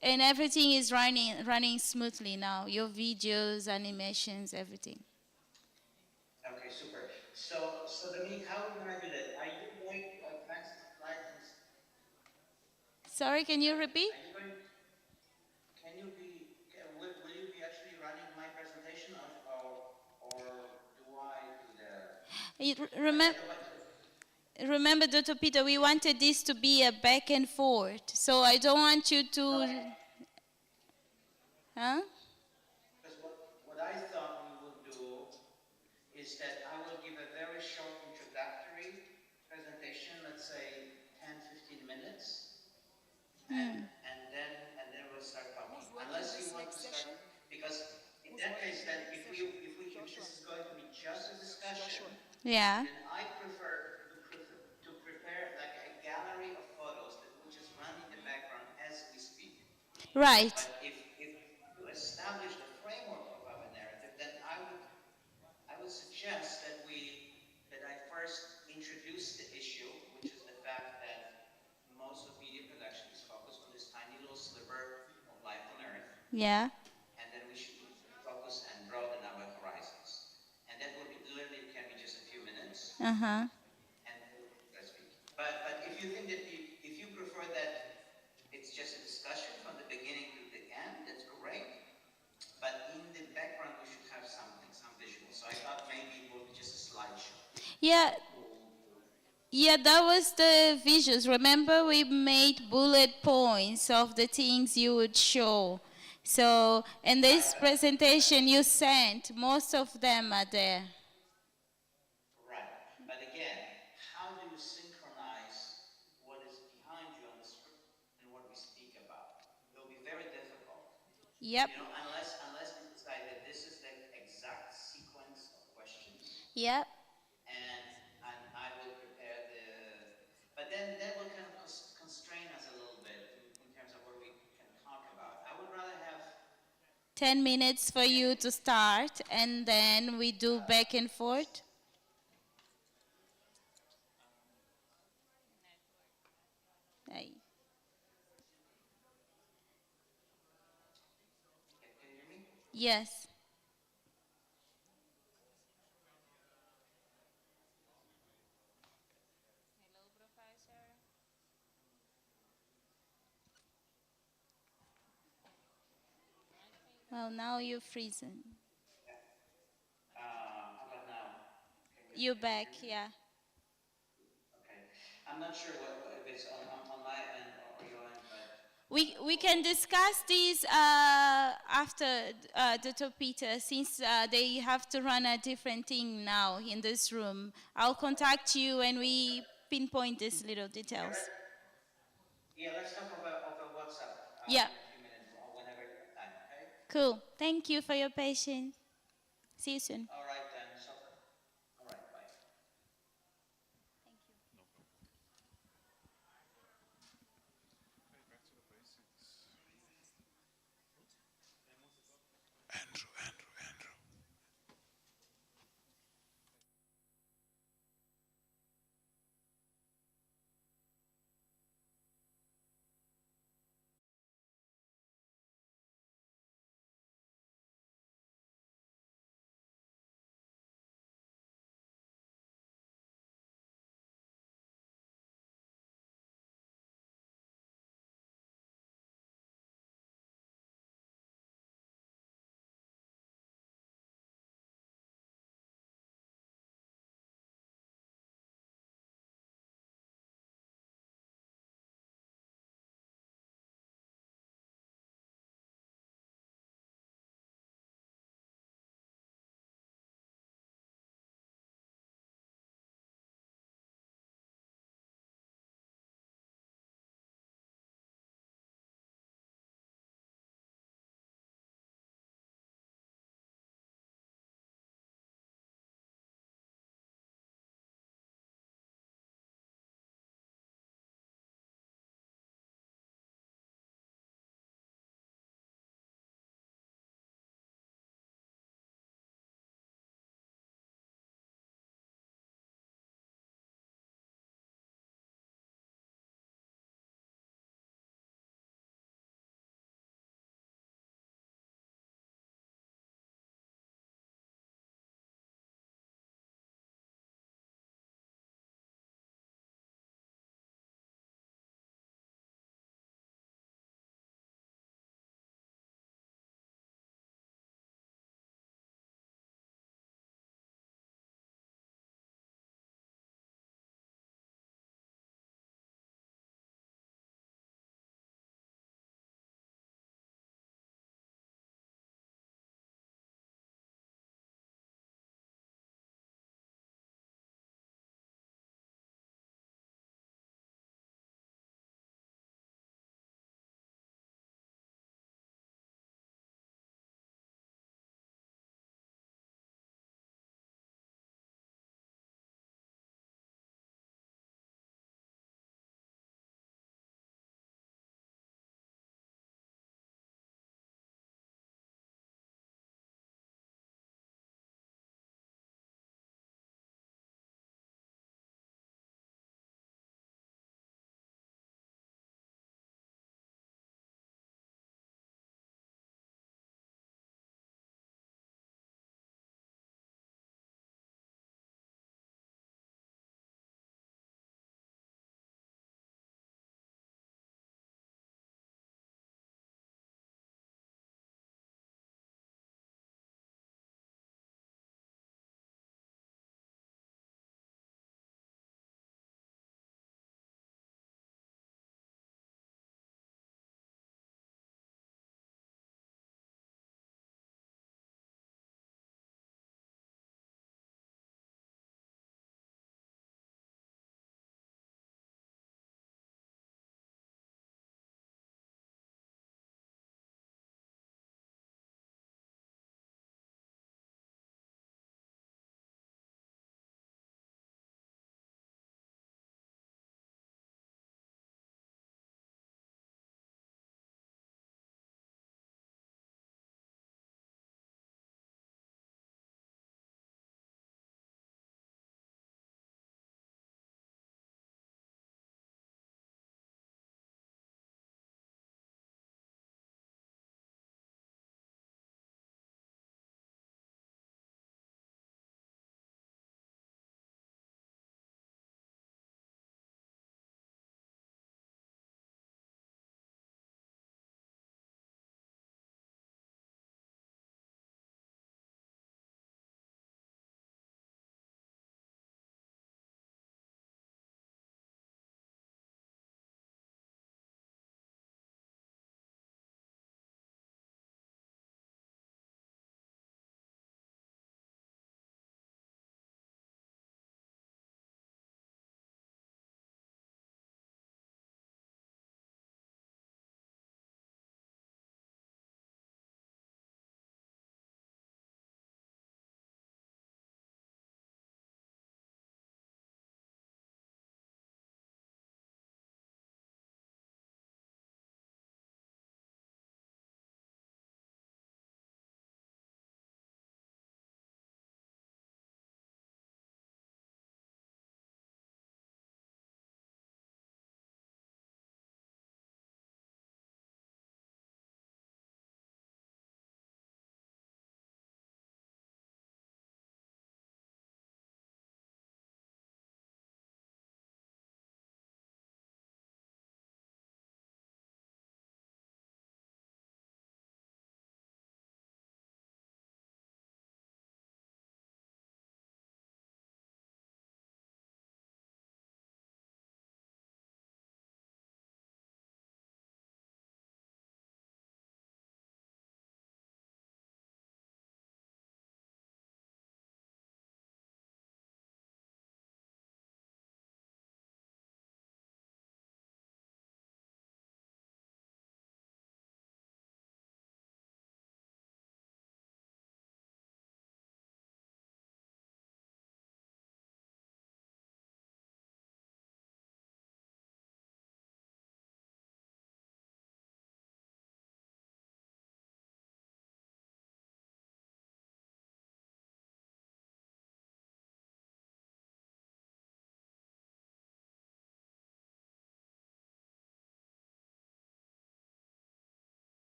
Speaker 22: and everything is running smoothly now. Your videos, animations, everything.
Speaker 16: Okay, super. So Dominique, how are we gonna do that? Are you going to advance the slides and
Speaker 22: Sorry, can you repeat?
Speaker 16: are you going? Can you be? Will you be actually running my presentation, or do I do the?
Speaker 22: Remember, Dr. Peter, we wanted this to be a back and forth, so I don't want you to. Huh?
Speaker 16: Because what I thought we would do is that I will give a very short introductory presentation, let's say 10, 15 minutes, and then we'll start talking. Unless you want to start, because in that case, then if this is going to be just a discussion,
Speaker 22: Yeah.
Speaker 16: then I prefer to prepare like a gallery of photos that will just run in the background as we speak.
Speaker 22: Right.
Speaker 16: But if to establish the framework of our narrative, then I would suggest that I first introduce the issue, which is the fact that most of media production is focused on this tiny little sliver of life on Earth.
Speaker 22: Yeah.
Speaker 16: And then we should focus and broaden our horizons. And that will be literally can be just a few minutes.
Speaker 22: Uh-huh.
Speaker 16: And let's speak. But if you think that if you prefer that it's just a discussion from the beginning to the end, that's great. But in the background, we should have something, some visuals. So I thought maybe it will be just a slideshow.
Speaker 22: Yeah. Yeah, that was the visuals. Remember, we made bullet points of the things you would show. So, in this presentation you sent, most of them are there.
Speaker 16: Right. But again, how do you synchronize what is behind you on the screen and what we speak about? It will be very difficult.
Speaker 22: Yep.
Speaker 16: You know, unless we decide that this is the exact sequence of questions.
Speaker 22: Yep.
Speaker 16: And I will prepare but then that will kind of constrain us a little bit in terms of what we can talk about. I would rather have
Speaker 22: 10 minutes for you to start, and then we do back and forth. Hey.
Speaker 16: Can you hear me?
Speaker 22: Yes. Well, now you're freezing.
Speaker 16: How about now?
Speaker 22: You're back, yeah.
Speaker 16: Okay. I'm not sure if it's on my end or your end, but
Speaker 22: We can discuss these after Dr. Peter, since they have to run a different thing now in this room. I'll contact you and we pinpoint these little details.
Speaker 16: Yeah, let's talk over WhatsApp
Speaker 22: Yeah.
Speaker 16: in a few minutes or whenever you have time, okay?
Speaker 22: Cool. Thank you for your patience. See you soon.
Speaker 16: All right then. So, all right, bye.
Speaker 10: Back to the basics. Andrew, Andrew, Andrew.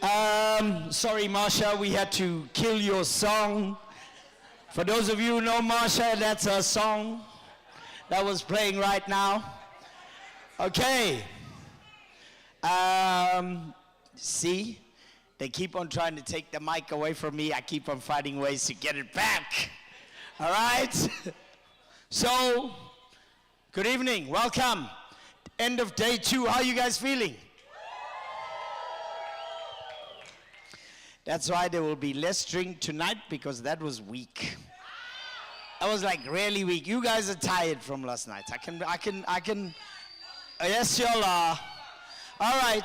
Speaker 2: Sorry, Marsha, we had to kill your song. For those of you who know Marsha, that's her song that was playing right now. Okay. See, they keep on trying to take the mic away from me. I keep on finding ways to get it back. All right? So, good evening, welcome. End of day 2, how are you guys feeling? That's why there will be less drink tonight, because that was weak. I was like really weak. You guys are tired from last night. I can, yes you all are. All right.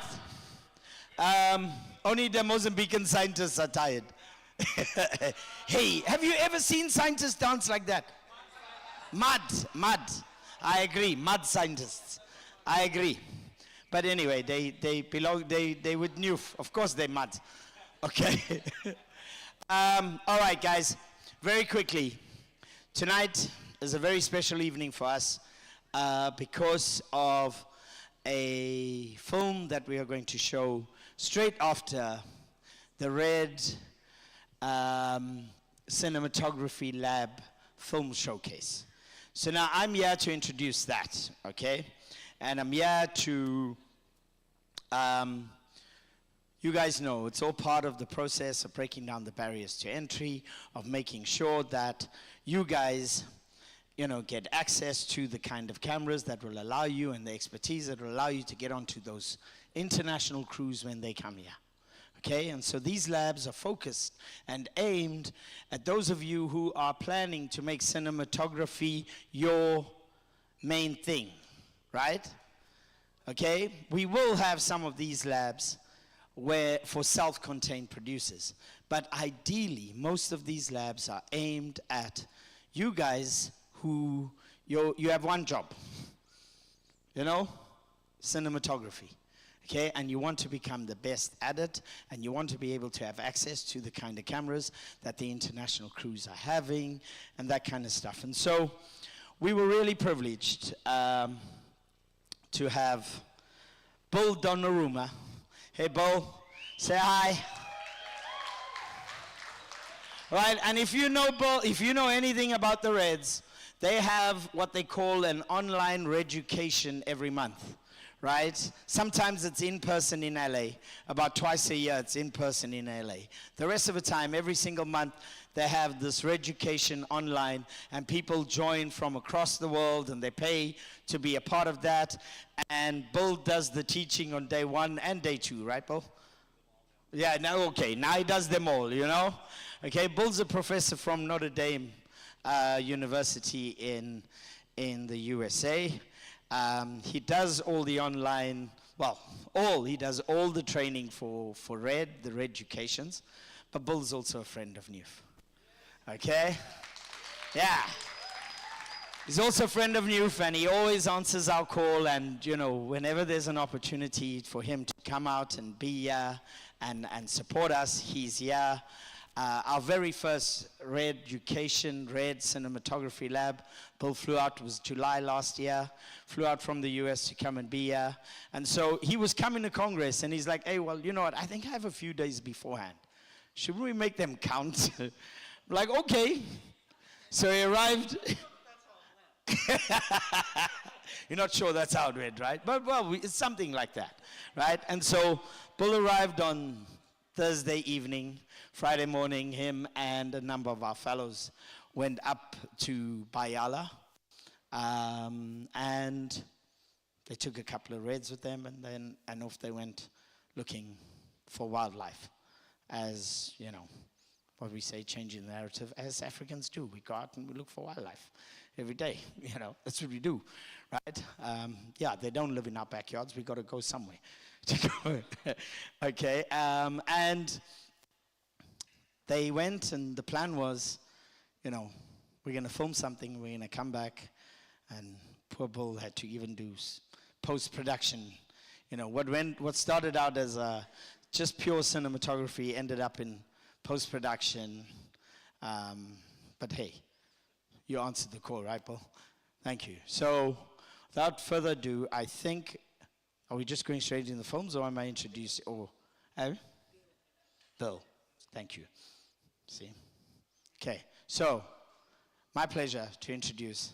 Speaker 2: Only the Mozambican scientists are tired. Hey, have you ever seen scientists dance like that? Mud. I agree, mud scientists. I agree. But anyway, they with NEWF. Of course they're mud. Okay. All right, guys. Very quickly, tonight is a very special evening for us because of a film that we are going to show straight after the Red Cinematography Lab Film Showcase. So now I'm here to introduce that, okay? And I'm here to you guys know it's all part of the process of breaking down the barriers to entry, of making sure that you guys, you know, get access to the kind of cameras that will allow you and the expertise that will allow you to get onto those international crews when they come here. Okay, and so these labs are focused and aimed at those of you who are planning to make cinematography your main thing, right? Okay, we will have some of these labs where for self-contained producers. But ideally, most of these labs are aimed at you guys who, you have one job, you know, cinematography, okay? And you want to become the best at it, and you want to be able to have access to the kind of cameras that the international crews are having, and that kind of stuff. And so, we were really privileged to have Bull Donnarumma. Hey, Bo, say hi. Right, and if you know Bo, if you know anything about the Reds, they have what they call an online reeducation every month, right? Sometimes it's in person in LA. About twice a year, it's in person in LA. The rest of the time, every single month, they have this reeducation online, and people join from across the world, and they pay to be a part of that. And Bill does the teaching on day 1 and day 2, right, Bill? Yeah, now, okay, now he does them all, you know? Okay, Bill's a professor from Notre Dame University in the USA. He does all the online, he does all the training for RED, the Reeducations, but Bill's also a friend of NEWF. Okay? Yeah. He's also a friend of NEWF, and he always answers our call, and, you know, whenever there's an opportunity for him to come out and be here and support us, he's here. Our very first Red Cinematography Lab, Bill flew out, it was July last year, flew out from the US to come and be here. And so he was coming to Congress, and he's like, hey, well, you know what, I think I have a few days beforehand. Should we make them count? Like, okay. So he arrived. You're not sure that's how it went, right? But, well, it's something like that, right? And so Bill arrived on Thursday evening. Friday morning, him and a number of our fellows went up to Bayala, and they took a couple of Reds with them, and off they went looking for wildlife, as, you know, what we say, changing the narrative, as Africans do. We go out and we look for wildlife every day, you know, that's what we do, right? Yeah, they don't live in our backyards, we got to go somewhere. Okay, and they went, and the plan was, you know, we're going to film something, we're going to come back, and poor Bull had to even do post-production. You know, what started out as just pure cinematography ended up in post-production. But hey, you answered the call, right, Bull? Thank you. So, without further ado, I think, are we just going straight into the films, or am I introducing, or, Bill, thank you. See? Okay, so my pleasure to introduce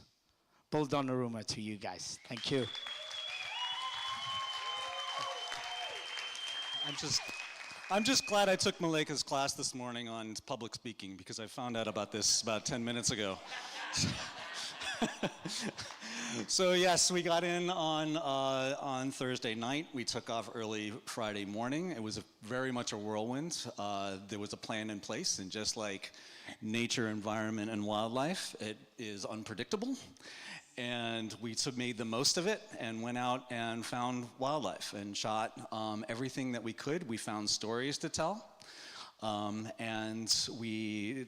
Speaker 2: Bill Donnarumma to you guys. Thank you.
Speaker 4: I'm just glad I took Maleka's class this morning on public speaking because I found out about this about 10 minutes ago. So yes, we got in on Thursday night. We took off early Friday morning. It was very much a whirlwind. There was a plan in place, and just like nature, environment, and wildlife, it is unpredictable. And we made the most of it and went out and found wildlife and shot everything that we could. We found stories to tell, and we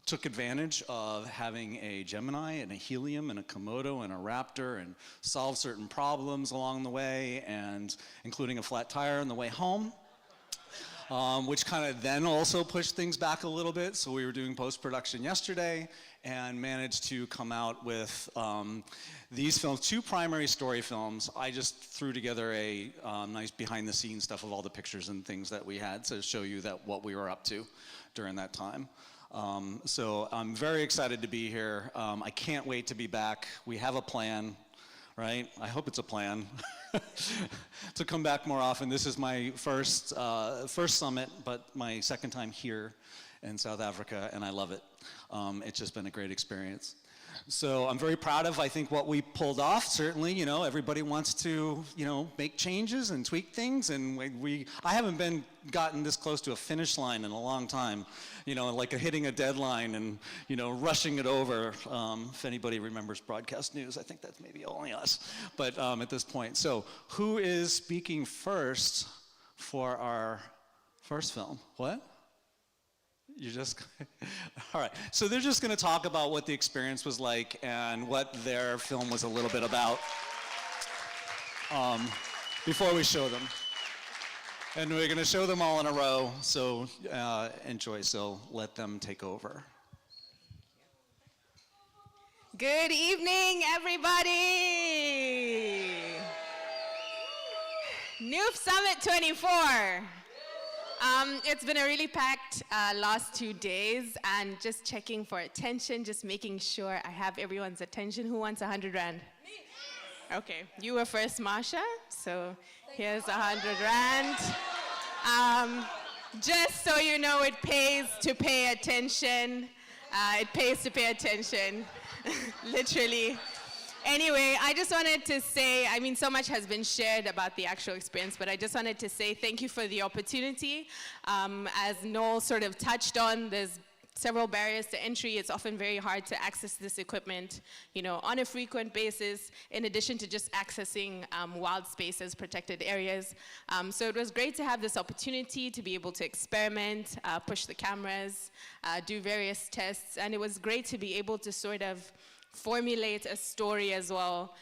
Speaker 4: took advantage of having a Gemini and a Helium and a Komodo and a Raptor and solved certain problems along the way, and including a flat tire on the way home. Which kind of then also pushed things back a little bit. So we were doing post-production yesterday and managed to come out with these films, 2 primary story films. I just threw together a nice behind-the-scenes stuff of all the pictures and things that we had to show you that what we were up to during that time. So I'm very excited to be here. I can't wait to be back. We have a plan, right? I hope it's a plan. To come back more often. This is my first summit, but my second time here in South Africa, and I love it. It's just been a great experience. So I'm very proud of, I think, what we pulled off. Certainly, you know, everybody wants to, you know, make changes and tweak things, and I haven't gotten this close to a finish line in a long time. You know, like hitting a deadline and, you know, rushing it over. If anybody remembers broadcast news, I think that's maybe only us. But at this point, so who is speaking first for our first film? What? You just, all right. So they're just going to talk about what the experience was like and what their film was a little bit about before we show them. And we're going to show them all in a row, so enjoy. So let them take over.
Speaker 19: Good evening, everybody. NEWF Summit 24. It's been a really packed last 2 days, and just checking for attention, just making sure I have everyone's attention. Who wants 100 Rand? Okay, you were first, Marsha, so here's 100 Rand. Just so you know, it pays to pay attention. It pays to pay attention, literally. Anyway, I just wanted to say, I mean, so much has been shared about the actual experience, but I just wanted to say thank you for the opportunity. As Noel sort of touched on, there's several barriers to entry. It's often very hard to access this equipment, you know, on a frequent basis, in addition to just accessing wild spaces, protected areas. So it was great to have this opportunity to be able to experiment, push the cameras, do various tests, and it was great to be able to sort of formulate a story as well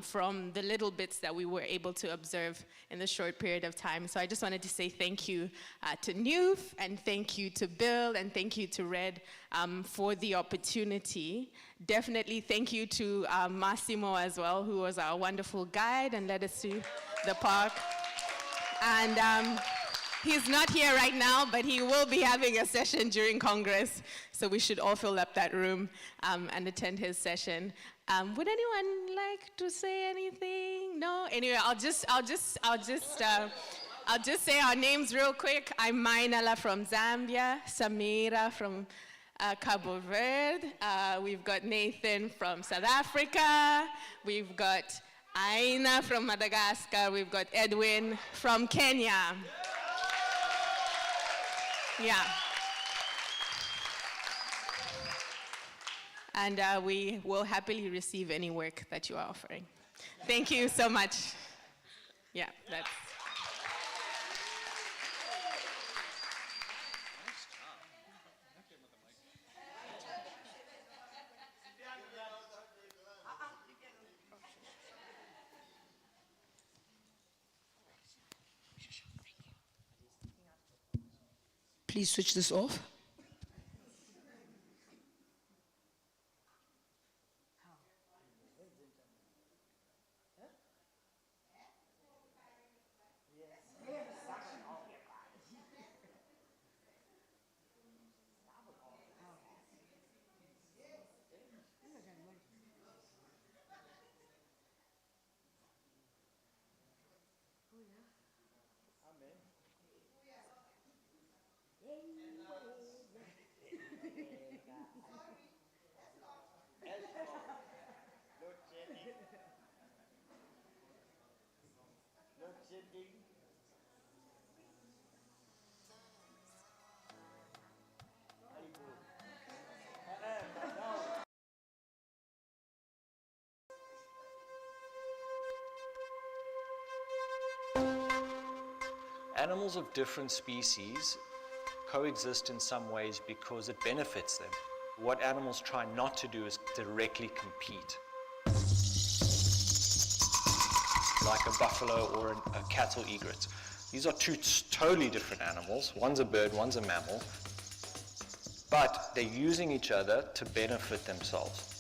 Speaker 19: from the little bits that we were able to observe in the short period of time. So I just wanted to say thank you to NEWF, and thank you to Bill, and thank you to Red for the opportunity. Definitely thank you to Massimo as well, who was our wonderful guide and led us to the park. And he's not here right now, but he will be having a session during Congress, so we should all fill up that room and attend his session. Would anyone like to say anything? No? Anyway, I'll just say our names real quick. I'm Mainala from Zambia, Samira from Cabo Verde. We've got Nathan from South Africa. We've got Aina from Madagascar. We've got Edwin from Kenya. Yeah. And we will happily receive any work that you are offering. Thank you so much. Yeah, that's.
Speaker 14: Please switch this off.
Speaker 5: Animals of different species coexist in some ways because it benefits them. What animals try not to do is directly compete. Like a buffalo or a cattle egret. These are two totally different animals. One's a bird, one's a mammal. But they're using each other to benefit themselves.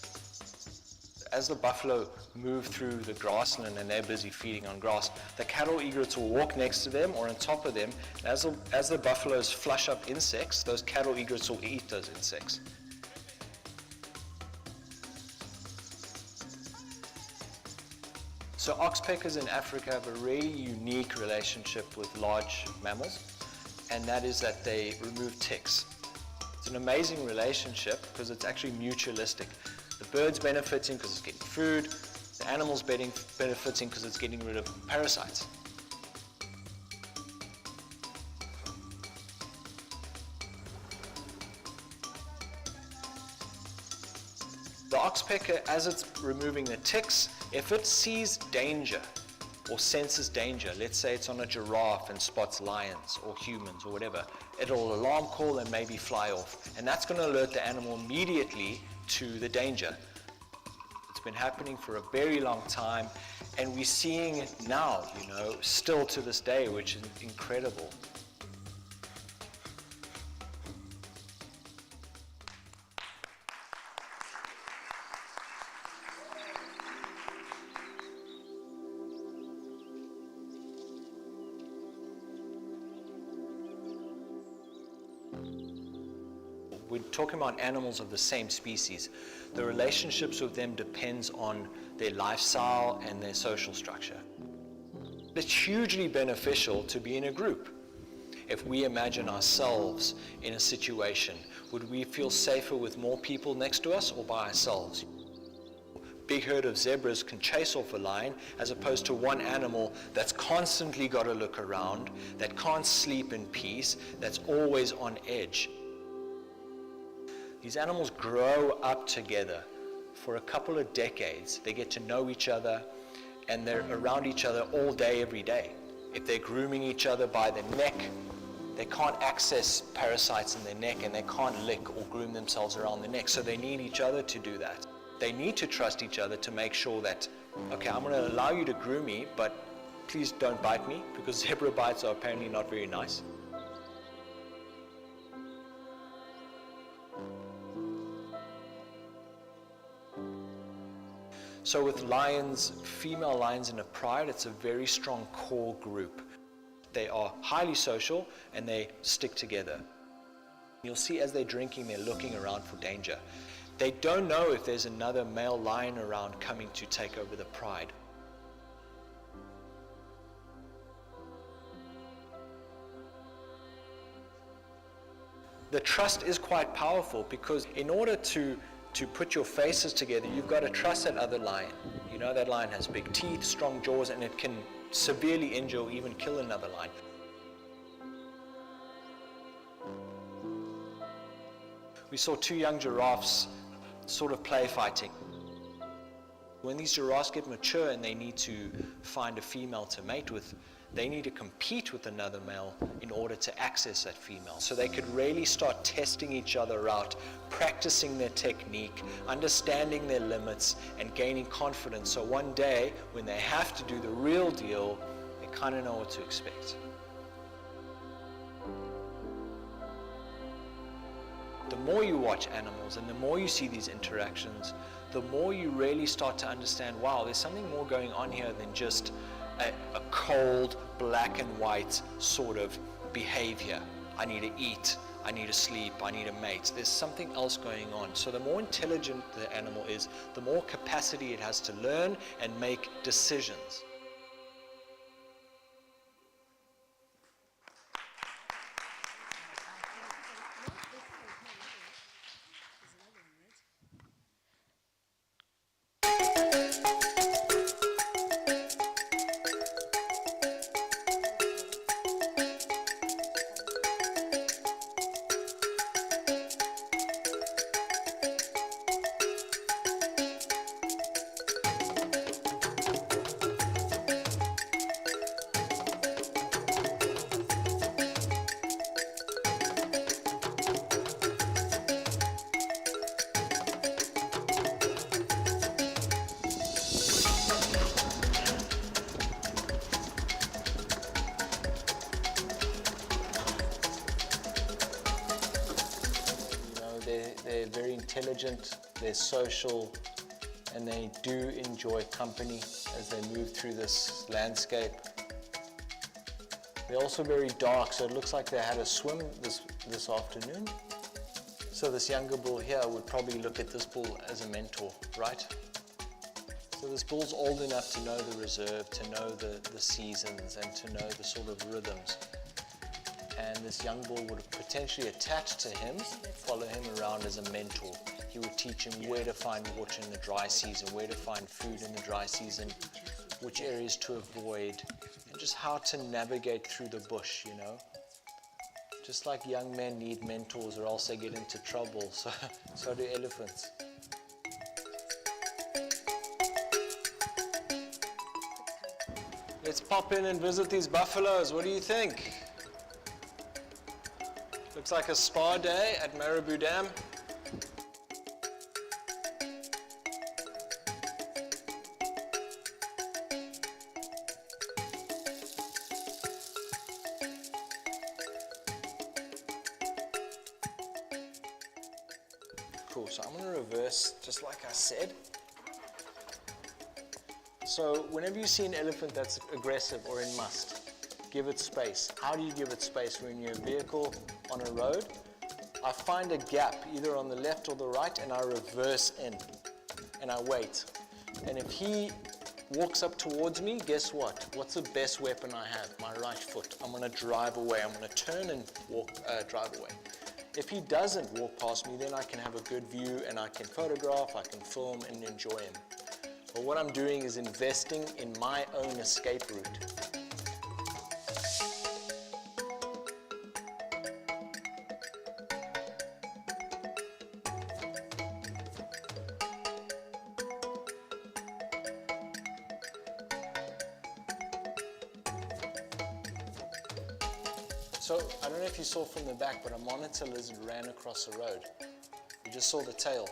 Speaker 5: As the buffalo move through the grassland and they're busy feeding on grass, the cattle egrets will walk next to them or on top of them. As the buffaloes flush up insects, those cattle egrets will eat those insects. So oxpeckers in Africa have a really unique relationship with large mammals, and that is that they remove ticks. It's an amazing relationship because it's actually mutualistic. The bird's benefiting because it's getting food, the animal's benefiting because it's getting rid of parasites. The oxpecker, as it's removing the ticks, if it sees danger or senses danger, let's say it's on a giraffe and spots lions or humans or whatever, it'll alarm call and maybe fly off. And that's going to alert the animal immediately to the danger. It's been happening for a very long time, and we're seeing it now, still to this day, which is incredible. We're talking about animals of the same species. The relationships with them depends on their lifestyle and their social structure. It's hugely beneficial to be in a group. If we imagine ourselves in a situation, would we feel safer with more people next to us or by ourselves? Big herd of zebras can chase off a lion as opposed to one animal that's constantly got to look around, that can't sleep in peace, that's always on edge. These animals grow up together for a couple of decades. They get to know each other and they're around each other all day, every day. If they're grooming each other by the neck, they can't access parasites in their neck and they can't lick or groom themselves around the neck, so they need each other to do that. They need to trust each other to make sure that, okay, I'm going to allow you to groom me, but please don't bite me, because zebra bites are apparently not very nice. So with lions, female lions in a pride, it's a very strong core group. They are highly social and they stick together. You'll see as they're drinking, they're looking around for danger. They don't know if there's another male lion around coming to take over the pride. The trust is quite powerful because in order to put your faces together, you've got to trust that other lion. You know that lion has big teeth, strong jaws, and it can severely injure or even kill another lion. We saw two young giraffes sort of play fighting. When these giraffes get mature and they need to find a female to mate with, they need to compete with another male in order to access that female. So they could really start testing each other out, practicing their technique, understanding their limits, and gaining confidence. So one day, when they have to do the real deal, they kind of know what to expect. The more you watch animals and the more you see these interactions, the more you really start to understand, wow, there's something more going on here than just a cold, black and white sort of behavior. I need to eat, I need to sleep, I need a mate. There's something else going on. So the more intelligent the animal is, the more capacity it has to learn and make decisions. They're very intelligent, they're social, and they do enjoy company as they move through this landscape. They're also very dark, so it looks like they had a swim this afternoon. So this younger bull here would probably look at this bull as a mentor, right? So this bull's old enough to know the reserve, to know the seasons, and to know the sort of rhythms. And this young bull would potentially attach to him, follow him around as a mentor. He would teach him where to find water in the dry season, where to find food in the dry season, which areas to avoid, and just how to navigate through the bush, you know. Just like young men need mentors or else they get into trouble, so do elephants. Let's pop in and visit these buffaloes. What do you think? Looks like a spa day at Marabou Dam. Cool, so I'm going to reverse just like I said. So whenever you see an elephant that's aggressive or in must, give it space. How do you give it space? When you're in a vehicle on a road, I find a gap either on the left or the right and I reverse in and I wait. And if he walks up towards me, guess what? What's the best weapon I have? My right foot. I'm going to drive away. I'm going to turn and drive away. If he doesn't walk past me, then I can have a good view and I can photograph, I can film and enjoy him. But what I'm doing is investing in my own escape route. So, I don't know if you saw from the back, but a monitor lizard ran across the road. You just saw the tail.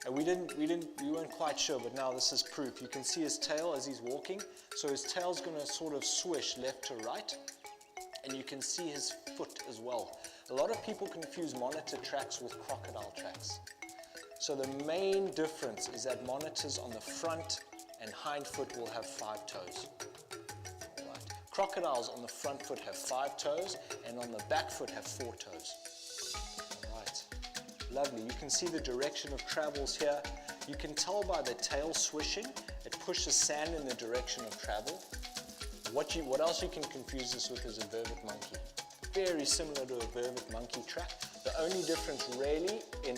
Speaker 5: And we weren't quite sure, but now this is proof. You can see his tail as he's walking. So his tail's gonna sort of swish left to right. And you can see his foot as well. A lot of people confuse monitor tracks with crocodile tracks. So the main difference is that monitors on the front and hind foot will have 5 toes. Crocodiles on the front foot have 5 toes, and on the back foot have 4 toes. All right, lovely. You can see the direction of travels here. You can tell by the tail swishing, it pushes sand in the direction of travel. What else you can confuse this with is a vervet monkey. Very similar to a vervet monkey track. The only difference really in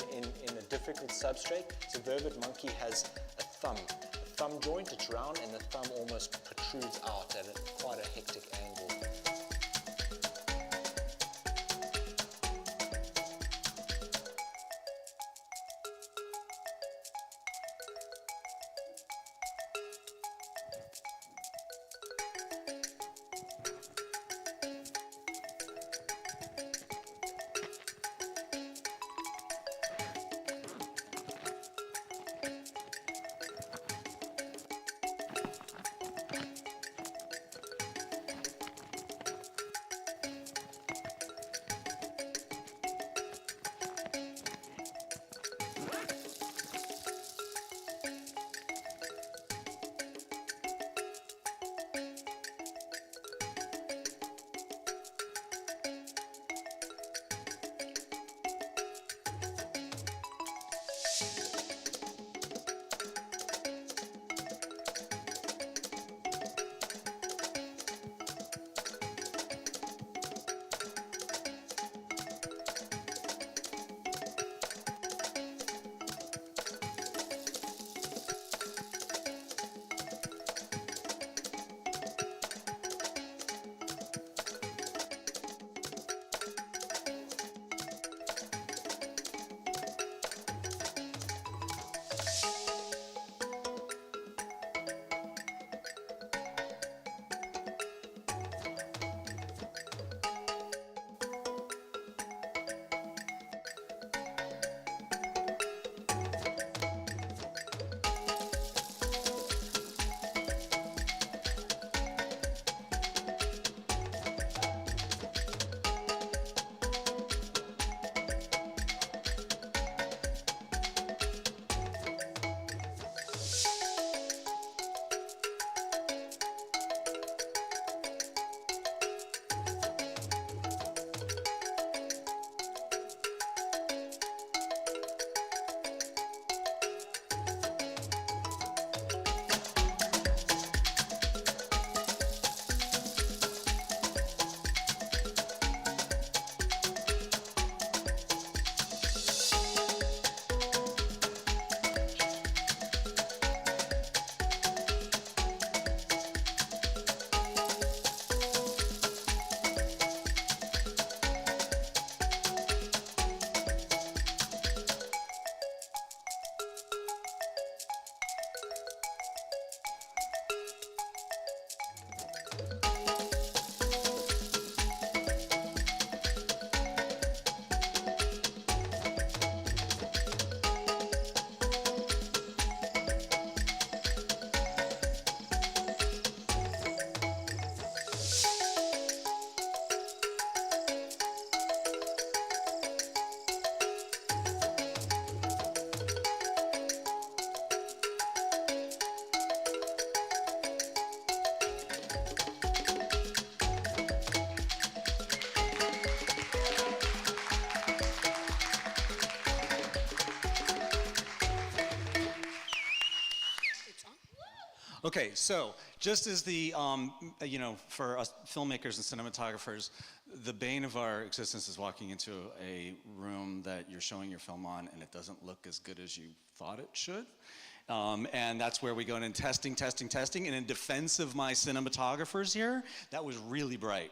Speaker 5: a difficult substrate is a vervet monkey has a thumb joint, it's round, and the thumb almost protrudes out at quite a hectic angle.
Speaker 4: Okay, so just as the, you know, for us filmmakers and cinematographers, the bane of our existence is walking into a room that you're showing your film on and it doesn't look as good as you thought it should. And that's where we go in testing. And in defense of my cinematographers here, that was really bright.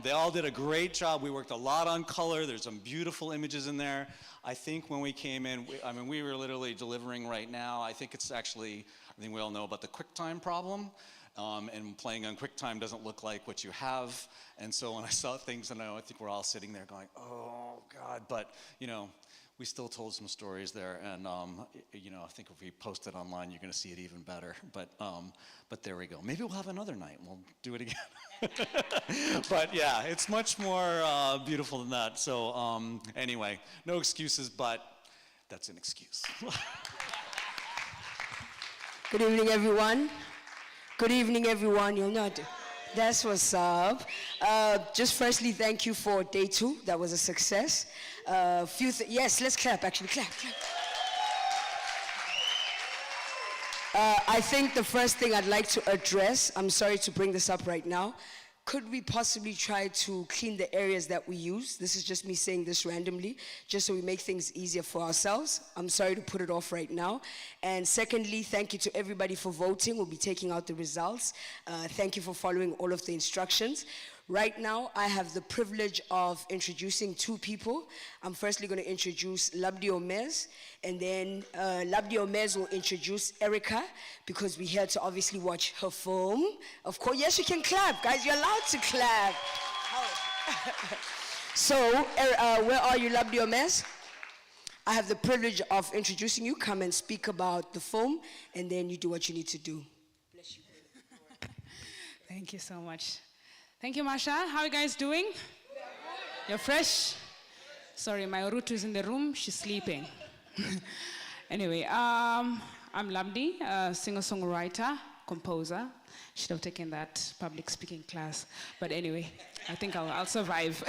Speaker 4: They all did a great job. We worked a lot on color. There's some beautiful images in there. I think when we came in, we were literally delivering right now. I think it's actually, I think we all know about the QuickTime problem. And playing on QuickTime doesn't look like what you have. And so when I saw things, and I think we're all sitting there going, oh God, but you know, we still told some stories there, and you know, I think if we post it online, you're going to see it even better. But there we go. Maybe we'll have another night, and we'll do it again. But yeah, it's much more beautiful than that. So anyway, no excuses, but that's an excuse.
Speaker 14: Good evening, everyone. Good evening, everyone. You're not. That's what's up. Just firstly, thank you for day 2. That was a success. Yes, let's clap, actually, clap. I think the first thing I'd like to address, I'm sorry to bring this up right now, could we possibly try to clean the areas that we use? This is just me saying this randomly, just so we make things easier for ourselves. I'm sorry to put it off right now. And secondly, thank you to everybody for voting. We'll be taking out the results. Thank you for following all of the instructions. Right now, I have the privilege of introducing 2 people. I'm firstly going to introduce Labdi Omez, and then Labdi Omez will introduce Erica, because we're here to obviously watch her film. Of course, yes, you can clap, guys. You're allowed to clap. So, where are you, Labdi Omez? I have the privilege of introducing you. Come and speak about the film, and then you do what you need to do. Bless you.
Speaker 6: Thank you so much. Thank you, Masha. How are you guys doing? You're fresh? Sorry, my Urutu is in the room. She's sleeping. Anyway, I'm Labdi, a singer-songwriter, composer. Should have taken that public speaking class. But anyway, I think I'll survive.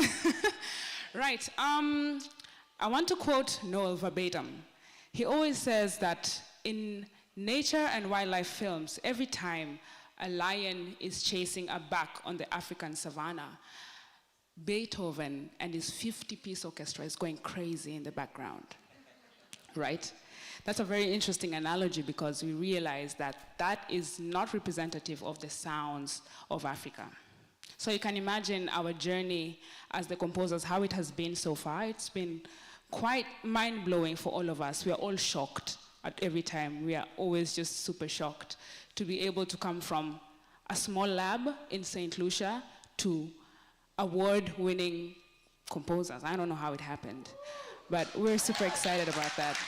Speaker 6: Right. I want to quote Noel verbatim. He always says that in nature and wildlife films, every time a lion is chasing a buck on the African savannah, Beethoven and his 50-piece orchestra is going crazy in the background, right? That's a very interesting analogy, because we realize that that is not representative of the sounds of Africa. So you can imagine our journey as the composers, how it has been so far. It's been quite mind-blowing for all of us. We are all shocked at every time. We are always just super shocked to be able to come from a small lab in St. Lucia to award-winning composers. I don't know how it happened, but we're super excited about that.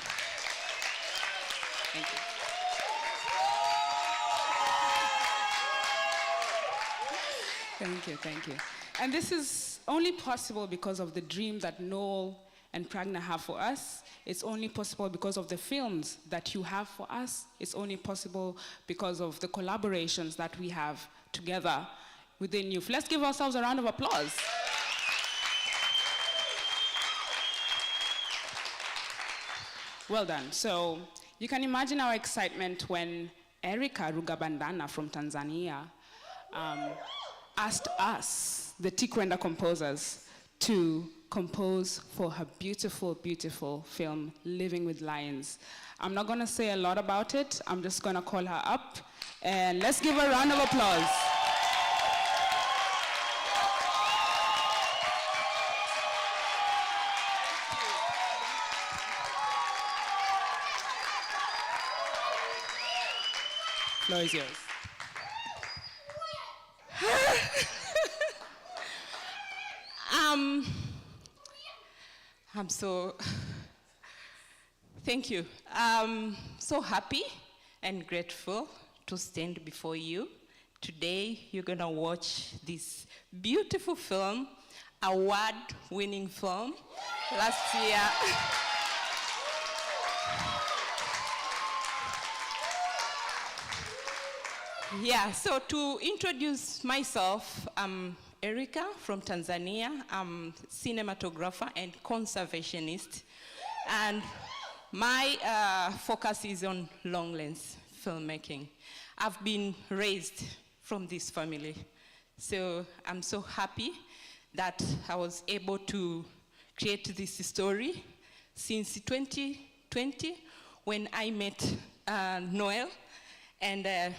Speaker 6: Thank you. Thank you. And this is only possible because of the dream that Noel and Pragna have for us. It's only possible because of the films that you have for us. It's only possible because of the collaborations that we have together within NEWF. Let's give ourselves a round of applause. Well done. So you can imagine our excitement when Erica Rugabandana from Tanzania asked us, the Tikwenda composers, to compose for her beautiful, beautiful film, Living with Lions. I'm not going to say a lot about it. I'm just going to call her up, and let's give her a round of applause. Floor is yours.
Speaker 7: I'm so, thank you. I'm so happy and grateful to stand before you. Today, you're gonna watch this beautiful film, award-winning film. Last year, yeah, so to introduce myself, I'm Erica from Tanzania. I'm cinematographer and conservationist. And my focus is on long length filmmaking. I've been raised from this family, so I'm so happy that I was able to create this story since 2020 when I met Noel, and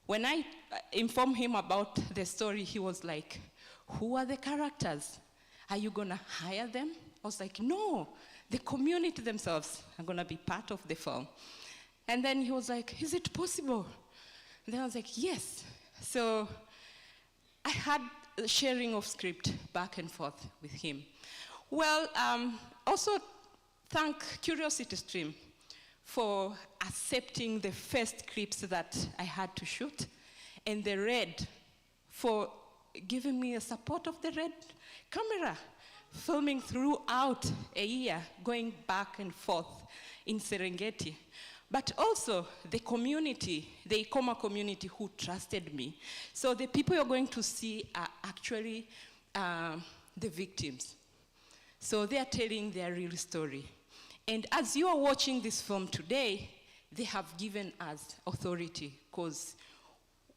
Speaker 7: when I informed him about the story, he was like, who are the characters? Are you gonna hire them? I was like, no, the community themselves are gonna be part of the film. And then he was like, is it possible? And then I was like, yes. So I had a sharing of script back and forth with him. Well, also thank Curiosity Stream for accepting the first clips that I had to shoot, and the Red for giving me a support of the Red camera, filming throughout a year, going back and forth in Serengeti. But also the community, the Ikoma community who trusted me. So the people you're going to see are actually the victims. So they are telling their real story. And as you are watching this film today, they have given us authority, because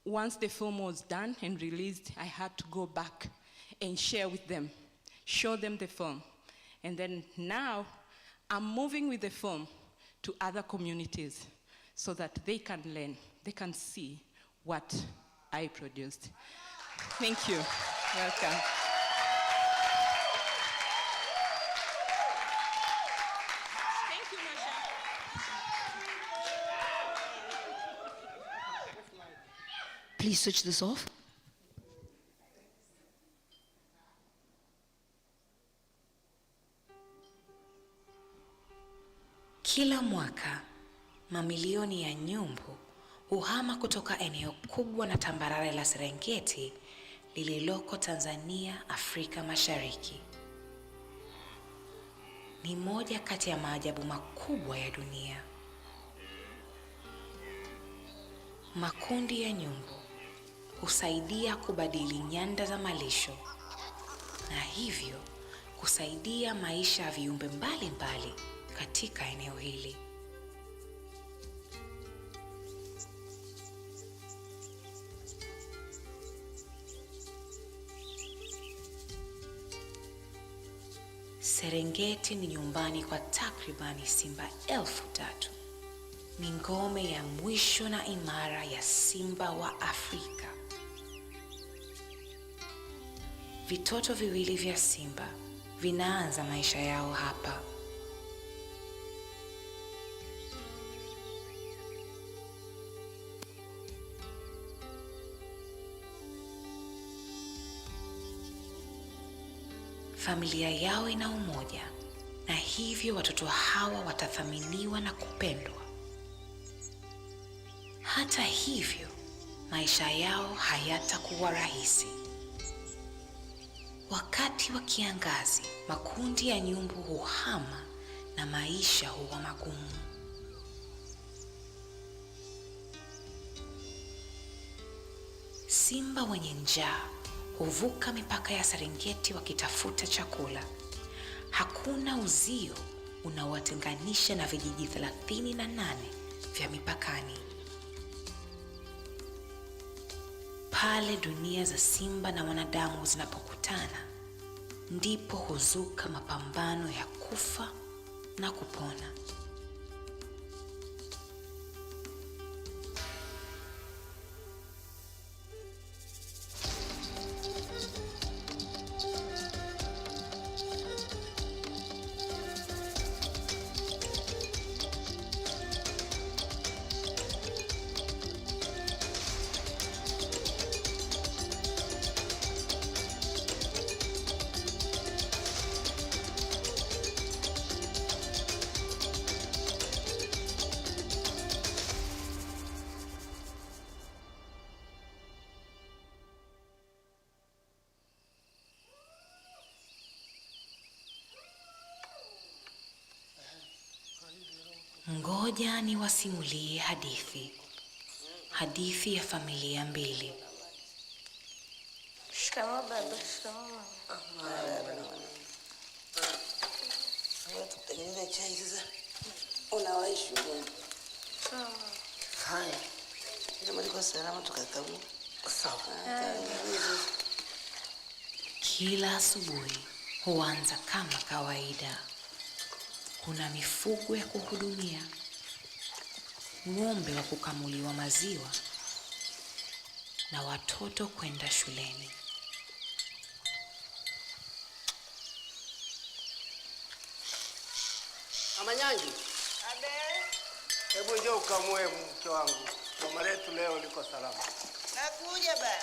Speaker 7: once the film was done and released, I had to go back and share with them, show them the film. And then now, I'm moving with the film to other communities so that they can learn, they can see what I produced. Thank you. Welcome.
Speaker 8: Please switch this off. Kila mwaka, mamilioni ya nyumbu uhama kutoka eneo kubwa na tambarare la Serengeti lililoko Tanzania, Afrika Mashariki. Ni moja kati ya maajabu makubwa ya dunia. Makundi ya nyumbu husaidia kubadili nyanda za malisho na hivyo kusaidia maisha ya viumbe mbalimbali katika eneo hili. Serengeti ni nyumbani kwa takribani simba 3,000. Ni ngome ya mwisho na imara ya simba wa Afrika. Vitoto viwili vya simba vinaanza maisha yao hapa. Familia yao ina umoja, na hivyo watoto hawa watathaminiwa na kupendwa. Hata hivyo, maisha yao hayatakuwa rahisi. Wakati wa kiangazi, makundi ya nyumbu huhama na maisha huwa magumu. Simba wenye njaa huvuka mipaka ya Serengeti wakitafuta chakula. Hakuna uzio unaowatenganisha na vijiji 38 vya mipakani. Pale dunia za simba na wanadamu zinapokutana, ndipo huzuka mapambano ya kufa na kupona. Ngoja niwasimulie hadithi. Hadithi ya familia mbili.
Speaker 14: Shikamoo baba. Shikamoo mama. Wewe tutengeneze chai sasa. Unawahi shuleni. Haya. Ile mliko salama tukakabu. Sawa.
Speaker 8: Kila asubuhi huanza kama kawaida. Kuna mifugo ya kuhudumia, ng'ombe wa kukamuliwa maziwa na watoto kwenda shuleni.
Speaker 20: Amanyangi.
Speaker 14: Abe.
Speaker 20: Hebu njoo ukamue mke wangu. Mama letu leo liko salama.
Speaker 14: Nakuja baba.